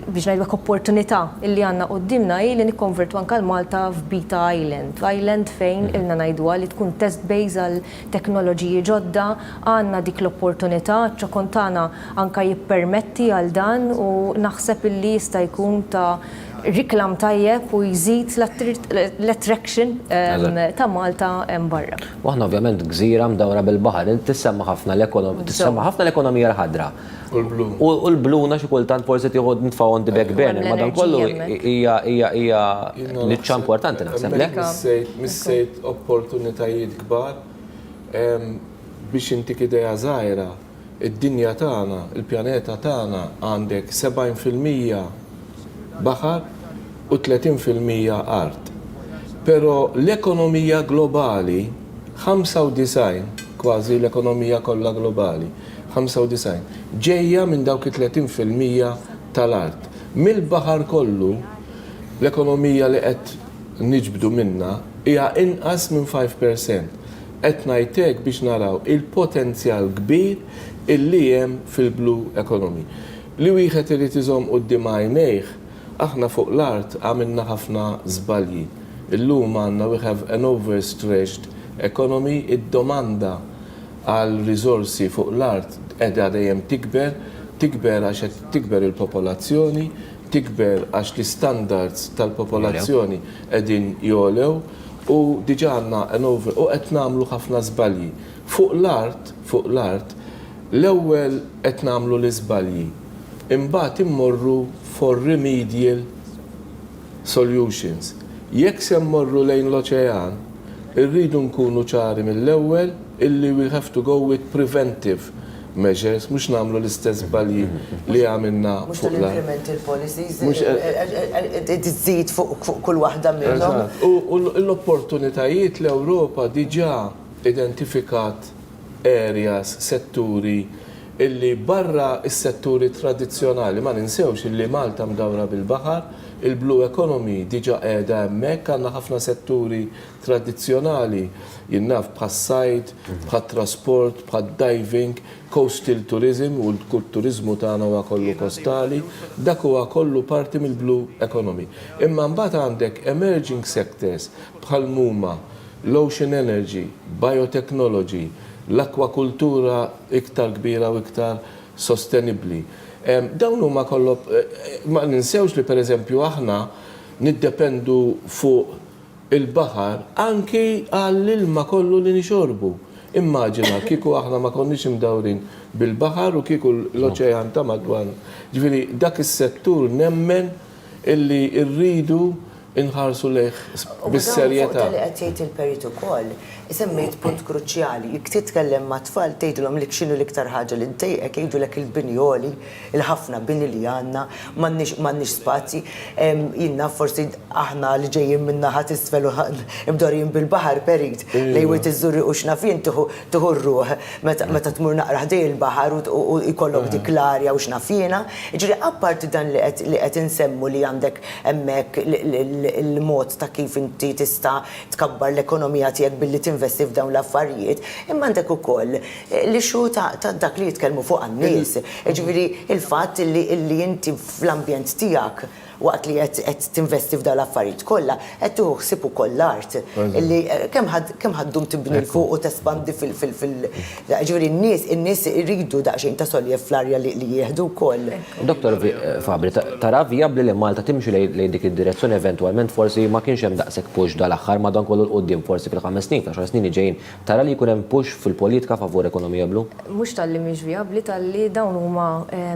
biex ngħidlek opportunità illi għandna qudiemna hi li nikkonvertu anke Malta f'Beta Island fejn ilna ngħiduha li tkun test base għal teknoloġiji ġodda, għandna dik l-opportunità, ċ-ċokon tagħna anke jippermetti għal dan u naħseb illi jista' jkun ta' riklam tajjeb u jżid l-attraction ta' Malta hemm barra. Waħna ovvjament gżira mdawra bil-baħar, tissemma ħafna l-ekonomija l-ħadra. U l-bluna xi kultant forsi tieħu nitfgħu on the back burner, madankollu hija niċċa importanti naħseb lek. Missejt opportunitajiet kbar biex intik idea żgħira, id-dinja tagħna, il-pjaneta tagħna għandek 70% baħar u 30% art. Pero l-ekonomija globali, 95 kważi l-ekonomija kollha globali, 95 ġejja minn dawk 30% tal-art. Mill-baħar kollu l-ekonomija li qed niġbdu minna hija inqas minn 5%. Qed ngħidlek biex naraw il-potenzjal kbir illi hemm fil-blue economy. Li wieħed irid iżomm quddiem għajnejh aħna fuq l-art għamilna ħafna żbalji. Illum għandna we have an overstretched economy, id-domanda għal riżorsi fuq l-art qiegħda dejjem tikber għax qed tikber il-popolazzjoni, tikber għax l-standards tal-popolazzjoni qegħdin jolew u diġà għandna u qed nagħmlu ħafna żbalji. Fuq l-art l-ewwel qed nagħmlu l-iżbalji. Imbagħad immorru for remedial solutions. Jekk se mmorru lejn l-oċean, irridu nkunu ċari mill-ewwel illi we have to go with preventive measures, mhux nagħmlu l-istess balji li għamilna fuq l-implemental policies, tiżid fuq kull waħda minnhom. U l-opportunitajiet l-Ewropa diġà identifikat areas, setturi illi barra is-setturi tradizzjonali, ma ninsewx illi Malta mdawra bil-baħar, il-blue economy diġà qiegħda hemmhekk, għandna ħafna setturi tradizzjonali jinnaf bħas-sajd, bħat-trasport, bħad-diving, coastal tourism u l-turizmu tagħna huwa kollu kostali, dak huwa kollu parti mill-blue economy. Imma mbagħad għandek emerging sectors bħal huma l-ocean energy, biotechnology, l-akwakultura iktar kbira u iktar sostenibli. Dawn huma kollu ma ninsewx li pereżempju aħna niddependu fuq il-baħar anki għall-ilma kollu li nixorbu. Immaġina kieku aħna ma konniex imdawrin bil-baħar u kieku l-oċean ta' madwan. Ġifieri dak is-settur nemmen illi rridu inħarsu leħ bis-serjetà. Li qed jgħid il-Perit ukoll, isemmejt punt kruċjali, jekk titkellem ma' tfal tgħidilhom li x'inhu l-iktar ħaġa li ntejqek jgħidulek il-binjoli, il-ħafna bini li għandna, m'għandniex spazji. Jiena forsi aħna li ġejjin minn naħa t'isfel u imdorjin bil-baħar Perit, lejwet iżżurri u x'nafien tieħu r-ruħ meta tmur naqra ħdej il-baħar u jkollok dik l-arja u x'nafiena. Ġifieri apparti dan li qed insemmu li għandek hemmhekk il-mod ta' kif inti tista' tkabbar l-ekonomija tiegħek billi tinvesti f'dawn l-affarijiet, imma għandek ukoll l-ixu ta' dak li jitkellmu fuq għan-nies. Ġifieri il-fatt li inti fl-ambjent tiegħek waqt li qed tinvesti f'dawn l-affarijiet kollha qed tieħu ħsieb ukoll l-art illi kemm ħaddum tibni l fuq u tespandi ġifieri n-nies iridu daqsxejn ta' soljef fl-arja li jieħdu wkoll. Dr. Fabri, tara vijabbli li Malta timxi lejn dik id-direzzjoni eventwalment forsi ma kienx hemm daqshekk push dal-aħħar ma dan kollu l-qudiem forsi fil-5 snin, fl-10 snin ġejjin. Tara li jkun hemm push fil-politika favur ekonomija blu? Mhux tal-li mhix vijabbli, tal-li dawn huma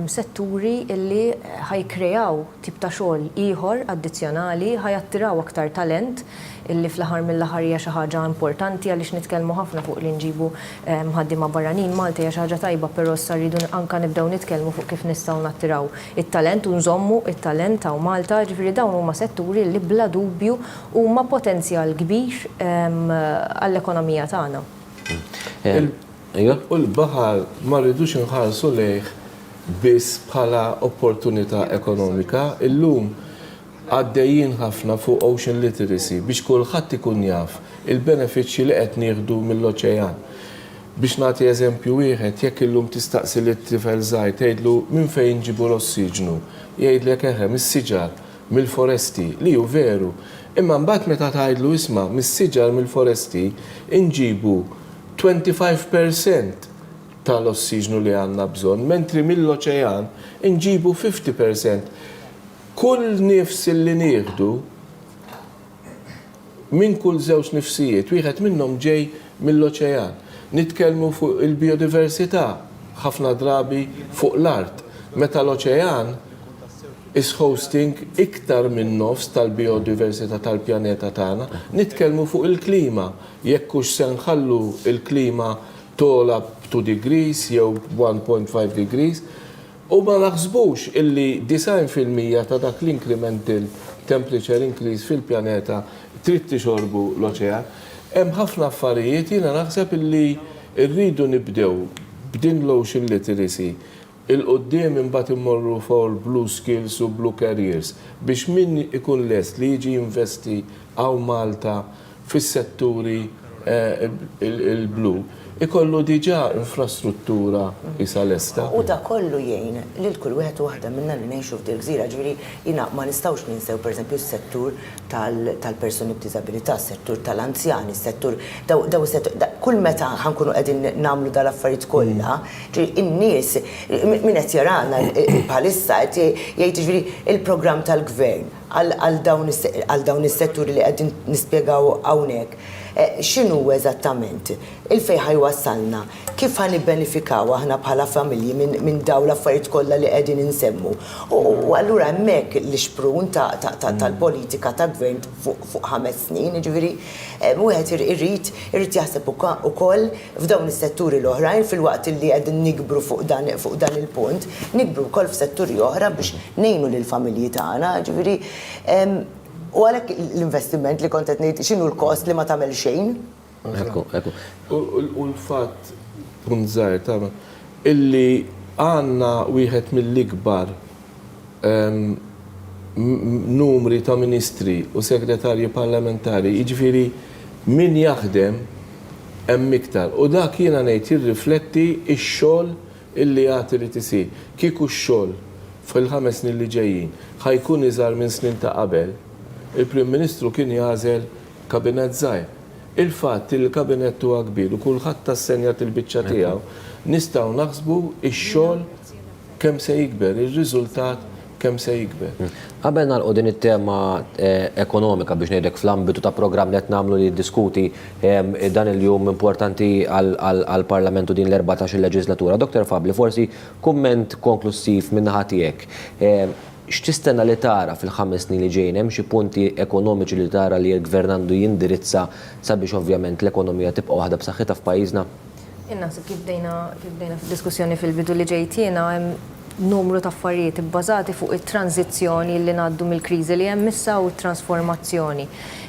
setturi illi ħajkreaw tip ta' xogħol xogħol ieħor addizzjonali ħajattiraw aktar talent illi fl-aħħar mill-aħħar hija xi ħaġa importanti għaliex nitkellmu ħafna fuq li nġibu mħaddiema barranin Malta hija xi ħaġa tajba, però issa rridu anke nibdew nitkellmu fuq kif nistgħu nattiraw it-talent u nżommu it-talent ta' Malta, ġifieri dawn huma setturi li bla dubju huma potenzjal kbir għall-ekonomija tagħna. U l-baħar ma rridux inħarsu lejh biss bħala opportunità ekonomika, illum għaddejjin ħafna fuq ocean literacy biex kulħadd ikun jaf il-benefiċċji li qed nieħdu mill-oċean. Biex nagħti eżempju wieħed, jekk illum tistaqsi lit-tifel żgħir tgħidlu minn fejn ġibu l-ossiġnu, jgħidlek eħe mis-siġar, mill-foresti, li hu veru. Imma mbagħad meta tgħidlu isma' mis-siġar mill-foresti inġibu 25% tal-ossiġnu li għandna bżonn, mentri mill-oċean inġibu 50%. Kull nifs li nieħdu minn kull żewġ nifsijiet, wieħed minnhom ġej mill-oċean. Nitkellmu fuq il-biodiversità, ħafna drabi fuq l-art. Meta l-oċean is hosting iktar minn nofs tal-biodiversità tal-pjaneta tagħna, nitkellmu fuq il-klima. Jekk hux se nħallu il-klima tola 2 degrees jew 1.5 degrees, u ma naħsbux illi 90% ta' dak l-incremental temperature increase fil-pjaneta trid tixorbu l-oċean. Hemm ħafna affarijiet jiena naħseb illi rridu nibdew b'din l-ocean literacy il-qoddim imbagħad immorru for blue skills u blue careers biex min ikun lest li jiġi investi għaw Malta fis-setturi il-blu ikollu diġà infrastruttura isa lesta. U da kollu jgħin lil kull wieħed u waħda minna li ngħixu f'dil gżira, ġifieri jiena ma nistgħux ninsew pereżempju s-settur tal-persuni b'diżabilità, s-settur tal-anzjani, s-settur kull meta ħankunu qegħdin nagħmlu dal-affarijiet kollha, in-nies min qed jarana bħalissa qed jgħid ġifieri il-programm tal-gvern għal dawn is-setturi li qegħdin nispjegaw hawnhekk. X'inhu eżattament? Il-fejn ħajwassalna? Kif ħanibbenefikaw aħna bħala familji minn dawn l-affarijiet kollha li qegħdin insemmu? U allura hemmhekk l-ixprun tal-politika ta' gvern fuq 5 snin, jiġifieri wieħed irid jaħseb ukoll f'dawn is-setturi l-oħrajn fil-waqt li qegħdin nikbru fuq dan il-punt, nikbru wkoll f'setturi oħra biex ngħinu lill-familji tagħna, ġifieri u għalhekk l-investiment li kont qed ngħid x'inhu l-kost li ma tagħmel xejn? Ekku. U l-fatt punt żgħir tagħmel illi għandna wieħed mill-ikbar numri ta' ministri u segretarji parlamentari, jiġifieri min jaħdem hemm iktar. U dak jiena ngħid jirrifletti x-xogħol illi għati li tisir. Kieku x-xogħol fil-5 snin li ġejjin ħajkun iżgħar minn snin ta' qabel, il-Prim Ministru kien jażel kabinet żgħir. Il-fatt li l-kabinet huwa kbir u kulħadd tassenjat il-biċċa tiegħu, nistgħu naħsbu x-xogħol kemm se jikber, ir-riżultat kemm se jikber. Qabel nagħlqu din it-tema ekonomika biex ngħidlek fl-ambitu ta' programm li qed nagħmlu li jiddiskuti dan il-jum importanti għall-Parlamentu din l-14 leġislatura. Dr. Fabli, forsi kumment konklusiv minn naħa tiegħek. X'tistenna li tara fil-5 snin li ġejjin hemm xi punti ekonomiċi li tara li l-Gvern għandu jindirizza sabiex ovvjament l-ekonomija tibqa' waħda b'saħħitha f'pajjiżna? Naħseb kif bdejna fid-diskussjoni fil-bidu li ġejt jiena hemm numru ta' affarijiet bbażati fuq it-tranzizzjoni li ngħaddu mill-kriżi li hemm issa u t-transformazzjoni.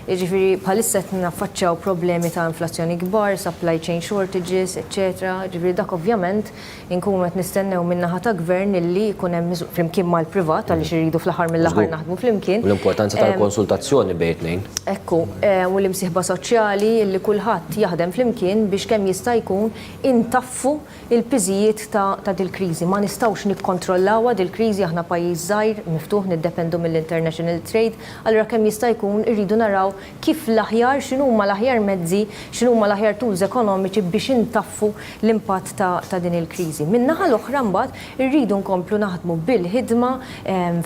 Jiġifieri bħalissa qed naffaċċjaw problemi ta' inflazzjoni kbar, supply chain shortages, etc. Jiġifieri dak ovvjament inkunu qed nistennew min-naħa ta' gvern illi jkun hemm flimkien mal-privat għaliex iridu fl-aħħar mill-aħħar naħdmu flimkien. L-importanza tal-konsultazzjoni bejn tnejn. Ekku, u l-imsieħba soċjali li kulħadd jaħdem flimkien biex kemm jista' jkun intaffu il-piżijiet ta' dil-kriżi. Ma nistgħux nikkontrollawha dil-kriżi aħna pajjiż żgħir miftuħ niddependu mill-international trade, allura kemm jista' jkun irridu naraw kif l-aħjar, x'inhuma l-aħjar mezzi, x'inhuma l-aħjar tools ekonomiċi biex intaffu l-impatt ta' din il-kriżi. Min-naħa l-oħra mbagħad irridu nkomplu naħdmu bil-ħidma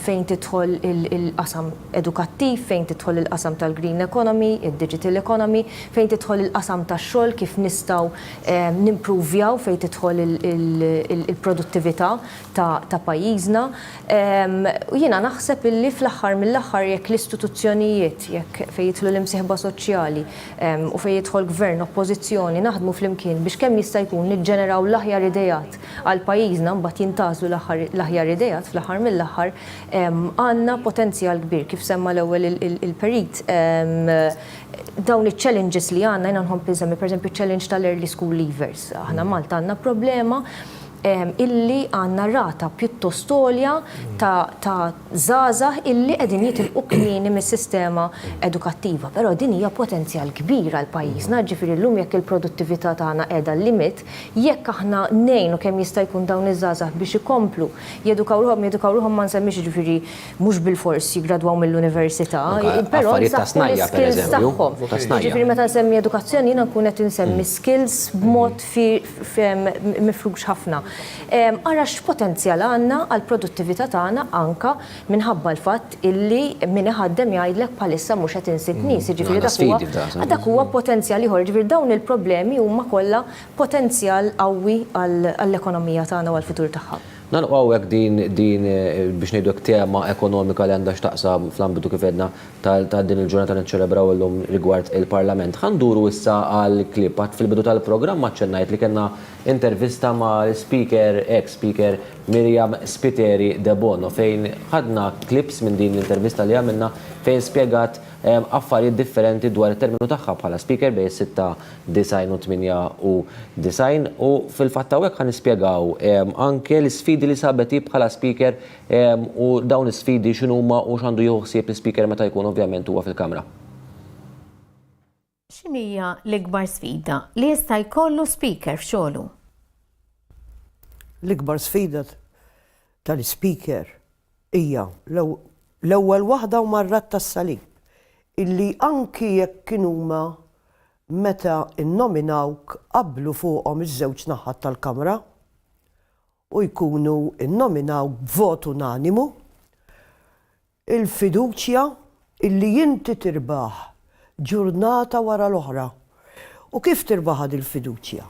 fejn tidħol il-qasam edukattiv, fejn tidħol il-qasam tal-green economy, il-digital economy, fejn tidħol il-qasam tax-xogħol kif nistgħu nimpruvjaw fejn tidħol il-produttività ta' ta' pajjiżna. U jiena naħseb illi fl-aħħar mill-aħħar jekk l-istituzzjonijiet, jekk fejn jidħlu l-imsieħba soċjali u fejn jidħol gvern oppożizzjoni naħdmu flimkien biex kemm jista' jkun niġġeneraw l-aħjar idejat għal pajjiżna mbagħad jintgħażlu l-aħjar idejat fl-aħħar mill-aħħar għandna potenzjal kbir kif semma l-ewwel il-Perit. Dawn iċ-challenges li għandna jiena nħobb insemmi pereżempju challenge tal-early school leavers. Aħna Malta għandna problema illi għandna rata pjuttost għolja ta' żgħażagħ illi qegħdin jitilqu kmieni mis-sistema edukattiva. Però din hija potenzjal kbir għal pajjiżna, ġifieri llum jekk il-produttività tagħna qiegħda l-limit, jekk aħna ngħinu kemm jista' jkun dawn iż-żgħażagħ biex ikomplu jeddukaw ruħhom ma nsemmix ġifieri mhux bil-fors jiggradwaw mill-università, però nsaħħu l-skills tagħhom. Ġifieri meta nsemmi edukazzjoni jiena nkun qed insemmi skills b'mod mifrux ħafna. Ara x'potenzjal għandna għall produttività tagħna anka minħabba l-fatt illi min iħaddem jgħidlek bħalissa mhux qed insib nies, jiġifieri dak huwa potenzjal ieħor, ġifieri dawn il-problemi huma kollha potenzjal qawwi għall-ekonomija tagħna u għall-futur tagħha. Nalqgħu hekk din biex ngħidu tema ekonomika li għandha x'taqsam fl-ambitu kif edna ta' din il-ġurnata niċċelebraw illum rigward il-Parlament. Ħanduru issa għal klip għad fil-bidu tal-programm aċċennajt li kellna intervista ma' l-speaker, ex-speaker Miriam Spiteri de Bono fejn ħadna klips minn din l-intervista li għamilna fejn spjegat affarijiet differenti dwar it-terminu tagħha bħala speaker bejn 6 u 8 u fil-fatt hawnhekk ħan nispjegaw anke l-isfidi li sabet bħala speaker u dawn is-sfidi x'inhuma u x'għandu jieħsieb l-speaker meta jkun ovvjament huwa fil-Kamra. X'inhija l-ikbar sfida li jista' jkollu speaker f'xogħlu? L-ikbar sfida tal-speaker hija l-ewwel waħda huma r-rat tas-salib illi anki jekk kienu huma meta innominawk qablu fuqhom iż-żewġ naħat tal-Kamra u jkunu innominawk b'vot unanimu, il-fiduċja illi inti tirbaħ ġurnata wara l-oħra. U kif tirbaħ il-fiduċja?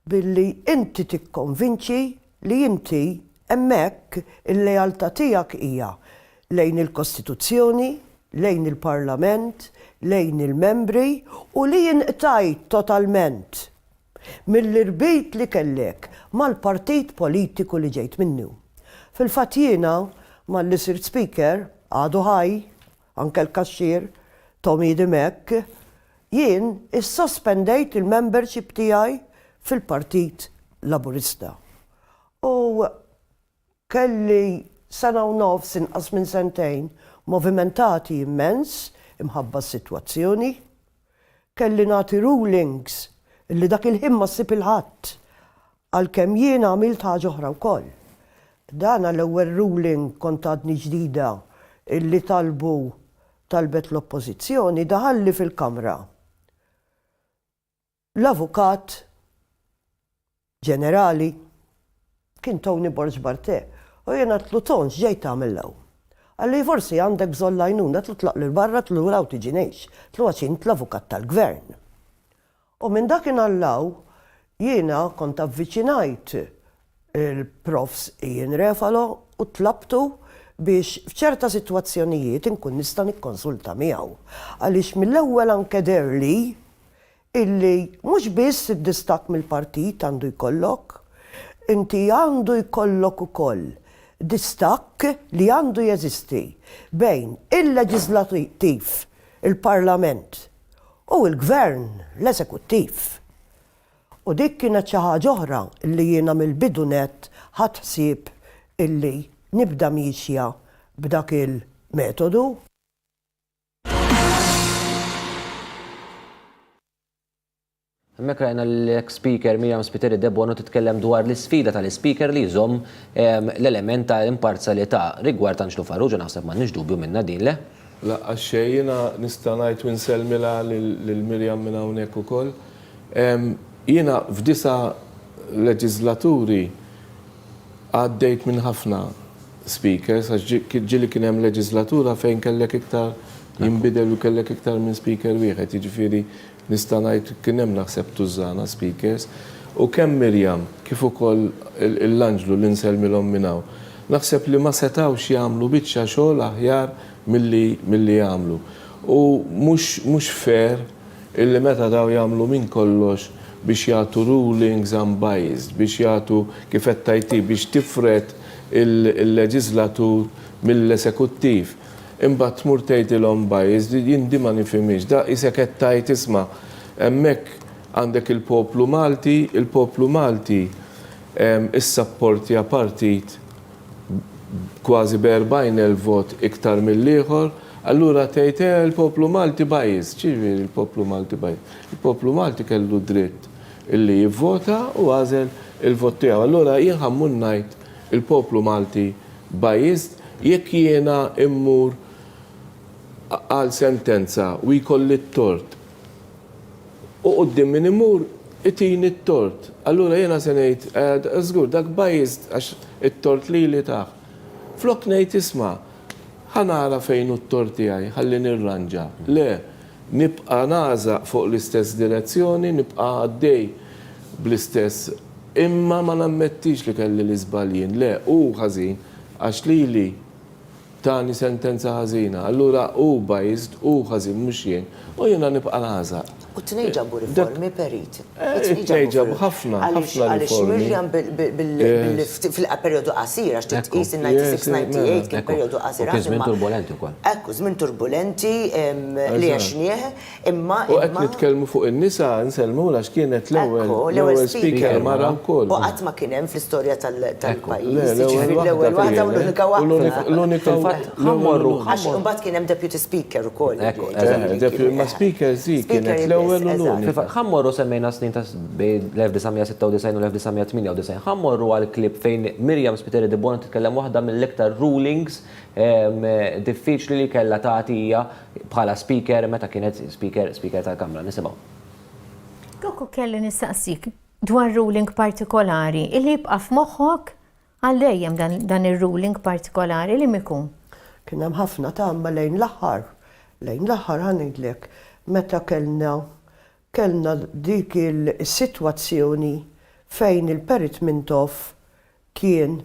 Billi inti tikkonvinċi li inti hemmhekk il-lealtà tiegħek hija lejn il-Kostituzzjoni, lejn il-Parlament, lejn il-membri u li jinqtajt totalment mill-irbit li kellek mal-partit politiku li ġejt minnu. Fil-fatt jiena mal-li sirt speaker għadu ħaj, anke l-kaxxir Tommy Dimek, jien is-sospendejt il-membership tiegħi fil-Partit Laburista. U kelli sena u nofs inqas minn sentejn movimentati immens imħabba s-sitwazzjoni, kelli nagħti rulings illi dak il-ħin ma ssib il-ħadd għalkemm jien għamilt ħaġa oħra wkoll. Dan l-ewwel ruling kont għadni ġdida illi talbet l-oppożizzjoni daħalli fil-Kamra. L-avukat ġenerali kien Tony Borġ Barte u jiena tlu tonx ġejt tagħmel għalli forsi għandek bżonn għajnuna tlaq l-barra tlu raw tiġinejx, tlu għaxint l-avukat tal-gvern. U minn dakin għallaw jiena kont avviċinajt il-profs Ian Refalo u tlabtu biex f'ċerta sitwazzjonijiet inkun nista' nikkonsulta miegħu. Għaliex mill-ewwel anke derli illi mhux biss id-distak mill-partit għandu jkollok, inti għandu jkollok ukoll distakk li għandu jeżisti bejn il-leġislattiv, il-Parlament u il-Gvern, l-Eżekuttiv. U dik kienet xi ħaġa oħra li jiena mill-bidu net ħadd ħsieb illi nibda mixja b'dak il-metodu. Hemmhekk rajna l-ex-speaker Miriam Spiteri de Bono titkellem dwar l-isfida tal-speaker li jżomm l-element ta' imparzjalità rigward Anġlu Farrugia naħseb m'għandniex dubju minnha din le. Laqgħa xejn jiena nista' ngħid u nsellmilha lil Miriam minn hawnhekk ukoll. Jiena f'disa leġislaturi għaddejt minn ħafna speakers, għax ġili kien hemm leġislatura fejn kellek iktar jinbidel u kellek iktar minn speaker wieħed, jiġifieri nista' ngħid kien hemm naħseb tużana speakers u kemm Mirjam kif ukoll l-Anġlu li nsellmilhom minn hawn. Naħseb li ma setawx jagħmlu biċċa xogħol aħjar milli jagħmlu. U mhux fair illi meta daw jagħmlu minn kollox biex jagħtu rulings unbiased, biex jagħtu kif qed tajti biex tifret il-leġislatur mill-esekuttiv. Imbagħad tmur tgħidilhom biased, jien di ma nifhimix. Da isek qed tajt isma' hemmhekk għandek il-poplu Malti issapportja partit kważi b'40,000 vot iktar mill-ieħor, allura tgħid il-poplu Malti biased, ċifieri il-poplu Malti biased. Il-poplu Malti kellu dritt illi jivvota u għażel il-vot tiegħu. Allura jien ħammur ngħid il-poplu Malti biased jekk jiena immur għal sentenza u jkolli t-tort u qudiem min imur itini t-tort. Allura jiena se ngħid żgur dak biased għax it-tort li taħ. Flok ngħid isma' ħanara fejn hu t-tort tiegħi, ħalli nirranġa. Le, nibqa' nażaq fuq l-istess direzzjoni, nibqa' għaddej bl-istess. Imma ma nammettix li kelli l-iżbaljien. Le, hu ħażin għax lili tani sentenza ħażina. Allura hu biased, hu ħażin mhux jien. U jiena nibqa' nażaq. U t-nejġabu riformi perit. T-nejġabu ħafna riformi. Mirjam fil-periodu qasir, għax titqis il-96-98 kien periodu qasir. Kien żmien turbulenti wkoll. Ekku, żmien turbulenti li għaxnieħ, imma. U qed nitkellmu fuq in-nisa nsellmu għax kienet l-ewwel speaker mara wkoll. U qatt ma kien hemm fl-istorja tal-pajjiż. L-ewwel waħda u l-unika waħda. L-unika ħammorru. Għax imbagħad kien hemm deputy speaker ukoll. Ma speaker kienet ħammorru semmejna snin ta' l-1996 u l-1998. Ħammorru għal klip fejn Mirjam Spiteri de Bona titkellem waħda mill-iktar rulings diffiċli li kellha tagħtija bħala speaker meta kienet speaker tal-Kamra. Nisimgħu. Kieku kelli nistaqsik dwar ruling partikolari illi jibqa' f'moħħok għal dejjem dan ir-ruling partikolari li mikun. Kien hemm ħafna tagħmel lejn l-aħħar ħanidlek meta kellna dik il-sitwazzjoni fejn il-Perit Mintoff kien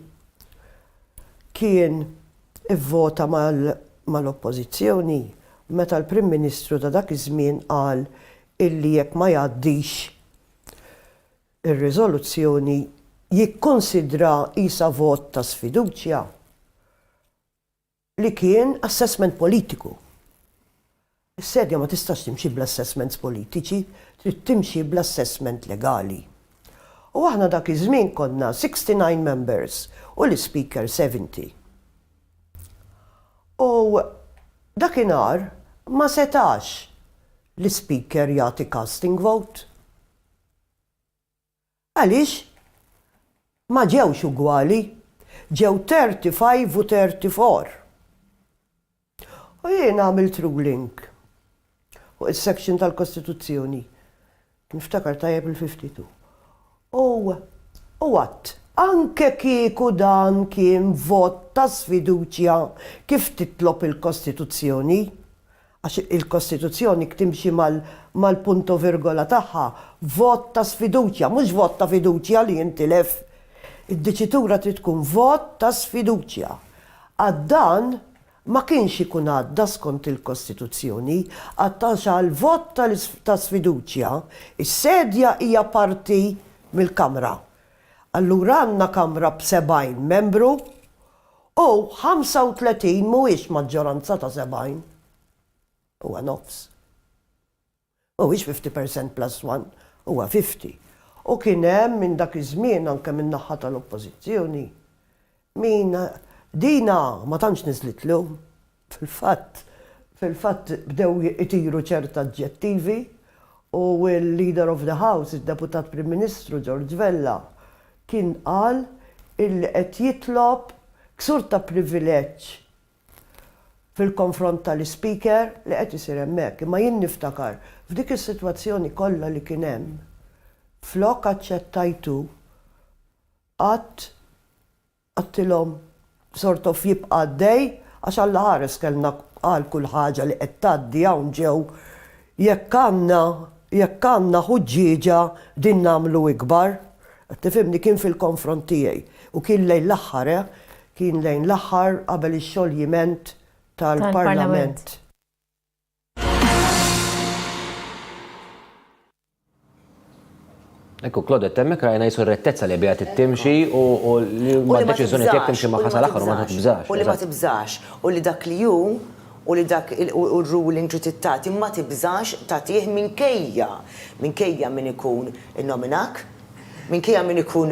ivvota mal-oppożizzjoni meta l-Prim Ministru ta' dak iż-żmien qal illi jekk ma jgħaddix ir-riżoluzzjoni jikkonsidra qisha vot ta' sfiduċja li kien assessment politiku. Is-sedja ma tistax timxi bl-assessments politiċi, trid timxi bl-assessment legali. U aħna dak iż-żmien konna 69 members u l-speaker 70. U dakinhar ma setax l-speaker jagħti casting vote. Għaliex ma ġewx ugwali, ġew 35 u 34. U jien għamilt ruling fuq il-section tal-Kostituzzjoni. Niftakar tajjeb il-52. U għatt, anke kieku dan kien vot ta' sfiduċja kif titlob il-Kostituzzjoni, għax il-Kostituzzjoni ktimxi mal-punto virgola tagħha, vot ta' sfiduċja, mhux vot ta' fiduċja li jintilef. Id-deċitura trid tkun vot ta' sfiduċja. Għad-dan ma kienx ikun għadda skont il-Kostituzzjoni, għattax għal vot ta' sfiduċja, is-sedja hija parti mill-Kamra. Allura għandna Kamra b'70 membru u 35 mhuwiex maġġoranza ta' 70. Huwa nofs. Mhuwiex 50% plus 1, huwa 50. U kien hemm minn dak iż-żmien anke min naħa tal-Oppożizzjoni min dina ma tantx niżlitlu. Fil-fatt bdew itiru ċerta aġġettivi u l-Leader of the House, il-Deputat Prim Ministru George Vella, kien qal illi qed jitlob ksur ta' privileġġ fil-konfront tal-Speaker li qed isir hemmhekk. Imma jien niftakar f'dik is-sitwazzjoni kollha li kien hemm flok aċċettajtu għattilhom sort of jibqa' għaddej għax Alla ħares kellna għal kull ħaġa li qed tgħaddi hawn ġew jekk għandna jekk għandna ħuġġieġa din nagħmlu ikbar, tifhimni kien fil-konfront tiegħi u kien lejn l-aħħar, kien lejn l-aħħar qabel ix-xogħliment tal-Parlament. Ekku, Claude, temmek rajna jisu rettezza li bjat timxi u li ma deċiżjoni tiegħek timxi ma ħasal aħħar u ma tibżax. U li ma tibżax, u li dak li ju, u li dak il-ruling trid tittati ma tibżax tagħtih minkejja min ikun innominak, minkejja min ikun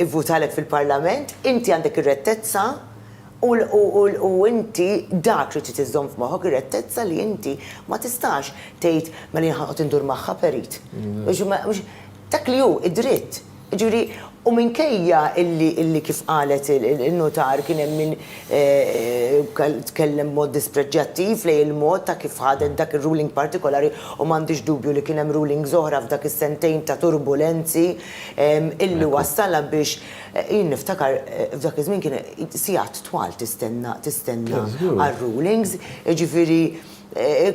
ivvutalek fil-Parlament, inti għandek ir-rettezza u inti dak li trid iżżomm f'moħħok ir-rettezza li inti ma tistax tgħid ma li ħanqod indur magħha perit. Dak li hu id-dritt. Ġifieri u minkejja illi kif qalet il-notar kien hemm min tkellem mod dispreġġjattiv lejn il-mod ta' kif ħadet dak ir-ruling partikolari u m'għandix dubju li kien hemm rulings oħra f'dak is-sentejn ta' turbulenzi illi wassala biex jien niftakar f'dak iż-żmien kien sigħat twal tistenna għar-rulings, jiġifieri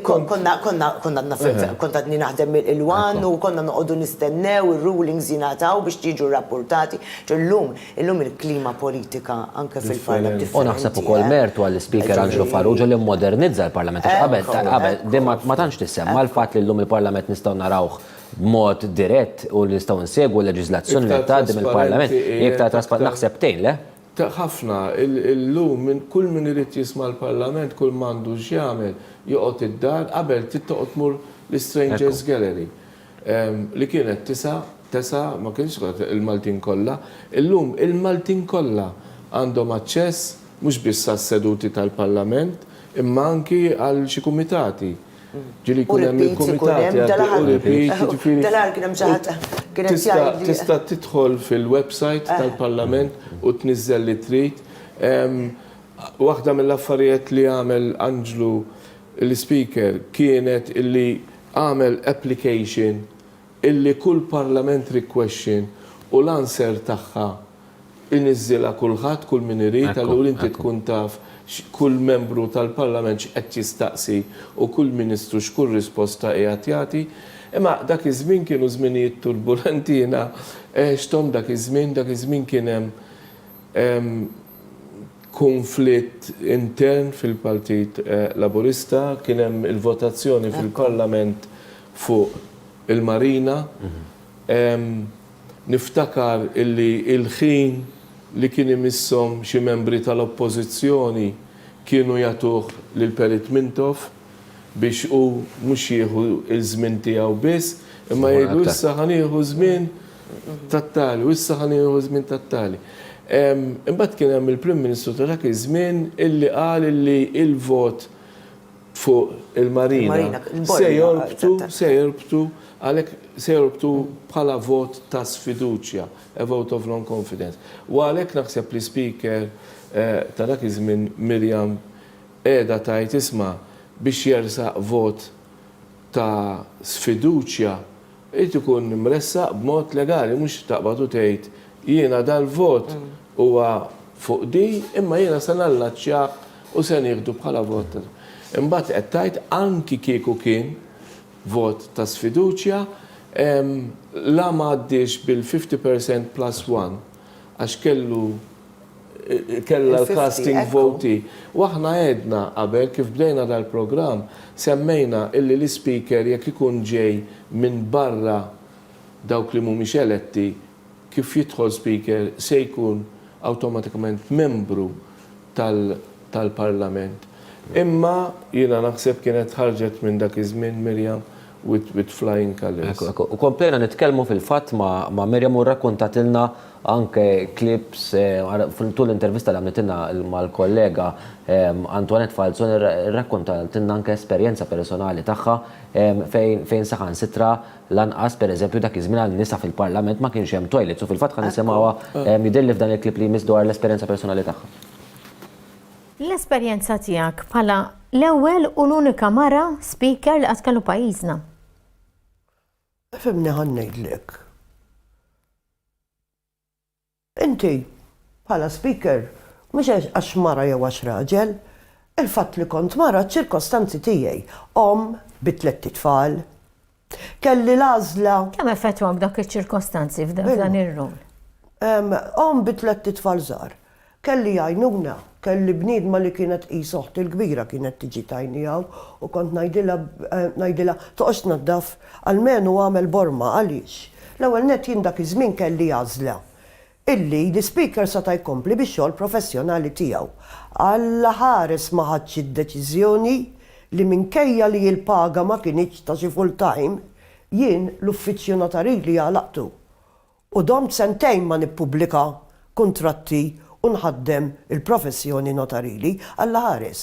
konna għadni naħdem il-wan u konna noqogħdu nistennew il-rulings jingħataw biex jiġu rapportati. Illum il-klima politika anke fil-Parlament. U naħseb ukoll mertu għall-Speaker Angelo Farrugia li mmodernizza l-Parlament. Qabel ma tantx tissemma l-fatt li llum il-Parlament nistgħu narawh b'mod dirett u nistgħu nsegwu l-leġiżlazzjoni li tgħaddim il-Parlament iktar trasparenti naħseb tgħin le? ħafna, il-lum kull min irid jisma' l-Parlament, kull m'għandu x'jagħmel joqgħod id-dar qabel tittoqgħod tmur l-Strangers Gallery. Li kienet tisa ma kienx il-Maltin kollha, illum il-Maltin kollha għandhom aċċess mhux biss għas-seduti tal-Parlament, imma anki għal xi kumitati. Ġili kun hemm il-kumitati tista' tidħol fil-website tal-Parlament u tniżżel li trid. Waħda mill-affarijiet li għamel Angelo l-Speaker kienet illi għamel application illi kull parliamentary question u l-answer tagħha inniżżilha kulħadd kull min irid allura inti tkun taf kull membru tal-Parlament x'qed jistaqsi u kull ministru x'kull risposta qiegħed jagħti. Imma dak iż-żmien kienu żminijiet turbulenti x'tom dak iż-żmien kien hemm konflitt intern fil-Partit Laburista, kien hemm il-votazzjoni fil-Parlament fuq il-Marina. Niftakar illi il-ħin li kien imissom xi membri tal-oppożizzjoni kienu jagħtuh lil Perit Mintoff biex hu mhux jieħu l-żmien tiegħu biss, imma jgħidu issa ħanieħu żmien tat-tali, u issa ħanieħu żmien tat-tali. Imbagħad kien hemm il-Prim Ministru ta' dak iż-żmien illi qal illi il-vot fuq il-Marina se jorbtu għalhekk se jorbtu bħala vot ta' sfiduċja, a vote of non-confidence. U għalhekk naħseb li speaker ta' dak iż-żmien Miriam qiegħda tgħid isma' biex jersaq vot ta' sfiduċja irid ikun mressaq b'mod legali mhux taqbad u tgħid jiena dal-vot huwa fuq di imma jiena se nallaċċjah u se nieħdu bħala vot. Imbagħad qed tgħid anki kieku kien vot ta' sfiduċja la m'għaddiex bil-50% plus 1 għax kella l-casting voti. U aħna għedna qabel kif bdejna dal-programm semmejna illi l-speaker jekk ikun ġej minn barra dawk li mhumiex eletti kif jidħol speaker se jkun awtomatikament membru tal-Parlament. Imma jiena naħseb kienet ħarġet minn dak iż-żmien Miriam with flying colors. U komplejna nitkellmu fil-fatt ma' Miriam u rrakkontatilna anke clips tul l-intervista li għamletilna mal-kollega Antoinette Falzon rrakkontatilna anke esperjenza personali tagħha fejn saħan sitra lanqas pereżempju dak iż-żmien għal-nisa fil-Parlament ma kienx hemm toilets u fil-fatt ħan nisimgħuha jidilli f'dan il-klip li jmiss dwar l-esperjenza personali tagħha. L-esperjenza tiegħek bħala l-ewwel u l-unika mara speaker li qatt kellu pajjiżna. Fimni ħannejdlek. Inti, bħala speaker, mhux għax mara jew għax raġel, il-fatt li kont mara ċirkostanzi tiegħi, bit-tlet tfal, Kelli l-għażla. Kemm effettwak dak iċ-ċirkostanzi f'dan ir-rol? Bi 3 tfal żgħar. Kelli għajnuna, kelli bniedma li kienet qis oħti l-kbira kienet tiġi tajnijaw u kont ngħidilha toqgħodx tnaddaf għalmenu għamel borma għaliex. L-ewwel nett jien dak iż-żmien kelli għażla illi l-speaker sa jkompli bix-xogħol professjonali tiegħu. Alla ħares ma ħadx id-deċiżjoni li minkejja li l-paga ma kienx ta' xi full time, jien l-uffiċċju notarili għalaqtu. U domt 2 sentejn ma nippubblika kontratti u nħaddem il-professjoni notarili Alla ħares.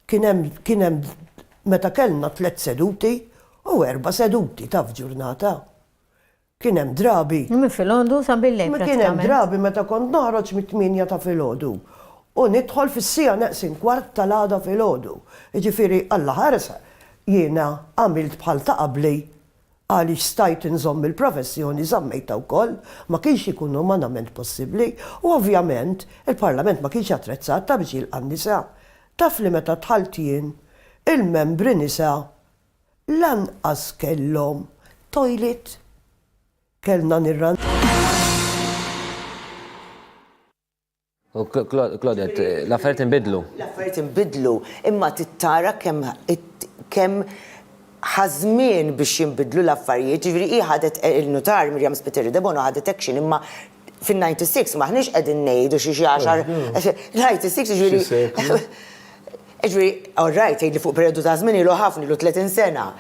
Kien hemm meta kellna 3 seduti u 4 seduti ta' f'ġurnata. Kien hemm drabi. Min filgħodu sa bil-lejl pratikament. Kien hemm drabi meta kont noħroġ mit-8 ta' filgħodu. U nidħol fis-sija neqsin kwart tal-għada filgħodu. Jiġifieri Alla ħares jiena għamilt bħal ta' qabli għaliex stajt nżomm il-professjoni żammejta wkoll ma kienx ikun umanament possibbli u ovvjament il-Parlament ma kienx attrezzat ta' biex jilqa' nisa. Taf li meta dħalt jien il-membri nisa lanqas kellhom toilet kellna nirran. Claudette, l-affarijiet inbidlu. L-affarijiet inbidlu, imma tittara kemm ħażmien biex jinbidlu l-affarijiet, ġifieri ħadet il-notar Miriam Spiteri de Bono ħadet action imma fin-96 maħniex qegħdin ngħidu xi 10. 96 ġifieri all right, jgħidli fuq perjodu ta' żmien ilu ħafna ilu 30 sena.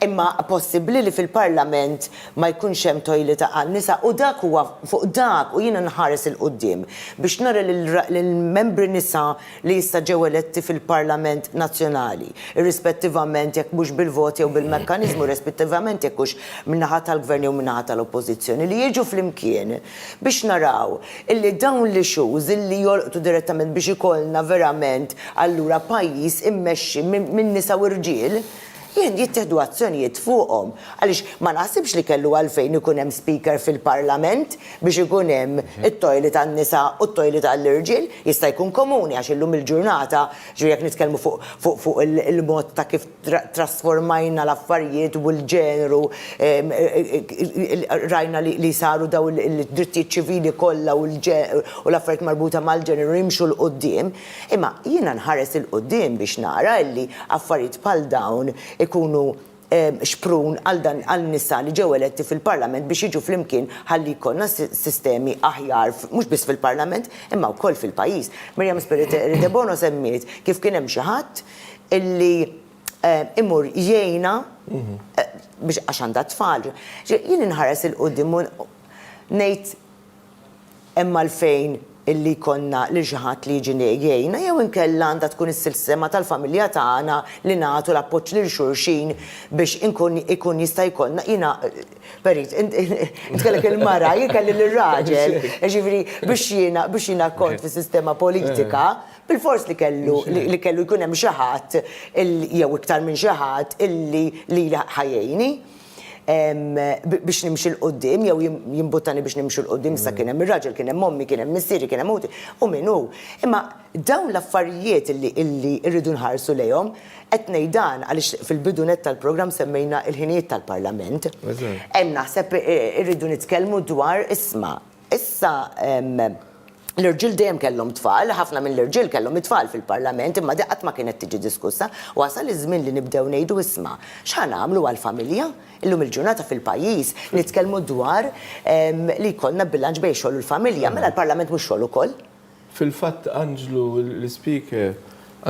Imma possibbli li fil-Parlament ma jkunx hemm tojlita għan-nisa u dak huwa fuq dak u jiena nħares il-qudiem biex nara lill-membri nisa li jista' ġew eletti fil-Parlament Nazzjonali, irrispettivament jekk mhux bil-voti jew bil-mekkaniżmu, rispettivament jekk hux min-naħa tal-Gvern jew min-naħa tal-Oppożizzjoni li jiġu flimkien biex naraw illi dawn l-issues illi jolqtu direttament biex ikollna verament allura pajjiż immexxi minn nisa u rġiel jien jittieħdu azzjonijiet fuqhom. Għaliex ma naħsibx li kellu għalfejn ikun hemm speaker fil-Parlament biex ikun hemm it-tojlet għan-nisa u t-tojlet għall-irġiel jista' jkun komuni għax illum il-ġurnata ġifieri jekk nitkellmu fuq il-mod ta' kif trasformajna l-affarijiet u l-ġeneru rajna li saru daw il-drittijiet ċivili kollha u l-affarijiet marbuta mal-ġeneru jimxu l-qudiem. Imma jiena nħares il-qudiem biex nara li affarijiet bħal dawn ikunu xprun għal nisa li ġew eletti fil-Parlament biex jiġu flimkien ħalli jkollna sistemi aħjar mhux biss fil-Parlament imma wkoll fil-pajjiż. Miriam Spiteri de Bono semmiet kif kien hemm xi ħadd illi imur jgħinha biex għax għandha tfal. Jien inħares il-qudiem ngħid hemm għalfejn illi konna li ġaħat li ġini jgħina, jew inkella għandha tkun is-sistema tal-familja tagħna li nagħtu l-appoġġ lil xulxin biex ikun jista' jkollna jiena perit, nitkellek il-mara, jien kelli l-raġel, ġifieri biex jiena kont fis-sistema politika, bil-fors li kellu jkun hemm xi ħadd jew iktar minn xi ħadd illi ħajjejni. Biex nimxi l-qoddim, jew jimbuttani biex nimxi l-qoddim, sa kien hemm ir-raġel, kien hemm mommi, kien hemm missieri, kien hemm u minnu. Imma dawn l-affarijiet illi rridu nħarsu lejhom, qed ngħid dan għaliex fil-bidunet tal-programm semmejna l-ħinijiet tal-Parlament. Hemm naħseb irridu nitkellmu dwar issa l-irġiel dejjem kellhom tfal, ħafna mill-irġiel kellhom it-tfal fil-Parlament, imma qatt ma kienet tiġi diskussa, wasal iż-żmien li nibdew ngħidu isma' x'ħan nagħmlu għall-familja? Illum il-ġurnata fil-pajjiż nitkellmu dwar li jkollna bilanċ bejn xogħol u l-familja, mela l-Parlament mhux xogħol ukoll. Fil-fatt Anġlu, l-speaker,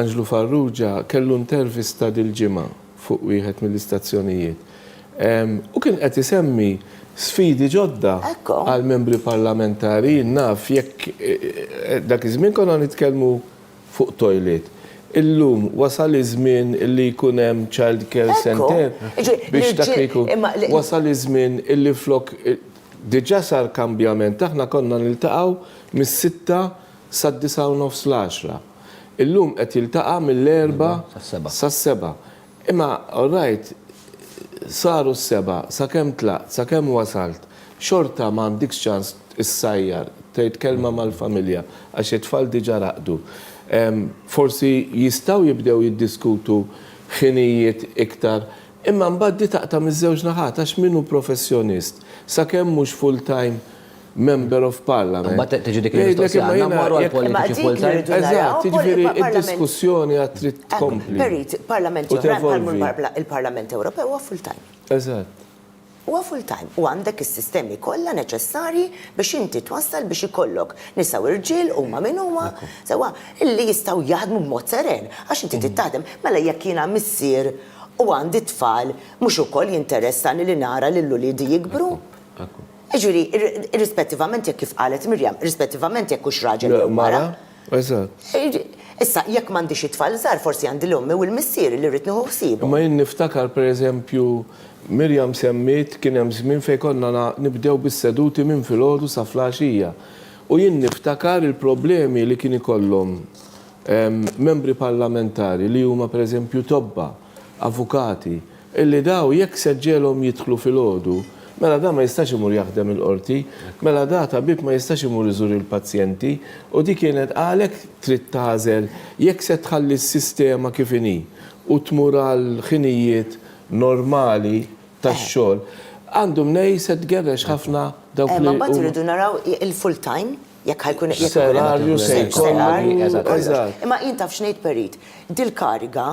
Anġlu Farrugia, kellu intervista dil-ġimgħa fuq wieħed mill-istazzjonijiet. U kien qed isemmi sfidi ġodda għal membri parlamentari, naf jekk dak iż-żmien konna nitkellmu fuq toilet. Illum wasal iż-żmien illi jkun hemm child care center biex takriku. Wasal iż-żmien illi flok diġà sar kambjament aħna konna niltaqgħu mis-6 sad-9 l-10. Illum qed jiltaqa' mill-4 sas-7. Imma all right, saru s-7, sakemm tlaqt, sakemm wasalt, xorta ma għandikx ċans issajjar, tgħid kelma mal-familja għax it-tfal diġà raqdu. Forsi jistgħu jibdew jiddiskutu ħinijiet iktar Imma mbagħad di taqta' miż-żewġ naħat għax minnu professjonist sakemm mhux full-time member of parliament. Mbagħad tiġi dik il-mistoqsija marru għall-politiċi full-time. Eżatt, jiġifieri id-diskussjoni għad trid tkompli. Perit, il-Parlament Ewropew huwa full-time. Eżatt. Huwa full-time u għandek is-sistemi kollha neċessarji biex inti twassal biex ikollok nisa u irġiel huma min huma sewwa illi jistgħu jaħdmu b'mod seren għax inti tittaħdem mela jekk jiena missier u għandi tfal mhux ukoll jinteressani li nara lil uliedi jikbru. Ġifieri, irrispettivament jekk kif qalet Mirjam, irrispettivament jekk hux raġel jew mara. Eżatt. Issa jekk m'għandix it-tfal żgħar forsi għandi l-ommi u l-missier li rrid nieħu ħsiebhom. Ma jien niftakar pereżempju Mirjam semmit kien hemm żmien fejn konna nibdew bis-seduti minn filgħodu sa flaxija. U jien niftakar il-problemi li kien ikollhom membri parlamentari li huma pereżempju tobba, avukati, illi daw jekk seġġelhom jidħlu filgħodu, mela da ma jistax imur jaħdem il-qorti, mela da tabib ma jistax imur iżur il-pazjenti u di kienet għalhekk trid tażel jekk se tħalli s-sistema kif inhi u tmur għal ħinijiet normali tax-xogħol għandhom nej se tgerrex ħafna dawk li. Ma mbagħad iridu naraw il-full time jekk ħajkun salarju se jkollhom. Imma jien taf x'ngħid Perit, dil-kariga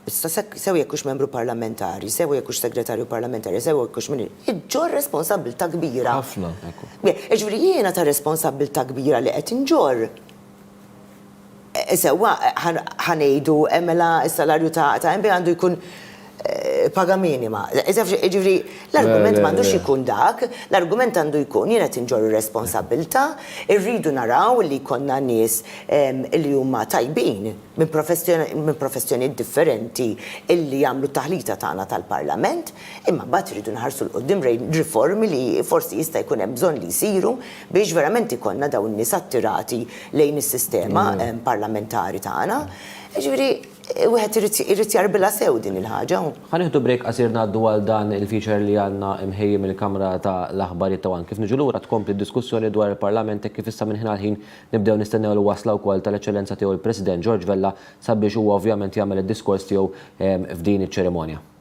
issa sew jekk hux membru parlamentari, sew jekk hux segretarju parlamentari, sew jekk hux min iġġor responsabbiltà kbira. Ħafna. Jiġifieri jiena ta' responsabbiltà kbira li qed inġor. Sewwa ħanejdu mela s-salarju ta' MB għandu jkun paga minima. Ġifri, l-argument m'għandux ikun dak, l-argument għandu jkun jiena tinġor responsabilta, irridu naraw li konna nies li huma tajbin minn professjonijiet differenti illi jagħmlu taħlita tagħna tal-Parlament, imma mbagħad irridu nħarsu l-qudiem riformi li forsi jista' jkun hemm bżonn li jsiru biex verament ikollna dawn nies attirati lejn is-sistema parlamentari tagħna. Ġifri, wieħed irid jarbila sew din il-ħaġa. Ħanieħdu break qasir ngħaddu għal dan il-feature li għandna imħejjem il-Kamra ta' l-Aħbarijiet ta' kif niġu lura tkompli d-diskussjoni dwar il-Parlament kif issa minn ħin ħin nibdew nistennew l-wasla wkoll tal-Eċċellenza tiegħu il-President George Vella sabiex huwa ovvjament jagħmel id-diskors tiegħu f'din iċ-ċerimonja.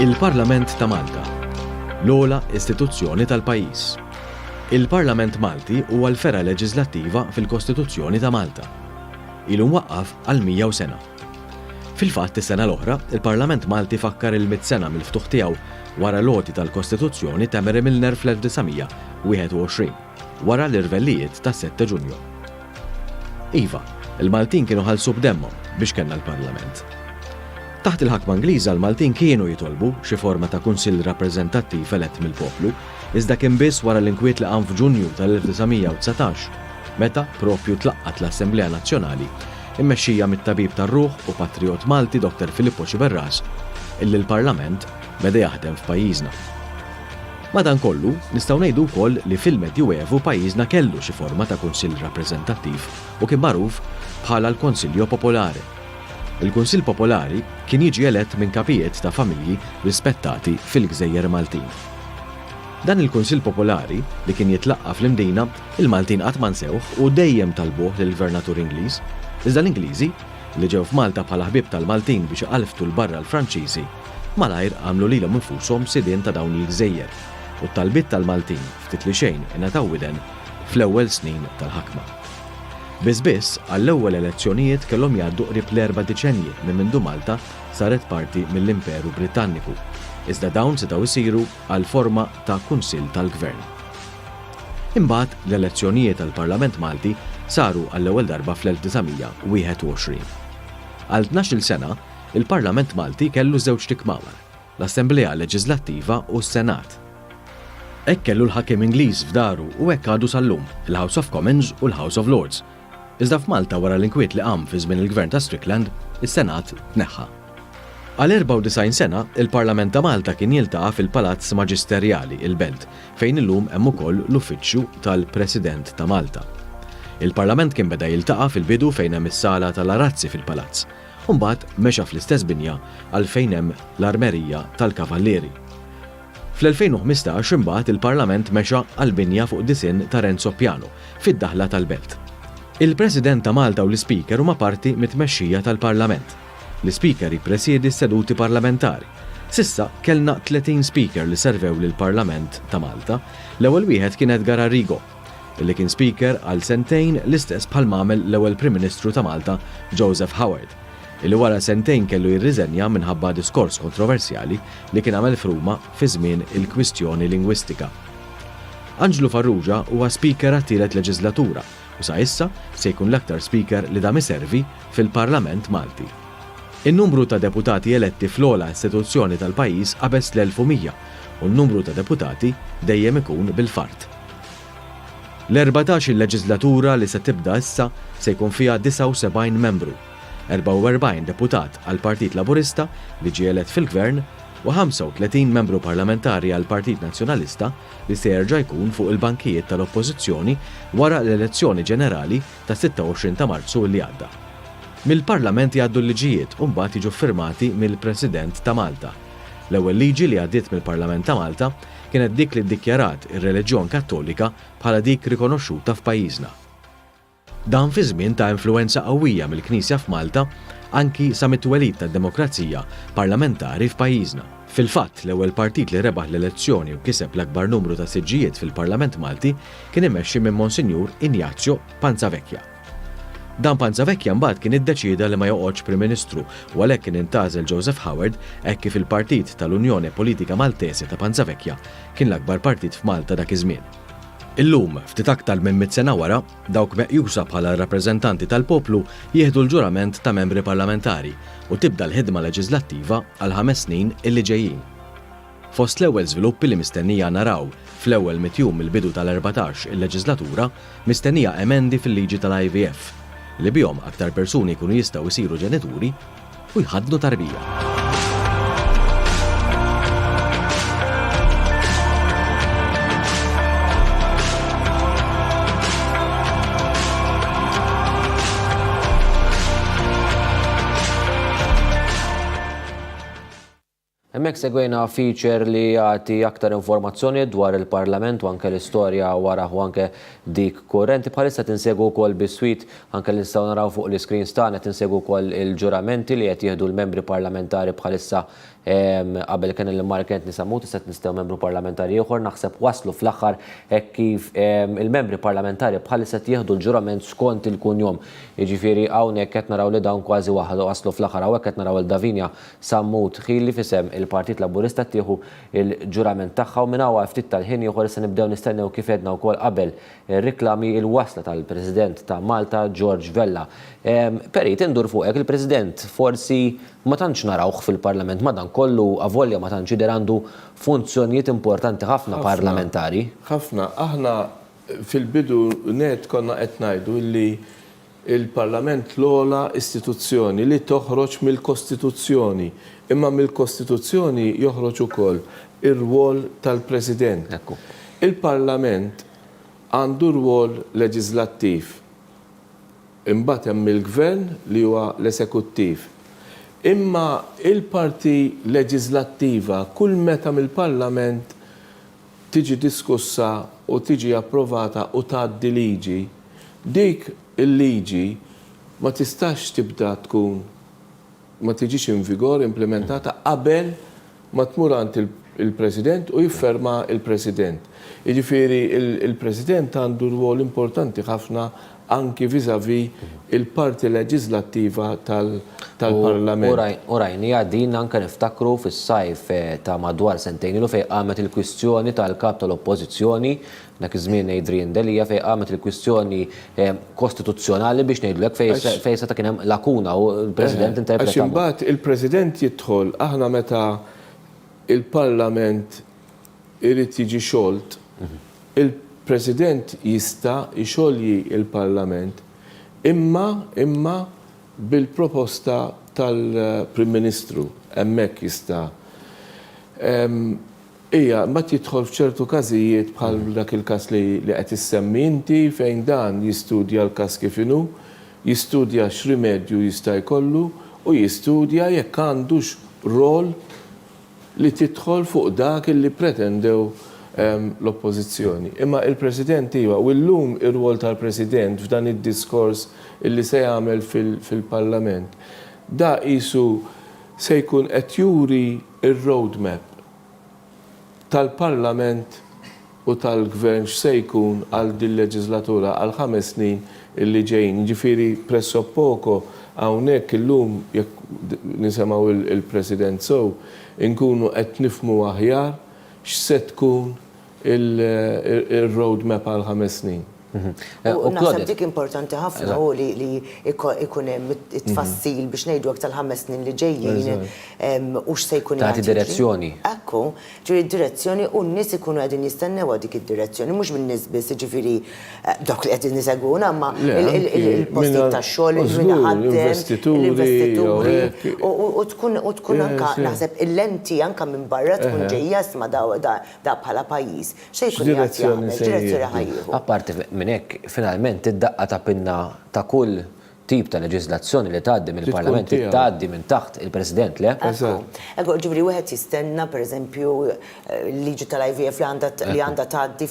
Il-Parlament ta' Malta, l-ogħla istituzzjoni tal-pajjiż. Il-Parlament Malti huwa l-fera leġislattiva fil-Kostituzzjoni ta' Malta. Ilu mwaqqaf għal 100 sena. Fil-fatt is-sena l-oħra, il-Parlament Malti fakkar il-100 sena mill-ftuħ tiegħu wara l-għoti tal-Kostituzzjoni ta' Mary Milner fl-1921, wara l-irvellijiet ta' 7 Ġunju. Iva, il-Maltin kienu ħallsu b'demmhom biex kellna l-Parlament. Taħt il-ħakma Ingliża l-Maltin kienu jitolbu xi forma ta' kunsill rappreżentattiv elett mill-poplu, iżda kien biss wara l-inkwiet li qam f'Ġunju tal-1919, meta propju tlaqqat l-Assemblea Nazzjonali, immexxija mit-tabib tar-ruħ u patriot Malti Dr. Filippo Ciberras, illi l-Parlament beda jaħdem f'pajjiżna. Madankollu, nistgħu ngħidu wkoll li fil-Medjuevu pajjiżna kellu xi forma ta' kunsill rappreżentattiv u kien magħruf bħala l-Konsiljo Popolari. Il-Kunsill Popolari kien jiġi elett minn kapijiet ta' familji rispettati fil-Gżejjer Maltin. Dan il-Kunsill Popolari li kien jitlaqqa fl-imdina, il-Maltin qatt ma nsewħ u dejjem talbuh lill-Gvernatur Ingliż, iżda l-Ingliżi li ġew f'Malta bħala ħbieb tal-Maltin biex iqalftu l-barra l-Franċiżi, malajr għamlu lilhom infushom sidien ta' dawn il-Gżejjer u t-talbiet tal-Maltin ftit li xejn ingħataw widen fl-ewwel snin tal-ħakma. Biss għall-ewwel elezzjonijiet kellhom jgħaddu qrib l-4 deċenji minn mindu Malta saret parti mill-Imperu Britanniku, iżda dawn setgħu jsiru għal forma ta' Kunsill tal-Gvern. Imbagħad l-elezzjonijiet tal-Parlament Malti saru għall-ewwel darba fl-1921. Għal 12 sena, il-Parlament Malti kellu żewġ tikmamar, l-Assemblea Leġislattiva u s-Senat. Hekk kellu l-ħakim Ingliż f'daru u hekk għadu sal-lum il-House of Commons u l-House of Lords. Iżda f'Malta wara l-inkwiet li qam fi żmien il-Gvern ta' Strickland, is-Senat tneħħa. Għal 94 sena, il-Parlament ta' Malta kien jiltaqa' fil-Palazz Maġisterjali il-Belt, fejn illum hemm ukoll l-Uffiċċju tal-President ta' Malta. Il-Parlament kien beda jiltaqa' fil-bidu fejn hemm is-sala tal-arazzi fil-palazz, u mbagħad mexa fl-istess binja għal fejn hemm l-armerija tal-Kavallieri. Fl-2015 imbagħad il-Parlament mexa għall-binja fuq disin ta' Renzo Piano fid-daħla tal-Belt. Il-President ta' Malta u l-Speaker huma parti mit-tmexxija tal-Parlament. L-Speaker jippresjedi s-seduti parlamentari. Sissa kellna 30 speaker li servew lill-Parlament ta' Malta. L-ewwel wieħed kien Edgar Arrigo, illi kien speaker għal sentejn l-istess bħal m'għamel l-ewwel Prim Ministru ta' Malta, Joseph Howard, illi wara sentejn kellu jirriżenja minħabba diskors kontroversjali li kien għamel f'Ruma fi żmien il-kwistjoni lingwistika. Angelo Farrugia huwa speaker għat-tielet leġislatura u sa issa se jkun l-aktar speaker li dam iservi fil-Parlament Malti. In-numru ta' deputati eletti fl-ogħla istituzzjoni tal-pajjiż qabeż l-1100 u n-numru ta' deputati dejjem ikun bil-fard. L-14 il-leġislatura li se tibda issa se jkun fiha 79 membru, 44 deputat għal Partit Laburista li ġie elett fil-Gvern u 35 membru parlamentari għal Partit Nazzjonalista li se jerġa' jkun fuq il-bankijiet tal-Oppożizzjoni wara l-elezzjoni ġenerali ta' 26 ta' Marzu li għadda. Mill-Parlament jgħaddu l-liġijiet u mbagħad jiġu firmati mill-President ta' Malta. L-ewwel liġi li għaddiet mill-Parlament ta' Malta kienet dik li ddikjarat ir-reliġjon Kattolika bħala dik rikonoxxuta f'pajjiżna. Dan fi żmien ta' influenza qawwija mill-Knisja f'Malta anki sa mit-twelid tad-demokrazija parlamentari f'pajjiżna. Fil-fatt, l-ewwel partit li rebaħ l-elezzjoni u kiseb l-akbar numru ta' siġġijiet fil-Parlament Malti kien immexxi minn Monsinjur Ignazio Panzavecchia. Dan Panzavecchia mbagħad kien iddeċida li ma joqgħodx Prim Ministru u għalhekk kien intażel Joseph Howard hekk kif il-Partit tal-Unjoni Politika Maltese ta' Panzavecchia kien l-akbar partit f'Malta dak iż-żmien. Illum, ftit aktar minn 100 sena wara, dawk meqjusa bħala rappreżentanti tal-poplu jieħdu l-ġurament ta' membri parlamentari u tibda l-ħidma leġislattiva għal 5 snin illi ġejjin. Fost l-ewwel żviluppi li mistennija naraw fl-ewwel mitjum il-bidu tal-14 il-leġislatura, mistennija emendi fil-liġi tal-IVF li bihom aktar persuni jkunu jistgħu jsiru ġenituri u jħadnu tarbija. Hemmhekk segwejna feature li jagħti aktar informazzjoni dwar il-Parlament u anke l-istorja wara u anke dik kurrenti. Bħalissa tinsegwu wkoll bis-swit anke li nistgħu naraw fuq l-iskreens tagħna tinsegwu wkoll il-ġuramenti li qed jieħdu l-membri parlamentari bħalissa qabel kien il-Markent nisammu tista' nistgħu membru parlamentari ieħor naħseb waslu fl-aħħar hekk kif il-membri parlamentari bħalissa jieħdu l-ġurament skont il-kunjom. Jiġifieri hawnhekk qed naraw li dawn kważi waħdu waslu fl-aħħar hawnhekk qed naraw il-Davinja Sammut Ħili fisem il-Partit Laburista tieħu il-ġurament tagħha u minn hawn ftit tal-ħin ieħor se nibdew nistennew kif edna wkoll qabel ir-riklami il-wasla tal-President ta' Malta George Vella. Perit indur fuqek il-President forsi ma tantx narawh fil-Parlament madan kollu avolja ma tantx jidher għandu funzjonijiet importanti ħafna parlamentari. Ħafna, aħna fil-bidu net konna qed ngħidu li il-Parlament l-ogħla istituzzjoni li toħroġ mill-Kostituzzjoni, imma mill-Kostituzzjoni joħroġ ukoll ir-rwol tal-President. Il-Parlament għandu rwol leġislattiv. Imbagħad hemm il-Gvern li huwa l-Esekuttiv. Imma il-parti leġislattiva kull meta mill-Parlament tiġi diskussa u tiġi approvata u tgħaddi liġi, dik il-liġi ma tistax tibda tkun ma tiġix in vigor implementata qabel ma tmur għand il-President u jifferma il-President. Jiġifieri il-President għandu rwol importanti ħafna anki vis-à-vis il-parti leġislattiva tal-Parlament. U rajni għaddin anke niftakru fis-sajf ta' madwar sentejn ilu fejn qamet il-kwistjoni tal-kap tal-Oppożizzjoni dak iż-żmien Adrian Delija fejn qamet il-kwistjoni kostituzzjonali biex ngħidlek fejn se ta' kien hemm lakuna u l-President interpreta. Għax imbagħad il-President jidħol aħna meta il-Parlament irid jiġi xolt, il-President jista' jxolli il-Parlament imma bil-proposta tal-Prim Ministru hemmhekk jista'. Ma tidħol f'ċertu każijiet bħal dak il-każ li qed issemmi inti fejn dan jistudja l-każ kif inhu, jistudja x'rimedju jista' jkollu u jistudja jekk għandux rol li tidħol fuq dak li pretendew l-oppożizzjoni. Imma il-President iva, u llum ir-rwol tal-President f'dan id-diskors illi se jagħmel fil-Parlament. Da qisu se jkun qed juri ir-roadmap tal-Parlament u tal-Gvern x'se jkun għal din leġislatura għal 5 snin illi ġejjin. Ġifieri presso poco hawnhekk illum jekk nisemgħu il-President inkunu qed nifhmu aħjar x'se tkun il-roadmap għal 5 snin. U naħseb dik importanti ħafna u li ikun hemm it-tfassil biex ngħidu aktar 5 snin li ġejjin u x'se jkun tagħti direzzjoni. Ekku, ġifieri direzzjoni u n-nies ikunu qegħdin jistennew dik id-direzzjoni, mhux min-nies biss, ġifieri dawk li qegħdin isegwuna, imma il-postijiet tax-xogħol, l-investituri u tkun anke naħseb il-lenti anke minn barra tkun ġejja isma' da bħala pajjiż. X'se jkun jagħmel, direzzjoni ħajjieħu. Minnek finalment id-daqqa ta' pinna ta' kull tip ta' leġislazzjoni li tgħaddi mill-Parlament tgħaddi minn taħt il-President le? Ekku, ġifieri wieħed jistenna pereżempju l-liġi tal-IVF li għandha tgħaddi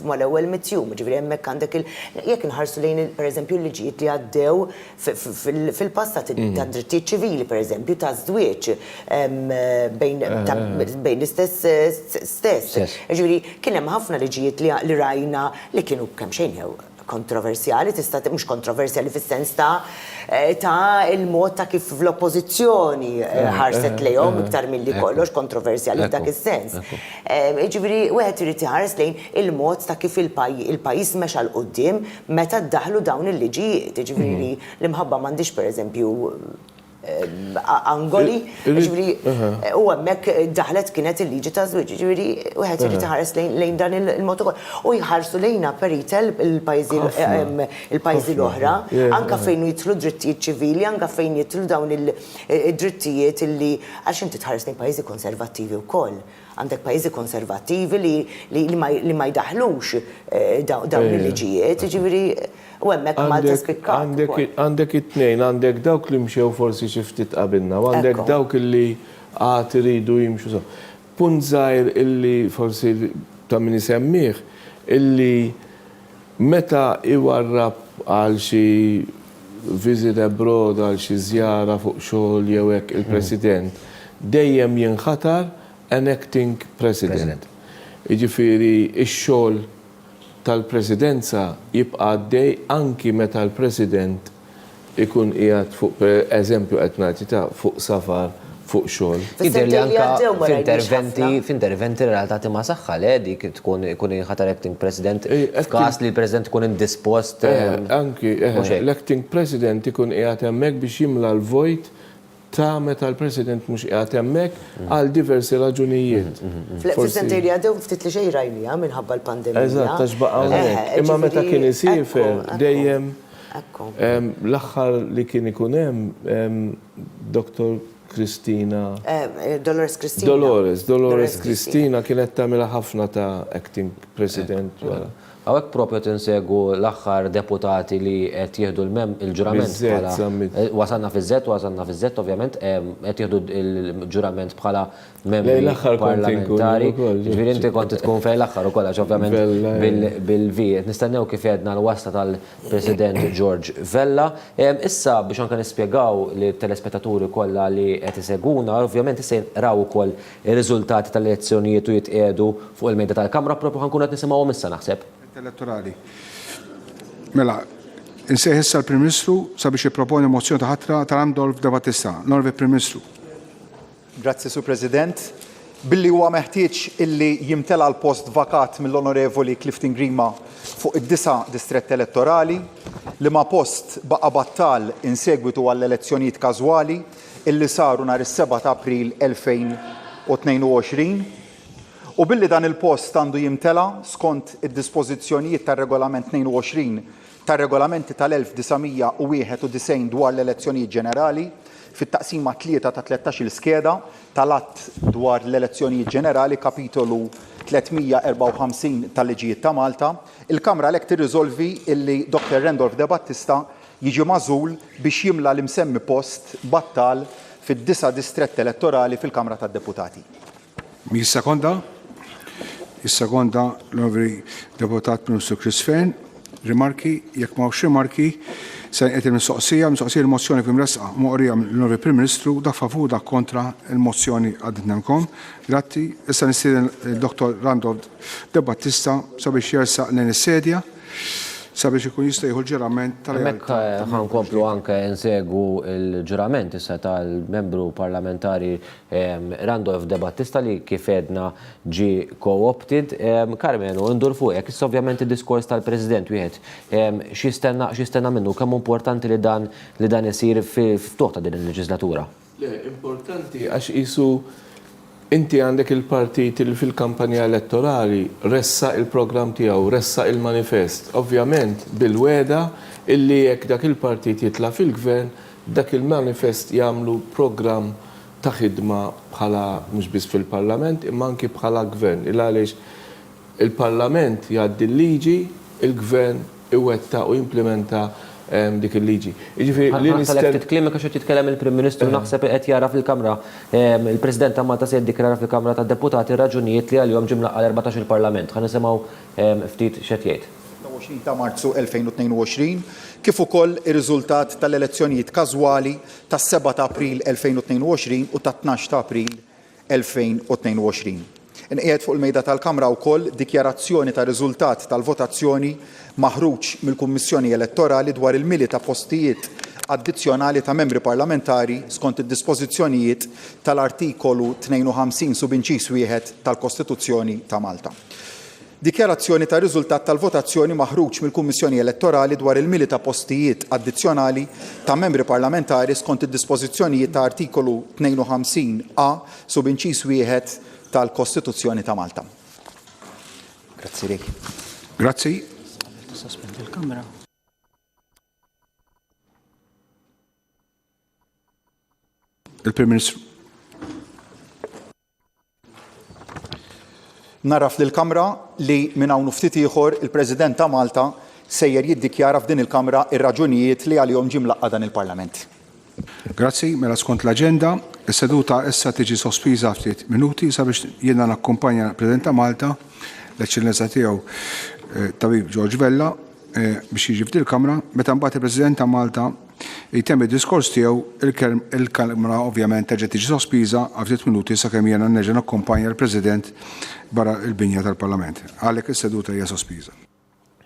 mal-ewwel mitjum, ġifieri hemmhekk għandek jekk inħarsu lejn pereżempju l-liġijiet li għaddew fil-passat ta' drittijiet ċivili pereżempju ta' żwieġ bejn l-istess. Ġifieri kien hemm ħafna liġijiet li rajna li kienu kemm xejn kontroversjali, mhux kontroversjali fis-sens ta' il-mod ta' kif l-oppożizzjoni ħarset lejhom iktar milli kollox kontroversjali f'dak is-sens. Ġifieri wieħed irid iħares lejn il-mod ta' kif il-pajjiż mexa l quddiem meta ddaħlu dawn il-liġijiet. Ġifieri l-imħabba m'għandix pereżempju Angoli, ġifieri u hemmhekk daħlet kienet il-liġi ta' żwieġ, ġifieri wieħed irid iħares lejn dan il-mod ukoll. U jħarsu lejna peritel il-pajjiżi l-oħra, anke fejn jidħlu drittijiet ċivili, anke fejn jidħlu dawn id-drittijiet illi għax inti tħares lejn pajjiżi konservattivi wkoll. Għandek pajjiżi konservattivi li ma jdaħlux dawn il-liġijiet, ġifieri u hemmhekk Malta spikkat. Għandek it-tnejn, għandek dawk li mxew forsi xi ftit qabilna, u għandek dawk illi għad iridu jimxu. Punt żgħir illi forsi ta' min isemmih illi meta iwarrab għal xi visit abroad għal xi żjara fuq xogħol jew hekk il-President dejjem jinħatar an acting president. Jiġifieri x-xogħol tal-presidenza jibqa' għaddej anki meta l-President ikun qiegħed fuq pereżempju qed nagħti fuq safar fuq xogħol. Jidher li anke f'interventi relatati ma' saħħa le dik tkun jinħatar acting president f'każ li l-President ikun indispost. Anki l-acting president ikun qiegħed hemmhekk biex jimla l-vojt ta' meta l-President mhux qiegħed hemmhekk għal diversi raġunijiet. Fl-President li għaddew ftit li xejn rajnija minħabba l-pandemija. Eżatt, għax baqa' hawnhekk. Imma meta kien isifer dejjem l-aħħar li kien ikun hemm Dr. Kristina. Dolores Kristina kienet tagħmilha ħafna ta' acting president wara. Għawek propju tinsegu l-axħar deputati li qed jieħdu il-ġurament bħala. Wasanna fiż-żett, ovvjament, qed jieħdu il-ġurament bħala membri parlamentari. Ġifieri inti kont tkun fejn l-aħħar ukoll għax ovvjament bil-vi. Nistennew kif jedna l-wasta tal-President George Vella. Issa biex anke nispjegaw li telespettaturi kollha li qed iseguna, ovvjament issa raw ukoll ir-riżultati tal-elezzjonijiet u jitqiegħdu fuq il-mejda tal-Kamra propju ħankun qed nisimgħuhom issa naħseb. Elettorali. Mela, insejħ issa l-Prim Ministru sabiex jipproponi mozzjoni ta' ħatra tal-Andolf de Battista. L-Onorevoli Prim Ministru. Grazzi, Sur President. Billi huwa meħtieġ illi jimtela l-post vakat mill-Onorevoli Clifton Grima fuq id-9 distretti elettorali li ma post baqa' battal insegwitu għall-elezzjonijiet każwali illi saru nhar is-7 ta' April 2022. U billi dan il-post għandu jimtela skont id-dispożizzjonijiet tar-regolament 22 tar-regolamenti tal-1991 dwar l-elezzjonijiet ġenerali fit-taqsima 3 ta' 13 skeda tal-att dwar l-elezzjonijiet ġenerali kapitolu 354 tal-liġijiet ta' Malta, il-Kamra lek tirriżolvi illi Dr. Randolph de Battista jiġi magħżul biex jimla l-imsemmi post battal fid-9 distretti elettorali fil-Kamra tad-Deputati. Sekonda l-Onorevoli Deputat Ministru Chris Fern, rimarki, jekk m'hawnx rimarki, se qed il-mistoqsija l-mozzjoni fim resqa moqrija l-Onorevoli Prim Ministru dak favur dak kontra il-mozzjoni għadditnelkom. Grazzi, issa nistieden il-Dr. Randolph De Battista sabiex jersaq lejn is-sedja sabiex ikun jista' jieħu l-ġurament Hemmhekk ħankomplu anke nsegwu l-ġurament issa tal-membru parlamentari Randolph De Battista li kif edna ġi co-opted. Carmenu, ndur fuqek, issa ovvjament id-diskors tal-President wieħed x'jistenna minnu kemm importanti li dan isir ftuħ ta' din il-leġislatura. Le, importanti għax isu inti għandek il-partit li fil-kampanja elettorali ressa il-program tiegħu, ressa il-manifest. Ovvjament bil-weda illi jekk dak il-partit jitla fil-gvern, dak il-manifest jagħmlu program ta' ħidma bħala mhux biss fil-Parlament, imma anki bħala gvern. Għaliex il-Parlament jgħaddi l-liġi, il-gvern iwetta u implementa dik il-liġi. Titkellem għax qed jitkellem il-Prim Ministru naħseb qed jara fil-Kamra il-President ta' Malta se jiddikjara fil-Kamra tad-Deputati raġunijiet li għalihom ġimla għal 14 il-Parlament. Ħa nisimgħu ftit x'qed jgħid. 20 ta' Marzu 2022 kif ukoll ir-riżultat tal-elezzjonijiet każwali tas-7 ta' April 2022 u ta' 12 ta' April 2022. Inqiegħed fuq il-mejda tal-Kamra wkoll dikjarazzjoni ta' riżultat tal-votazzjoni maħruġ mill-Kummissjoni Elettorali dwar il-mili ta' postijiet addizzjonali ta' membri parlamentari skont id-dispożizzjonijiet tal-artikolu 52 subinċis wieħed tal-Kostituzzjoni ta' Malta. Dikjarazzjoni ta' riżultat tal-votazzjoni maħruġ mill-Kummissjoni Elettorali dwar il-mili ta' postijiet addizzjonali ta' membri parlamentari skont id-dispożizzjonijiet ta' artikolu 52a subinċis wieħed tal-Kostituzzjoni ta' Malta. Grazzi lejk. Grazzi. Sospendi l-Kamra. Il-Prim Ministru. Naraf lill-Kamra li minn hawn ftit ieħor il-President ta' Malta sejjer jiddikjara f'din il-Kamra ir-raġunijiet li għalihom ġie mlaqqa dan il-Parlament. Grazzi, mela skont l-aġenda, is-seduta issa tiġi sospiża ftit minuti sabiex jiena nakkumpanja l-President ta' Malta, l-Eċċellenza tiegħu Tabib George Vella biex jiġi f'din il-Kamra, meta mbagħad il-President ta' Malta jtemm id-diskors tiegħu il-Kamra ovvjament terġa' tiġi sospiża għal ftit minuti sakemm jiena nerġa' nakkumpanja l-President barra l-binja tal-Parlament. Għalhekk is-seduta hija sospiża.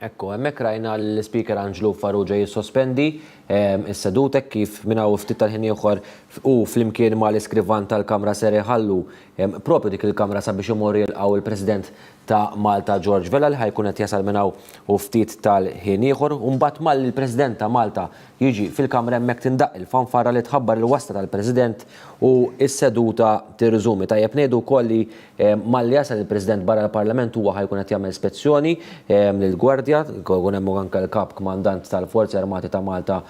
Ekku, hemmhekk rajna l-Speaker Angelo Farrugia jissospendi is-sedutek kif minn hawn ftit tal-ħin ieħor u flimkien mal-iskrivan tal-Kamra ser iħallu propju dik il-Kamra sabiex imorru jilqgħu il-President ta' Malta George Vella li ħajkun qed jasal minn hawn u ftit tal-ħin ieħor u mbagħad mal-President ta' Malta jiġi fil-Kamra hemmhekk tindaq il-fanfara li tħabbar il-wasta tal-President u s-seduta tirriżumi. Tajjeb ngħidu wkoll li malli jasal il-President barra l-Parlament huwa ħajkun qed jagħmel ispezzjoni lill-Gwardja, jkun hemm anke l-Kap Kmandant tal-Forzi Armati ta' Malta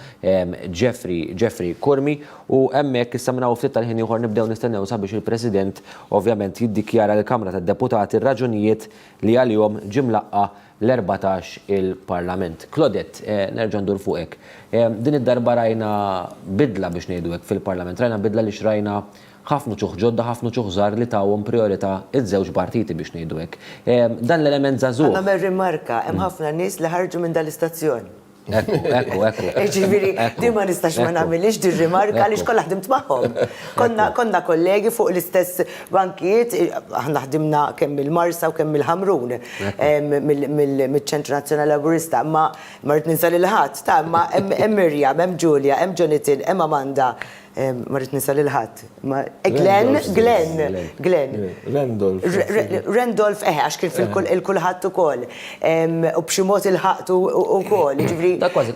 Jeffrey Kurmi u hemmhekk issa minn hawn ftit tal-ħin ieħor nibdew nistennew sabiex il-President ovvjament jiddikjara l-Kamra tad-Deputati r-raġunijiet li għalihom ġie mlaqqa l-14 il-Parlament. Claudette, nerġa' ndur fuqek. Din id-darba rajna bidla biex ngħidu hekk fil-Parlament, rajna bidla li xrajna ħafna ċuħ ġodda, ħafna ċuħ żgħar li tawhom priorità iż-żewġ partiti biex ngħidu hekk. Dan l-element żagħżugħ. Nagħmel rimarka, hemm ħafna nies li ħarġu minn dal-istazzjon. Ekku. Ġifieri, din ma nistax ma nagħmilx din rimarka għaliex kollha ħdimt magħhom. Konna kollegi fuq l-istess bankijiet, aħna ħdimna kemm il-Marsa u kemm il-Ħamrun mill-ċentru Nazzjonali Laburista, ma rrid ninsa lil ħadd, ma hemm Mirjam, hemm Julia, hemm Jonathan, hemm Amanda. Marrit nisa l-ħat. Glenn. Randolph, għax kien fil-kulħat u kol. U bximot il-ħat u kol.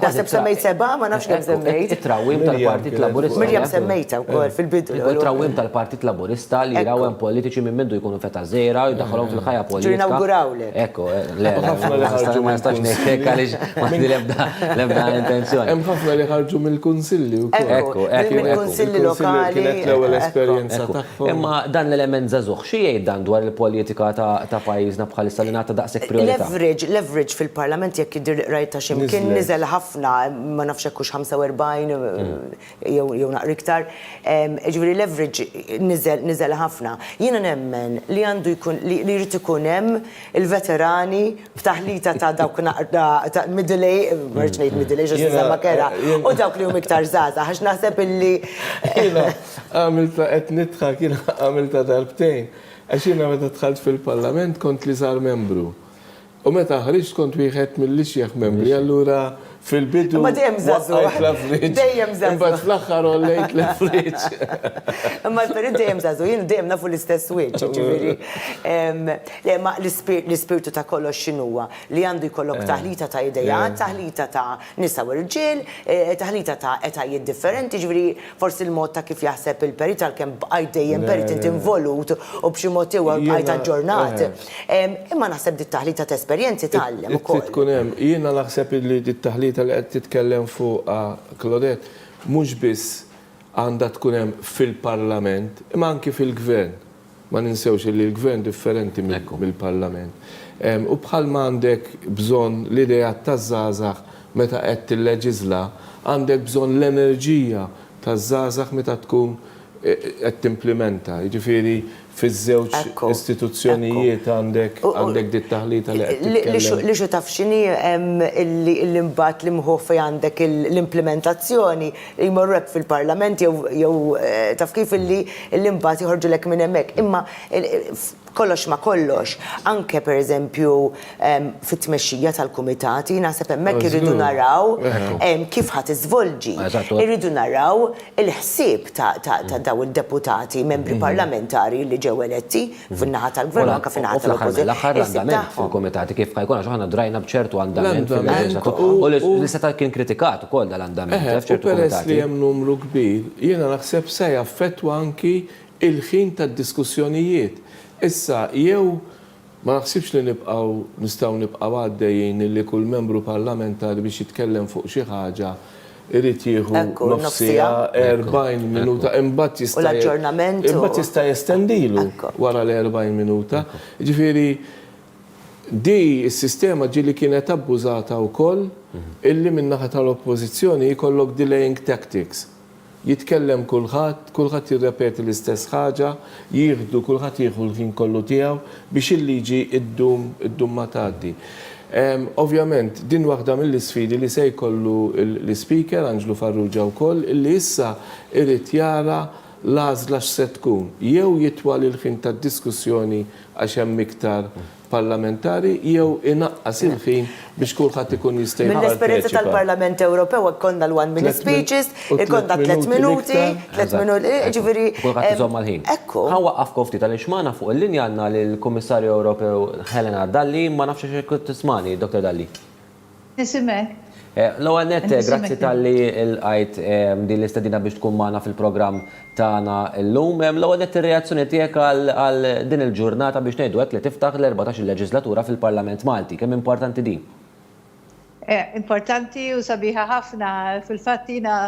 Nasib semmejt seba, ma nafx kem semmejt. Il-trawim tal-Partit Laburista. Mirjam semmejta u kol fil-bidu. Il-trawim tal-Partit Laburista li jiraw politiċi minn mindu jkunu feta zera u jdaħħolhom fil-ħajja politika. Ġurnawgurawle. Ekku, ma nistax ngħid għaliex ma lebda intenzjoni. Hemm ħafna li ħarġu mill-kunsilli wkoll. il-kunsilli lokali. Kienet l-ewwel esperjenza tagħhom. Imma dan l-element żagħżugħ xi jgħid dan dwar il-politika ta' pajjiżna bħalissa li ngħata daqshekk priorità. Leverage fil-Parlament jekk jidher rajta x'imkien niżel ħafna, ma nafx hekk hux 45 jew naqra iktar. Ġifieri leverage niżel ħafna. Jiena nemmen li għandu jkun li jrid ikun hemm il-veterani b'taħlita ta' dawk ta' middle age, marġ ngħid middle age għax ma kera, u dawk li hum iktar żgħażagħ għax naħseb illi Jiena għamilta qed nidħak jiena għamilta darbtejn. Għax jiena meta dħalt fil-Parlament kont li sar membru. U meta ħriġt kont wieħed mill-ixjeħ membri, allura fil-bidu dejjem zazu. Imbagħad fl-aħħar ollejt l-friġ. Imma l-perid dejjem zazu, jien dejjem nafu l-istess wiċċ, ġifieri. Ma l-ispirtu ta' kollox x'inhuwa li għandu jkollok taħlita ta' idejat, taħlita ta' nisa u irġiel, taħlita ta' etajiet differenti, ġifieri forsi l-mod ta' kif jaħseb il-perit għalkemm bqajt dejjem perit inti involut u b'xi mod ieħor bqajt aġġornat. Imma naħseb dit-taħlita ta' esperjenzi tgħallem ukoll. Tkun hemm, jiena naħseb li dit-taħlita li qed titkellem fuqha Claudette mhux biss għandha tkun hemm fil-Parlament, imma anke fil-Gvern. Ma ninsewx li l-Gvern differenti mill-Parlament. U bħalma għandek bżonn l-idea taż-żgħażagħ meta qed tilleġisla, għandek bżonn l-enerġija taż-żgħażagħ meta tkun qed timplementa. Jiġifieri fiż-żewġ istituzzjonijiet għandek dit taħlita li qed titkellem. Li xu taf x'inhi l-imbagħad li mħoff fejn għandek l-implementazzjoni jmorru hekk fil-Parlament jew taf kif l-imbagħad joħorġulek minn hemmhekk. Imma kollox ma kollox, anke pereżempju fit-tmexxija tal-kumitati, naħseb hemmhekk irridu naraw kif ħadd iżvolġi. Irridu naraw il-ħsieb ta' daw id-deputati, membri parlamentari li ġew eletti fin-naħa tal-Gvern anke fin-naħa tal-Oppożizzjoni. L-aħħar andament fil-kumitati kif ħajkun għax aħna drajna b'ċertu andament fil-leġislatur. U l-istatat kien kritikat ukoll dal-andament f'ċertu kumitati. Peress li hemm numru kbir, jiena naħseb se jaffettwa anki il-ħin tad-diskussjonijiet. Issa, jew ma naħsibx li nistgħu nibqgħu għaddejjin li kull membru parlamentari biex jitkellem fuq xi ħaġa irid jieħu nofsija 40 minuta imbagħad jista' jestendilu wara l-40 minuta. Ġifieri di s-sistema ġieli kienet abbużata wkoll illi min-naħa tal-Oppożizzjoni jkollok delaying tactics. Jitkellem kulħadd jirrepeti l-istess ħaġa, kulħadd jieħu l-ħin kollu tiegħu biex il-liġi ddum ma tgħaddi. Ovvjament, din waħda mill-isfidi li se jkollu l-Speaker Anġlu Farrugia wkoll illi issa irid jara l-għażla x'se tkun. Jew jitwal il-ħin tad-diskussjoni għax hemm iktar parlamentari jew inaqqas il-ħin biex kulħadd ikun jista' jipparteċipa. Mill-esperjenza tal-Parlament Ewropew konna l-1-minute speeches, ikonna 3 minuti, ġifieri. Kulħadd iżomm mal-ħin. Ħawwaqqafkom ftit għaliex magħna fuq il-linja għandna lill-Kummissarju Ewropew Helena Dalli, ma nafx hekk tismani, Dr. Dalli. Nisimek. L-ewwel nett, grazzi tal-li l-għajt din l-istedina biex tkun magħna fil-programm tagħna llum. L-ewwel nett ir-reazzjoni tiegħek għal din il-ġurnata biex ngħidu hekk li tiftaħ l-14 leġislatura fil-Parlament Malti. Kemm importanti din? Importanti u sabiħa ħafna. Fil-fatt jiena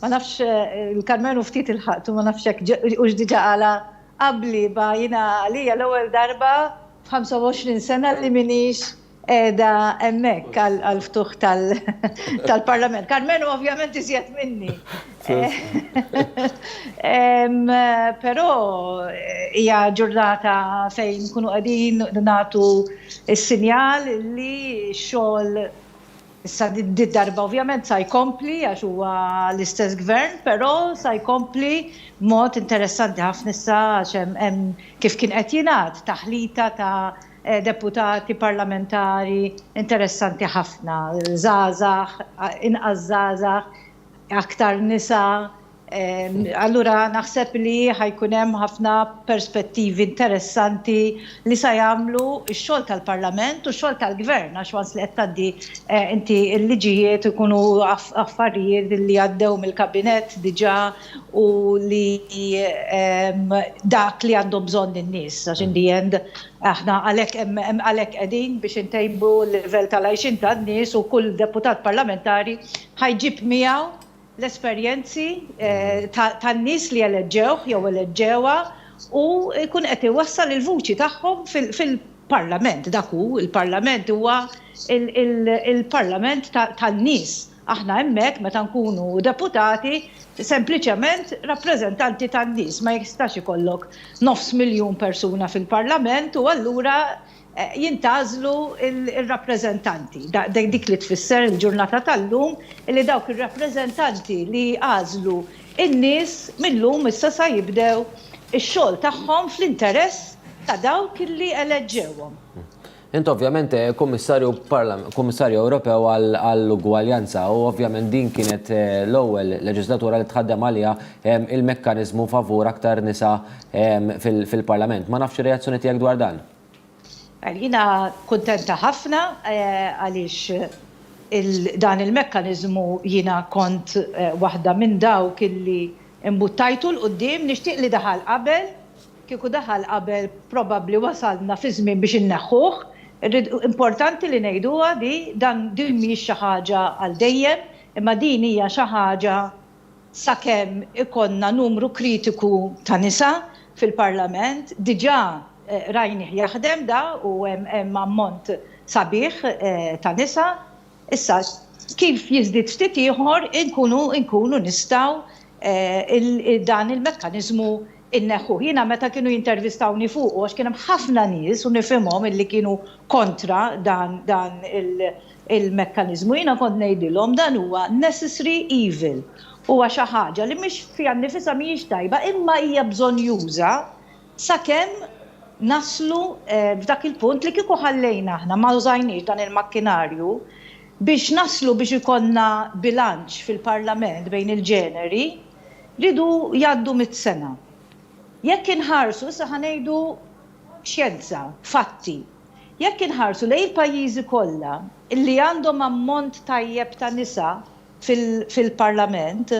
ma nafx il-Karmenu ftit il-ħadd u ma nafx hekk u diġà qala qabli ba jiena għalija l-ewwel darba f'25 sena li minix da emmek għal-ftuħ tal-Parlament. Karmenu ovvjament iżjed minni. Però hija ġurnata fejn kunu qegħdin nagħtu s-sinjal li xogħol issa darba ovvjament sa jkompli għax huwa l-istess gvern, però sa jkompli mod interessanti ħafna issa għax hemm kif kien qed jingħad taħlita ta' deputati parlamentari interessanti ħafna, żgħażagħ, inqas żgħażagħ, aktar nisa. Allura naħseb li ħajkun hemm ħafna perspettivi interessanti li se jagħmlu x-xogħol tal-Parlament u x-xogħol tal-Gvern għax wans li qed tgħaddi inti l-liġijiet ikunu affarijiet li għaddew mill-kabinett diġà u li dak li għandhom bżonn in-nies għax in the end aħna għalhekk qegħdin biex intejbu l-livell tal-għajxin tan-nies u kull deputat parlamentari ħajġib miegħu l-esperjenzi tan-nies li eleġġewh jew eleġġewha u jkun qed iwassal il-vuċi tagħhom fil-Parlament. Dak hu, il-Parlament huwa il-Parlament tan-nies. Aħna hemmhekk meta nkunu deputati sempliċement rappreżentanti tan-nies, ma jistax ikollok 500,000 persuna fil-Parlament u allura jintażlu il-rappreżentanti. Dik li tfisser il-ġurnata tal-lum li dawk ir-rappreżentanti li għażlu in-nies millum issa sa jibdew ix-xogħol tagħhom fl-interess ta' dawk li eleġġewhom. Int ovvjament Kummissarju Ewropew għall-ugwaljanza u ovvjament din kienet l-ewwel leġislatura li tħaddem għaliha il-mekkaniżmu favur aktar nisa fil-Parlament. Ma nafx ir-reazzjoni tiegħek dwar dan? Jiena kuntenta ħafna għaliex dan il-mekkaniżmu jiena kont waħda minn dawk illi imbuttajtu l-qudiem nixtieq li daħal qabel, kieku daħal qabel probabbli wasalna fi żmien biex inneħħuh. Importanti li ngħiduha din mhijiex xi ħaġa għal dejjem, imma din hija xi ħaġa sakemm ikonna numru kritiku ta' nisa fil-Parlament, diġà rajnih jaħdem da u hemm ammont sabiħ ta' nisa. Issa kif jiżdied ftit ieħor inkunu nistgħu dan il-mekkaniżmu inneħħu. Jiena meta kienu jintervistawni fuq għax kien hemm ħafna nies u nifhimhom illi kienu kontra dan il-mekkaniżmu. Jiena kont ngħidilhom dan huwa necessary evil. Huwa xi ħaġa li mhix fiha nnifisha mhijiex tajba imma hija bżonn juża sakemm naslu f'dak il-punt li kieku ħallejna aħna ma użajniex dan il-makkinarju biex naslu biex ikollna bilanċ fil-Parlament bejn il-ġeneri ridu jgħaddu 100 sena. Jekk inħarsu, issa ħanejdu xjenza, fatti. Jekk inħarsu lejn il-pajjiżi kollha illi għandhom ammont tajjeb ta' nisa fil-Parlament,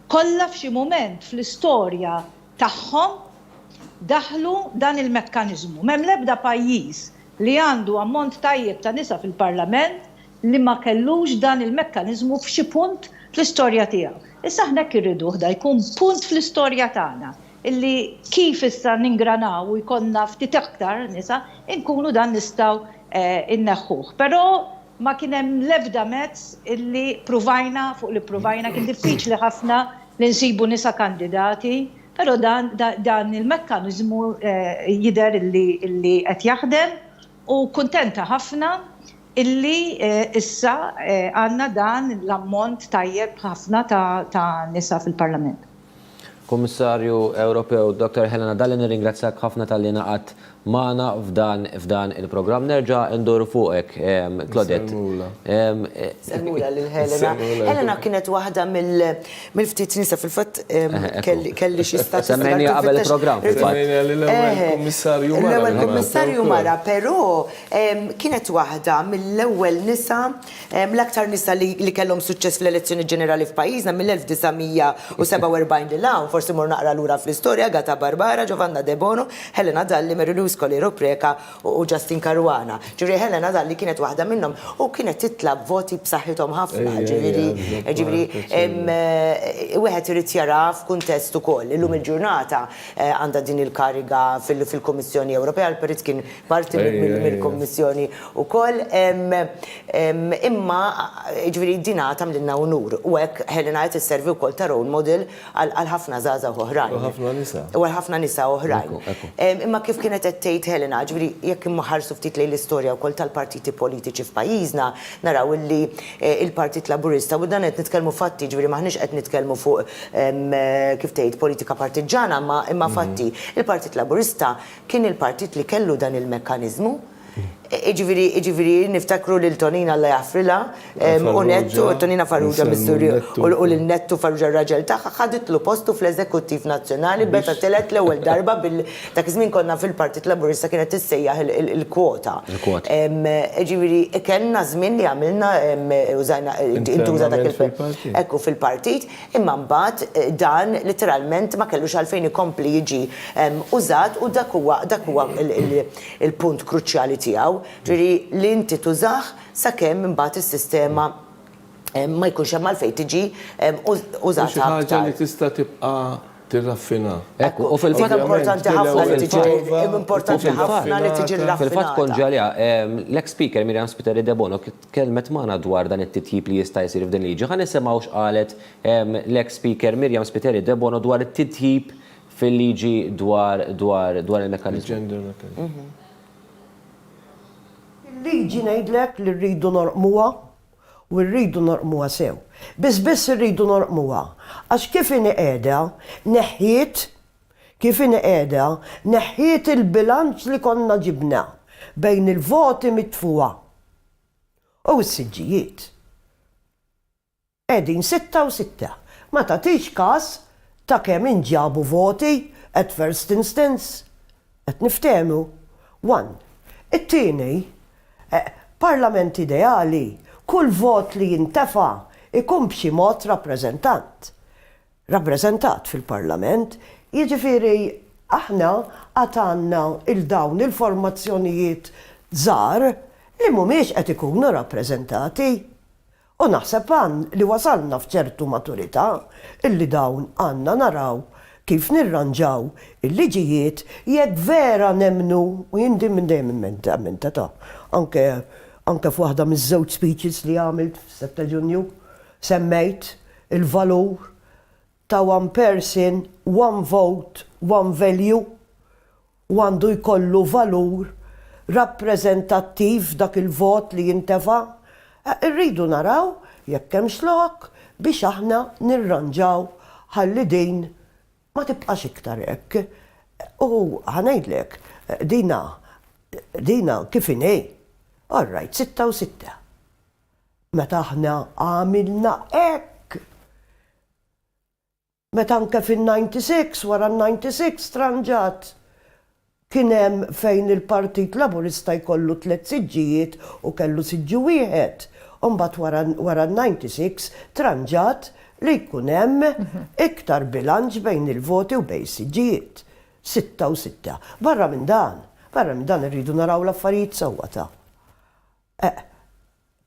kollha f'xi mument fl-istorja tagħhom daħlu dan il-mekkaniżmu. M'hemm l-ebda pajjiż li għandu ammont tajjeb ta' nisa fil-Parlament li ma kellux dan il-mekkaniżmu f'xi punt fl-istorja tiegħu. Issa aħna irridu da jkun punt fl-istorja tagħna illi kif issa ningranaw u jkollna ftit aktar nisa, inkunu dan nistgħu inneħħuh. Però ma kien hemm l-ebda mezz illi provajna kien diffiċli ħafna li nsibu nisa kandidati, però dan il-mekkaniżmu jidher illi qed jaħdem u kuntenta ħafna illi issa għandna dan l-ammont tajjeb ħafna ta' nisa fil-Parlament. Kummissarju Ewropew, Dr. Helena Dalli, nirringrazzjak ħafna tal-li naqat magħna f'dan il-programm. Nerġa' nduru fuqek, Claudette. Semmula lil Helena. Helena kienet waħda mill-ftit nisa fil-fatt kelli xi status. Semmejni qabel il-programm. Semmejni l-ewwel kummissarju mara. L-ewwel kummissarju mara, però kienet waħda mill-ewwel nisa l-aktar nisa li kellhom suċċess fl-elezzjoni ġenerali f'pajjiżna mill-1947 lil hawn, forsi mor naqra lura fl-istorja, Gata Barbara, Giovanna De Bono, Helena Dalli, Marilu Skoli Ropreka u Justin Caruana. Ġifieri Helena Dalli kienet waħda minnhom u kienet titlab voti b'saħħithom ħafna. Ġifieri wieħed irid jara f'kuntest ukoll. Illum il-ġurnata għandha din il-kariga fil-Kummissjoni Ewropea, l-Perit kien parti mill-Kummissjoni ukoll. Imma ġifieri din tagħmlilna unur u hekk Helena qed isservi wkoll ta' role model għal ħafna żgħażagħ oħrajn. U għal ħafna nisa oħrajn. Imma kif kienet qed tgħid Helena, ġifieri jekk immaħarsu ftit lejn l-istorja wkoll tal-partiti politiċi f'pajjiżna, naraw illi il-Partit Laburista u dan qed nitkellmu fatti, ġifieri maħniex qed nitkellmu fuq kif tgħid politika partiġana, imma fatti. Il-Partit Laburista kien il-partit li kellu dan il-mekkaniżmu. Iġviri niftakru l-Tonina alla jafrila u Nettu, Tonina Farrugia Missuri u l-Nettu Farrugia r-raġel taħħa ħaditlu postu fl-Eżekuttiv Nazzjonali beta telet l-ewwel darba dak iż-żmien konna fil-Partit Laburista kienet tissejjaħ il-kwota. Iġviri kellna żmien li għamilna użajna intuża dak ekku fil-partit, imma mbagħad dan literalment ma kellux għalfejn ikompli jiġi użat u dak huwa il-punt kruċjali tiegħu. Ġifieri li inti tużaħ sakemm imbagħad is-sistema ma jkunx hemm għalfejn tiġi Xi użata ħaġa aktar. li tista' tibqa' tirraffina. Ekku, u fil-fatt importanti ħafna li tiġi importanti ħafna li tiġi fil-fatt raffinata. konġalja, l-ex-speaker Miriam Spiteri De Bono kelmet magħna dwar dan it-titjib li jista' jsir f'din liġi. Ħa nisimgħu x'qalet l-ex-speaker Miriam Spiteri De Bono dwar it-titjib fil-liġi dwar il-mekkaniżmu. Il-liġi ngħidlek li rridu norqmuha u rridu norqmuha sew. Biss rridu norqmuha. Għax kif inhi qiegħda neħħiet il-bilanċ li konna ġibna bejn il-voti mitfuha u s-siġġijiet. Qegħdin 6 u 6. Ma tagħtix każ ta' kemm inġabu voti at first instance. Qed niftehmu. One. It-tieni, parlament ideali, kull vot li jintefa' ikun b'xi mod rappreżentat fil-parlament, jiġifieri aħna għatanna il-dawn il-formazzjonijiet żgħar li mhumiex qed ikunu rappreżentati. U naħseb li wasalna f'ċertu maturità illi dawn għandna naraw kif nirranġaw il-liġijiet jekk vera nemnu u jindi minn dejjem ta' anke f'waħda miż-żewġ speeches li għamilt f'7 Ġunju semmejt il-valur ta' one person, one vote, one value u għandu jkollu valur rappreżentattiv dak il-vot li jintefa'. Irridu naraw jekk hemm xlok biex aħna nirranġaw ħalli din ma tibqax iktar hekk. U ħanejdlek, dina kif inhi. All right, 6 u 6. Meta aħna għamilna hekk. Meta anke fin-96 wara n-96 tranġat kien hemm fejn il-Partit Laburista jkollu 3 siġġijiet u kellu siġġi wieħed. U mbagħad wara n-96 tranġat li jkun hemm iktar bilanċ bejn il-voti u bejn siġġijiet. 6 u 6. Barra minn dan irridu naraw l-affarijiet sewwa.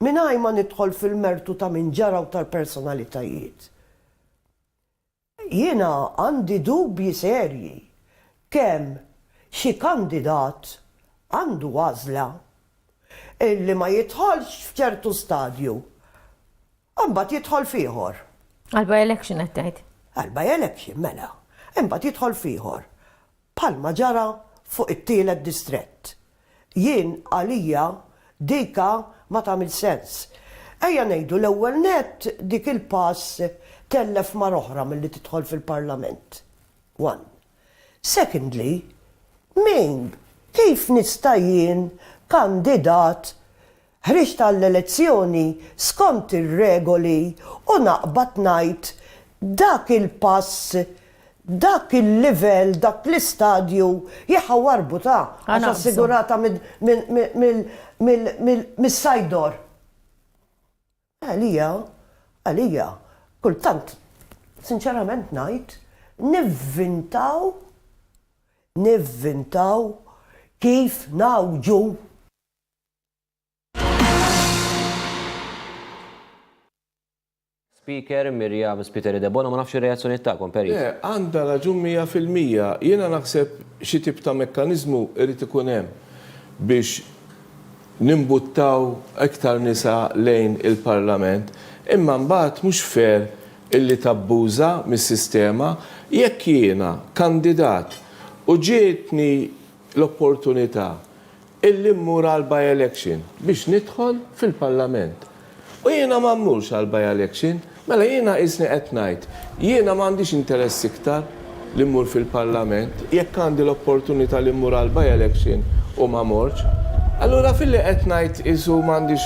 Mingħajr ma nidħol fil-mertu ta' min ġaraw tal-personalitajiet. Jiena għandi dubji serji kemm xi kandidat għandu għażla illi ma jidħolx f'ċertu stadju. Imbagħad jidħol fieħor. Għalba election qed tgħid. Għalba election mela. Imbagħad jidħol fieħor. Bħalma ġara fuq it-tielet distrett. Jien għalija dika ma tagħmel sens. Ejja ngħidu l-ewwel nett dik il-pass tellef mar oħra milli tidħol fil-Parlament. One. Secondly, kif nista' jien kandidat ħriġ tal-elezzjoni skont ir-regoli u naqbad ngħid dak il-pass, dak il-livell, dak l-istadju jħawwarbu għax assigurata mis-sajdor. Għalija, kultant, sinċerament ngħid, nivvintaw kif nawġu. Speaker Miriam Spiteri De Bono, ma nafx ir-reazzjoni tagħkom Peri. Għandha raġun 100%. Jiena naħseb xi tip ta' mekkaniżmu irid ikun hemm biex nimbuttaw iktar nisa lejn il-Parlament, imma mbagħad mhux fair illi tabbuża mis-sistema jekk jiena kandidat u ġietni l-opportunità illi mmur għal by-election biex nidħol fil-Parlament. U jiena ma mmurx għal by-election, mela jiena isni qed ngħid, jiena m'għandix interess iktar li mmur fil-Parlament, jekk għandi l-opportunità li mmur għal by-election u ma morx, allura fil-li qed ngħid isu m'għandix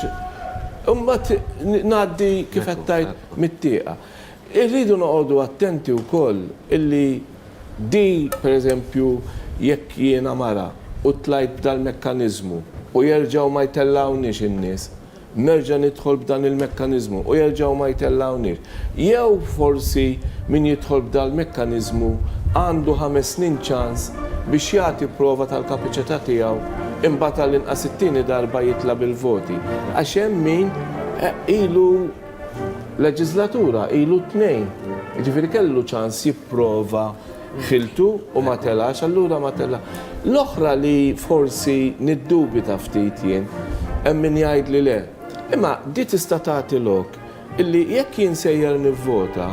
imbagħad ngħaddi kif qed tgħid mit-tieqa. Irridu noqogħdu attenti wkoll illi di pereżempju jekk jiena mara u tlajt dal-mekkaniżmu u jerġgħu ma jtellawniex in-nies, nerġa' nidħol b'dan il-mekkaniżmu u jerġgħu ma jtellawniex. Jew forsi min jidħol b'dal-mekkaniżmu għandu 5 snin ċans biex jagħti prova tal-kapaċità tiegħu imbagħad tal-inqas it-tieni darba jitlab il-voti. Għax hemm min ilu leġislatura ilu 2. Ġifiri kellu ċans jipprova xiltu u ma telax, allura ma tela. L-oħra li forsi niddubita ftit jien, hemm min jgħid li le. Imma di tista' tagħti lok illi jekk jien sejjer nivvota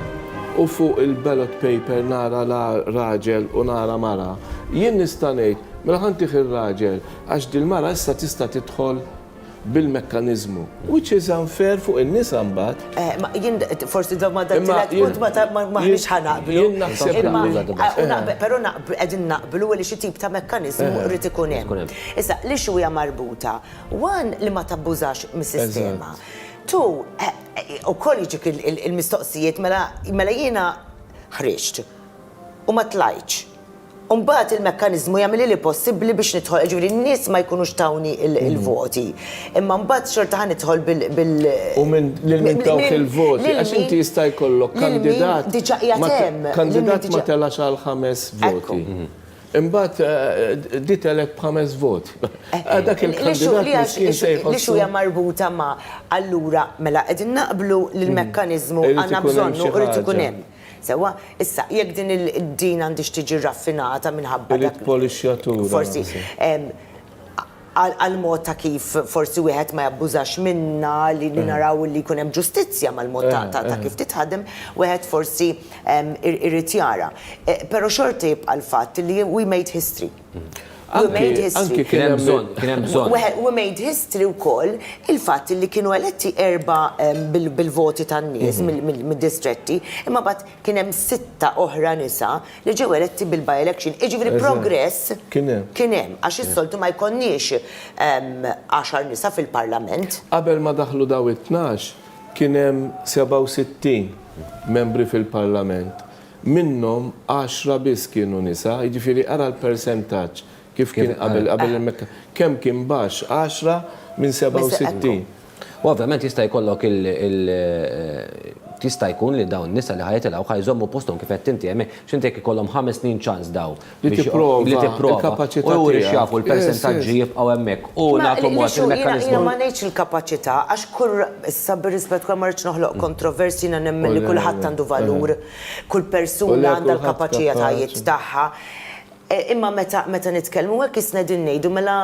u fuq il-ballot paper nara la raġel u nara mara, jien nista' ngħid mela ħantih ir-raġel għax dil-mara issa tista' tidħol bil-mekkanizmu, which is unfair fuq in-nisa mbagħad. Jien forsi daw ma punt ma ħniex ħanaqblu. Jien naħseb Però qegħdin naqblu li xi tip ta' mekkaniżmu rrid ikun hemm. Issa li xuja marbuta, wan li ma tabbużax mis-sistema. Tu ukoll jiġik il-mistoqsijiet mela jiena ħriġt u ma tlajtx. Umbat il-mekkanizmu jagħmel li possibbli biex nidħol, ġifieri n-nies ma jkunux tawni il-voti. Imma mbagħad xorta ħan nidħol bil U minn tawk il-voti, għax inti jista' jkollok kandidat. Diġà qiegħed hemm. Kandidat ma telax għal 5 voti. Imbagħad di telek b'5 voti. Dak il-kandidat miskien se li xuja marbuta ma' allura mela qegħdin naqblu lill-mekkaniżmu għandna bżonnu u rrid ikun hemm. Sewa, issa, jekk din il-din għandix tiġi raffinata minħabba dak. Il-polixjatura. Forsi, għal-mod ta' kif forsi wieħed ma jabbużax minna li naraw li jkun hemm ġustizzja mal-mod ta' kif titħaddem, wieħed forsi irrid jara. Però xorta jibqa' l-fatt li we made history. Anki kien hemm bżonn. We made history wkoll il-fatt li kienu eletti 4 bil-voti tan-nies mid-distretti, imma bad kien hemm 6 oħra nisa li ġew eletti bil-by-election. Jiġifieri progress kien hemm għax is-soltu ma jkollniex 10 nisa fil-Parlament. Qabel ma daħlu daw it-12 kien hemm 67 membri fil-Parlament. Minnhom 10 biss kienu nisa, jiġifieri ara l-persentaġġ. Kif kien qabel il-Mekka? Kemm kien baxx 10 minn 67. U ovvjament jista' jkollok tista' jkun li dawn nisa li ħajtilgħu ħajżommu posthom kif qed inti hemmhekk x'inti jekk ikollhom 5 snin ċans daw li tipprova u jafu l-persentaġġi jibqgħu hemmhekk u nagħtu mod il-mekkaniżmu. Jiena ma ngħidx il-kapaċità għax kull issa bir-rispett kull ma rridx noħloq kontroversji nemmen li kulħadd għandu valur, kull persuna għandha l-kapaċitajiet tagħha. Imma meta nitkellmu hekk isna din ngħidu mela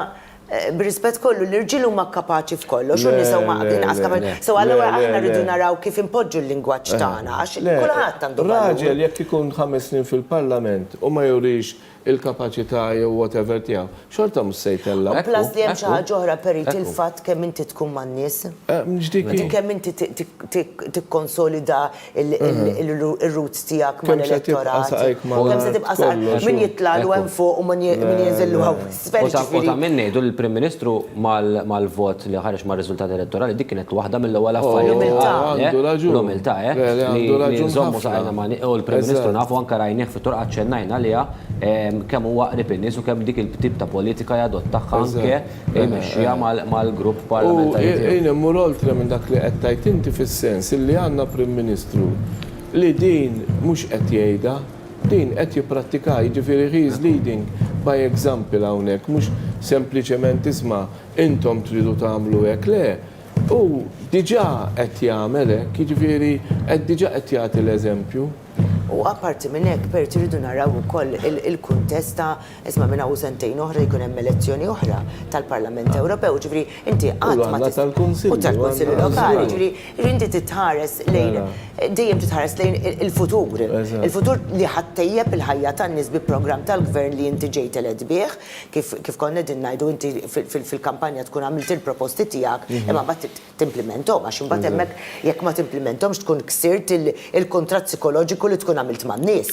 b'rispett kollu l-irġiel huma kapaċi f'kollox u nisaw ma inqas kapaċi. So allura aħna rridu naraw kif impoġġu l-lingwaġġ tagħna għax kulħadd għandu raġel jekk ikun 5 snin fil-Parlament u ma jurix il-kapaċità jew whatever tiegħu, xorta mhux se jtellha. Plus li hemm xi ħaġa oħra perit il-fatt kemm inti tkun man-nies. Kemm inti tikkonsolida il-roots tiegħek mal-elettorat. Kemm se tibqa' sar min jitlalu hemm fuq u min jinżillu hawn. U ta' min ngħidu l-Prim Ministru mal-vot li ħareġ mar-riżultati elettorali dik kienet waħda mill-ewwel affarijiet. L-umiltà, li nżommu saqajna u l-Prim Ministru nafu anke rajnieh fit-torqa ċennajna liha kemm huwa qrib in-nies u kemm dik il-tip ta' politika jadottaha anke jmexxiha mal-grupp parlamentari. Jien immur oltre minn dak li qed tgħid inti fis-sens illi għandna Prim Ministru li din mhux qed jgħidha, din qed jipprattika, jiġifieri he is leading by example hawnhekk, mhux sempliċement isma' intom tridu tagħmlu hekk le. U diġà qed jagħmel hekk, jiġifieri diġà qed jagħti l-eżempju. U apparti minn hekk perti rridu naraw ukoll il-kuntest ta' isma' minn hawn sentejn oħra jkun hemm elezzjoni oħra tal-Parlament Ewropew, ġifieri inti qatt ma tal-Kunsill tal-Kunsill Lokali, ġifieri inti titħares lejn dejjem titħares lejn il-futur. Il-futur li ħattejjeb il-ħajja tan-nies bi programm tal-Gvern li inti ġejt eled bih, kif konna din ngħidu inti fil-kampanja tkun għamilt il-proposti tiegħek, imma mbagħad timplementhom għax imbagħad hemmhekk jekk ma timplementhomx tkun ksirt il-kuntratt psikoloġiku li tkun għamilt ma' n-nies.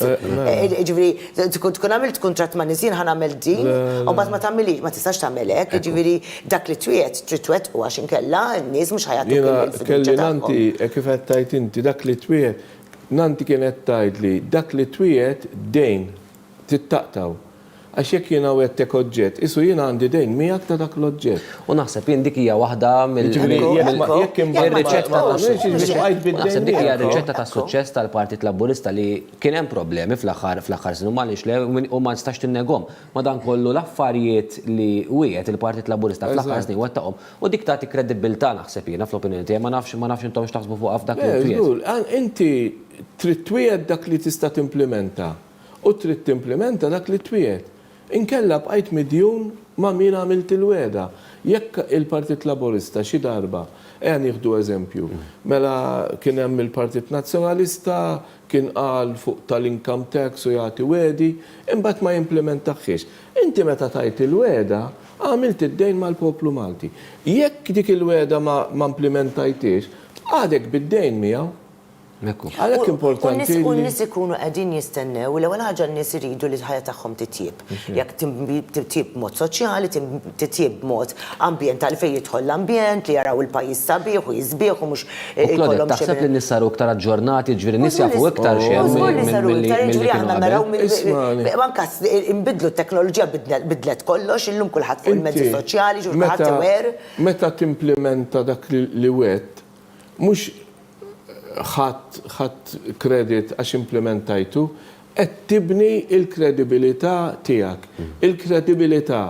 Ġifieri tkun għamilt kuntratt ma' nies jien ħan għamel din, u mbagħad ma tagħmilix, ma tistax tagħmel hekk, ġifieri dak li twiet trid twettqu għax inkella n-nies mhux ħajagħtuk il-fiduċja. Kelli nanti kif qed tgħid inti dak li twiet, nanti kienet tgħidli dak li twiet dejn tittaqtaw. Għax jekk jiena wettek oġġett, isu jiena għandi dejn miegħek ta' dak l-oġġett. U naħseb jien dik hija waħda naħseb dik hija riċetta ta' suċċess tal-Partit Laburista li kien hemm problemi fl-aħħar snin u m'għaliex le u ma nistax tinnegom. Madankollu l-affarijiet li wieħed il-Partit Laburista fl-aħħar snin wettaqhom u dik tagħti kredibilità naħseb jiena fl-opinjoni tiegħi ma nafx intom x'taħsbu fuqha f'dak li twiet. Inti trid twiet dak li tista' timplementa u trid timplementa dak li twiet. Inkella bqajt midjun ma' min għamilt il-weda. Jekk il-Partit Laburista xi darba, nieħdu eżempju, mela kien hemm il-Partit Nazzjonalista kien qal fuq tal-income tax u jagħti wedi, imbagħad ma jimplementaħħiex. Inti meta tajt il-weda, għamilt id-dejn mal-poplu Malti. Jekk dik il-weda ma implementajtiex, għadek bid-dejn miegħu. Għalhekk importanti. U n-nies ikunu qegħdin jistennew u l-ewwel ħaġa n-nies iridu li l-ħajja tagħhom titjieb. Jekk titjieb b'mod soċjali, titjieb b'mod ambjentali fejn jidħol l-ambjent li jaraw il-pajjiż sabiħ u jisbieħ u mhux ikollhom taħseb li nies saru iktar aġġornati, ġifieri nies jafu iktar xi aħna naraw anke inbidlu t-teknoloġija bidlet kollox, illum kulħadd fuq il-mezzi soċjali, ġur kulħadd iwer. Meta timplementa dak li wet, mhux ħadd kredit għax implementajtu, qed tibni il-kredibilità tiegħek. Il-kredibilità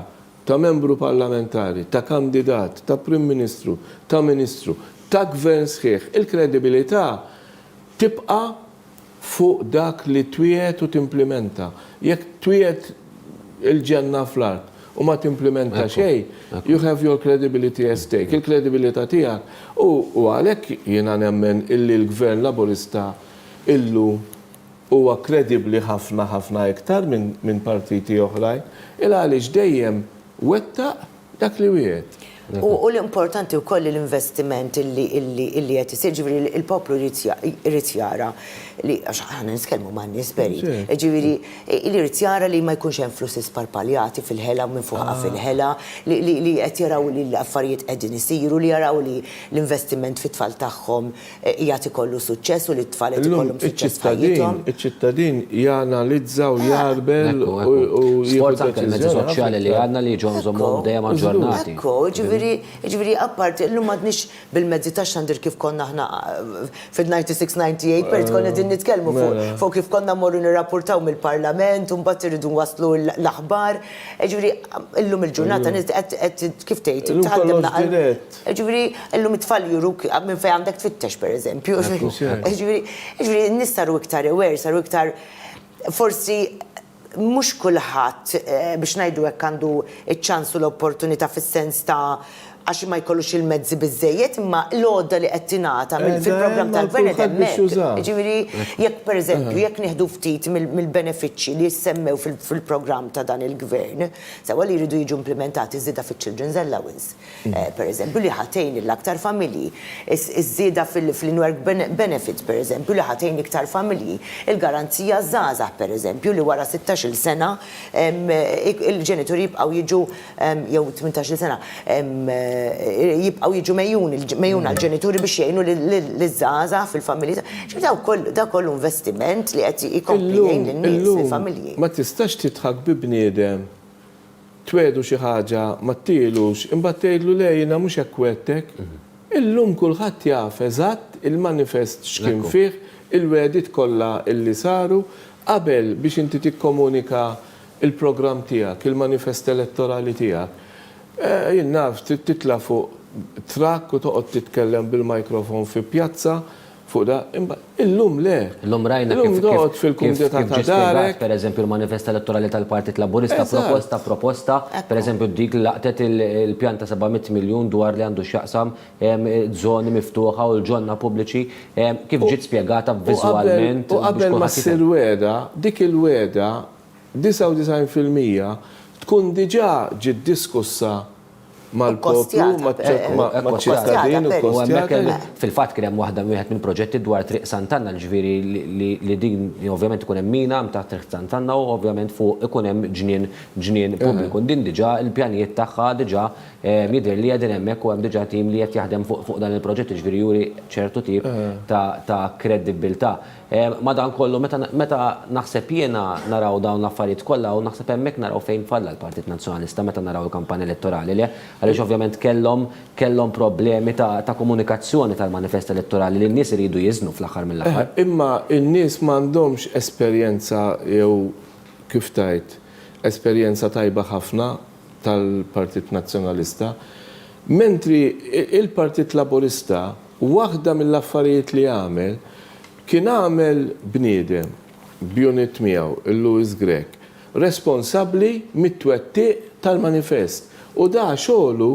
ta' membru parlamentari, ta' kandidat, ta' Prim Ministru, ta' Ministru, ta' Gvern sħiħ, il-kredibilità tibqa' fuq dak li twiet u timplementa. Jekk twiet il-ġenna fl-art u ma timplementa xejn, you have your credibility at stake. Il-kredibilità tiegħek u għalhekk jiena nemmen illi l-Gvern Laburista illu huwa kredibbli ħafna iktar minn partiti oħrajn, il għaliex dejjem wettaq dak li wieħed. U l-importanti wkoll l-investiment illi qed isir, ġifieri il-poplu jrid jara li għax aħna nitkellmu ma' nies beri. Ġifieri li jrid jara li ma jkunx hemm flussi sparpaljati fil-ħela minn fuqha fil-ħela, li qed jaraw li l-affarijiet qegħdin isiru, li jaraw li l-investiment fit-tfal tagħhom jagħti kollu suċċess u li t-tfal qed ikollhom suċċess f'ħajjithom. Iċ-ċittadin janalizza u jarbel u sforza anke l-mezzi soċjali li għandna li ġew nżommhom dejjem aġġornati. Ġifieri apparti llum m'għadniex bil-mezzi tax-xandir kif konna aħna fil-96-98 perit konna din nitkellmu fuq kif konna morru nirrapportaw mill-Parlament u mbagħad iridu waslu l-aħbar. Ġifieri llum il-ġurnata qed kif tgħid tħaddem naqal. Ġifieri llum it-tfal juruk minn fejn għandek tfittex pereżempju. Ġifieri n-nies saru iktar aware, saru iktar forsi mhux kulħadd biex ngħidu hekk għandu iċ-ċans u l-opportunità fis-sens ta' għax ma jkollux il-mezzi biżejjed, imma l-għodda li qed tingħata fil-programm tal-Gvern qed hemmhekk. Ġifieri jekk pereżempju jekk nieħdu ftit mill-benefiċċji li jsemmew fil-programm ta' dan il-Gvern, sewa li jridu jiġu implementati żieda fiċ-Children's Allowance. Pereżempju li ħatejn l-aktar familji, iż-żieda fil-work benefits pereżempju li ħatejn iktar familji, il-garanzija żgħażagħ pereżempju li wara 16-il sena il-ġenituri jibqgħu jiġu jew 18-il sena jibqaw jiġu mejjun għal-ġenituri biex jgħinu l-żgħażagħ fil-familji. Da kollu investiment li qed ikompli jgħin lin-nies fil-familji. Ma tistax titħak bi bniedem twedu xi ħaġa ma ttilux, imbagħad tgħidlu lejna mhux hekk wettek. Illum kulħadd jaf eżatt il-manifest x'kien fih, il-wedit kollha illi saru qabel biex inti tikkomunika il-programm tiegħek, il-manifest elettorali tiegħek. Jien naf titla fuq trakk u toqgħod titkellem bil-mikrofon fi pjazza fuq da, illum le. Illum rajna kif fil-kumdita ta' darek. Per eżempju l-manifest elettorali tal-Partit Laburista proposta, per eżempju dik laqtet il-pjan ta' 700 miljun dwar li għandu x'jaqsam żoni miftuħa u l-ġonna pubbliċi, kif ġiet spjegata viżwalment. U qabel ma ssir weda, dik il-weda 99% tkun diġà ġiet diskussa mal-poplu, mal-ċittadin u kostjata. Fil-fatt kien hemm waħda wieħed minn proġetti dwar Triq Sant'Anna, ġifieri li din ovvjament ikun hemm mina taħt Triq Sant'Anna u ovvjament fuq ikun hemm ġnien pubbliku. Din diġà il-pjanijiet tagħha diġà jidher li qegħdin hemmhekk u hemm diġà tim li qed jaħdem fuq dan il-proġett, ġifieri juri ċertu tip ta' kredibilità. Madankollu meta naħseb jiena naraw dawn l-affarijiet kollha u naħseb hemmhekk naraw fejn falla l-Partit Nazzjonalista meta naraw il-kampanja elettorali li għaliex ovvjament kellhom problemi ta' komunikazzjoni tal-manifest elettorali li n-nies iridu jiżnu fl-aħħar mill-aħħar. Imma n-nies m'għandhomx esperjenza jew kif tajt esperjenza tajba ħafna tal-Partit Nazzjonalista, mentri il-Partit Laburista waħda mill-affarijiet li għamel kien għamel bniedem b'unit miegħu il-Louis Grech responsabbli mit-twettiq tal-manifest. U da xogħlu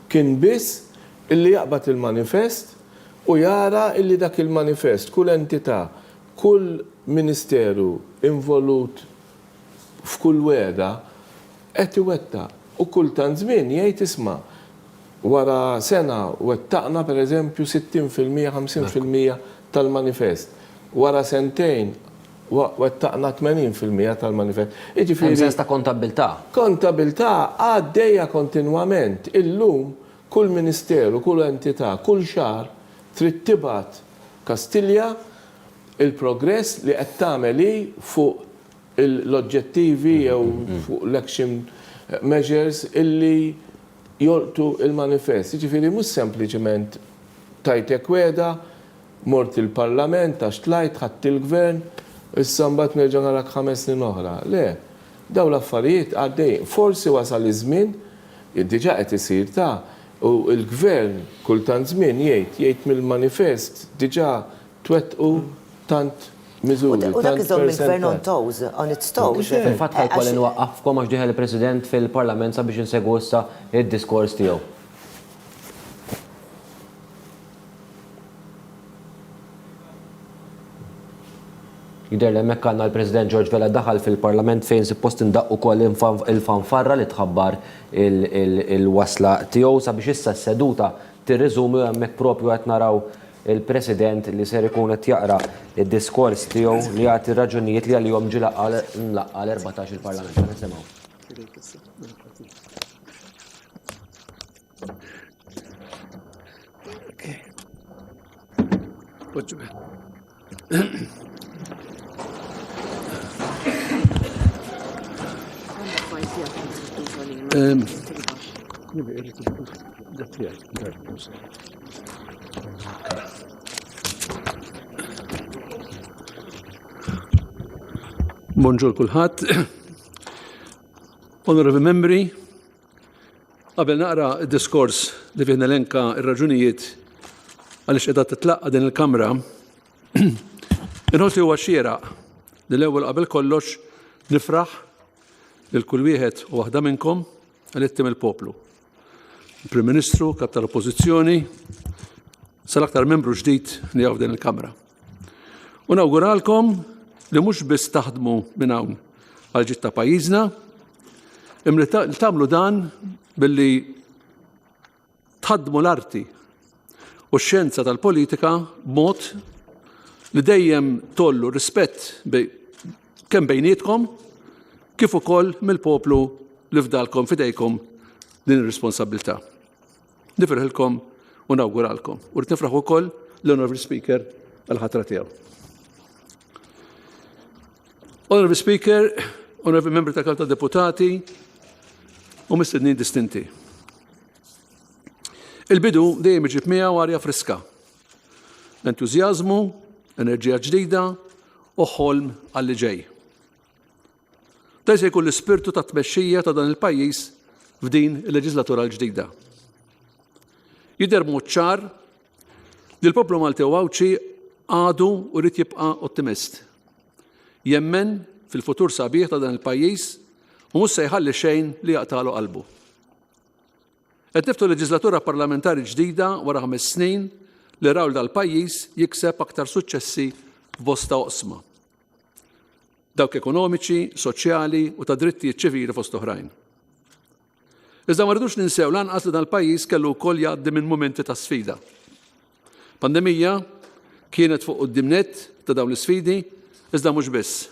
kien biss illi jaqbad il-manifest u jara illi dak il-manifest, kull entità, kull ministeru involut f'kull weda qed iwettaq. U kull tant żmien jgħid isma' wara sena wettaqna pereżempju 60%, 50% tal-manifest. Wara sentejn wettaqna 80% tal-manifest. Hemm sens ta' kontabilità. Kontabilità għaddejja kontinwament. Illum kull ministeru, kull entità, kull xahar trid tibgħat Kastilja il-progress li qed tagħmel fuq l-oġġettivi jew fuq l-action measures illi jolqtu il-manifest. Jiġifieri mhux sempliċement tajtek weda, mort il-Parlament, għax tlajt, ħadd il-Gvern, issa mbagħad nerġa' narak 5 snin oħra. Le, dawn l-affarijiet għaddejjin. Forsi wasal iż-żmien, diġà qed isir u l-Gvern kultant żmien jgħid mill-manifest diġà twettqu tant miżuri. U dak iżomm il-Gvern on its toes. Fil-fatt ħajkolli nwaqqafkom għax diħel il-President fil-Parlament sabiex insegwu issa id-diskors tiegħu. Jidher li hemmhekk għandna l-President George Vella daħal fil-Parlament fejn suppost indaq ukoll il-fanfarra li tħabbar il-wasla tiegħu sabiex issa s-seduta tirriżumi hemmhekk propju qed naraw il-President li ser ikun qed jaqra id-diskors tiegħu li jagħti raġunijiet li għalihom ġie laqqa l-14 il-Parlament. Nisimgħu. Bonġur kulħadd. Honorable Membri, qabel naqra d-diskors li fih nelenka r-raġunijiet għaliex qiegħda titlaqqa din il-Kamra, inħoss li huwa xieraq li l-ewwel qabel kollox nifraħ lil kull wieħed u waħda minnkom eletti mill-poplu. Il-Prim Ministru, kap tal-Oppożizzjoni, sal-aktar membru ġdid li hawn din il-Kamra. U nawguralkom li mhux biss taħdmu minn hawn għal ġid ta' pajjiżna, imma li tagħmlu dan billi tħaddmu l-arti u x-xjenza tal-politika b'mod li dejjem tollu rispett kemm bejnietkom kif ukoll mill-poplu li fdalkom fidejkom din ir-responsabilità. Nifirħilkom u nawguralkom. U rrid nifraħ ukoll l-Honorable Speaker għall-ħatra tiegħu. Honorable Speaker, Honorable Member ta' Kamra Deputati u mistednin distinti. Il-bidu dejjem iġib miegħu arja friska, entużjażmu, enerġija ġdida u ħolm għalli ġej. Da se jkun l-ispirtu ta' tmexxija ta' dan il-pajjiż f'din il-leġislatura l-ġdida. Jidher mod ċar li l-poplu Malti u Għawċi għadu u rrid jibqa' ottimist. Jemmen fil-futur sabiħ ta' dan il-pajjiż u mhux se jħalli xejn li jaqtalu qalbu. Qed niftu leġislatura parlamentari ġdida wara 5 snin li raw dal-pajjiż jikseb aktar suċċessi f'bosta oqsma. Dawk ekonomiċi, soċjali u ta' drittijiet ċivili fost oħrajn. Iżda ma rridux ninsew lanqas li dan il-pajjiż kellu wkoll jgħaddi minn mumenti ta' sfida. Pandemija kienet fuq qudiemnet ta' dawn l-isfidi, iżda mhux biss.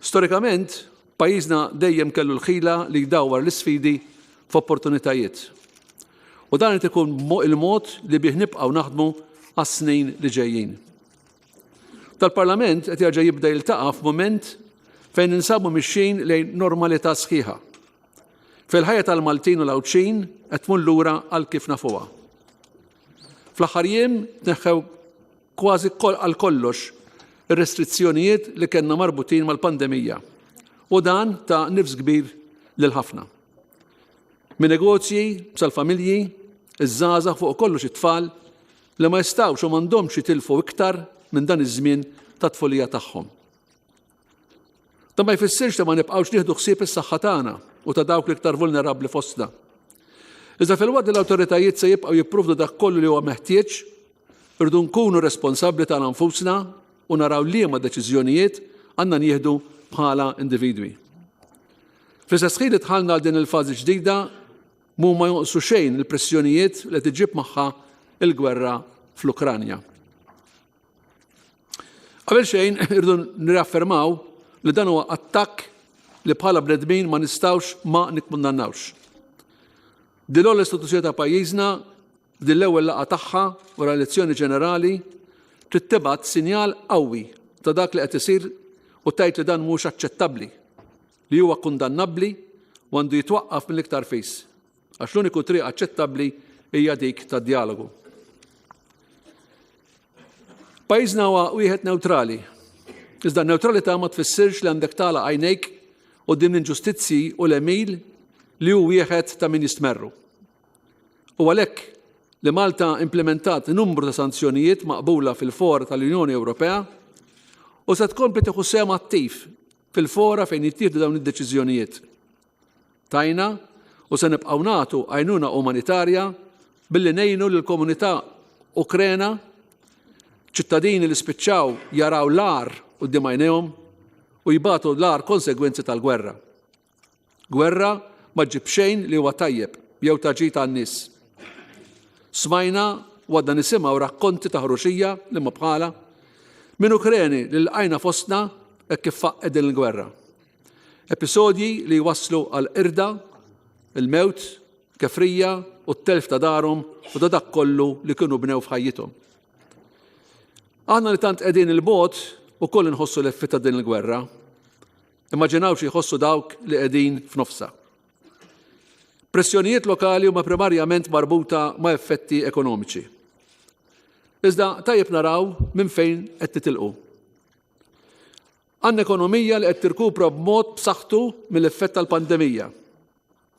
Storikament, pajjiżna dejjem kellu l-ħila li jdawwar l-isfidi f'opportunitajiet. U dan qed ikun il-mod li bih nibqgħu naħdmu għas-snin li ġejjin. Tal-Parlament qed jerġa' jibda jiltaqa' f'mument fejn ninsabu mixjin lejn normalità sħiħa. Fil-ħajja tal-Maltin u l-Awċin qed tmur lura għal kif nafuha. Fl-aħħar jiem tneħħew kważi għal kollox ir-restrizzjonijiet li kellna marbutin mal-pandemija u dan ta' nifs kbir lil ħafna. Min negozji, sal-familji, iż-żgħażagħ fuq kollox it-tfal li ma jistgħux u m'għandhomx jitilfu iktar minn dan iż-żmien ta' tfulija tagħhom. Dan ma jfissirx li ma nibqgħux nieħdu ħsieb is-saħħa tagħna u ta' dawk l-iktar vulnerabbli fostna. Iżda fil-waqt li l-awtoritajiet se jibqgħu jipprovdu dak kollu li huwa meħtieġ, irdu nkunu responsabbli ta' nfusna u naraw liema deċiżjonijiet għandna nieħdu bħala individwi. Fl-istess ħin li dħalna għal din il-fażi ġdida mhu ma jonqsu xejn il-pressjonijiet li tiġib magħha il-gwerra fl-Ukranja. Qabel xejn irdu niraffermaw li dan huwa attakk li bħala bnedmin ma nistgħux ma nikkundannawx. Din l-istituzzjoni ta' pajjiżna f'din l-ewwel laqgħa tagħha wara l-elezzjoni ġenerali trid tibgħat sinjal qawwi ta' dak li qed isir u tgħid li dan mhux aċċettabbli, li huwa kundannabbli u għandu jitwaqqaf mill-iktar fis, għax l-uniku triq aċċettabbli hija dik tad-dialogu. Pajjiżna huwa wieħed newtrali, iżda n-newtralità ma tfissirx li għandek tagħlaq għajnejk quddiem l-inġustizzji u l-emil li hu wieħed ta' min jistmerru. U għalhekk li Malta implementat numru ta' sanzjonijiet maqbula fil-fora tal-Unjoni Ewropea u se tkompli tieħu sehem attiv fil-fora fejn jittieħdu dawn id-deċiżjonijiet. Tajna u se nibqgħu nagħtu għajnuna umanitarja billi ngħinu lill-komunità Ukrena, ċittadini li spiċċaw jaraw l-għar quddiem għajnejhom u jibatu l-għar konsegwenzi tal-gwerra. Gwerra ma ġib xejn li huwa tajjeb jew taġid għan-nies. Smajna u għadna nisimgħu rakkonti ta' ħruxija li ma bħala minn Ukreni li lqajna fostna hekk kif faqqed din il-gwerra. Episodji li jwasslu għal irda, il-mewt, kefrija u t-telf ta' darhom u ta' dak kollu li kienu bnew f'ħajjithom. Aħna li tant qegħdin il-bogħod ukoll inħossu l-effett ta' din il-gwerra. Immaġinaw xi jħossu dawk li qegħdin f'nofsa. Pressjonijiet lokali huma primarjament marbuta ma' effetti ekonomiċi. Iżda tajjeb naraw minn fejn qed titilqu. Għandna ekonomija li qed tirkupra b'mod b'saħħtu mill-effett tal-pandemija.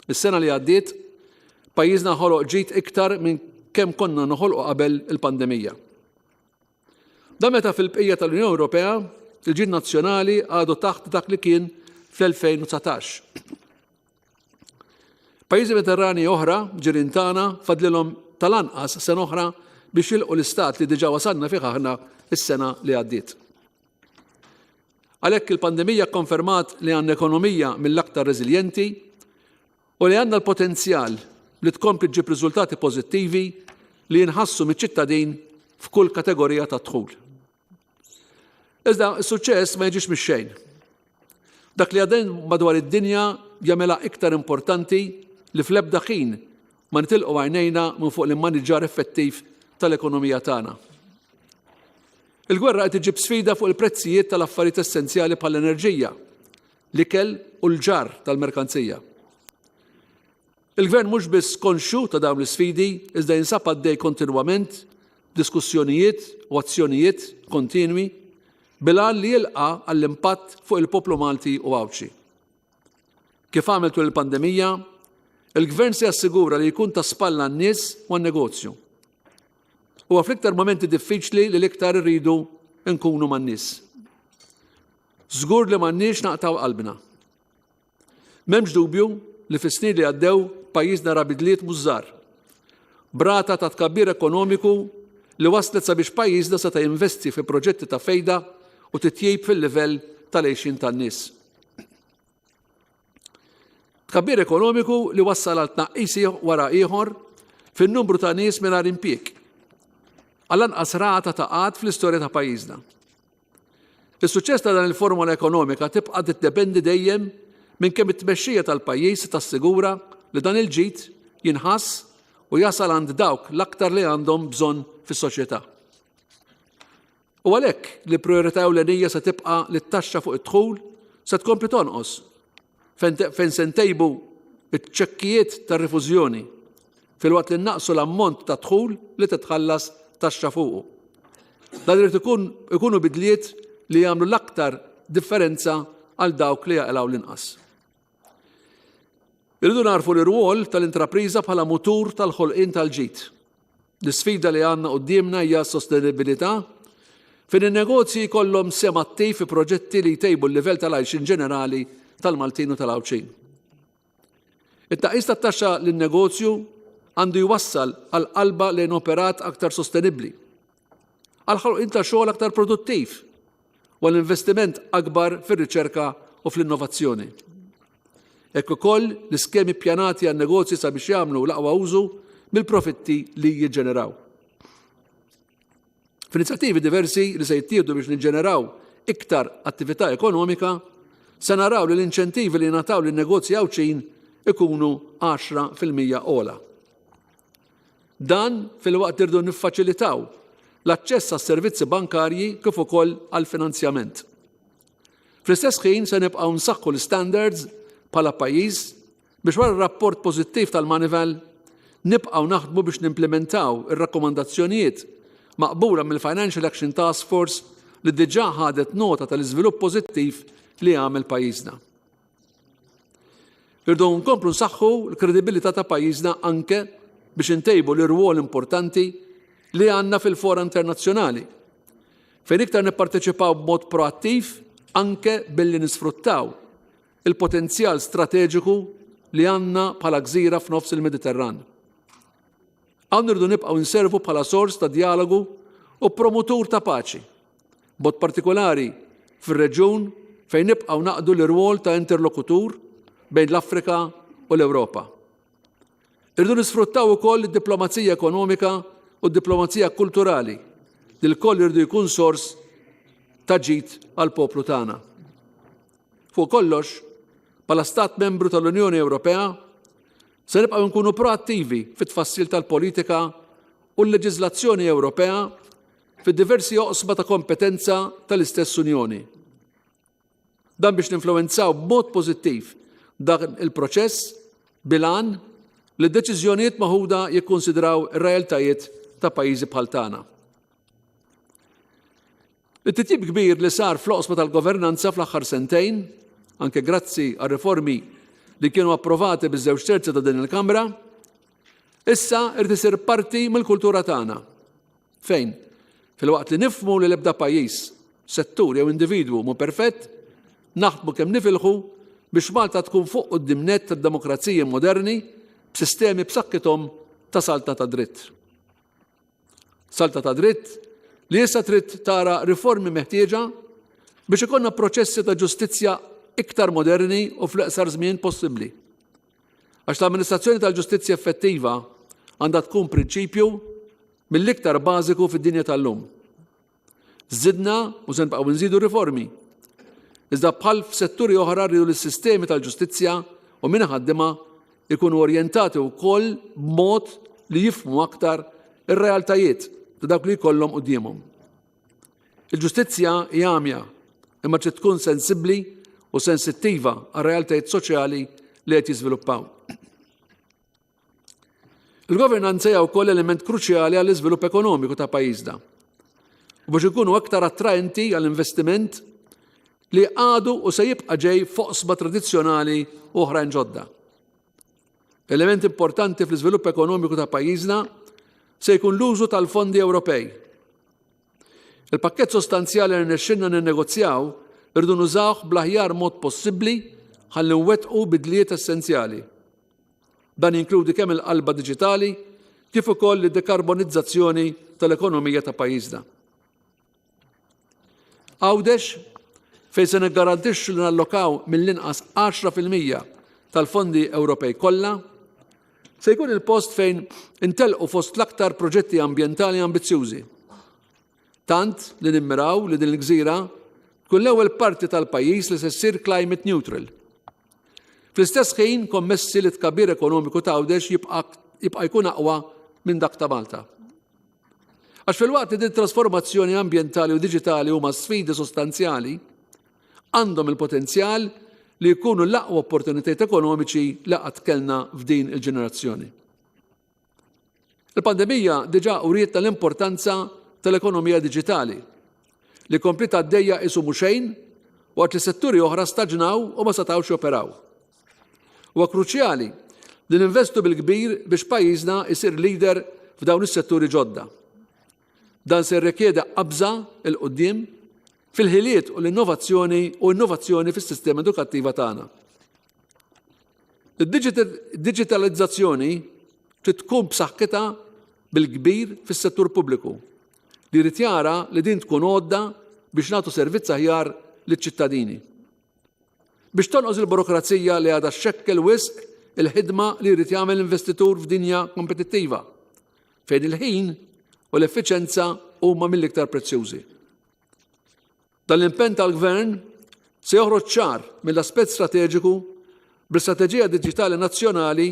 Is-sena li għaddiet pajjiżna ħoloq ġid iktar minn kemm konna noħolqu qabel il-pandemija. Da meta fil-bqija tal-Unjoni Ewropea il-ġid nazzjonali għadu taħt dak li kien fl-2019. Pajjiżi Mediterrani oħra ġirien tagħna fadlilhom tal-anqas sena oħra biex jilqu l-istat li diġà wasalna fih aħna is-sena li għaddiet. Għalhekk il-pandemija kkonfermat li għandna ekonomija mill-aktar reżiljenti u li għandna l-potenzjal li tkompli ġib riżultati pożittivi li jinħassu miċ-ċittadin f'kull kategorija ta' dħul. Iżda s-suċċess ma jiġix mix-xejn. Dak li għadden madwar id-dinja jagħmilha iktar importanti li fl-ebda ħin ma nitilqu għajnejna minn fuq l-immaniġġar effettiv tal-ekonomija tagħna. Il-gwerra qed iġib sfida fuq il-prezzijiet tal-affarijiet essenzjali bħall-enerġija, l-ikel u l-ġar tal-merkanzija. Il-gvern mhux biss konxu ta' dawn l-isfidi iżda jinsab għaddej kontinwament diskussjonijiet u azzjonijiet kontinwi bilan li jilqa għall-impatt fuq il-poplu Malti u Awċi. Kif għamiltu l-pandemija, il-gvern se jassigura li jkun ta' spalla n-nies u n-negozju. U fl-iktar momenti diffiċli li l-iktar irridu nkunu man-nies. Żgur li m'għandniex naqtaw qalbna. M'hemmx dubju li fis-snin li għaddew pajjiżna ra bidliet mużżar. Brata ta' tkabbir ekonomiku li waslet sabiex pajjiżna seta' jinvesti fi proġetti ta' fejda u titjib fil-livell tal-għejxin tan-nies. Tkabbir ekonomiku li wassal għal tnaqqis wara ieħor fin-numru ta' nies mingħajr impjieg. Għall-anqas rata ta' qatt fl-istorja ta' pajjiżna. Is-suċċess ta' dan il-formula ekonomika tibqa' tiddependi dejjem minn kemm it-tmexxija tal-pajjiż tassigura li dan il-ġid jinħass u jasal għand dawk l-aktar li għandhom bżonn fis-soċjetà. U għalhekk li priorità ewlenija se tibqa' li t-taxxa fuq id-dħul se tkompli tonqos fejn se ntejbu iċ-ċekkijiet tar-rifużjoni filwaqt li naqsu l-ammont ta' dħul li titħallas taxxa fuqu. Dan irid ikunu bidliet li jagħmlu l-aktar differenza għal dawk li jaqilgħu l-inqas. Irridu narfu l-irwol tal-intrapriża bħala mutur tal-ħolqien tal-ġid. L-isfida li għandna qudiemna hija s-sostenibilità fejn in-negozji jkollhom sem attiv fi proġetti li jtejbu l-livell tal-għajxin ġenerali tal-Maltin u tal-Awċin. It-tnaqqis tat-taxxa lin-negozju għandu jwassal għal qalba lejn operat aktar sostenibbli, għal ħolqien ta' xogħol aktar produttiv u l-investiment akbar fir-riċerka u fl-innovazzjoni. Hekk ukoll l-iskemi ppjanati għan negozji sabiex jagħmlu l-aqwa użu mill-profitti li jiġġeneraw. F'inizjattivi diversi li se jittieħdu biex niġġeneraw iktar attività ekonomika, se naraw li l-inċentivi li nataw lin-negozji Awċin ikunu 10% ogħla. Dan fil-waqt irdu niffaċilitaw l-aċċess għas servizzi bankarji kif ukoll għal finanzjament. Fl-istess ħin se nibqgħu nsaħħu l-standards bħala pajjiż biex wara r-rapport pożittiv tal-Manival nibqgħu naħdmu biex nimplementaw ir-rakkomandazzjonijiet maqbula mill-Financial Action Task Force li diġà ħadet nota tal-iżvilupp pożittiv li għamel pajjiżna. Irdu nkomplu nsaħħu l-kredibilità ta' pajjiżna anke biex intejbu l-irwol importanti li għandna fil-fora internazzjonali, fejn iktar nipparteċipaw b'mod proattiv anke billi nisfruttaw il-potenzjal strateġiku li għandna bħala gżira f'nofs il-Mediterran. Hawn irdu nibqgħu nservu bħala sors ta' dialogu u promotur ta' paċi, b'mod partikolari fir-reġjun fejn nibqgħu naqdu l-irwol ta' interlokutur bejn l-Afrika u l-Ewropa. Irdu nisfruttaw ukoll id-diplomazija ekonomika u d-diplomazija kulturali li l-koll irdu jkun sors ta' ġid għal poplu tagħna. Fuq kollox, bħala Stat membru tal-Unjoni Ewropea, se nibqgħu nkunu proattivi fit-tfassil tal-politika u l-leġiżlazzjoni Ewropea fid-diversi oqsma ta' kompetenza tal-istess Unjoni. Dan biex ninfluwenzaw b'mod pożittiv dan il-proċess bilan li d-deċiżjonijiet maħuda jikkonsidraw ir-realtajiet ta' pajjiżi bħal tagħna. It-titjib kbir li sar fl-oqsma tal-governanza fl-aħħar sentejn, anke grazzi għal riformi li kienu approvati biż-żewġ terzi ta' din il-Kamra, issa irid isir parti mill-kultura tagħna. Fejn? Fil-waqt li nifhmu li l-ebda pajjiż, settur jew individwu mu perfett, naħdmu kemm nifilħu biex Malta tkun fuq quddiem-nett tad-demokrazija moderni b'sistemi b'saħħithom ta' salta ta' dritt. Salta ta' dritt li issa trid tara riformi meħtieġa biex ikollna proċessi ta' ġustizzja iktar moderni u fl-iqsar żmien possibbli. Għax l-amministrazzjoni tal-ġustizzja effettiva għandha tkun prinċipju mill-iktar bażiku fid-dinja tal-lum. Żidna u se nbaqgħu nżidu riformi. Iżda bħal f'setturi oħra rridu l-sistemi tal-ġustizzja u min ħaddiema ikunu orjentati wkoll b'mod li jifhmu aktar ir-realtajiet ta' dawk li jkollhom qudiemhom. Il-ġustizzja hija għamja imma trid tkun sensibbli u sensittiva għar-realtajiet soċjali li qed jiżviluppaw. Il-governanza hija wkoll element kruċjali għall-iżvilupp ekonomiku ta' pajjiżna. U biex ikunu aktar attraenti għall-investiment li għadu u se jibqa' ġej foqsba tradizzjonali u oħrajn ġodda. Element importanti fl-iżvilupp ekonomiku ta' pajjiżna se jkun l-użu tal-fondi Ewropej. Il-pakkett sostanzjali li nexxinna ninnegozjaw irdu nużawh bl-aħjar mod possibbli ħalli nwettqu bidliet essenzjali. Dan jinkludi kemm il-qalba diġitali kif ukoll id-dekarbonizzazzjoni tal-ekonomija ta' pajjiżna. Għawdex fejn se niggarantixxu li nallokaw mill-inqas 10% tal-fondi Ewropej kollha, se jkun il-post fejn intelqu fost l-aktar proġetti ambjentali ambizzjużi. Tant li nimmiraw li din il-gżira tkun l-ewwel parti tal-pajjiż li se ssir climate neutral. Fl-istess ħin kommessi li tkabbir ekonomiku ta' Għawdex jibqa' jkun aqwa minn dak ta' Malta. Għax fil-waqt li din trasformazzjoni ambjentali u diġitali huma sfidi sostanzjali, għandhom il-potenzjal li jkunu l-aqwa opportunitajiet ekonomiċi li qatt kellna f'din il-ġenerazzjoni. Il-pandemija diġà urietna l-importanza tal-ekonomija diġitali li kompli għaddejja isu xejn waqt li setturi oħra staġnaw u ma setgħux joperaw. Huwa kruċjali li ninvestu bil-kbir biex pajjiżna jsir leader f'dawn is-setturi ġodda. Dan se jirrikjeda qabża il-qudiem fil-ħiliet u l-innovazzjoni fis-sistema edukattiva tagħna. Id-diġitalizzazzjoni trid tkun b'saħħitha bil-kbir fis-settur pubbliku li jrid jara li din tkun għodda biex nagħtu servizz aħjar liċ-ċittadini. Biex tonqos il-burokrazija li għadha xekkel wisq il-ħidma li jrid jagħmel investitur f'dinja kompetittiva fejn il-ħin u l-effiċenza huma mill-iktar prezzjużi. Dan l-impenn tal-Gvern se joħroġ ċar mill-aspett strateġiku bl-Istrateġija Diġitali Nazzjonali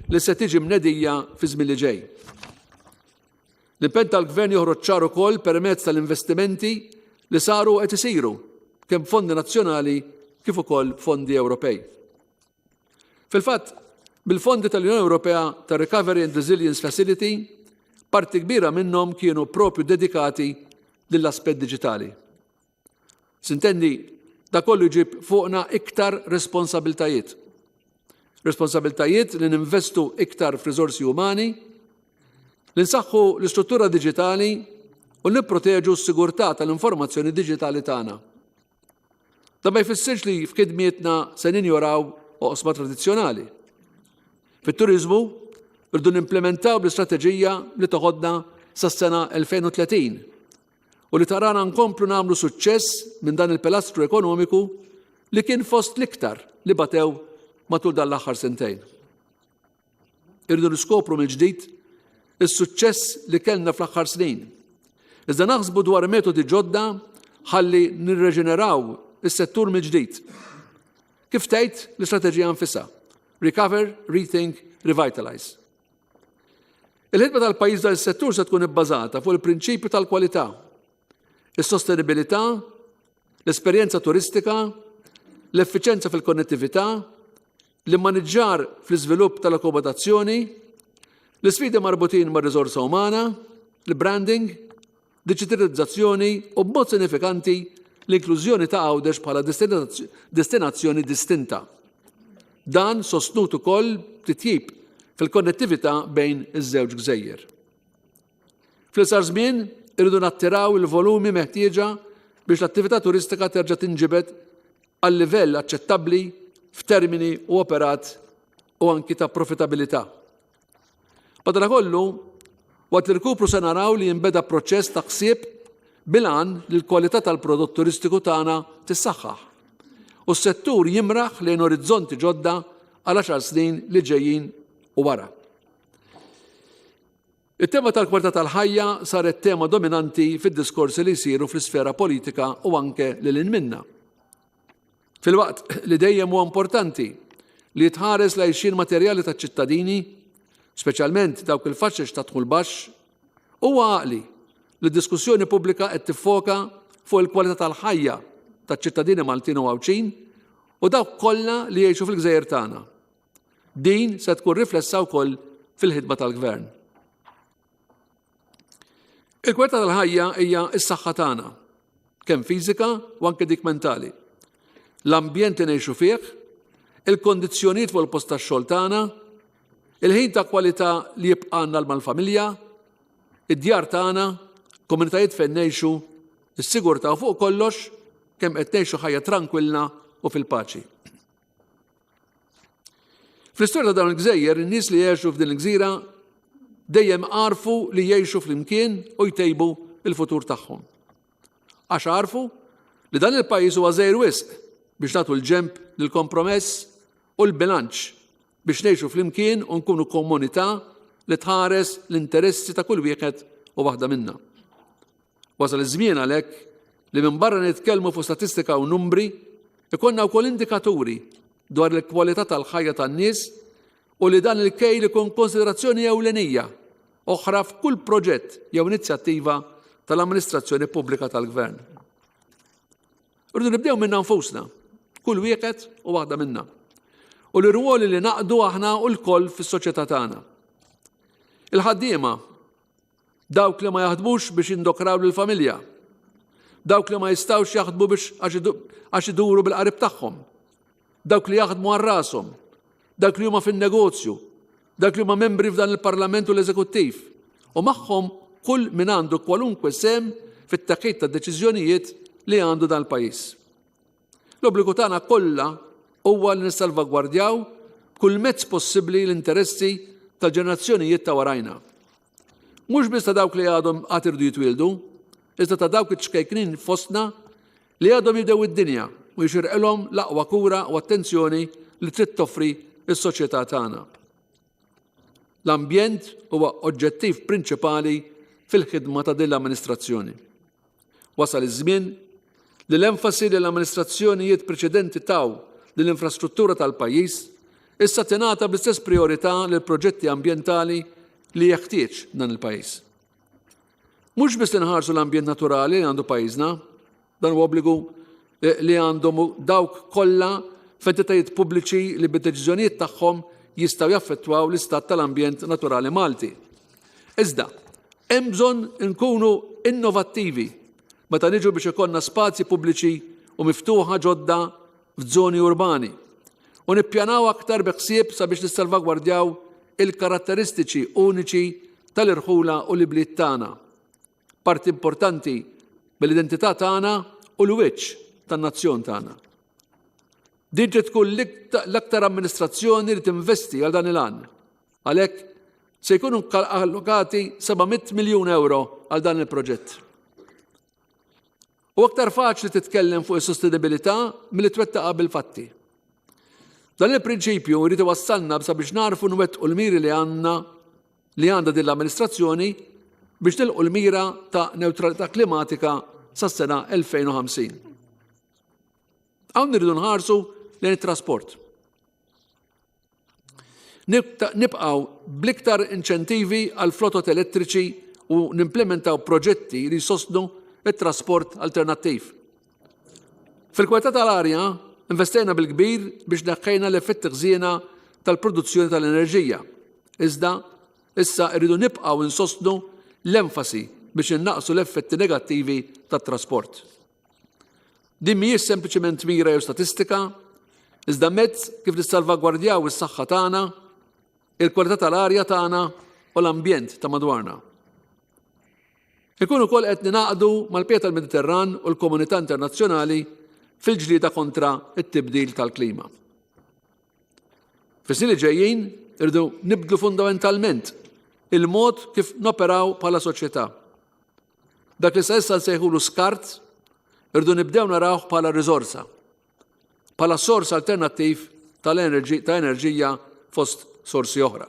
li se tiġi mnedija fi żmien li ġej. L-impenn tal-Gvern joħroġ ċar ukoll permezz tal-investimenti li saru qed isiru kemm fondi nazzjonali kif ukoll fondi Ewropej. Fil-fatt, bil-fondi tal-Unjoni Ewropea tar-Recovery and Resilience Facility, parti kbira minnhom kienu propju dedikati lill-aspett diġitali. Sintendi, da kollu jġib fuqna iktar responsabiltajiet. Responsabiltajiet li ninvestu iktar f'riżorsi umani, li nsaħħu l-istruttura diġitali u nipproteġu s-sigurtà tal-informazzjoni diġitali tagħna. Da ma jfissirx li f'kidmietna se ninjoraw oqsma tradizzjonali. Fit-turiżmu irdu nimplementaw bl-istrateġija li toħodna sas-sena 2030 u li tarana nkomplu nagħmlu suċċess minn dan il-pilastru ekonomiku li kien fost l-iktar li batew matul dan l-aħħar sentejn. Irdu niskopru mill-ġdid is-suċċess li kellna fl-aħħar snin. Iżda naħsbu dwar metodi ġodda ħalli nirreġeneraw is-settur mill-ġdid. Kif tgħid l-istrateġija nfisha? Recover, Rethink, Revitalize. Il-ħidma tal-pajjiż dan is-settur se tkun ibbażata fuq il-prinċipju tal-kwalità, is-sostenibilità, l-esperjenza turistika, l-effiċenza fil-konnettività, l-immaniġġar fl-iżvilupp tal-akkomodazzjoni, l-isfidi marbutin mar-riżorsa umana, l-branding, digitalizzazzjoni u b'mod sinifikanti l-inklużjoni ta' Għawdex bħala destinazzjoni distinta. Dan sostnut ukoll titjib fil-konnettività bejn iż-żewġ gżejjer. Fl-isar żmien irridu nattiraw il-volumi meħtieġa biex l-attività turistika terġa' tinġibed għal livell aċċettabbli f'termini u operat u anki ta' profitabilità. Madankollu, waqt il-kupru se naraw li jinbeda proċess ta' ħsieb bilan li l-kwalità tal-prodott turistiku tagħna tissaħħaħ u s-settur jimraħ lejn orizzonti ġodda għal 10 snin li ġejjin u wara. Il-tema tal-kwalità tal-ħajja saret tema dominanti fid-diskorsi li jsiru fl-isfera politika u anke lil minna. Fil-waqt li dejjem huwa importanti li jitħares l-għajxin materjali taċ-ċittadini, speċjalment dawk il-faxxex ta' dħul baxx, huwa għaqli li d-diskussjoni pubblika qed tiffoka fuq il-kwalità tal-ħajja taċ-ċittadini Maltin u Għawċin u dawk kollha li jgħixu fil-gżejjer tagħna. Din se tkun riflessa wkoll fil-ħidma tal-Gvern. Il-kwalità tal-ħajja hija s-saħħa tagħna, kemm fiżika u anke dik mentali. L-ambjent li ngħixu fih, il-kondizzjonijiet fuq il-post tax-xogħol tagħna, il-ħin ta' kwalità li jibqanna mal-familja, id-djar tagħna, komunitajiet fejn ngħixu, is-sigurtà u fuq kollox kemm qed ngħixu ħajja tranquilla u fil-paċi. Fl-istorja ta' dawn il-gżejjer, in-nies li jgħixu f'din il-gżira dejjem għarfu li jgħixu flimkien u jtejbu il-futur tagħhom. Għax għarfu li dan il-pajjiż huwa żgħir wisq biex nagħtu l-ġenb lill-kompromess u l-bilanċ biex ngħixu flimkien u nkunu komunità li tħares l-interessi ta' kull wieħed u waħda minna. Wasal iż-żmien għalhekk li minn barra nitkellmu fuq statistika u numri, ikonna wkoll indikaturi dwar il-kwalità tal-ħajja tan-nies u li dan il-kejl ikun konsiderazzjoni ewlenija oħra f'kull proġett jew inizjattiva tal-amministrazzjoni pubblika tal-Gvern. Irridu nibdew minn nfusna, kull wieħed u waħda minna. U l-irwoli li naqdu aħna u l-koll fis-soċjetà tagħna. Il-ħaddiema, dawk li ma jaħdmux biex jindokraw lill-familja, dawk li ma jistgħux jaħdmu biex għax iduru bil-qarib tagħhom, dawk li jaħdmu għal rashom, dawk li huma fin-negozju, dawk li huma membri f'dan il-Parlament u l-Eżekuttiv, u magħhom kull min għandu kwalunkwe sem fit-teħid tad-deċiżjonijiet li għandu dan il-pajjiż. L-obbligu tagħna kollha huwa li nissalvagwardjaw kull mezz possibbli l-interessi tal-ġenerazzjonijiet ta' warajna. Mhux biss ta' dawk li għadhom qatt irdu jitwieldu, iżda ta' dawk iċ-ċkejknin fostna li għadhom jibdew id-dinja u jxirqilhom l-aqwa kura u attenzjoni li trid toffri s-soċjetà tagħna. L-ambjent huwa oġġettiv prinċipali fil-ħidma ta' din l-amministrazzjoni. Wasal iż-żmien li l-enfasi li l-amministrazzjonijiet preċedenti taw lill-infrastruttura tal-pajjiż issa tingħata bl-istess priorità lil proġetti ambjentali li jeħtieġ dan il-pajjiż. Mhux biss inħarsu l-ambjent naturali li għandu pajjiżna, dan huwa obbligu li għandhom dawk kollha f'entitajiet pubbliċi li bid-deċiżjonijiet tagħhom jistgħu jaffettwaw l-istat tal-ambjent naturali Malti. Iżda, hemm bżonn nkunu innovattivi meta niġu biex ikollna spazji pubbliċi u miftuħa ġodda f'żoni urbani u nippjanaw aktar beħsieb sabiex nissalvagwardjaw il-karatteristiċi uniċi tal-irħula u l-ibliet tagħna, parti importanti mill-identità tagħna u l-wiċċ tan-nazzjon tagħna. Din trid tkun l-aktar amministrazzjoni li tinvesti għal dan il-għan. Għalhekk se jkunu allokati 700 miljun euro għal dan il-proġett. U aktar faċli titkellem fuq is-sostenibilità milli twettaqa bil-fatti. Dan il-prinċipju jrid iwassalna sabiex narfu nwettqu l-miri li għandha din l-amministrazzjoni biex nilqu l-mira ta' neutralità klimatika sas-sena 2050. Hawn nirridu nħarsu lejn it-trasport. Nibqgħu bl-iktar inċentivi għal flotot elettriċi u nimplementaw proġetti li jsostnu it-trasport alternattiv. Fil-kwalità tal-arja investejna bil-kbir biex neħħejna l-effetti ħżiena tal-produzzjoni tal-enerġija. Iżda issa rridu nibqgħu insostnu l-enfasi biex innaqsu l-effetti negattivi tat-trasport. Din mhijiex sempliċement mira jew statistika, iżda mezz kif nissalvagwardjaw is-saħħa tagħna, il-kwalità tal-arja tagħna u l-ambjent ta' madwarna. Ikunu wkoll qed ninaqdu mal-pija tal-Mediterran u l-komunità internazzjonali fil-ġlieda kontra t-tibdil tal-klima. Fis-snin li ġejjin irdu nibdlu fundamentalment il-mod kif noperaw bħala soċjetà. Dak li sa issa nsejħulu skart irdu nibdew narawh bħala riżorsa, bħala sors alternattiv ta' enerġija fost sorsi oħra.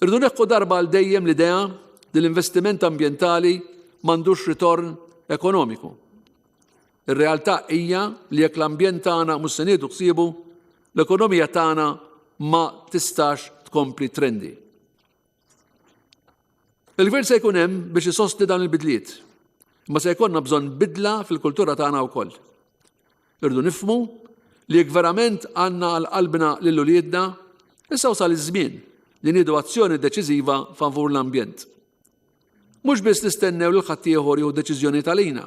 Irdu neħħu darba għal dejjem l-idea li l-investiment ambjentali m'għandux ritorn ekonomiku. Ir-realtà hija li jekk l-ambjent tagħna mhux se nieħdu ħsiebu, l-ekonomija tagħna ma tistax tkompli trendi. Il-Gvern se jkun hemm biex isosti dan il-bidliet, imma se jkollna bżonn bidla fil-kultura tagħna wkoll. Irdu nifhmu li jekk verament għandna għal qalbna lil uliedna, issa wasal iż-żmien li nieħdu azzjoni deċiżiva favur l-ambjent. Mhux biss nistennew lil ħaddieħor jew deċiżjonijiet għalina.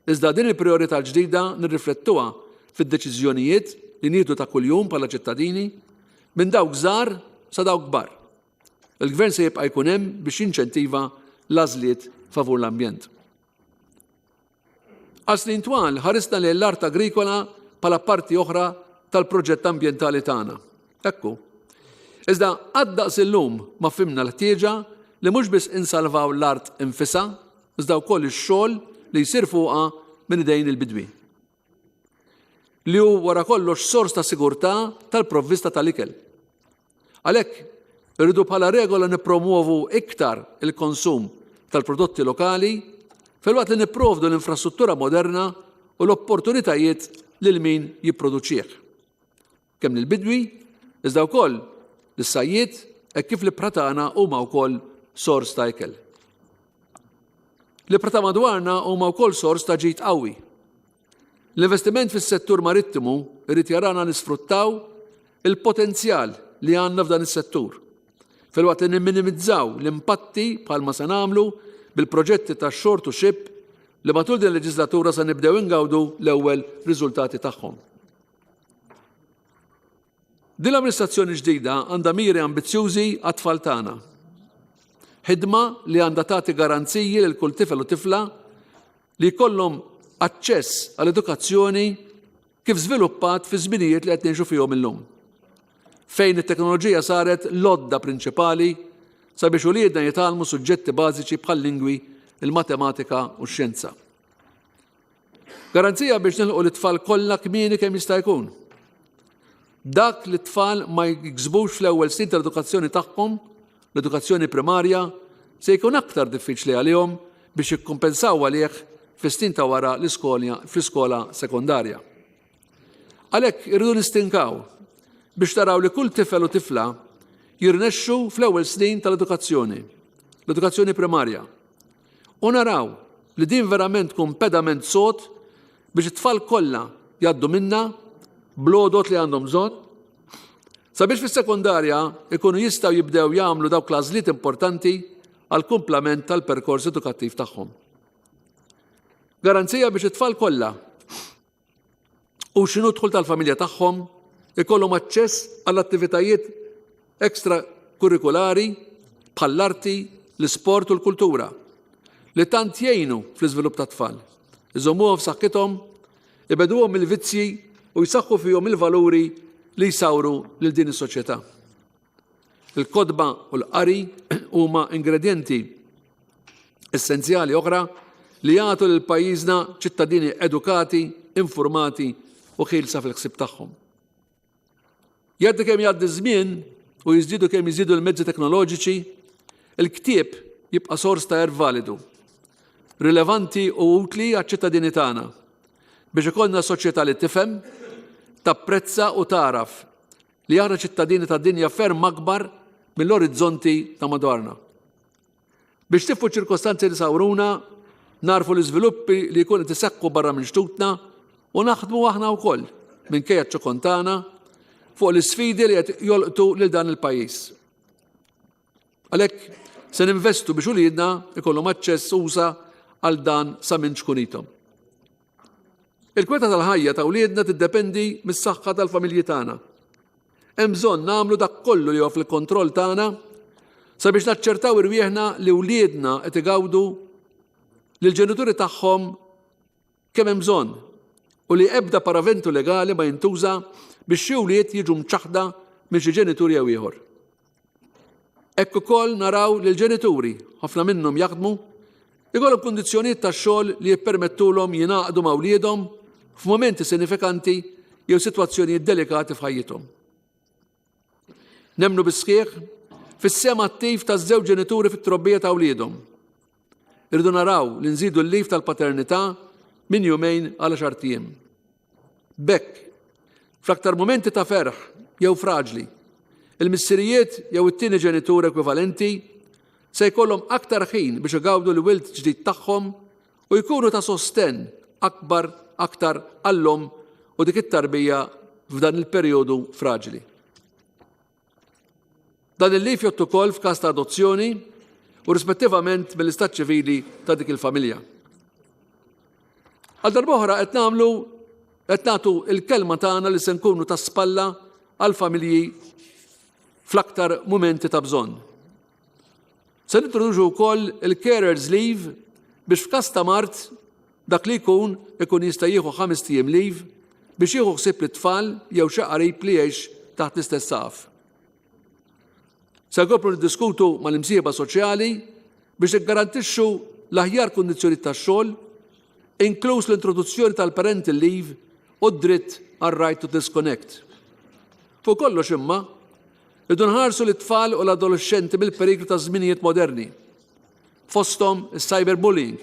Iżda din il-priorità ġdida nirriflettuha fid-deċiżjonijiet li nieħdu ta' kuljum bħala ċittadini minn dawk żgħar sa dawk kbar. Il-Gvern se jibqa' jkun hemm biex jinċentiva l-għażliet favur l-ambjent. Għal snin twal ħarisna lejn l-art agrikola bħala parti oħra tal-proġett ambjentali tagħna. Ekku. Iżda għaddaqs illum ma fimna l-ħtieġa li mhux biss insalvaw l-art infisha, iżda wkoll ix-xogħol li jsir fuqha minn idejn il-bidwi. li hu wara kollox sors ta' sigurtà tal-provvista tal-ikel. Għalhekk irridu bħala regola nippromuovu iktar il-konsum tal-prodotti lokali fil-waqt li nipprovdu l-infrastruttura moderna u l-opportunitajiet lil min jipproduċih. Kemm lill-bidwi, iżda wkoll lis-sajjied hekk kif l-pratana huma wkoll sors ta' ikel. L-ibra madwarna huma wkoll sors ta' ġid qawwi. L-investiment fis-settur marittimu irid jarana nisfruttaw il-potenzjal li għandna f'dan is-settur. Filwaqt li nimminimizzaw l-impatti bħalma se nagħmlu bil-proġetti ta' shore to ship li matul din il-leġislatura se nibdew ingawdu l-ewwel riżultati tagħhom. Din l-amministrazzjoni ġdida għandha miri ambizzjużi għat-tfal tagħna. Ħidma li għandha tagħti garanziji lil kull tifel u tifla li jkollhom aċċess għall-edukazzjoni kif żviluppat fi żminijiet li qed ngħixu fihom illum. Fejn it-teknoloġija saret l-odda prinċipali sabiex uliedna jitgħallmu suġġetti bażiċi bħal lingwi, il-matematika u x-xjenza. Garanzija biex nilqu l-tfal kollha kmieni kemm jista' jkun. Dak li t-tfal ma jiksbux fl-ewwel snin tal-edukazzjoni tagħhom, l-edukazzjoni primarja, se jkun aktar diffiċli għalihom biex jikkumpensaw għalih fis-snin ta' wara fl-iskola sekondarja. Għalhekk irridu nistinkaw biex taraw li kull tifel u tifla jirnexxu fl-ewwel snin tal-edukazzjoni, l-edukazzjoni primarja. U naraw li din verament tkun pedament sod biex it-tfal kollha jgħaddu minnha blodot li għandhom bżonn, sabiex fis-sekondarja ikunu jistgħu jibdew jagħmlu dawk l-għażliet importanti għal kumplament tal-perkors edukattiv tagħhom. Garanzija biex it-tfal kollha u x'inhu dħul tal-familja tagħhom ikollhom aċċess għall attivitajiet ekstrakurrikulari bħall-arti, l-isport u l-kultura li tant jgħinu fl-iżvilupp tat-tfal. Iżommuhom f'saħħithom, ibeduhom il-vizzji u jsaħħu fihom il-valuri li jsawru lil din is-soċjetà. Il-kodba u l-qari huma ingredjenti essenzjali oħra li jagħtu lil pajjiżna ċittadini edukati, informati u ħielsa fil-ħsieb tagħhom. Jgħaddi kemm jgħaddi żmien u jiżdiedu kemm jiżdiedu l-mezzi teknoloġiċi, il-ktieb jibqa' sors ta' validu, rilevanti u utli għaċ-ċittadini tagħna biex ikollna soċjetà li tifhem, tapprezza u taraf li jara ċittadini tad dinja ferm akbar mill-orizzonti ta' madwarna. Biex tifu ċirkostanzi li sawruna, narfu l-iżviluppi li jkunu tiseqqu barra minn xtutna u naħdmu aħna wkoll minkejja ċ-ċokontana fuq l-isfidi li qed jolqtu lil dan il-pajjiż. Għalhekk se ninvestu biex uliedna ikollhom aċċess usa għal dan sa minn xkunithom. Il-kweta tal-ħajja ta' uliedna tiddependi mis-saħħa tal-familji tagħna. Hemm bżonn nagħmlu dak kollu li huwa fil-kontroll tagħna sabiex naċċertaw irwieħna li uliedna qed igawdu lil ġenituri tagħhom kemm hemm bżonn u li ebda paraventu legali ma jintuża biex xi ulied jiġu mċaħda minn xi ġenituri jew ieħor. Hekk ukoll naraw li l-ġenituri, ħafna minnhom jaħdmu, ikollhom kundizzjonijiet tax-xogħol li jippermettulhom jingħaqdu ma' wliedhom f'momenti sinifikanti jew sitwazzjonijiet delikati f'ħajjithom. Nemmnu bisħieħ fis-sem attiv taż-żewġ ġenituri fit-trobbija ta' wliedhom. Irridu naraw li nżidu l-lif tal-paternità minn jumejn għal 10 ijiem. Bekk, fl-aktar momenti ta' ferħ jew fraġli, il-missirijiet jew it-tieni ġenitur ekwivalenti se jkollhom aktar ħin biex igawdu l-wild ġdid tagħhom u jkunu ta' sostenn aktar għall-om u dik it-tarbija f'dan il-perjodu fraġli. Dan il-lif jott ukoll f'każ ta' adozzjoni u rispettivament mill-istat ċivili ta' dik il-familja. Għal darb'oħra qed nagħtu l-kelma tagħna li se nkunu ta' spalla għal familji fl-aktar mumenti ta' bżonn. Se nintroduċu wkoll il-carers leave biex f'każ ta' mart dak li ikun jista' jieħu 5 ijiem leave biex jieħu ħsieb l-tfal jew xi qarib li jgħix taħt l-istess saqaf. Se nkomplu niddiskutu mal-imsieħba soċjali biex niggarantixxu l-aħjar kundizzjonijiet tax-xogħol, inkluż l-introduzzjoni tal-parental leave u dritt għal-right to disconnect. Fuq kollox imma, rridu nħarsu l-tfal u l-adolescenti mill-periklu ta' żminijiet moderni, fosthom is-cyberbullying,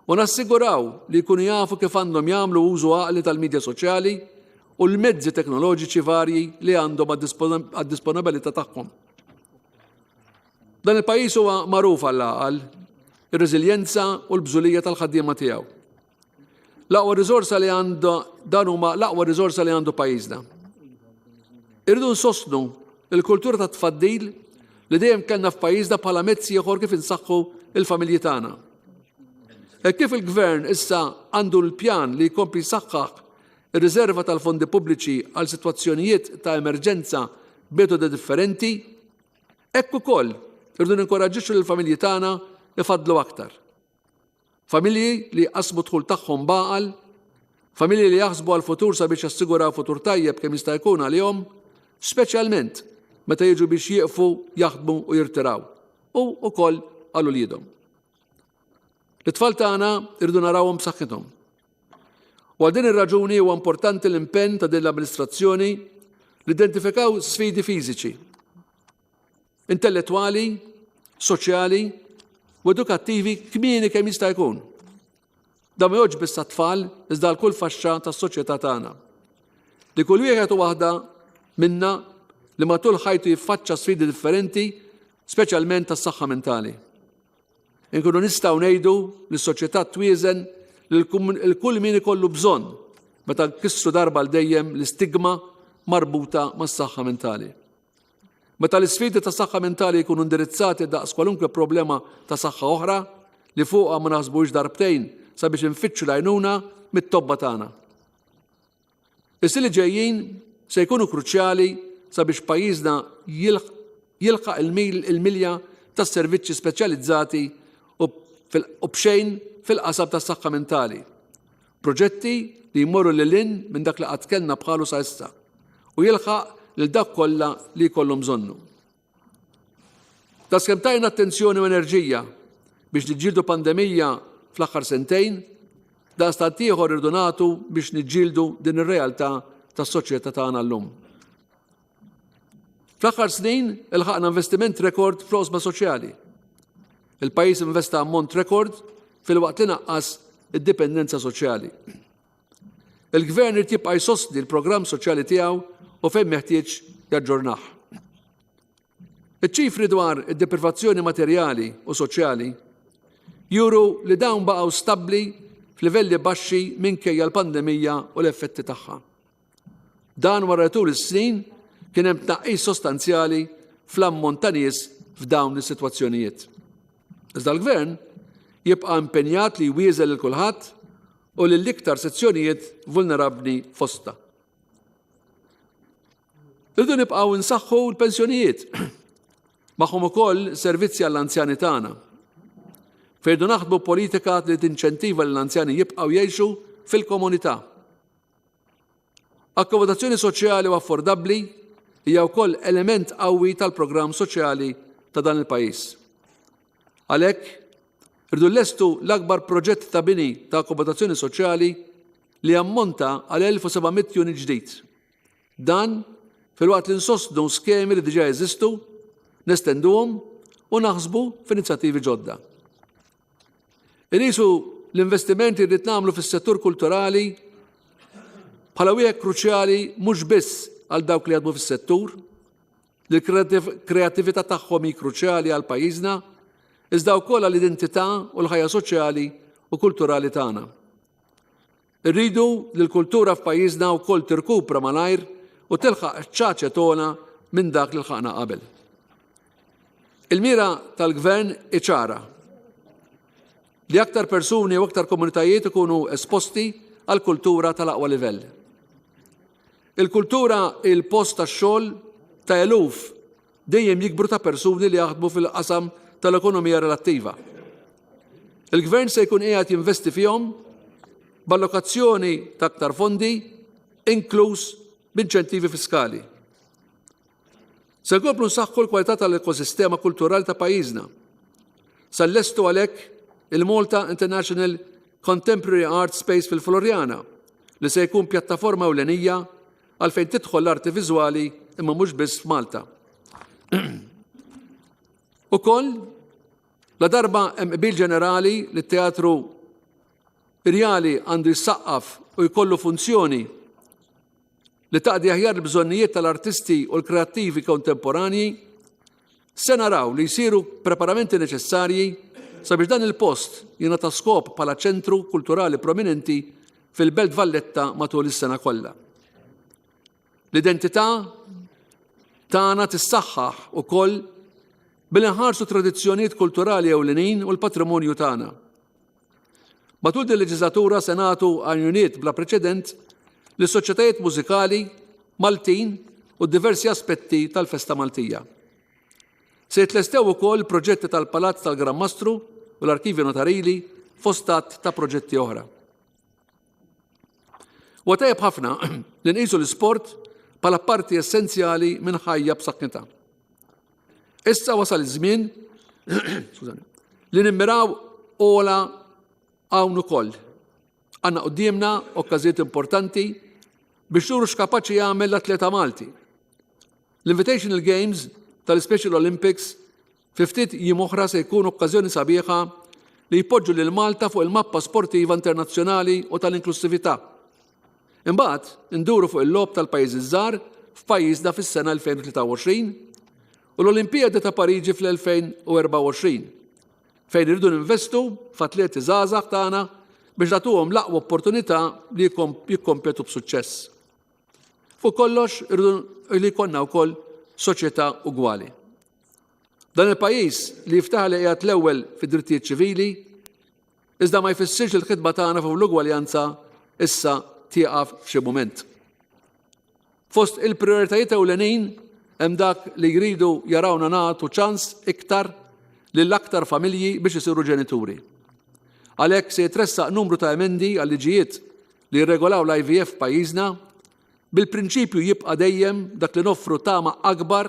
u nassiguraw li jkunu jafu kif għandhom jagħmlu użu għaqli tal-medja soċjali u l-mezzi teknoloġiċi varji li għandhom għad-disponibilità tagħhom. Dan il-pajjiż huwa magħruf għall-għaqal, ir-reżiljenza u l-bżulija tal-ħaddiema tiegħu. L-aqwa riżorsa li għandu dan huma l-aqwa riżorsa li għandu pajjiżna. Irridu nsostnu l-kultura ta' tfaddil li dejjem kellna f'pajjiżna bħala mezz ieħor kif insaħħu il-familji tagħna. Kif il-Gvern issa għandu l-pjan li jkompli jsaħħaħ ir-riserva tal-fondi pubbliċi għal sitwazzjonijiet ta' emerġenza b'metodi differenti, hekk ukoll irridu ninkoraġġixxu lill-familji tagħna ifadlu aktar. Familji li jqasmu dħul tagħhom baqal, familji li jaħsbu għal-futur sabiex jassiguraw futur tajjeb kemm jista' jkun għalihom, speċjalment meta jiġu biex jieqfu, jaħdmu u jirtiraw, u wkoll għal uliedhom. L-tfal tagħna irridu narawhom b'saħħithom. U għal din ir-raġuni huwa importanti l-impenn ta' din l-amministrazzjoni li identifikaw sfidi fiżiċi, intellettwali, soċjali u edukattivi kmieni kemm jista' jkun. Da ma joġ biss tfal iżda l-kull faxxa tas-soċjetà tagħna. Li kull wieħed u waħda minna li matul ħajtu jiffaċċa sfidi differenti, speċjalment tas-saħħa mentali. Inkunu nistgħu ngħidu li s-soċjetà twieżen li l-kull min ikollu bżonn meta nkissru darba l dejjem l-istigma marbuta mas-saħħa mentali. Meta l-isfidi ta' saħħa mentali jkunu indirizzati daqs kwalunkwe problema ta' saħħa oħra li fuqha ma naħsbux darbtejn sabiex infittxu l-għajnuna mit-tobba tagħna. Is-sili ġejjin se jkunu kruċjali sabiex pajjiżna jilħaq il-milja tas servizzi speċjalizzati u bxejn fil-qasab tas saħħa mentali. Proġetti li jmorru lil-in minn dak li qatt kellna bħalu sa issa u jilħaq lil dak kollha li jkollhom bżonnu. Ta' skemm tajna attenzjoni u enerġija biex niġġieldu pandemija fl-aħħar sentejn, daqstant ieħor irdu nagħtu biex niġġieldu din ir-realtà tas-soċjetà tagħna llum. Fl-aħħar snin ilħaqna investiment rekord fl-oqsma soċjali. Il-pajjiż investa ammont rekord fil-waqt li naqqas id-dipendenza soċjali. Il-Gvern irid jibqa' jsostni l-programm soċjali tiegħu u fejn meħtieġ jaġġornah. Iċ-ċifri dwar id-deprivazzjoni materjali u soċjali juru li dawn baqgħu stabbli f'livelli baxxi minkejja l-pandemija u l-effetti tagħha. Dan wara tul is-snin kien hemm tnaqqis sostanzjali fl-ammont ta' nies f'dawn is-sitwazzjonijiet. Iżda l-Gvern jibqa' impenjat li jwieżel lil kulħadd u lill-iktar sezzjonijiet vulnerabbli fostha. Irridu nibqgħu nsaħħu l-pensjonijiet magħhom ukoll servizzi għall-anzjani tagħna. Fejn naħdmu politika li tinċentiva l-anzjani jibqgħu jgħixu fil-komunità. Akkomodazzjoni soċjali u affordabbli hija wkoll element qawwi tal-programm soċjali ta' dan il-pajjiż. Għalhekk irridu nlestu l-akbar proġett ta' bini ta' akkomodazzjoni soċjali li ammonta għal 1700 unit ġdid. Dan fil-waqt li nsostnu skemi li diġà jeżistu, nestenduhom u naħsbu f'inizjattivi ġodda. Inisu l-investimenti li nagħmlu fis-settur kulturali bħala wieħed kruċjali mhux biss għal dawk li jaħdmu fis-settur, li l-kreattività tagħhom hi kruċjali għal pajjiżna, iżda wkoll għall-identità u l-ħajja soċjali u kulturali tagħna. Irridu li l-kultura f'pajjiżna wkoll tirkupra malajr u tilħaq ċaċa tona minn dak li lħaqna qabel. Il-mira tal-Gvern iċara li aktar persuni u aktar komunitajiet ikunu esposti għal kultura tal-aqwa livell. Il-kultura il-post tax-xogħol ta' eluf dejjem jikbru ta' persuni li jaħdmu fil-qasam tal-ekonomija relattiva. Il-Gvern se jkun qiegħed jinvesti fihom b'allokazzjoni ta' aktar fondi, inkluż b'inċentivi fiskali. Se nkomplu nsaħħu l-kwalità tal-ekosistema kulturali ta' pajjiżna. Sallestu għalhekk il-Malta International Contemporary Art Space fil-Florjana li se jkun pjattaforma ewlenija għalfejn tidħol l-arti viżwali imma mhux biss f'Malta. Ukoll la darba hemm qbil ġenerali li t-teatru irjali għandu jsaqqaf u jkollu funzjoni li taqdi aħjar l-bżonnijiet tal-artisti u l-kreattivi kontemporanji, se naraw li jsiru preparamenti neċessarji sabiex dan il-post jingħata skop bħala ċentru kulturali prominenti fil-Belt Valletta matul is-sena kollha. L-identità tagħna tissaħħaħ ukoll bil-inħarsu tradizzjonijiet kulturali ewlenin u l-patrimonju tagħna. Matul din il-leġislatura se nagħtu għajnuniet bla preċedent lis soċjetajiet mużikali Maltin u diversi aspetti tal-Festa Maltija. Se jitlestew ukoll proġetti tal-Palazz tal-Gran Mastru u l-Arkivi Notarili fostat ta' proġetti oħra. U tajjeb ħafna li nqisu l-isport bħala parti essenzjali minn ħajja b'saħħitha. Issa wasal iż-żmien li nimmiraw ola hawn ukoll. Għandna qudiemna okkażijiet importanti biex nuru x'kapaċi jagħmel l-atleta Malti. L-Invitational Games tal-Special Olympics fi ftit jiem oħra se jkun okkażjoni sabiħa li jpoġġu lil Malta fuq il-mappa sportiva internazzjonali u tal-inklusività. Imbagħad induru fuq il-logħob tal-pajjiżi żgħar f'pajjiżna fis-sena 2023 u l-Olimpijadi ta' Pariġi fl-2024 fejn irridu ninvestu f'atleti żgħażagħ tagħna biex nagħtuhom l-aqwa opportunità li jikkompetu b'suċċess. Fuq kollox irridu li jkollna wkoll soċjetà ugwali. Dan il-pajjiż li jiftaħ li qiegħed l-ewwel fid-drittijiet ċivili iżda ma jfissirx il-ħidma tagħna fuq l-ugwaljanza issa tieqaf f'xi mument. Fost il-prijoritajiet ewlenin hemm dak li jridu jarawna nagħtu ċans iktar lill-aktar familji biex isiru ġenituri. Għalhekk se jitressaq numru ta' emendi għal liġijiet li jirregolaw l-IVF f'pajjiżna bil-prinċipju jibqa' dejjem dak li noffru tama akbar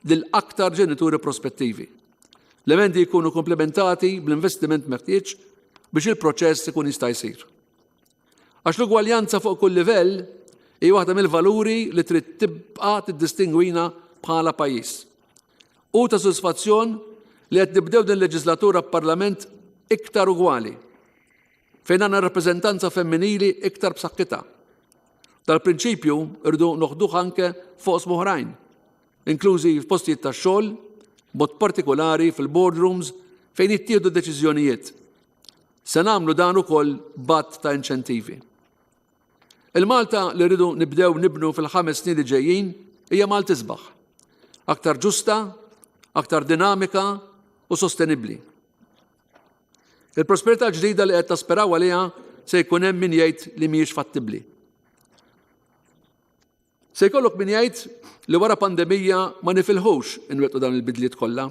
lill-aktar ġenituri prospettivi. L-emendi jkunu komplementati bl-investiment meħtieġ biex il-proċess ikun jista' jsir. Għax l-ugwaljanza fuq kull livell hija waħda mill-valuri li trid tibqa' tiddistingwina bħala pajjiż. U ta' sodisfazzjon li qed nibdew din il-leġislatura b'Parlament iktar ugwali, fejn għandna rappreżentanza femminili iktar b'saħħitha. Tal-prinċipju irdu noħduh anke fuq oħrajn, inklużi f'postijiet tax-xogħol, b'mod partikolari fil-boardrooms fejn jittieħdu deċiżjonijiet. Se nagħmlu dan ukoll b'att ta' inċentivi. Il-Malta li rridu nibdew nibnu fil-5 snin li ġejjin hija Malta isbaħ, aktar ġusta, aktar dinamika u sostenibbli. Il-prosperità ġdida li qed tasperaw għaliha se jkun hemm min jgħid li mhijiex fattibbli. Se jkollok min jgħid li wara pandemija ma nifilħux inwettqu dan il-bidliet kollha,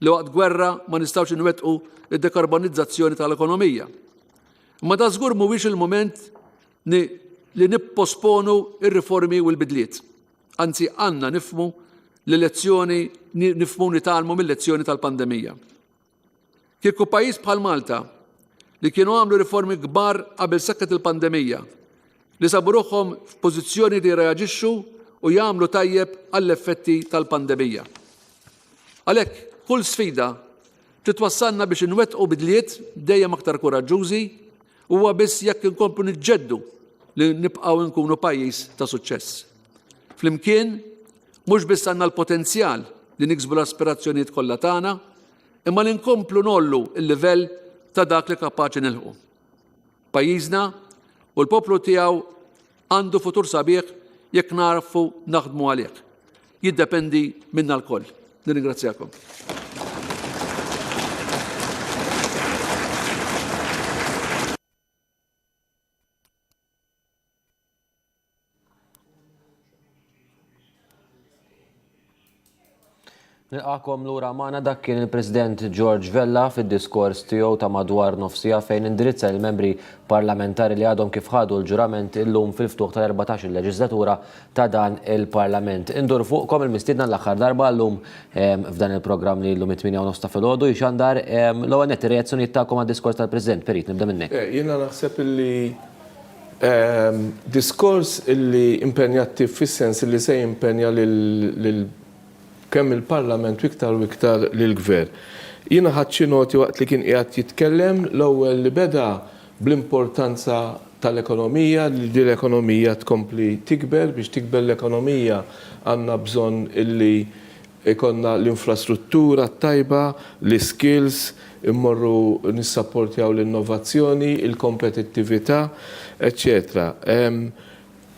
li waqt gwerra ma nistgħux inwettqu id-dekarbonizzazzjoni tal-ekonomija. Ma da żgur mhuwiex il-mument li nipposponu ir-riformi u l-bidliet. Anzi għandna nifhmu l-elezzjoni nifhmu nitalmu mill-lezzjoni tal-pandemija. Kieku pajjiż bħal Malta li kienu għamlu riformi kbar qabel sekket il-pandemija li sabu ruħhom f'pożizzjoni li reaġixxu u jagħmlu tajjeb għall-effetti tal-pandemija. Għalhekk kull sfida titwassalna biex inwettqu bidliet dejjem aktar kuraġġużi huwa biss jekk inkomplu niġġeddu li nibqgħu nkunu pajjiż ta' suċċess. Flimkien mhux biss għandna l-potenzjal li niksbu l-aspirazzjonijiet kollha tagħna, imma li nkomplu nollu l-livell ta' dak li kapaċi nilħu. Pajjiżna u l-poplu tiegħu għandu futur sabiħ jekk narfu naħdmu għalih. Jiddependi minna l-koll. Nirringrazzjakom. Nilqakom lura magħna dak kien il-President George Vella fid-diskors tiegħu ta' madwar nofsija fejn indirizza l-membri parlamentari li għadhom kif ħadu l-ġurament illum fil-ftuħ tal-14 il-leġislatura ta' dan il-Parlament. Indur fuqkom il-mistiedna l-aħħar darba llum f'dan il-programm li llum it-8 ta' filgħodu jixandar l-ewwel nett ir-reazzjonijiet tagħkom għad-diskors tal-President. Perit, nibda minnek. Jiena naħseb li Diskors illi impenjattiv fis-sens illi se jimpenja kemm il-Parlament u iktar lill-Gvern. Jiena ħadd noti waqt li kien qiegħed jitkellem l-ewwel li beda bl-importanza tal-ekonomija, li l-ekonomija tkompli tikber, biex tikber l-ekonomija għandna bżonn illi ikonna l-infrastruttura tajba, l-skills, immorru nissapportjaw l-innovazzjoni, il-kompetittività, etc.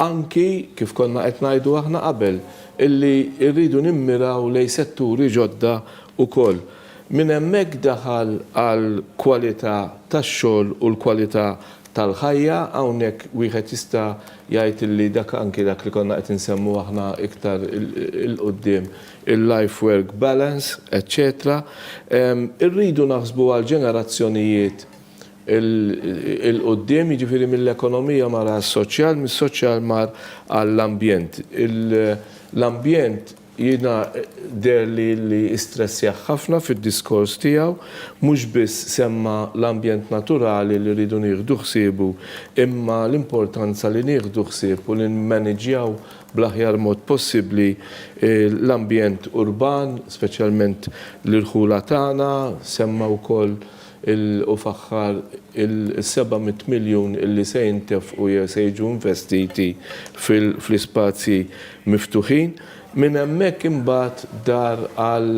Anki, kif konna qed ngħidu aħna qabel, illi rridu nimmiraw lej setturi ġodda wkoll. Minn hemmhekk daħal għal kwalità tax-xogħol u l-kwalità tal-ħajja, hawnhekk wieħed jista' jgħid illi dak anki dak li konna qed insemmu aħna iktar il-qudiem il-life-work balance, etc. Irridu naħsbu għal ġenerazzjonijiet il-qudiem, jiġifieri mill-ekonomija mar għas-soċjal, mis-soċjal mar għall-ambjent. L-ambjent jiena derli li istressjaħ ħafna fid-diskors tiegħu, mhux biss semma l-ambjent naturali li rridu nieħdu ħsiebu, imma l-importanza li nieħdu ħsieb u li nmaniġjaw bl-aħjar mod possibbli l-ambjent urban, speċjalment l-irħula tagħna, semma wkoll u faħħar il-700 miljun illi se jintefqu jew se jiġu investiti fl-ispazji miftuħin. Minn hemmhekk imbagħad dar għal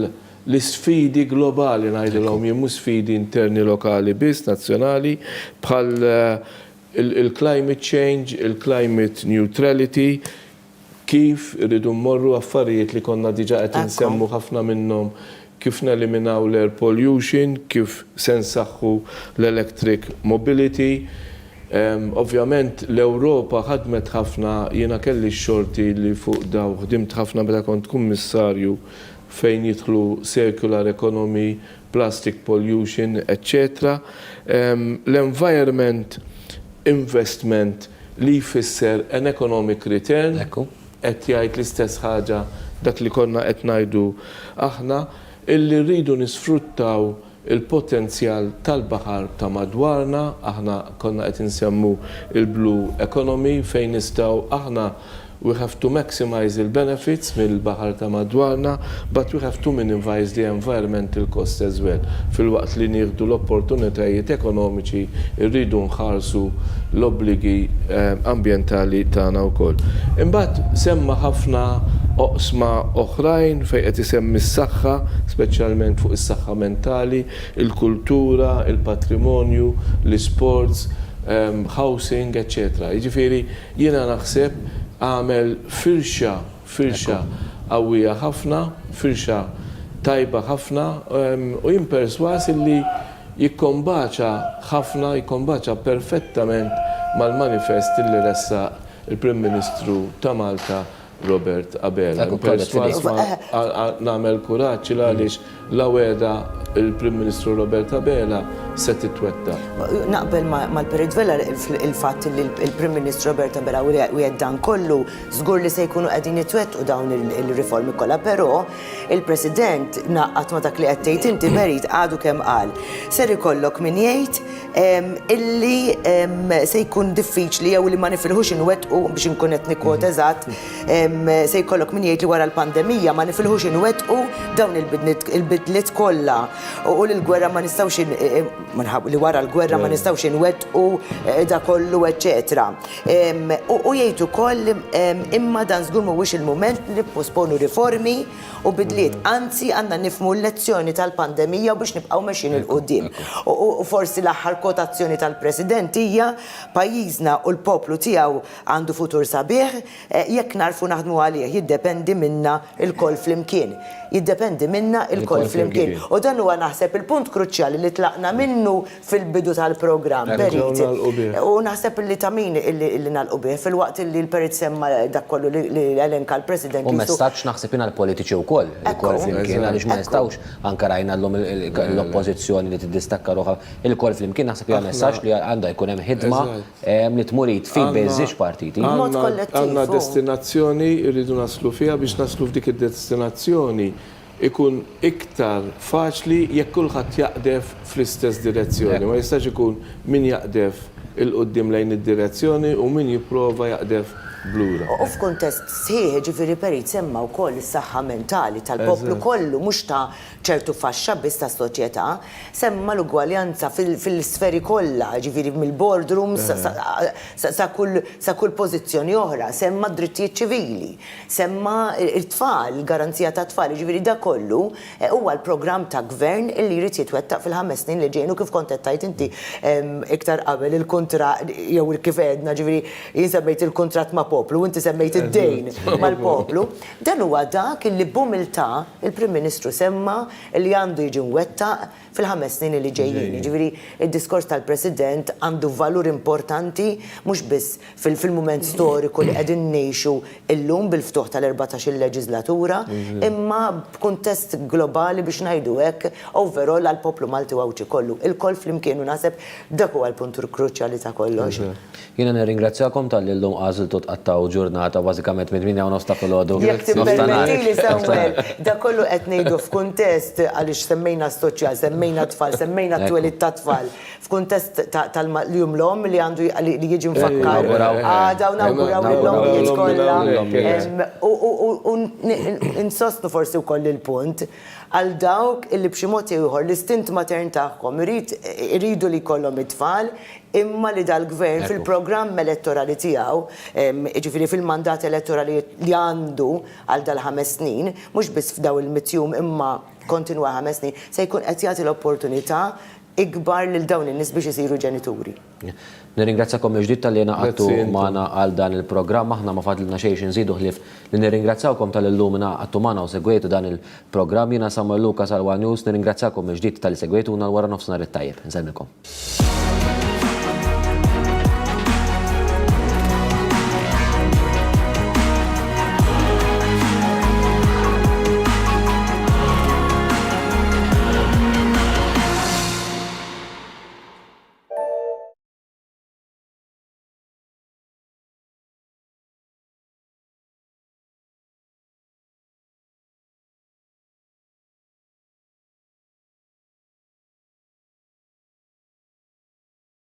l-isfidi globali ngħidilhom jemmu sfidi interni lokali biss nazzjonali bħal il-climate change, il-climate neutrality, kif irridu mmorru affarijiet li konna diġà qed insemmu ħafna minnhom, kif neliminaw l-air pollution, kif se nsaħħu l-electric mobility. Ovvjament l-Ewropa ħadmet ħafna, jiena kelli x-xorti li fuq daw, ħdimt ħafna meta kont kummissarju fejn jidħlu circular economy, plastic pollution, etc. L-environment investment li jfisser an economic return, qed jgħid l-istess ħaġa dak li konna qed ngħidu aħna, illi rridu nisfruttaw il-potenzjal tal-baħar ta' madwarna, aħna konna qed insemmu il-blue economy fejn nistgħu aħna we have to maximize the benefits mill-baħar ta' madwarna, but we have to minimize the environmental cost as well. Fil-waqt li nieħdu l-opportunitajiet ekonomiċi rridu nħarsu l-obbligi ambjentali tagħna wkoll. Imbagħad semma ħafna oqsma oħrajn fejn qed isemmi s-saħħa, speċjalment fuq is-saħħa mentali, il-kultura, il-patrimonju, l-isports, housing, etc. Jiġifieri jiena naħseb għamel firxa qawwija ħafna, firxa tajba ħafna u jimperswas li jikkombaċa ħafna, jikkombaċa perfettament mal-manifest li ressa il-Prim Ministru ta' Malta Robert Abela. Perswas nagħmel kuraġġ għaliex l-għaweda il-Prim Ministru Robert Abela se titwetta. Naqbel mal-Perit Vella il-fatt li il-Prim Ministru Robert Abela u dan kollu żgur li se jkunu qegħdin jitwettqu dawn il-riformi kollha, però il-President naqqat ma dak li qed tgħid inti Berit għadu kemm qal. Ser ikollok min jgħid illi se jkun diffiċli jew li ma nifilħux inwettqu biex inkun qed nikkwota eżatt, se jkollok min jgħid li wara l-pandemija ma nifilħux inwettqu dawn il-bidliet kollha u l-gwerra ma nistgħux li wara l-gwerra ma nistgħux inwettqu da kollu eċetera. U jgħid ukoll imma dan żgur mhuwiex il-mument li posponu riformi u bidliet, anzi għandna nifhmu l-lezzjoni tal-pandemija biex nibqgħu mexjin il-qudiem. U forsi l-aħħar kotazzjoni tal-President hija pajjiżna u l-poplu tiegħu għandu futur sabiħ jekk narfu naħdmu għalih, jiddependi minna il-koll flimkien. Jiddependi minna il-koll flimkien. U dan huwa naħseb il-punt kruċjali li tlaqna minnu fil-bidu tal-programm. U naħseb li ta' min li nagħlqu bih fil-waqt li l-Perit semma dak kollu li elenka l-President. U messaġġ naħseb jiena l-politiċi wkoll il-koll flimkien għaliex ma nistgħux anke rajna llum l-oppożizzjoni li tiddistakka ruħha il-koll flimkien naħseb hija messaġġ li għandha jkun hemm ħidma li tmur jitfid bejn żewġ partiti. Għandna destinazzjoni rridu naslu fiha biex naslu f'dik id-destinazzjoni ikun iktar faċli jekk kulħadd jaqdef fl-istess direzzjoni. Ma jistax ikun min jaqdef il-qoddim lejn id-direzzjoni u min jipprova jaqdef blura. U f'kuntest sħiħ ġifiri Perit semma wkoll is-saħħa mentali tal-poplu kollu mhux ta' ċertu faxxa biss ta' soċjetà, semma l-ugwaljanza fil-sferi kollha, ġifiri mill-boardroom sa kull pożizzjoni oħra, semma drittijiet ċivili, semma it-tfal, il-garanzija ta' tfal, ġifiri da kollu huwa l-programm ta' gvern illi jrid jitwettaq fil-5 snin li ġejnu kif kont qed tgħid inti iktar qabel il-kuntratt jew kif għedna ġifiri jinsemmejt il-kuntratt ma' poplu, inti semmejt id-dejn mal-poplu. Dan huwa dak li b'umiltà il-Prim Ministru semma li għandu jiġi mwettaq fil-5 snin li ġejjin. Ġifieri id-diskors tal-President għandu valur importanti mhux biss fil-mument storiku li qegħdin ngħixu illum bil-ftuħ tal-14 leġislatura, imma b'kuntest globali biex ngħidu hekk overall għall-poplu Malti Wawċi kollu. Il-koll flimkien u naħseb dak huwa l-puntur kruċjali ta' kollox. Jiena nirringrazzjakom tal-li llum għażiltu tqattaw ġurnata bażikament minn 8 ta' filgħodu. Jekk tippermettili Samuel, da kollu qed ngħidu f'kuntest għaliex semmejna soċjal, semmejna tfal, semmejna t-twelid ta' tfal, f'kuntest tal-jum l-om li għandu li jiġi mfakkar. Għada u nawguraw l-om kollha. U insostnu forsi wkoll il-punt għal dawk illi b'xi mod ieħor l-istint matern tagħhom iridu li jkollhom it-tfal imma li dal-gvern fil-programm elettorali tiegħu, ġifieri fil-mandat elettorali li għandu għal dal-5 snin, mhux biss f'daw il-mitjum imma kontinwa 5 snin, se jkun qed jagħti l-opportunità ikbar lil dawn in-nies biex isiru ġenituri. Nirringrazzakom il-ġdid tal-li naqgħu magħna għal dan il-programm, aħna ma fadlilna xejn nżidu ħlief li nirringrazzawkom tal-illum naqgħu magħna u segwejtu dan il-programm. Jiena Samuel Lukas għal One News, nirringrazzakom il-ġdid tal-li segwejtuna l wara nofsinhar it-tajjeb. Nsemmilkom.